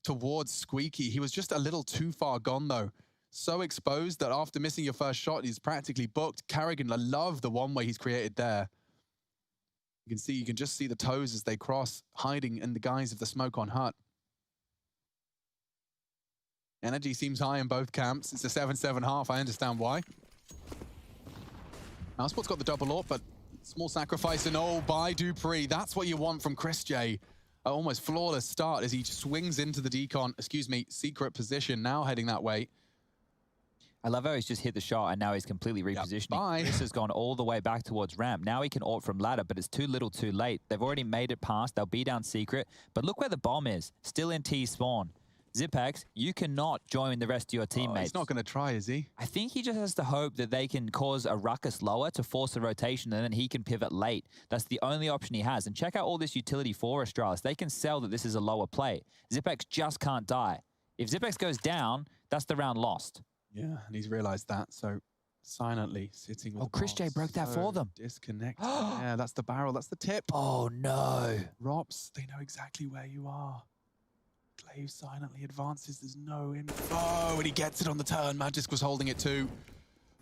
towards Squeaky. He was just a little too far gone, though. So exposed that after missing your first shot, he's practically booked. Carrigan, I love the one-way he's created there. You can just see the toes as they cross, hiding in the guise of the smoke on Hut. Energy seems high in both camps. It's a 7-7 half. I understand why. Mousesports got the double AWP, but small sacrifice and by Dupree. That's what you want from Chris J. Almost flawless start as he swings into the secret position, now heading that way. I love how he's just hit the shot and now he's completely repositioning. Chris has gone all the way back towards ramp. Now he can AWP from ladder, but it's too little too late. They've already made it past. They'll be down secret. But look where the bomb is. Still in T-spawn. Zipex, you cannot join the rest of your teammates. He's not going to try, is he? I think he just has to hope that they can cause a ruckus lower to force a rotation, and then he can pivot late. That's the only option he has. And check out all this utility for Astralis. They can sell that this is a lower play. Zipex just can't die. If Zipex goes down, that's the round lost. Yeah, and he's realized that, so silently sitting with the Chris J broke that for them. Disconnected. Yeah, that's the barrel, that's the tip. Oh, no. Rops, they know exactly where you are. Glaive silently advances, there's no info. Oh, and he gets it on the turn. Magisk was holding it too.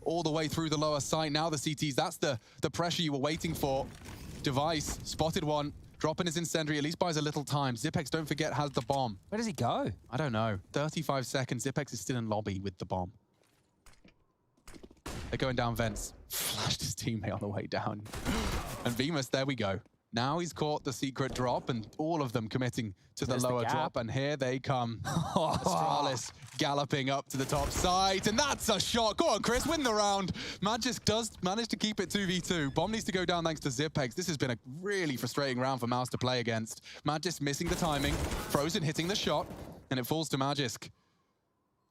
All the way through the lower site. Now the CTs, that's the pressure you were waiting for. Device, spotted one. Dropping his incendiary, at least buys a little time. Zipex, don't forget, has the bomb. Where does he go? I don't know. 35 seconds. Zipex is still in lobby with the bomb. They're going down vents. Flashed his teammate on the way down. And Vemus, there we go. Now he's caught the secret drop, and all of them committing to the lower drop, and here they come. Astralis galloping up to the top side, and that's a shot. Go on, Chris, win the round. Magisk does manage to keep it 2v2. Bomb needs to go down thanks to Zipex. This has been a really frustrating round for Mouse to play against. Magisk missing the timing, Frozen hitting the shot, and it falls to Magisk.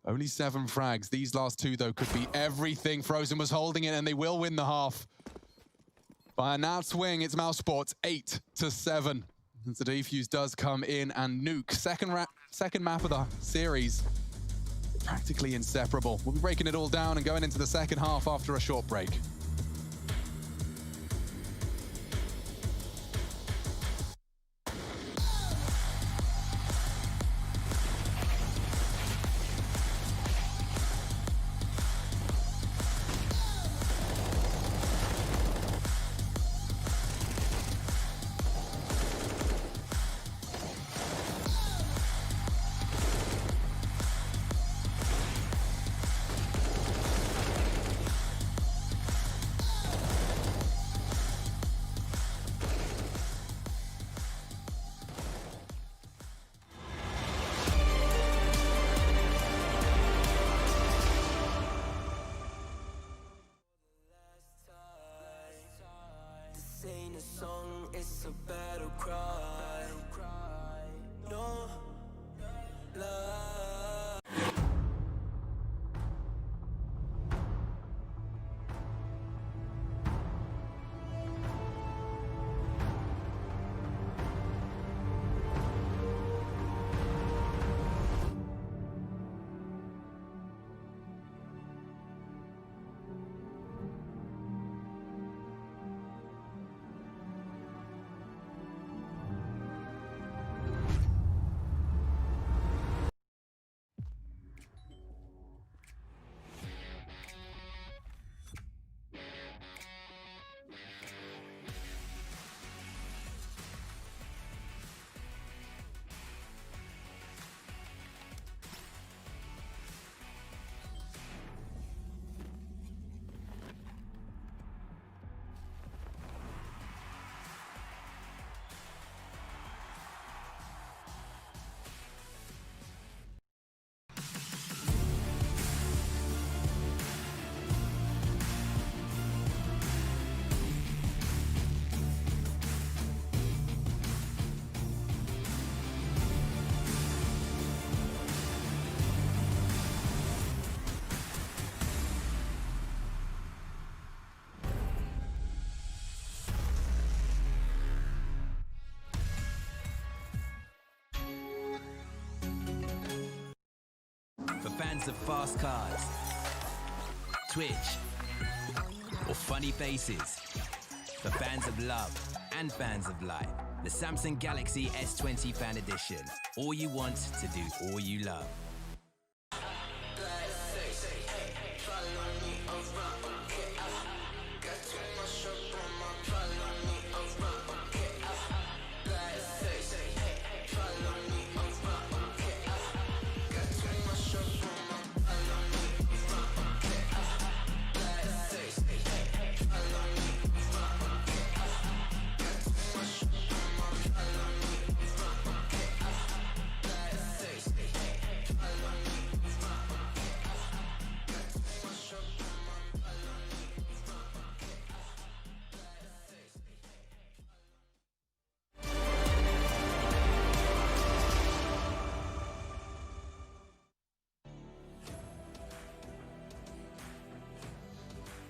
Only 7 frags. These last 2, though, could be everything. Frozen was holding it, and they will win the half. By a nat swing, it's Mousesports 8-7. And the defuse does come in, and Nuke, second map of the series, practically inseparable. We'll be breaking it all down and going into the second half after a short break. For fans of fast cars, Twitch, or funny faces. For fans of love and fans of life, the Samsung Galaxy S20 Fan Edition. All you want to do all you love.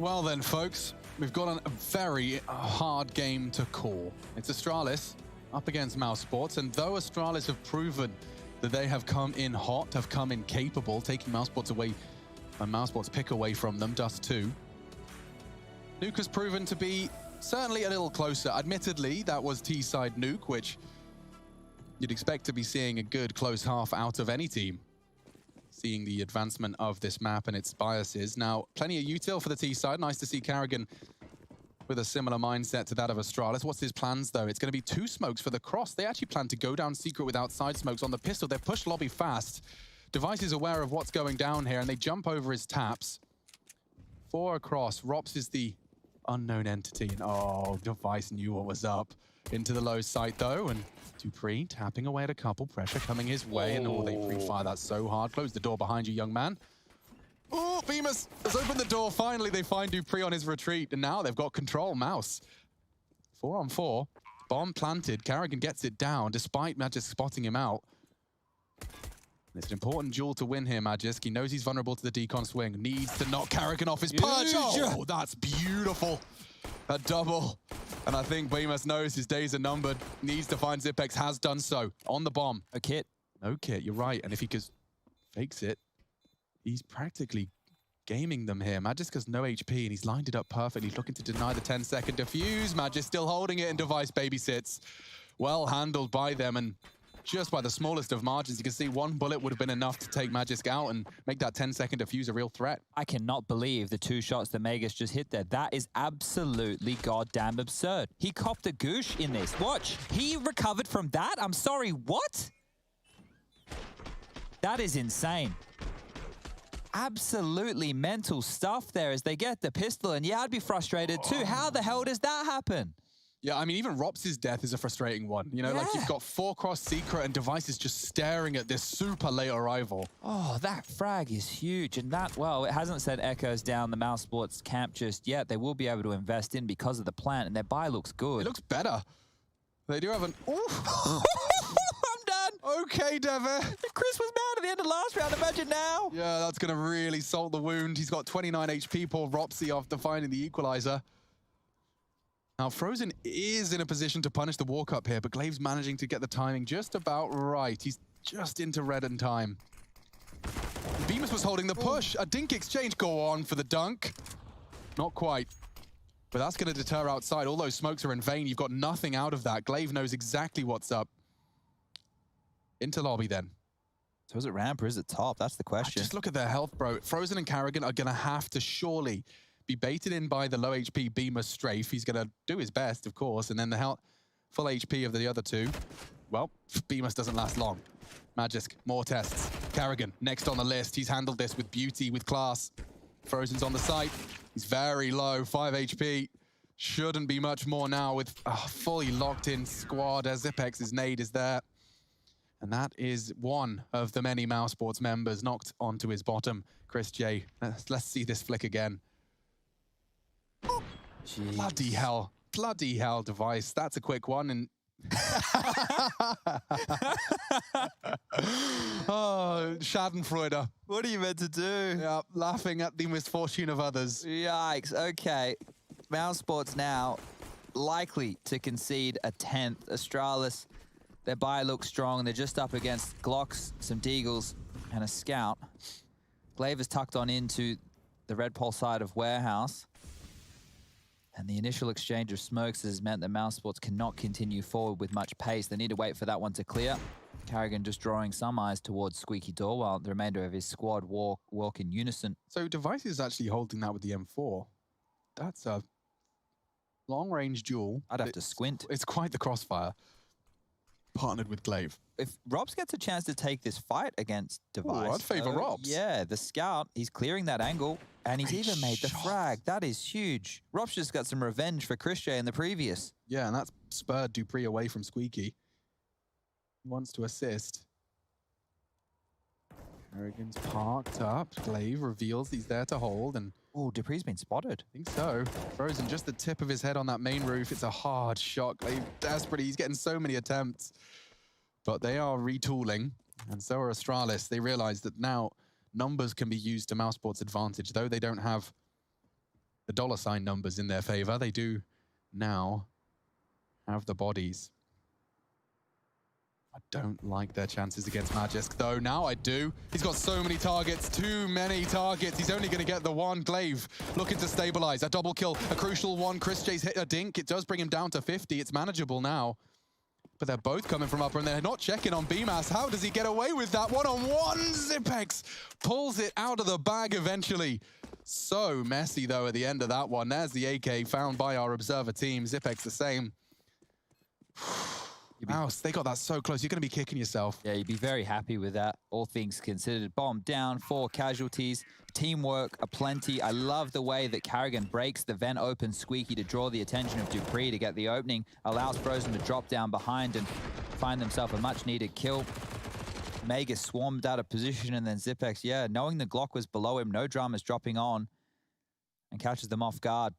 Well then, folks, we've got a very hard game to call. It's Astralis up against Mousesports, and though Astralis have proven that they have come in hot, have come in capable, taking Mousesports away, and Mousesports pick away from them, Dust 2. Nuke has proven to be certainly a little closer. Admittedly, that was T-side Nuke, which you'd expect to be seeing a good close half out of any team, seeing the advancement of this map and its biases. Now, plenty of util for the T side. Nice to see Carrigan with a similar mindset to that of Astralis. What's his plans, though? It's going to be 2 smokes for the cross. They actually plan to go down secret without side smokes on the pistol. They've pushed lobby fast. Device is aware of what's going down here, and they jump over his taps. 4 across. Rops is the unknown entity. And oh, Device knew what was up. Into the low site though, and dupreeh tapping away at a couple. Pressure coming his way, and they pre-fire that so hard. Close the door behind you, young man. Oh, Bemis has opened the door. Finally, they find dupreeh on his retreat, and now they've got control. Mouse. 4 on 4. Bomb planted. Carrigan gets it down, despite Magisk spotting him out. It's an important duel to win here, Magisk. He knows he's vulnerable to the decon swing. Needs to knock Carrigan off his perch. Oh, that's beautiful. A double. And I think Bemis knows his days are numbered. Needs to find Zipex. Has done so. On the bomb. No kit. No kit, you're right. And if he fakes it, he's practically gaming them here. Magisk has no HP, and he's lined it up perfectly. He's looking to deny the 10-second defuse. Magisk still holding it, and Device babysits. Well handled by them, and just by the smallest of margins. You can see one bullet would have been enough to take Magisk out and make that 10-second defuse a real threat. I cannot believe the 2 shots that Magisk just hit there. That is absolutely goddamn absurd. He copped a goosh in this. Watch. He recovered from that? I'm sorry, what? That is insane. Absolutely mental stuff there as they get the pistol. And yeah, I'd be frustrated too. How the hell does that happen? Yeah, I mean, even Rops' death is a frustrating one. You know, like you've got 4 cross secret and Device is just staring at this super late arrival. Oh, that frag is huge. And that, well, it hasn't sent echoes down the Mousesports camp just yet. They will be able to invest in because of the plant, and their buy looks good. It looks better. They do have an... I'm done. Okay, Dever. If Chris was mad at the end of last round, imagine now. Yeah, that's going to really salt the wound. He's got 29 HP, poor Ropsy, after finding the equalizer. Now, Frozen is in a position to punish the walk-up here, but Glaive's managing to get the timing just about right. He's just into red in time. Bemis was holding the push. A dink exchange. Go on for the dunk. Not quite. But that's going to deter outside. All those smokes are in vain. You've got nothing out of that. Glaive knows exactly what's up. Into lobby then. So is it ramp or is it top? That's the question. Just look at their health, bro. Frozen and Carrigan are going to have to surely be baited in by the low HP Bemis strafe. He's going to do his best, of course, and then the full HP of the other 2. Well, Bemis doesn't last long. Magisk, more tests. Carrigan, next on the list. He's handled this with beauty, with class. Frozen's on the site. He's very low, 5 HP. Shouldn't be much more now with a fully locked-in squad as Zipex's nade is there. And that is one of the many Mousesports members knocked onto his bottom. Chris J, let's see this flick again. Jeez. Bloody hell, Device. That's a quick one. And oh, Schadenfreude. What are you meant to do? Yeah, laughing at the misfortune of others. Yikes. Okay. Mousesports now likely to concede a 10th. Astralis, their buy looks strong. They're just up against Glocks, some Deagles, and a Scout. Glaive is tucked on into the red pole side of Warehouse. And the initial exchange of smokes has meant that Mousesports cannot continue forward with much pace. They need to wait for that one to clear. Carrigan just drawing some eyes towards Squeaky Door while the remainder of his squad walk in unison. So Device is actually holding that with the M4. That's a long-range duel. I'd have to squint. It's quite the crossfire. Partnered with Glaive. If Robs gets a chance to take this fight against Device... Ooh, I'd favor Robs. Yeah, the Scout, he's clearing that angle, and he's even made the frag. That is huge. Robs just got some revenge for Chris J in the previous. Yeah, and that's spurred dupreeh away from Squeaky. He wants to assist. Carrigan's parked up. Glaive reveals he's there to hold, and... Oh, dupreeh's been spotted. I think so. Frozen just the tip of his head on that main roof. It's a hard shot. Glaive desperately. He's getting so many attempts. But they are retooling, and so are Astralis. They realize that now numbers can be used to Mousesports' advantage. Though they don't have the $ numbers in their favor, they do now have the bodies. I don't like their chances against Magisk, though. Now I do. He's got so many targets, too many targets. He's only going to get the one. Glaive looking to stabilize. A double kill, a crucial one. Chris J's hit a dink. It does bring him down to 50. It's manageable now. But they're both coming from upper, and they're not checking on BMAS. How does he get away with that? One-on-one. Zipex pulls it out of the bag eventually. So messy, though, at the end of that one. There's the AK found by our observer team. Zipex the same. Mouse, they got that so close. You're going to be kicking yourself. Yeah, you'd be very happy with that, all things considered. Bomb down, 4 casualties. Teamwork aplenty. I love the way that Carrigan breaks the vent open squeaky to draw the attention of Dupree to get the opening, allows Frozen to drop down behind and find themselves a much-needed kill. Mega swarmed out of position, and then Zipex, yeah, knowing the Glock was below him, no dramas dropping on, and catches them off guard.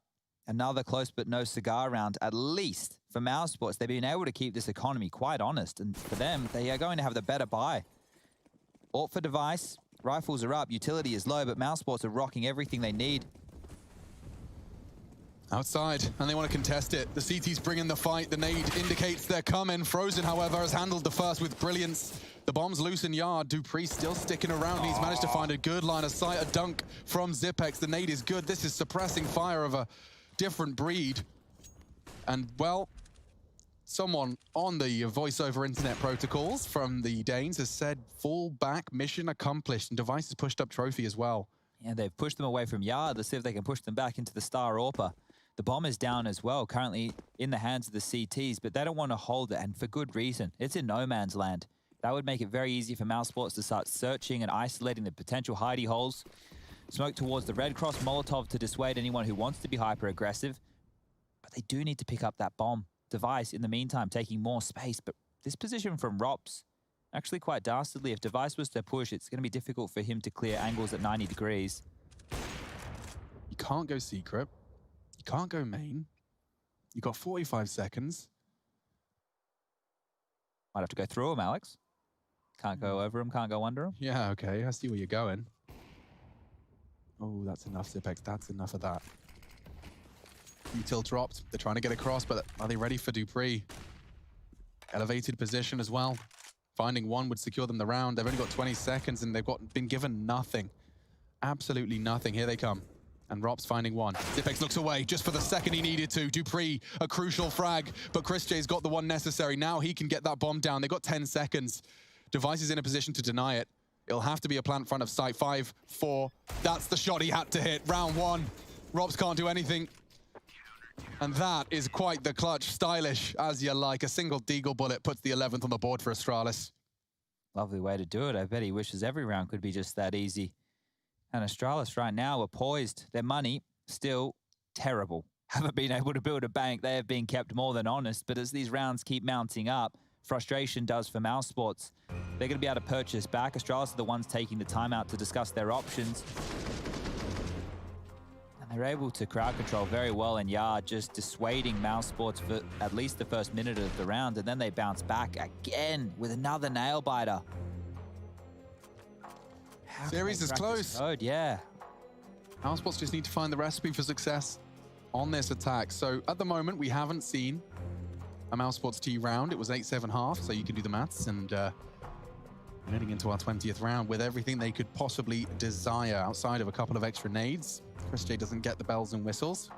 Another close but no cigar round, at least for Mousesports. They've been able to keep this economy quite honest, and for them, they are going to have the better buy. Alt for device, rifles are up, utility is low, but Mousesports are rocking everything they need. Outside, and they want to contest it. The CT's bringing the fight. The nade indicates they're coming. Frozen, however, has handled the first with brilliance. The bomb's loose in yard. Dupree still sticking around. He's managed to find a good line of sight. A dunk from Zipex. The nade is good. This is suppressing fire of a different breed. And, well, someone on the voiceover internet protocols from the Danes has said, fall back, mission accomplished. And Device has pushed up trophy as well. Yeah, they've pushed them away from yard. Let's see if they can push them back into the Star Orpa. The bomb is down as well, currently in the hands of the CTs, but they don't want to hold it, and for good reason. It's in no man's land. That would make it very easy for Mousesports to start searching and isolating the potential hidey holes. Smoke towards the Red Cross, Molotov to dissuade anyone who wants to be hyper-aggressive. But they do need to pick up that bomb. Device, in the meantime, taking more space, but this position from Rops, actually quite dastardly. If Device was to push, it's going to be difficult for him to clear angles at 90 degrees. You can't go secret. You can't go main. You got 45 seconds. Might have to go through him, Alex. Can't go over him, can't go under him. Yeah, okay. I see where you're going. Oh, that's enough, Zipex. That's enough of that. Util dropped. They're trying to get across, but are they ready for Dupree? Elevated position as well. Finding one would secure them the round. They've only got 20 seconds, and they've been given nothing. Absolutely nothing. Here they come. And Rob's finding one. Zipex looks away just for the second he needed to. Dupree, a crucial frag, but Chris J's got the one necessary. Now he can get that bomb down. They've got 10 seconds. Device is in a position to deny it. It'll have to be a plant front of sight. 5, 4. That's the shot he had to hit. Round 1. Robs can't do anything. And that is quite the clutch. Stylish as you like. A single deagle bullet puts the 11th on the board for Astralis. Lovely way to do it. I bet he wishes every round could be just that easy. And Astralis right now are poised. Their money still terrible. Haven't been able to build a bank. They have been kept more than honest. But as these rounds keep mounting up, frustration does for Mousesports. They're going to be able to purchase back. Astralis are the ones taking the time out to discuss their options. And they're able to crowd control very well in yard, just dissuading Mousesports for at least the first minute of the round. And then they bounce back again with another nail biter. Series is close. Code, yeah. Mousesports just need to find the recipe for success on this attack. So at the moment, we haven't seen a Mousesports T round. It was 8-7-half, so you can do the maths. And heading into our 20th round with everything they could possibly desire outside of a couple of extra nades. Chris J doesn't get the bells and whistles.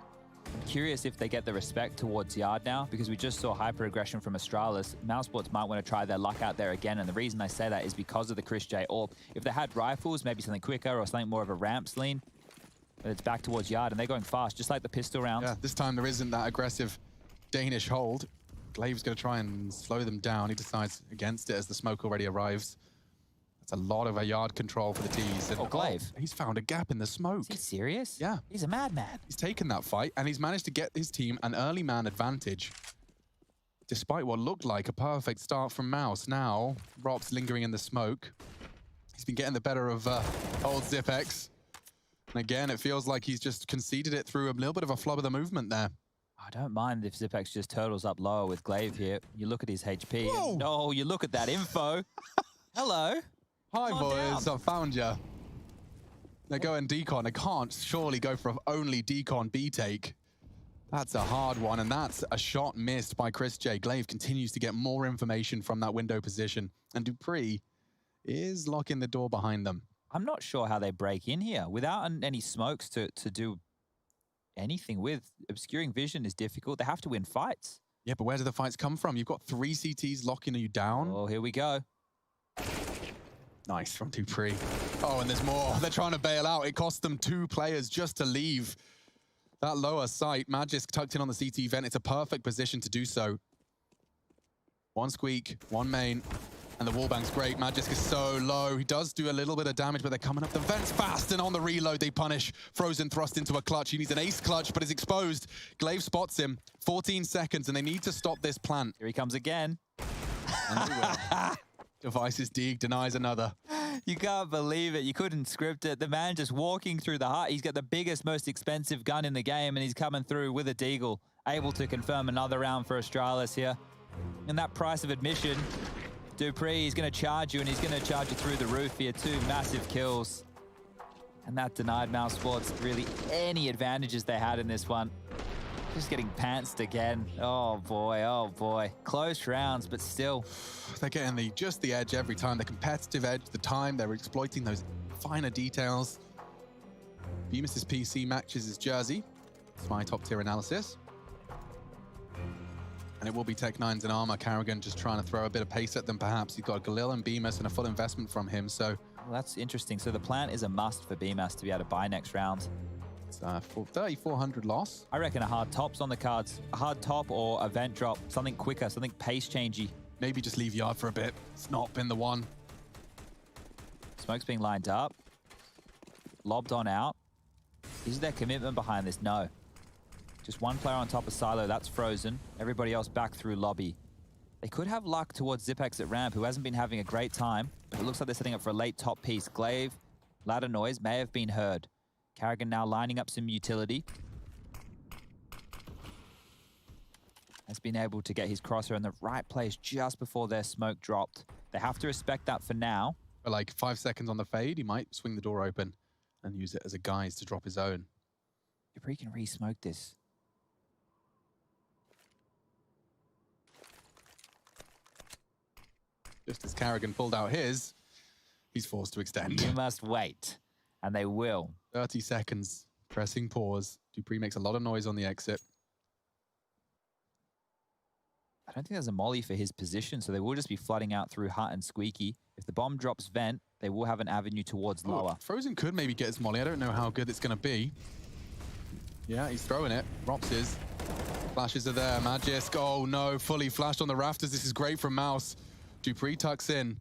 I'm curious if they get the respect towards yard now, because we just saw hyper-aggression from Astralis. Mousesports might want to try their luck out there again, and the reason I say that is because of the Chris J AWP. If they had rifles, maybe something quicker or something more of a ramps lean, but it's back towards yard, and they're going fast, just like the pistol rounds. Yeah, this time there isn't that aggressive Danish hold. Glaive's going to try and slow them down. He decides against it as the smoke already arrives. That's a lot of a yard control for the T's. And, Glaive. He's found a gap in the smoke. Is he serious? Yeah. He's a madman. He's taken that fight, and he's managed to get his team an early man advantage, despite what looked like a perfect start from Mouse. Now, Rob's lingering in the smoke. He's been getting the better of old Zipex. And again, it feels like he's just conceded it through a little bit of a flub of the movement there. I don't mind if Zipex just turtles up lower with Glaive here. You look at his HP. Whoa. No, you look at that info. Hello. Hi, boys. I found you. They're going decon. They can't surely go for only decon B take. That's a hard one, and that's a shot missed by Chris J. Glaive continues to get more information from that window position, and Dupree is locking the door behind them. I'm not sure how they break in here. Without any smokes to do anything with, obscuring vision is difficult. They have to win fights. Yeah, but where do the fights come from? You've got 3 CTs locking you down. Oh, here we go. Nice from Dupree. Oh, and there's more. They're trying to bail out. It cost them 2 players just to leave that lower site. Magisk tucked in on the CT vent. It's a perfect position to do so. One squeak, one main, and the wallbang's great. Magisk is so low. He does do a little bit of damage, but they're coming up the vents fast, and on the reload, they punish. Frozen thrust into a clutch. He needs an ace clutch, but is exposed. Glaive spots him. 14 seconds, and they need to stop this plant. Here he comes again. And they will. Device's Deeg denies another. You can't believe it. You couldn't script it. The man just walking through the heart. He's got the biggest, most expensive gun in the game, and he's coming through with a Deagle, able to confirm another round for Astralis here. And that price of admission, dupreeh, he's going to charge you, and he's going to charge you through the roof here. 2 massive kills. And that denied Mousesports really any advantages they had in this one. Just getting pantsed again. Oh boy, oh boy. Close rounds, but still. They're getting just the edge every time. The competitive edge, the time, they're exploiting those finer details. Bemis' PC matches his jersey. It's my top tier analysis. And it will be Tech9's in armor. Karrigan just trying to throw a bit of pace at them, perhaps. He's got Galil and Bemis and a full investment from him, so. Well, that's interesting. So the plant is a must for Bemis to be able to buy next round. It's a 3,400 loss. I reckon a hard top's on the cards. A hard top or a vent drop. Something quicker, something pace changey. Maybe just leave yard for a bit. It's not been the one. Smoke's being lined up. Lobbed on out. Is there commitment behind this? No. Just one player on top of Silo. That's Frozen. Everybody else back through lobby. They could have luck towards Zipex at ramp, who hasn't been having a great time. But it looks like they're setting up for a late top piece. Glaive, ladder noise may have been heard. Karrigan now lining up some utility. Has been able to get his crosshair in the right place just before their smoke dropped. They have to respect that for now. For like 5 seconds on the fade, he might swing the door open and use it as a guise to drop his own. dupreeh can re-smoke this. Just as Karrigan pulled out his, he's forced to extend. You must wait. And they will. 30 seconds. Pressing pause. dupreeh makes a lot of noise on the exit. I don't think there's a molly for his position, so they will just be flooding out through Hut and Squeaky. If the bomb drops vent, they will have an avenue towards lower. Frozen could maybe get his molly. I don't know how good it's going to be. Yeah, he's throwing it. Rops is. Flashes are there. Magisk, oh no, fully flashed on the rafters. This is great from Mouse. dupreeh tucks in.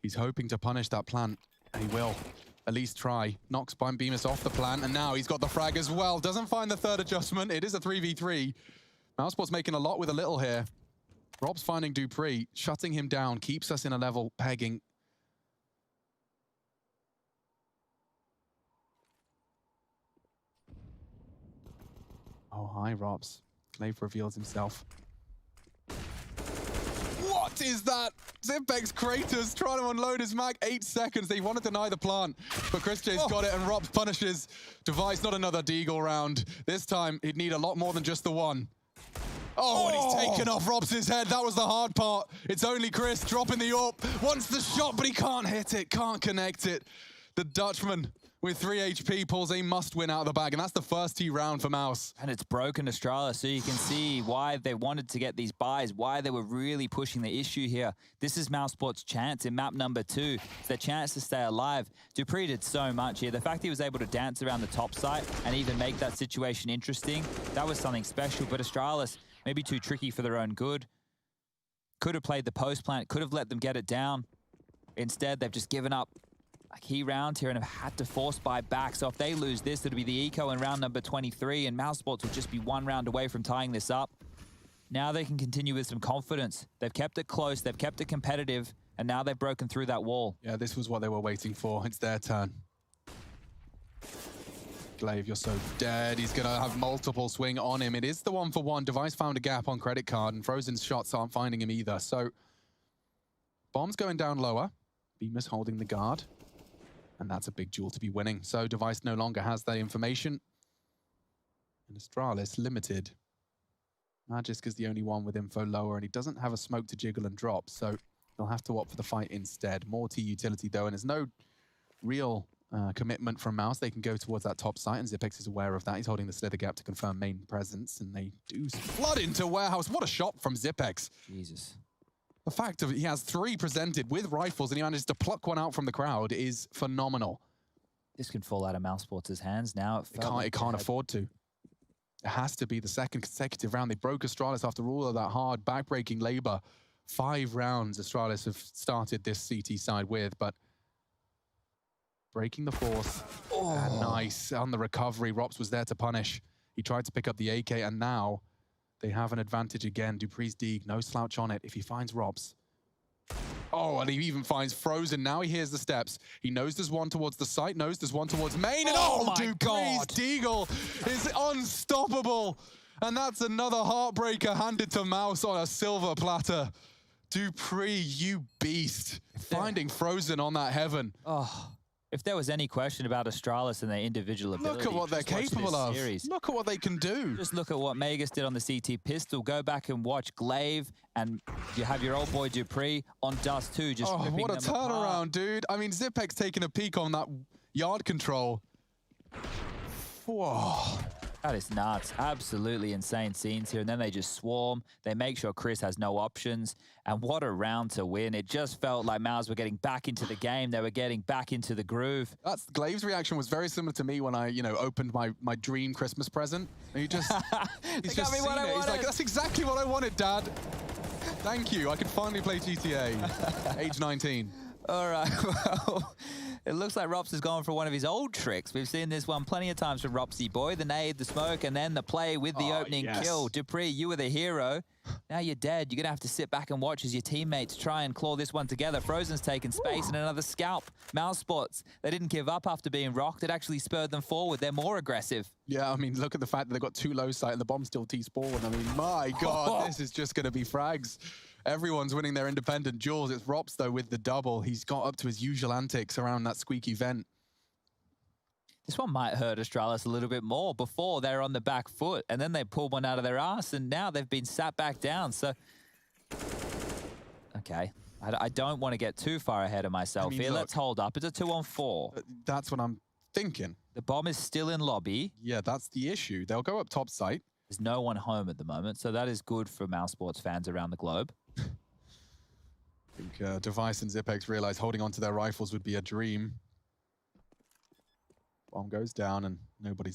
He's hoping to punish that plant, and he will. At least try. Knocks Bemis off the plant, and now he's got the frag as well. Doesn't find the third adjustment. It is a 3v3. Mousesports making a lot with a little here. Rob's finding dupreeh, shutting him down, keeps us in a level pegging. Oh, hi, Robs. Glaive reveals himself. What is that? Zipex Kratos trying to unload his mag. 8 seconds. They want to deny the plant, but Chris J's got it, and Robs punishes. Device, not another Deagle round. This time, he'd need a lot more than just the one. Oh, and he's taken off Robs' head. That was the hard part. It's only Chris dropping the AWP. Wants the shot, but he can't hit it, can't connect it. The Dutchman with 3 HP pulls a must-win out of the bag, and that's the first T round for Mouse. And it's broken Astralis, so you can see why they wanted to get these buys, why they were really pushing the issue here. This is Mousesports' chance in map number 2. It's their chance to stay alive. dupreeh did so much here. The fact he was able to dance around the top site and even make that situation interesting, that was something special. But Astralis, maybe too tricky for their own good. Could have played the post plant, could have let them get it down. Instead, they've just given up a key round here and have had to force buy back. So if they lose this, it'll be the eco in round number 23, and Mousesports will just be 1 round away from tying this up. Now they can continue with some confidence. They've kept it close, they've kept it competitive, and now they've broken through that wall. Yeah, this was what they were waiting for. It's their turn. Glaive, you're so dead. He's going to have multiple swing on him. It is the 1-for-1. Device found a gap on credit card, and Frozen's shots aren't finding him either. So, bomb's going down lower. Bemis holding the guard. And that's a big duel to be winning. So, Device no longer has that information. And Astralis limited. Magisk is the only one with info lower, and he doesn't have a smoke to jiggle and drop. So, he'll have to opt for the fight instead. More T utility, though, and there's no real commitment from Mouse. They can go towards that top site, and Zipex is aware of that. He's holding the slither gap to confirm main presence, and they do flood into warehouse. What a shot from Zipex. Jesus. The fact of he has 3 presented with rifles, and he manages to pluck one out from the crowd is phenomenal. This can fall out of Mousesports' hands now. It can't afford to. It has to be the second consecutive round. They broke Astralis after all of that hard back-breaking labor. 5 rounds Astralis have started this CT side with, but breaking the force. And nice on the recovery. Rops was there to punish. He tried to pick up the AK, and now they have an advantage again. Dupree's Deeg, no slouch on it. If he finds Rops. Oh, and he even finds Frozen. Now he hears the steps. He knows there's one towards the site, knows there's one towards main, and Dupree's Deagle is unstoppable. And that's another heartbreaker handed to Mouse on a silver platter. Dupree, you beast. Finding Frozen on that heaven. Oh. If there was any question about Astralis and their individual ability, look at what they're capable of. Look at what they can do. Just look at what Magus did on the CT pistol. Go back and watch Glaive, and you have your old boy Dupree on Dust too. Just ripping what a them apart. turnaround, dude. I mean, Zipek's taking a peek on that yard control. Whoa. That is nuts. Absolutely insane scenes here. And then they just swarm. They make sure Chris has no options. And what a round to win. It just felt like Mouse were getting back into the game. They were getting back into the groove. Glaive's reaction was very similar to me when I, opened my dream Christmas present. And he's just seen it. He's like, that's exactly what I wanted, Dad. Thank you. I can finally play GTA. Age 19. All right, well, it looks like Rops has gone for one of his old tricks. We've seen this one plenty of times from Ropsy Boy, the nade, the smoke, and then the play with the opening kill. Dupree, you were the hero. Now you're dead. You're going to have to sit back and watch as your teammates try and claw this one together. Frozen's taken space and another scalp. Mousesports, they didn't give up after being rocked. It actually spurred them forward. They're more aggressive. Yeah, I mean, look at the fact that they've got 2 low sight and the bomb still T-spawn. I mean, my God, this is just going to be frags. Everyone's winning their independent duels. It's Rops, though, with the double. He's got up to his usual antics around that squeaky vent. This one might hurt Astralis a little bit more. Before, they were on the back foot, and then they pulled one out of their ass, and now they've been sat back down. So, okay. I don't want to get too far ahead of myself here. Look, let's hold up. It's a 2-on-4. That's what I'm thinking. The bomb is still in lobby. Yeah, that's the issue. They'll go up top site. There's no one home at the moment, so that is good for Mousesports fans around the globe. I think Device and Zipex realized holding onto their rifles would be a dream. Bomb goes down and nobody's